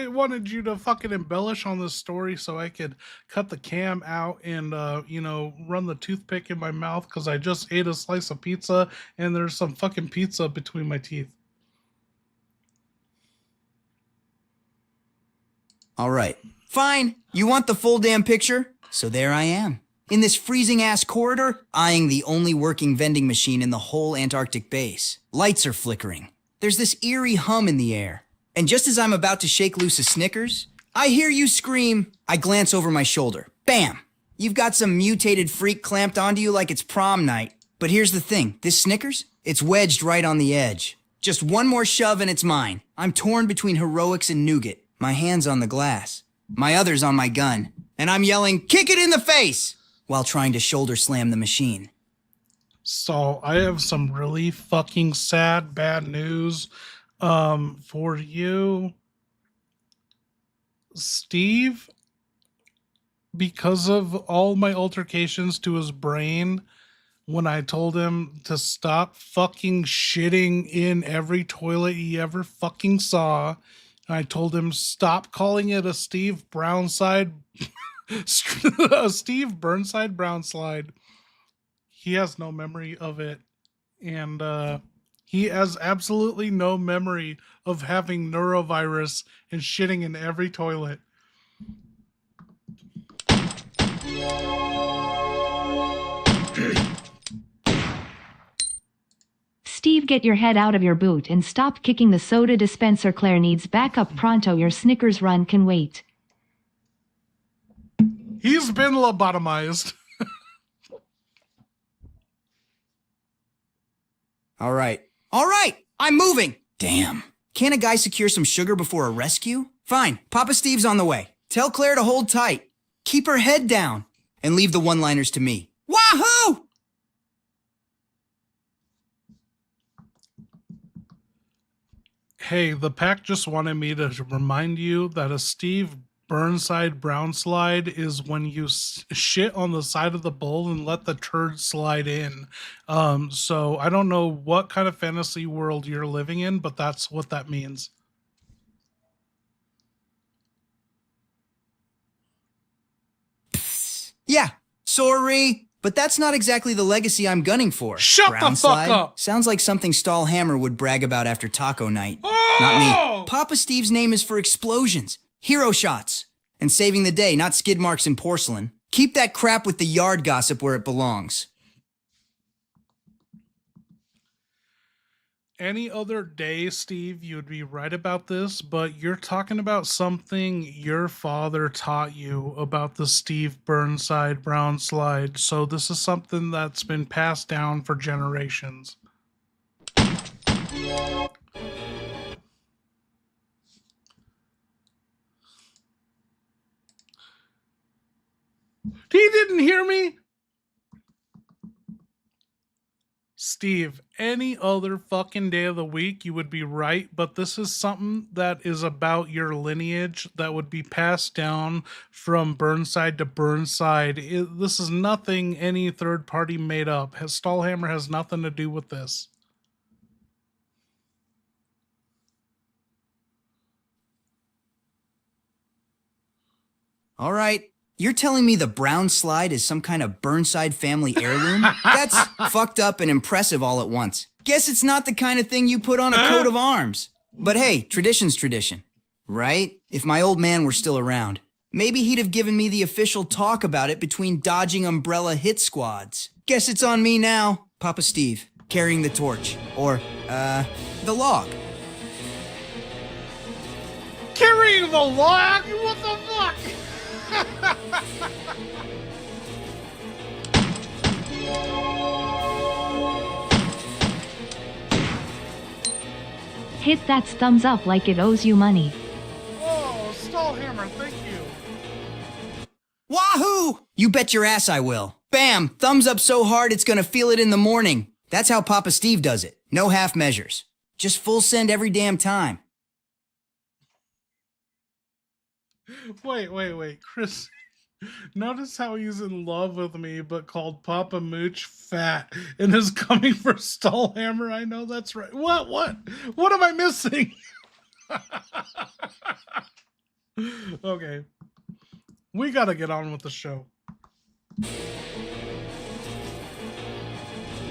S1: wanted you to fucking embellish on this story so I could cut the cam out and, run the toothpick in my mouth because I just ate a slice of pizza and there's some fucking pizza between my teeth.
S3: All right. Fine. You want the full damn picture? So there I am. In this freezing-ass corridor, eyeing the only working vending machine in the whole Antarctic base. Lights are flickering. There's this eerie hum in the air. And just as I'm about to shake loose a Snickers, I hear you scream. I glance over my shoulder. Bam! You've got some mutated freak clamped onto you like it's prom night. But here's the thing. This Snickers, it's wedged right on the edge. Just one more shove and it's mine. I'm torn between heroics and nougat. My hand's on the glass. My other's on my gun. And I'm yelling, "Kick it in the face!" while trying to shoulder slam the machine.
S1: So I have some really fucking sad, bad news for you, Steve. Because of all my altercations to his brain, when I told him to stop fucking shitting in every toilet he ever fucking saw. And I told him stop calling it a Steve Brownside, a Steve Burnside brown slide. He has no memory of it. And he has absolutely no memory of having neurovirus and shitting in every toilet.
S5: Steve, get your head out of your boot and stop kicking the soda dispenser. Claire needs backup pronto. Your Snickers run can wait.
S1: He's been lobotomized.
S3: All right, I'm moving. Damn. Can't a guy secure some sugar before a rescue? Fine, Papa Steve's on the way. Tell Claire to hold tight. Keep her head down. And leave the one-liners to me. Wahoo!
S1: Hey, the pack just wanted me to remind you that a Steve Burnside brown slide is when you shit on the side of the bowl and let the turd slide in. So I don't know what kind of fantasy world you're living in, but that's what that means.
S3: Yeah, sorry, but that's not exactly the legacy I'm gunning for.
S1: Shut
S3: Brown
S1: the fuck
S3: slide
S1: up!
S3: Sounds like something Stahlhammer would brag about after taco night.
S1: Oh!
S3: Not me. Papa Steve's name is for explosions, hero shots, and saving the day, not skid marks and porcelain. Keep that crap with the yard gossip where it belongs.
S1: Any other day, Steve, you'd be right about this, but you're talking about something your father taught you about the Steve Burnside brown slide. So this is something that's been passed down for generations. He didn't hear me. Steve, any other fucking day of the week you would be right, but this is something that is about your lineage that would be passed down from Burnside to Burnside. This is nothing any third party made up. Stahlhammer has nothing to do with this.
S3: All right. You're telling me the brown slide is some kind of Burnside family heirloom? That's fucked up and impressive all at once. Guess it's not the kind of thing you put on a coat of arms. But hey, tradition's tradition, right? If my old man were still around, maybe he'd have given me the official talk about it between dodging umbrella hit squads. Guess it's on me now. Papa Steve, carrying the torch. Or, the log.
S1: Carrying the log? What the fuck?
S5: Hit that thumbs up like it owes you money.
S1: Oh, Stahlhammer, thank you.
S3: Wahoo! You bet your ass I will. Bam! Thumbs up so hard it's gonna feel it in the morning. That's how Papa Steve does it. No half measures. Just full send every damn time.
S1: Wait, Chris. Notice how he's in love with me, but called Papa Mooch fat and is coming for Stahlhammer. I know that's right. What am I missing? Okay. We gotta get on with the show.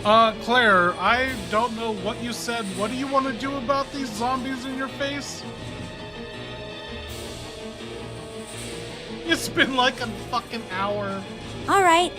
S1: Claire, I don't know what you said. What do you want to do about these zombies in your face? It's been like a fucking hour.
S2: All right.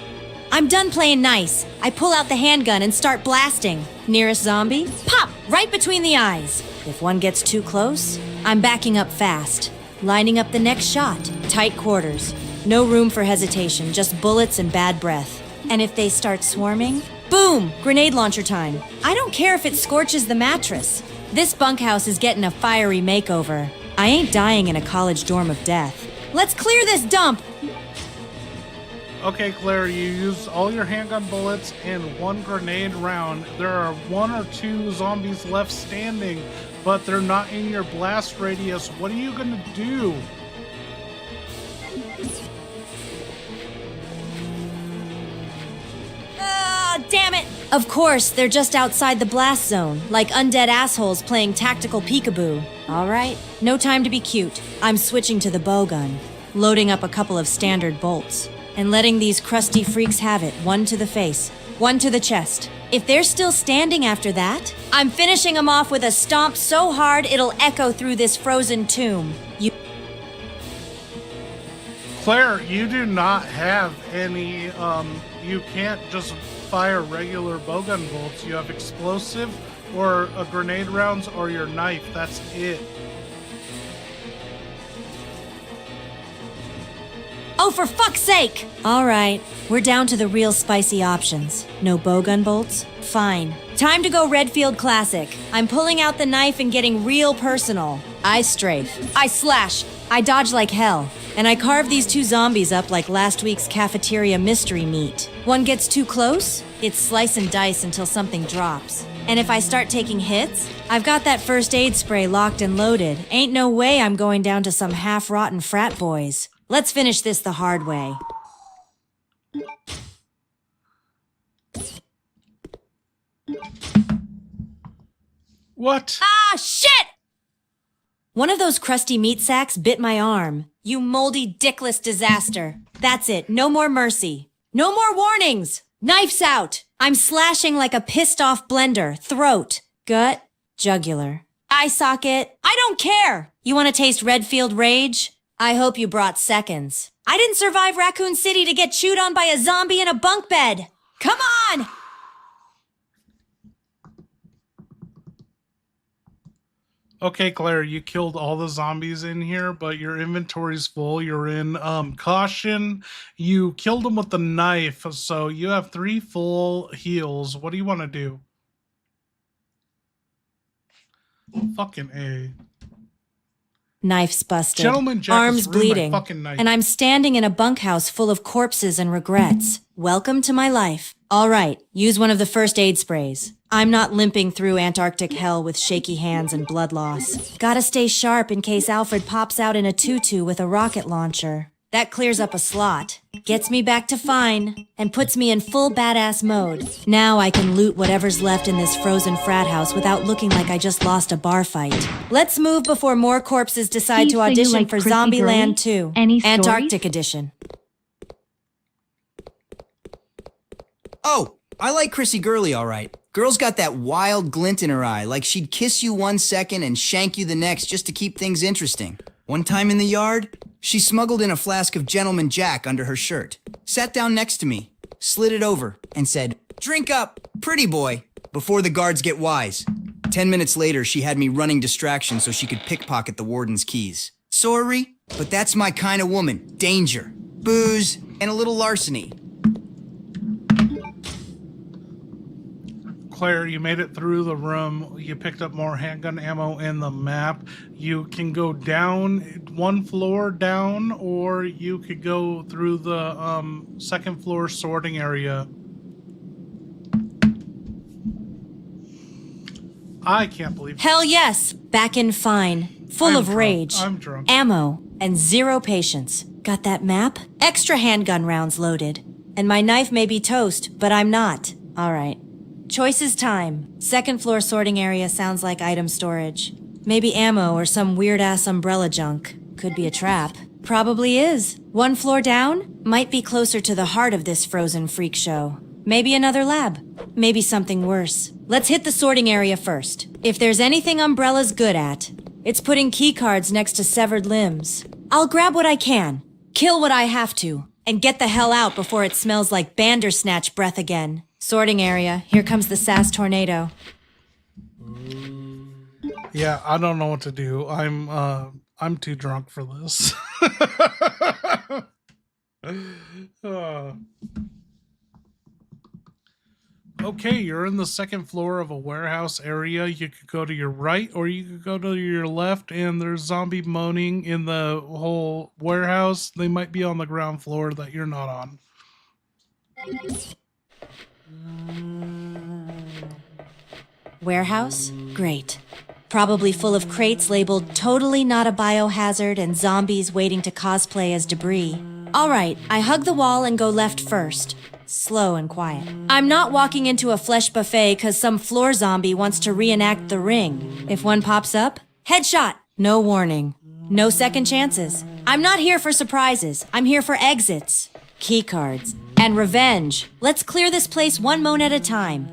S2: I'm done playing nice. I pull out the handgun and start blasting. Nearest zombie, pop, right between the eyes. If one gets too close, I'm backing up fast. Lining up the next shot. Tight quarters. No room for hesitation, just bullets and bad breath. And if they start swarming, boom, grenade launcher time. I don't care if it scorches the mattress. This bunkhouse is getting a fiery makeover. I ain't dying in a college dorm of death. Let's clear this dump!
S1: Okay, Claire, you used all your handgun bullets and one grenade round. There are 1 or 2 zombies left standing, but they're not in your blast radius. What are you gonna do?
S7: Ah, damn it!
S2: Of course, they're just outside the blast zone, like undead assholes playing tactical peekaboo. All right, no time to be cute. I'm switching to the bowgun, loading up a couple of standard bolts, and letting these crusty freaks have it, one to the face, one to the chest. If they're still standing after that, I'm finishing them off with a stomp so hard it'll echo through this frozen tomb.
S1: Claire, you do not have any, you can't just fire regular bowgun bolts. You have explosive or grenade rounds or your knife. That's it.
S2: Oh, for fuck's sake! All right, we're down to the real spicy options. No bowgun bolts? Fine. Time to go Redfield Classic. I'm pulling out the knife and getting real personal. I strafe. I slash. I dodge like hell. And I carve these two zombies up like last week's cafeteria mystery meat. One gets too close, it's slice and dice until something drops. And if I start taking hits, I've got that first aid spray locked and loaded. Ain't no way I'm going down to some half-rotten frat boys. Let's finish this the hard way.
S1: What?
S2: Ah, shit! One of those crusty meat sacks bit my arm. You moldy, dickless disaster. That's it. No more mercy. No more warnings. Knife's out. I'm slashing like a pissed-off blender. Throat. Gut. Jugular. Eye socket. I don't care. You want to taste Redfield rage? I hope you brought seconds. I didn't survive Raccoon City to get chewed on by a zombie in a bunk bed. Come on!
S1: Okay, Claire, you killed all the zombies in here, but your inventory's full. You're in caution. You killed them with the knife, so you have 3 full heals. What do you want to do? Fucking A.
S2: Knife's busted.
S1: Gentleman Jack
S2: Arms
S1: has ruined my
S2: bleeding.
S1: fucking knife.
S2: And I'm standing in a bunkhouse full of corpses and regrets. Welcome to my life. All right, use one of the first aid sprays. I'm not limping through Antarctic hell with shaky hands and blood loss. Gotta stay sharp in case Alfred pops out in a tutu with a rocket launcher. That clears up a slot, gets me back to fine, and puts me in full badass mode. Now I can loot whatever's left in this frozen frat house without looking like I just lost a bar fight. Let's move before more corpses decide
S5: Steve,
S2: to
S5: so you
S2: audition
S5: like
S2: for
S5: Prissy
S2: Zombieland
S5: Girly?
S2: 2.
S5: Any stories?
S2: Antarctic edition.
S3: Oh, I like Chrissy Girly all right. Girl's got that wild glint in her eye, like she'd kiss you 1 second and shank you the next just to keep things interesting. One time in the yard, she smuggled in a flask of Gentleman Jack under her shirt, sat down next to me, slid it over, and said, "Drink up, pretty boy," before the guards get wise. 10 minutes later, she had me running distraction so she could pickpocket the warden's keys. Sorry, but that's my kind of woman. Danger, booze, and a little larceny.
S1: Claire, you made it through the room. You picked up more handgun ammo in the map. You can go down 1 floor down, or you could go through the 2nd floor sorting area. I can't believe
S2: Hell yes! Back in fine. Full
S1: I'm
S2: of
S1: drunk.
S2: rage,
S1: I'm drunk.
S2: ammo, and 0 patience. Got that map? Extra handgun rounds loaded. And my knife may be toast, but I'm not. All right. Choices time. 2nd floor sorting area sounds like item storage. Maybe ammo or some weird-ass umbrella junk. Could be a trap. Probably is. 1 floor down? Might be closer to the heart of this frozen freak show. Maybe another lab. Maybe something worse. Let's hit the sorting area first. If there's anything Umbrella's good at, it's putting keycards next to severed limbs. I'll grab what I can, kill what I have to, and get the hell out before it smells like Bandersnatch breath again. Sorting area. Here comes the sass tornado.
S1: Yeah, I don't know what to do. I'm too drunk for this. Okay, you're in the 2nd floor of a warehouse area. You could go to your right or you could go to your left, and there's zombie moaning in the whole warehouse. They might be on the ground floor that you're not on.
S2: Warehouse? Great. Probably full of crates labeled totally not a biohazard and zombies waiting to cosplay as debris. All right, I hug the wall and go left first. slow and quiet. I'm not walking into a flesh buffet because some floor zombie wants to reenact The Ring. If one pops up, headshot. No warning. No second chances. I'm not here for surprises. I'm here for exits, key cards, and revenge. Let's clear this place one moan at a time.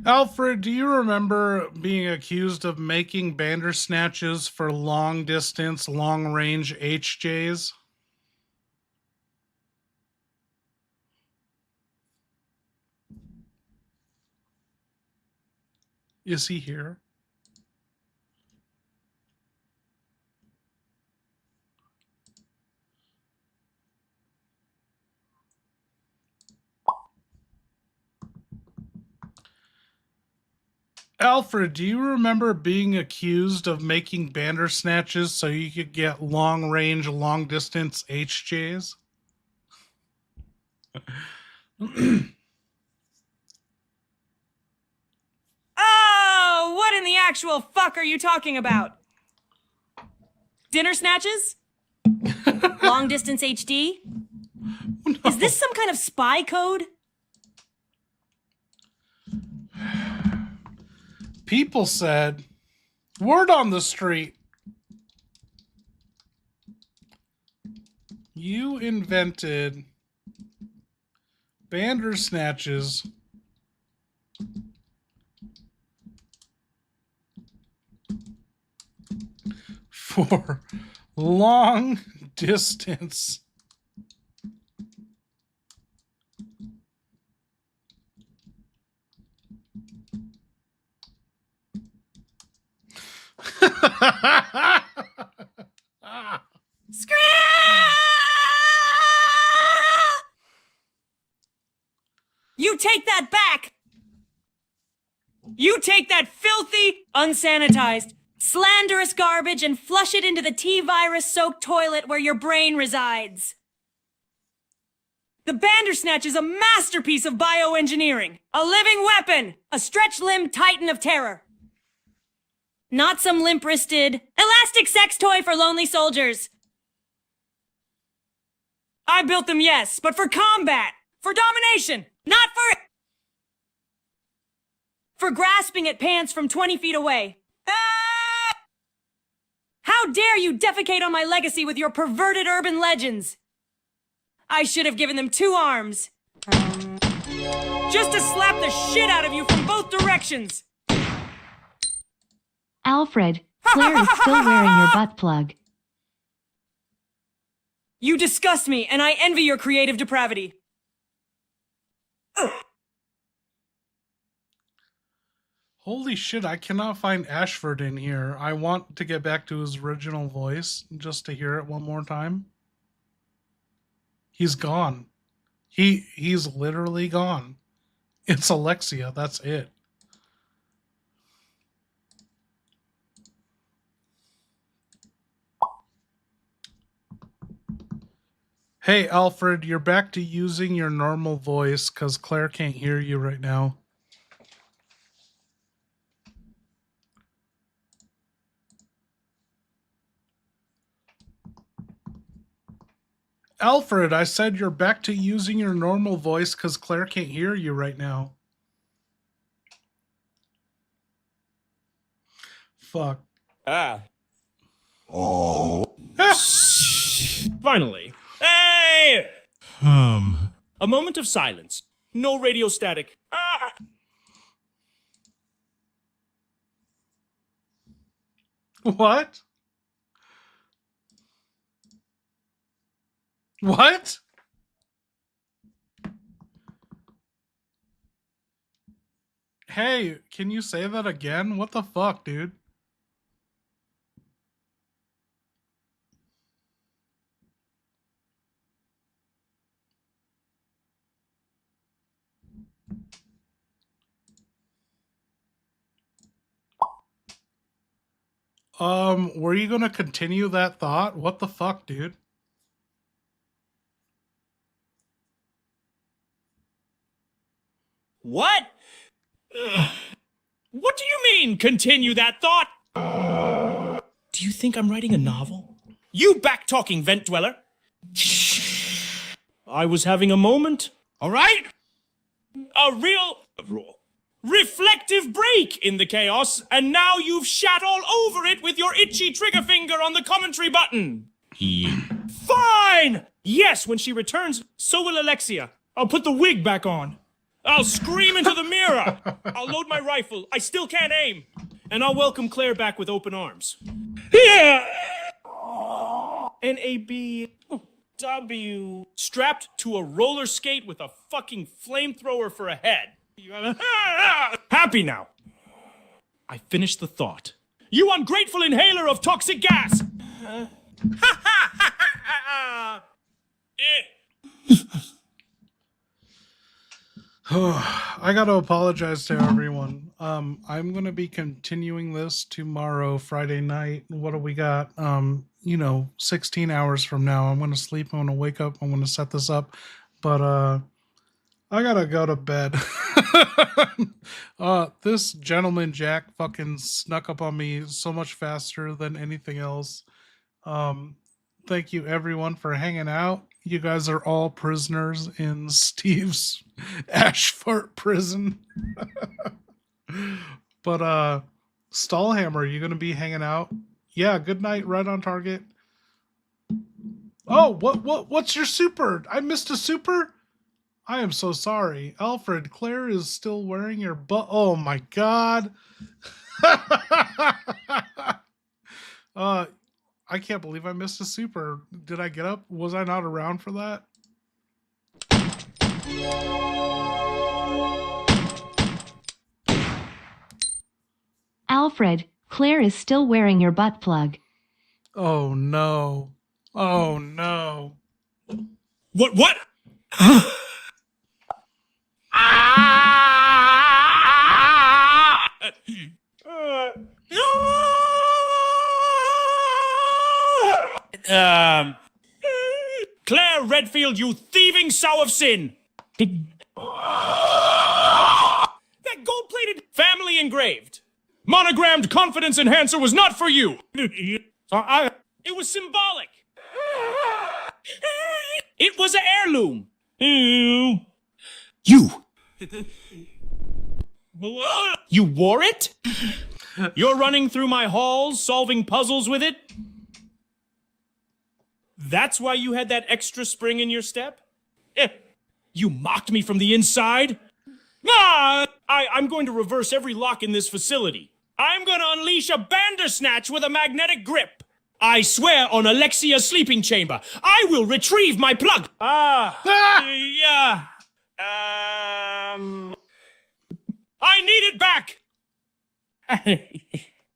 S1: Alfred, do you remember being accused of making bandersnatches for long distance, long range HJs? Is he here? Alfred, do you remember being accused of making bandersnatches so you could get long range, long distance HJs?
S7: Oh, what in the actual fuck are you talking about? Dinner snatches? Long distance HD?
S1: No.
S7: Is this some kind of spy code?
S1: People said, word on the street, you invented bandersnatches for long distance
S7: You take that back! You take that filthy, unsanitized, slanderous garbage and flush it into the T-virus-soaked toilet where your brain resides. The Bandersnatch is a masterpiece of bioengineering, a living weapon, a stretch-limbed titan of terror. Not some limp-wristed, elastic sex toy for lonely soldiers. I built them, yes, but for combat, for domination, not for grasping at pants from 20 feet away. Ah! How dare you defecate on my legacy with your perverted urban legends? I should have given them 2 arms. Just to slap the shit out of you from both directions.
S5: Alfred, Claire is still wearing your butt plug.
S7: You disgust me, and I envy your creative depravity. Ugh.
S1: Holy shit, I cannot find Ashford in here. I want to get back to his original voice just to hear it one more time. He's gone. He's literally gone. It's Alexia, that's it. Hey, Alfred, you're back to using your normal voice because Claire can't hear you right now. Alfred, I said you're back to using your normal voice because Claire can't hear you right now. Fuck.
S4: Ah. Oh. Finally. Hey! A moment of silence. No radio static. Ah!
S1: What? What? Hey, can you say that again? What the fuck, dude? Were you gonna continue that thought? What the fuck, dude?
S4: What? What do you mean, continue that thought? Do you think I'm writing a novel? You back-talking vent dweller! I was having a moment. All right? A real reflective break in the chaos, and now you've shat all over it with your itchy trigger finger on the commentary button. Fine! Yes, when she returns, so will Alexia. I'll put the wig back on. I'll scream into the mirror. I'll load my rifle. I still can't aim. And I'll welcome Claire back with open arms. Yeah! N-A-B-W. Strapped to a roller skate with a fucking flamethrower for a head. Happy now. I finished the thought. You ungrateful inhaler of toxic gas!
S1: I gotta apologize to everyone. I'm gonna be continuing this tomorrow, Friday night. What do we got? 16 hours from now. I'm gonna sleep. I'm gonna wake up. I'm gonna set this up. But I gotta go to bed. This gentleman Jack fucking snuck up on me so much faster than anything else. Thank you everyone for hanging out. You guys are all prisoners in Steve's Ashford prison. But Stallhammer, you gonna be hanging out? Yeah, good night, right on target. Oh, what's your super? I missed a super? I am so sorry. Alfred, Claire is still wearing your butt. Oh my god. I can't believe I missed a super. Did I get up? Was I not around for that?
S5: Alfred, Claire is still wearing your butt plug.
S1: Oh no. Oh no.
S4: What? Claire Redfield, you thieving sow of sin! That gold-plated family engraved, monogrammed confidence enhancer was not for you! It was symbolic! It was an heirloom! You! You wore it? You're running through my halls, solving puzzles with it? That's why you had that extra spring in your step? You mocked me from the inside? I'm going to reverse every lock in this facility. I'm going to unleash a bandersnatch with a magnetic grip. I swear on Alexia's sleeping chamber, I will retrieve my plug. Yeah. I need it back.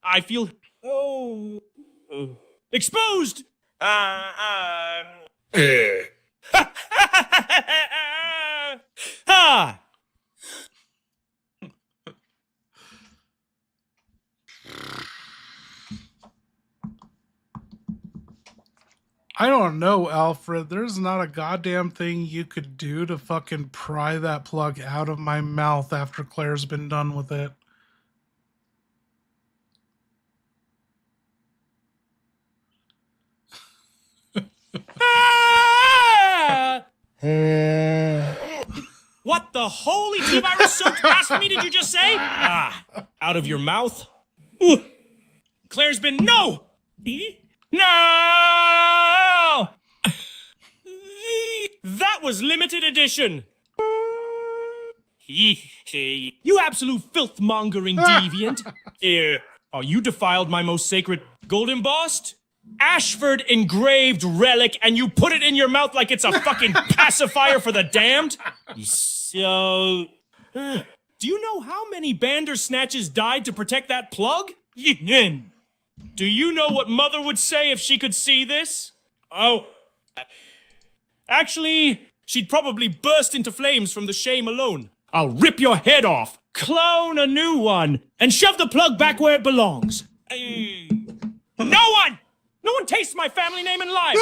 S4: I feel exposed.
S1: I don't know, Alfred. There's not a goddamn thing you could do to fucking pry that plug out of my mouth after Claire's been done with it.
S4: What the holy T-virus soaked blasphemy did you just say? Out of your mouth? Claire's been No! That was limited edition. You absolute filth-mongering deviant. Oh, you defiled my most sacred gold embossed? Ashford engraved relic, and you put it in your mouth like it's a fucking pacifier for the damned? So... do you know how many Bandersnatches died to protect that plug? Do you know what Mother would say if she could see this? Oh. Actually, she'd probably burst into flames from the shame alone. I'll rip your head off, clone a new one, and shove the plug back where it belongs. No one! No one tastes my family name in life!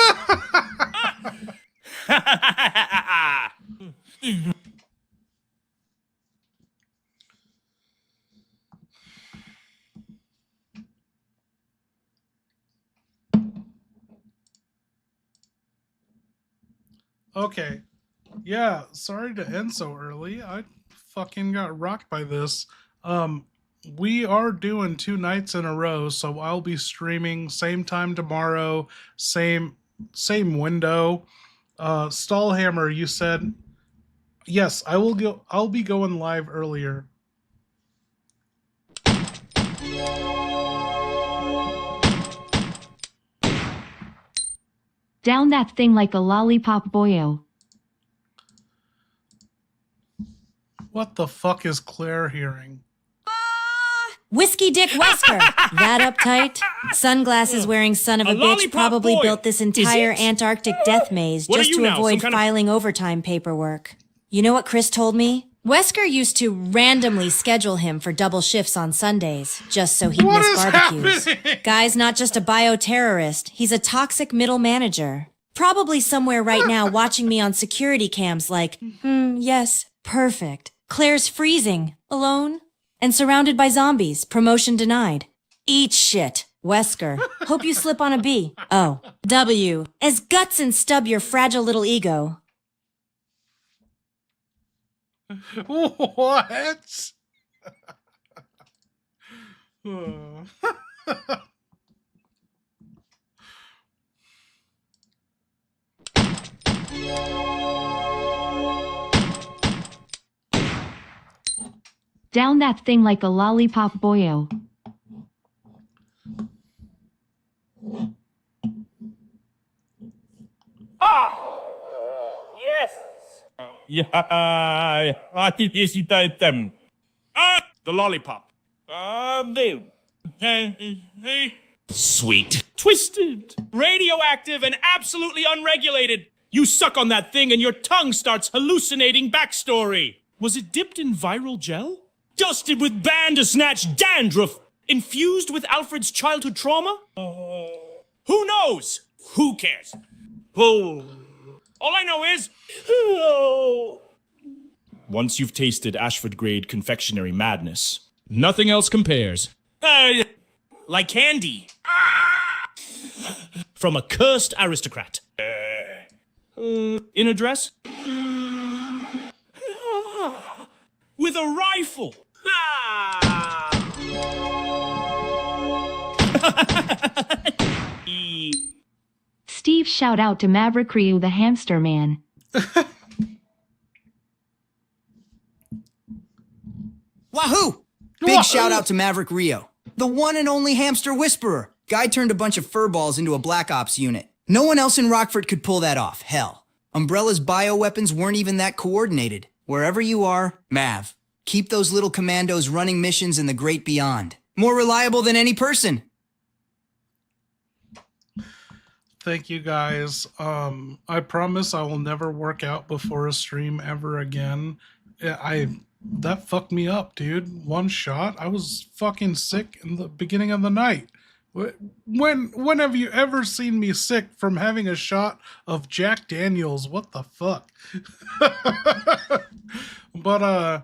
S1: Okay. Yeah, sorry to end so early. I fucking got rocked by this. Um, we are doing 2 nights in a row, so I'll be streaming same time tomorrow, same window. Stallhammer, you said yes. I will go. I'll be going live earlier.
S5: Down that thing like a lollipop boyo.
S1: What the fuck is Claire hearing?
S2: Whiskey Dick Wesker! That uptight? Sunglasses wearing son of a bitch
S4: lollipop
S2: probably
S4: boy.
S2: built this entire
S4: Is it?
S2: Antarctic death maze
S4: What are
S2: just
S4: you
S2: to
S4: now,
S2: avoid
S4: some kind of-
S2: filing overtime paperwork. You know what Chris told me? Wesker used to randomly schedule him for double shifts on Sundays, just so he'd
S1: What
S2: miss
S1: is
S2: barbecues.
S1: happening?
S2: Guy's not just a bioterrorist, he's a toxic middle manager. Probably somewhere right now watching me on security cams like, yes, perfect. Claire's freezing, alone, and surrounded by zombies, promotion denied. Eat shit, Wesker. Hope you slip on a B. Oh, W. As guts and stub your fragile little ego.
S1: What?
S5: Down that thing like a lollipop boyo.
S4: Yes. Yeah. The lollipop. Sweet. Twisted. Radioactive and absolutely unregulated. You suck on that thing and your tongue starts hallucinating backstory. Was it dipped in viral gel? Dusted with Bandersnatch dandruff? Infused with Alfred's childhood trauma? Who knows? Who cares? Oh. All I know is... Once you've tasted Ashford-grade confectionery madness, nothing else compares. Like candy. From a cursed aristocrat. In a dress? With a rifle.
S5: Steve shout out to Maverick Ryu the hamster man.
S3: Wahoo! Big shout out to Maverick Rio, the one and only hamster whisperer. Guy turned a bunch of furballs into a Black Ops unit. No one else in Rockfart could pull that off, hell. Umbrella's bioweapons weren't even that coordinated. Wherever you are, Mav. Keep those little commandos running missions in the great beyond. More reliable than any person.
S1: Thank you guys. I promise I will never work out before a stream ever again. That fucked me up, dude. One shot. I was fucking sick in the beginning of the night. When have you ever seen me sick from having a shot of Jack Daniels? What the fuck? But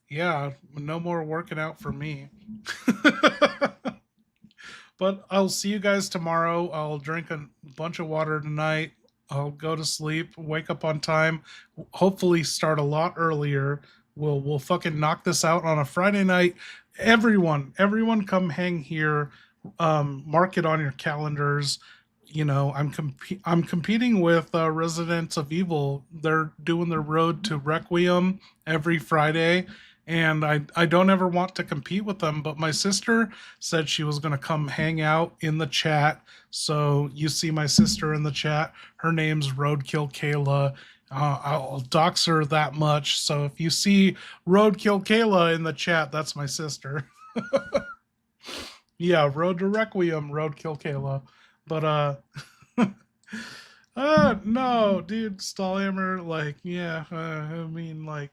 S1: yeah, no more working out for me. But I'll see you guys tomorrow. I'll drink a bunch of water tonight. I'll go to sleep, wake up on time, hopefully start a lot earlier. We'll fucking knock this out on a Friday night. Everyone come hang here. Mark it on your calendars. You know, I'm competing with Residents of Evil. They're doing their road to Requiem every Friday, and I don't ever want to compete with them, but my sister said she was going to come hang out in the chat. So you see my sister in the chat. Her name's Roadkill Kayla. I'll dox her that much. So if you see Roadkill Kayla in the chat, that's my sister. Yeah, Road to Requiem, Roadkill Kayla. But no, dude, Stallhammer, like, yeah, I mean, like,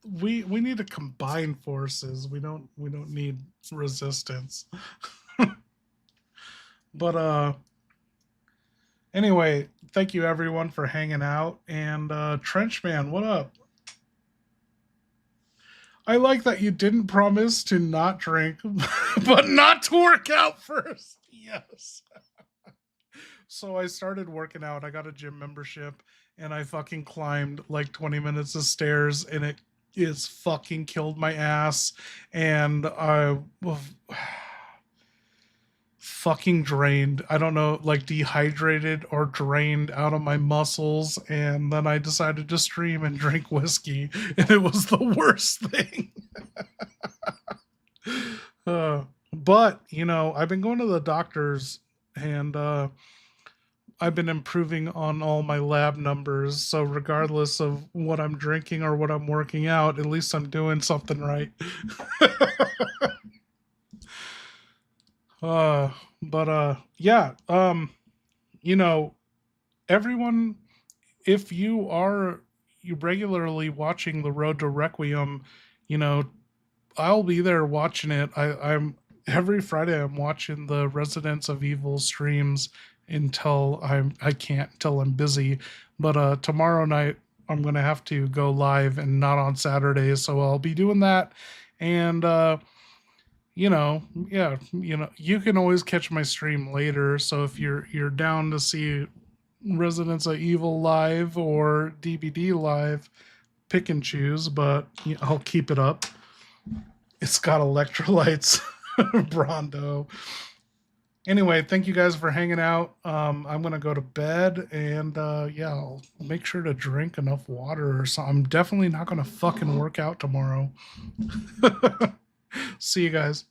S1: we need to combine forces. We don't need resistance. But anyway, thank you everyone for hanging out. And Trenchman, what up? I like that you didn't promise to not drink, but not to work out first. Yes. So I started working out. I got a gym membership and I fucking climbed like 20 minutes of stairs and it is fucking killed my ass. And I was fucking drained. I don't know, like dehydrated or drained out of my muscles. And then I decided to stream and drink whiskey. And it was the worst thing. But, you know, I've been going to the doctors and I've been improving on all my lab numbers. So regardless of what I'm drinking or what I'm working out, at least I'm doing something right. Yeah, you know, everyone, if you regularly watching the Road to Requiem, you know, I'll be there watching it. I'm every Friday I'm watching the Residents of Evil streams until I can't until I'm busy. But tomorrow night I'm gonna have to go live and not on Saturdays, so I'll be doing that. And you know, yeah, you know, you can always catch my stream later. So if you're down to see Residents of Evil live or DBD live, pick and choose, but you know, I'll keep it up. It's got electrolytes, Brondo. Anyway, thank you guys for hanging out. I'm gonna go to bed, and yeah, I'll make sure to drink enough water or something. I'm definitely not gonna fucking work out tomorrow. See you guys.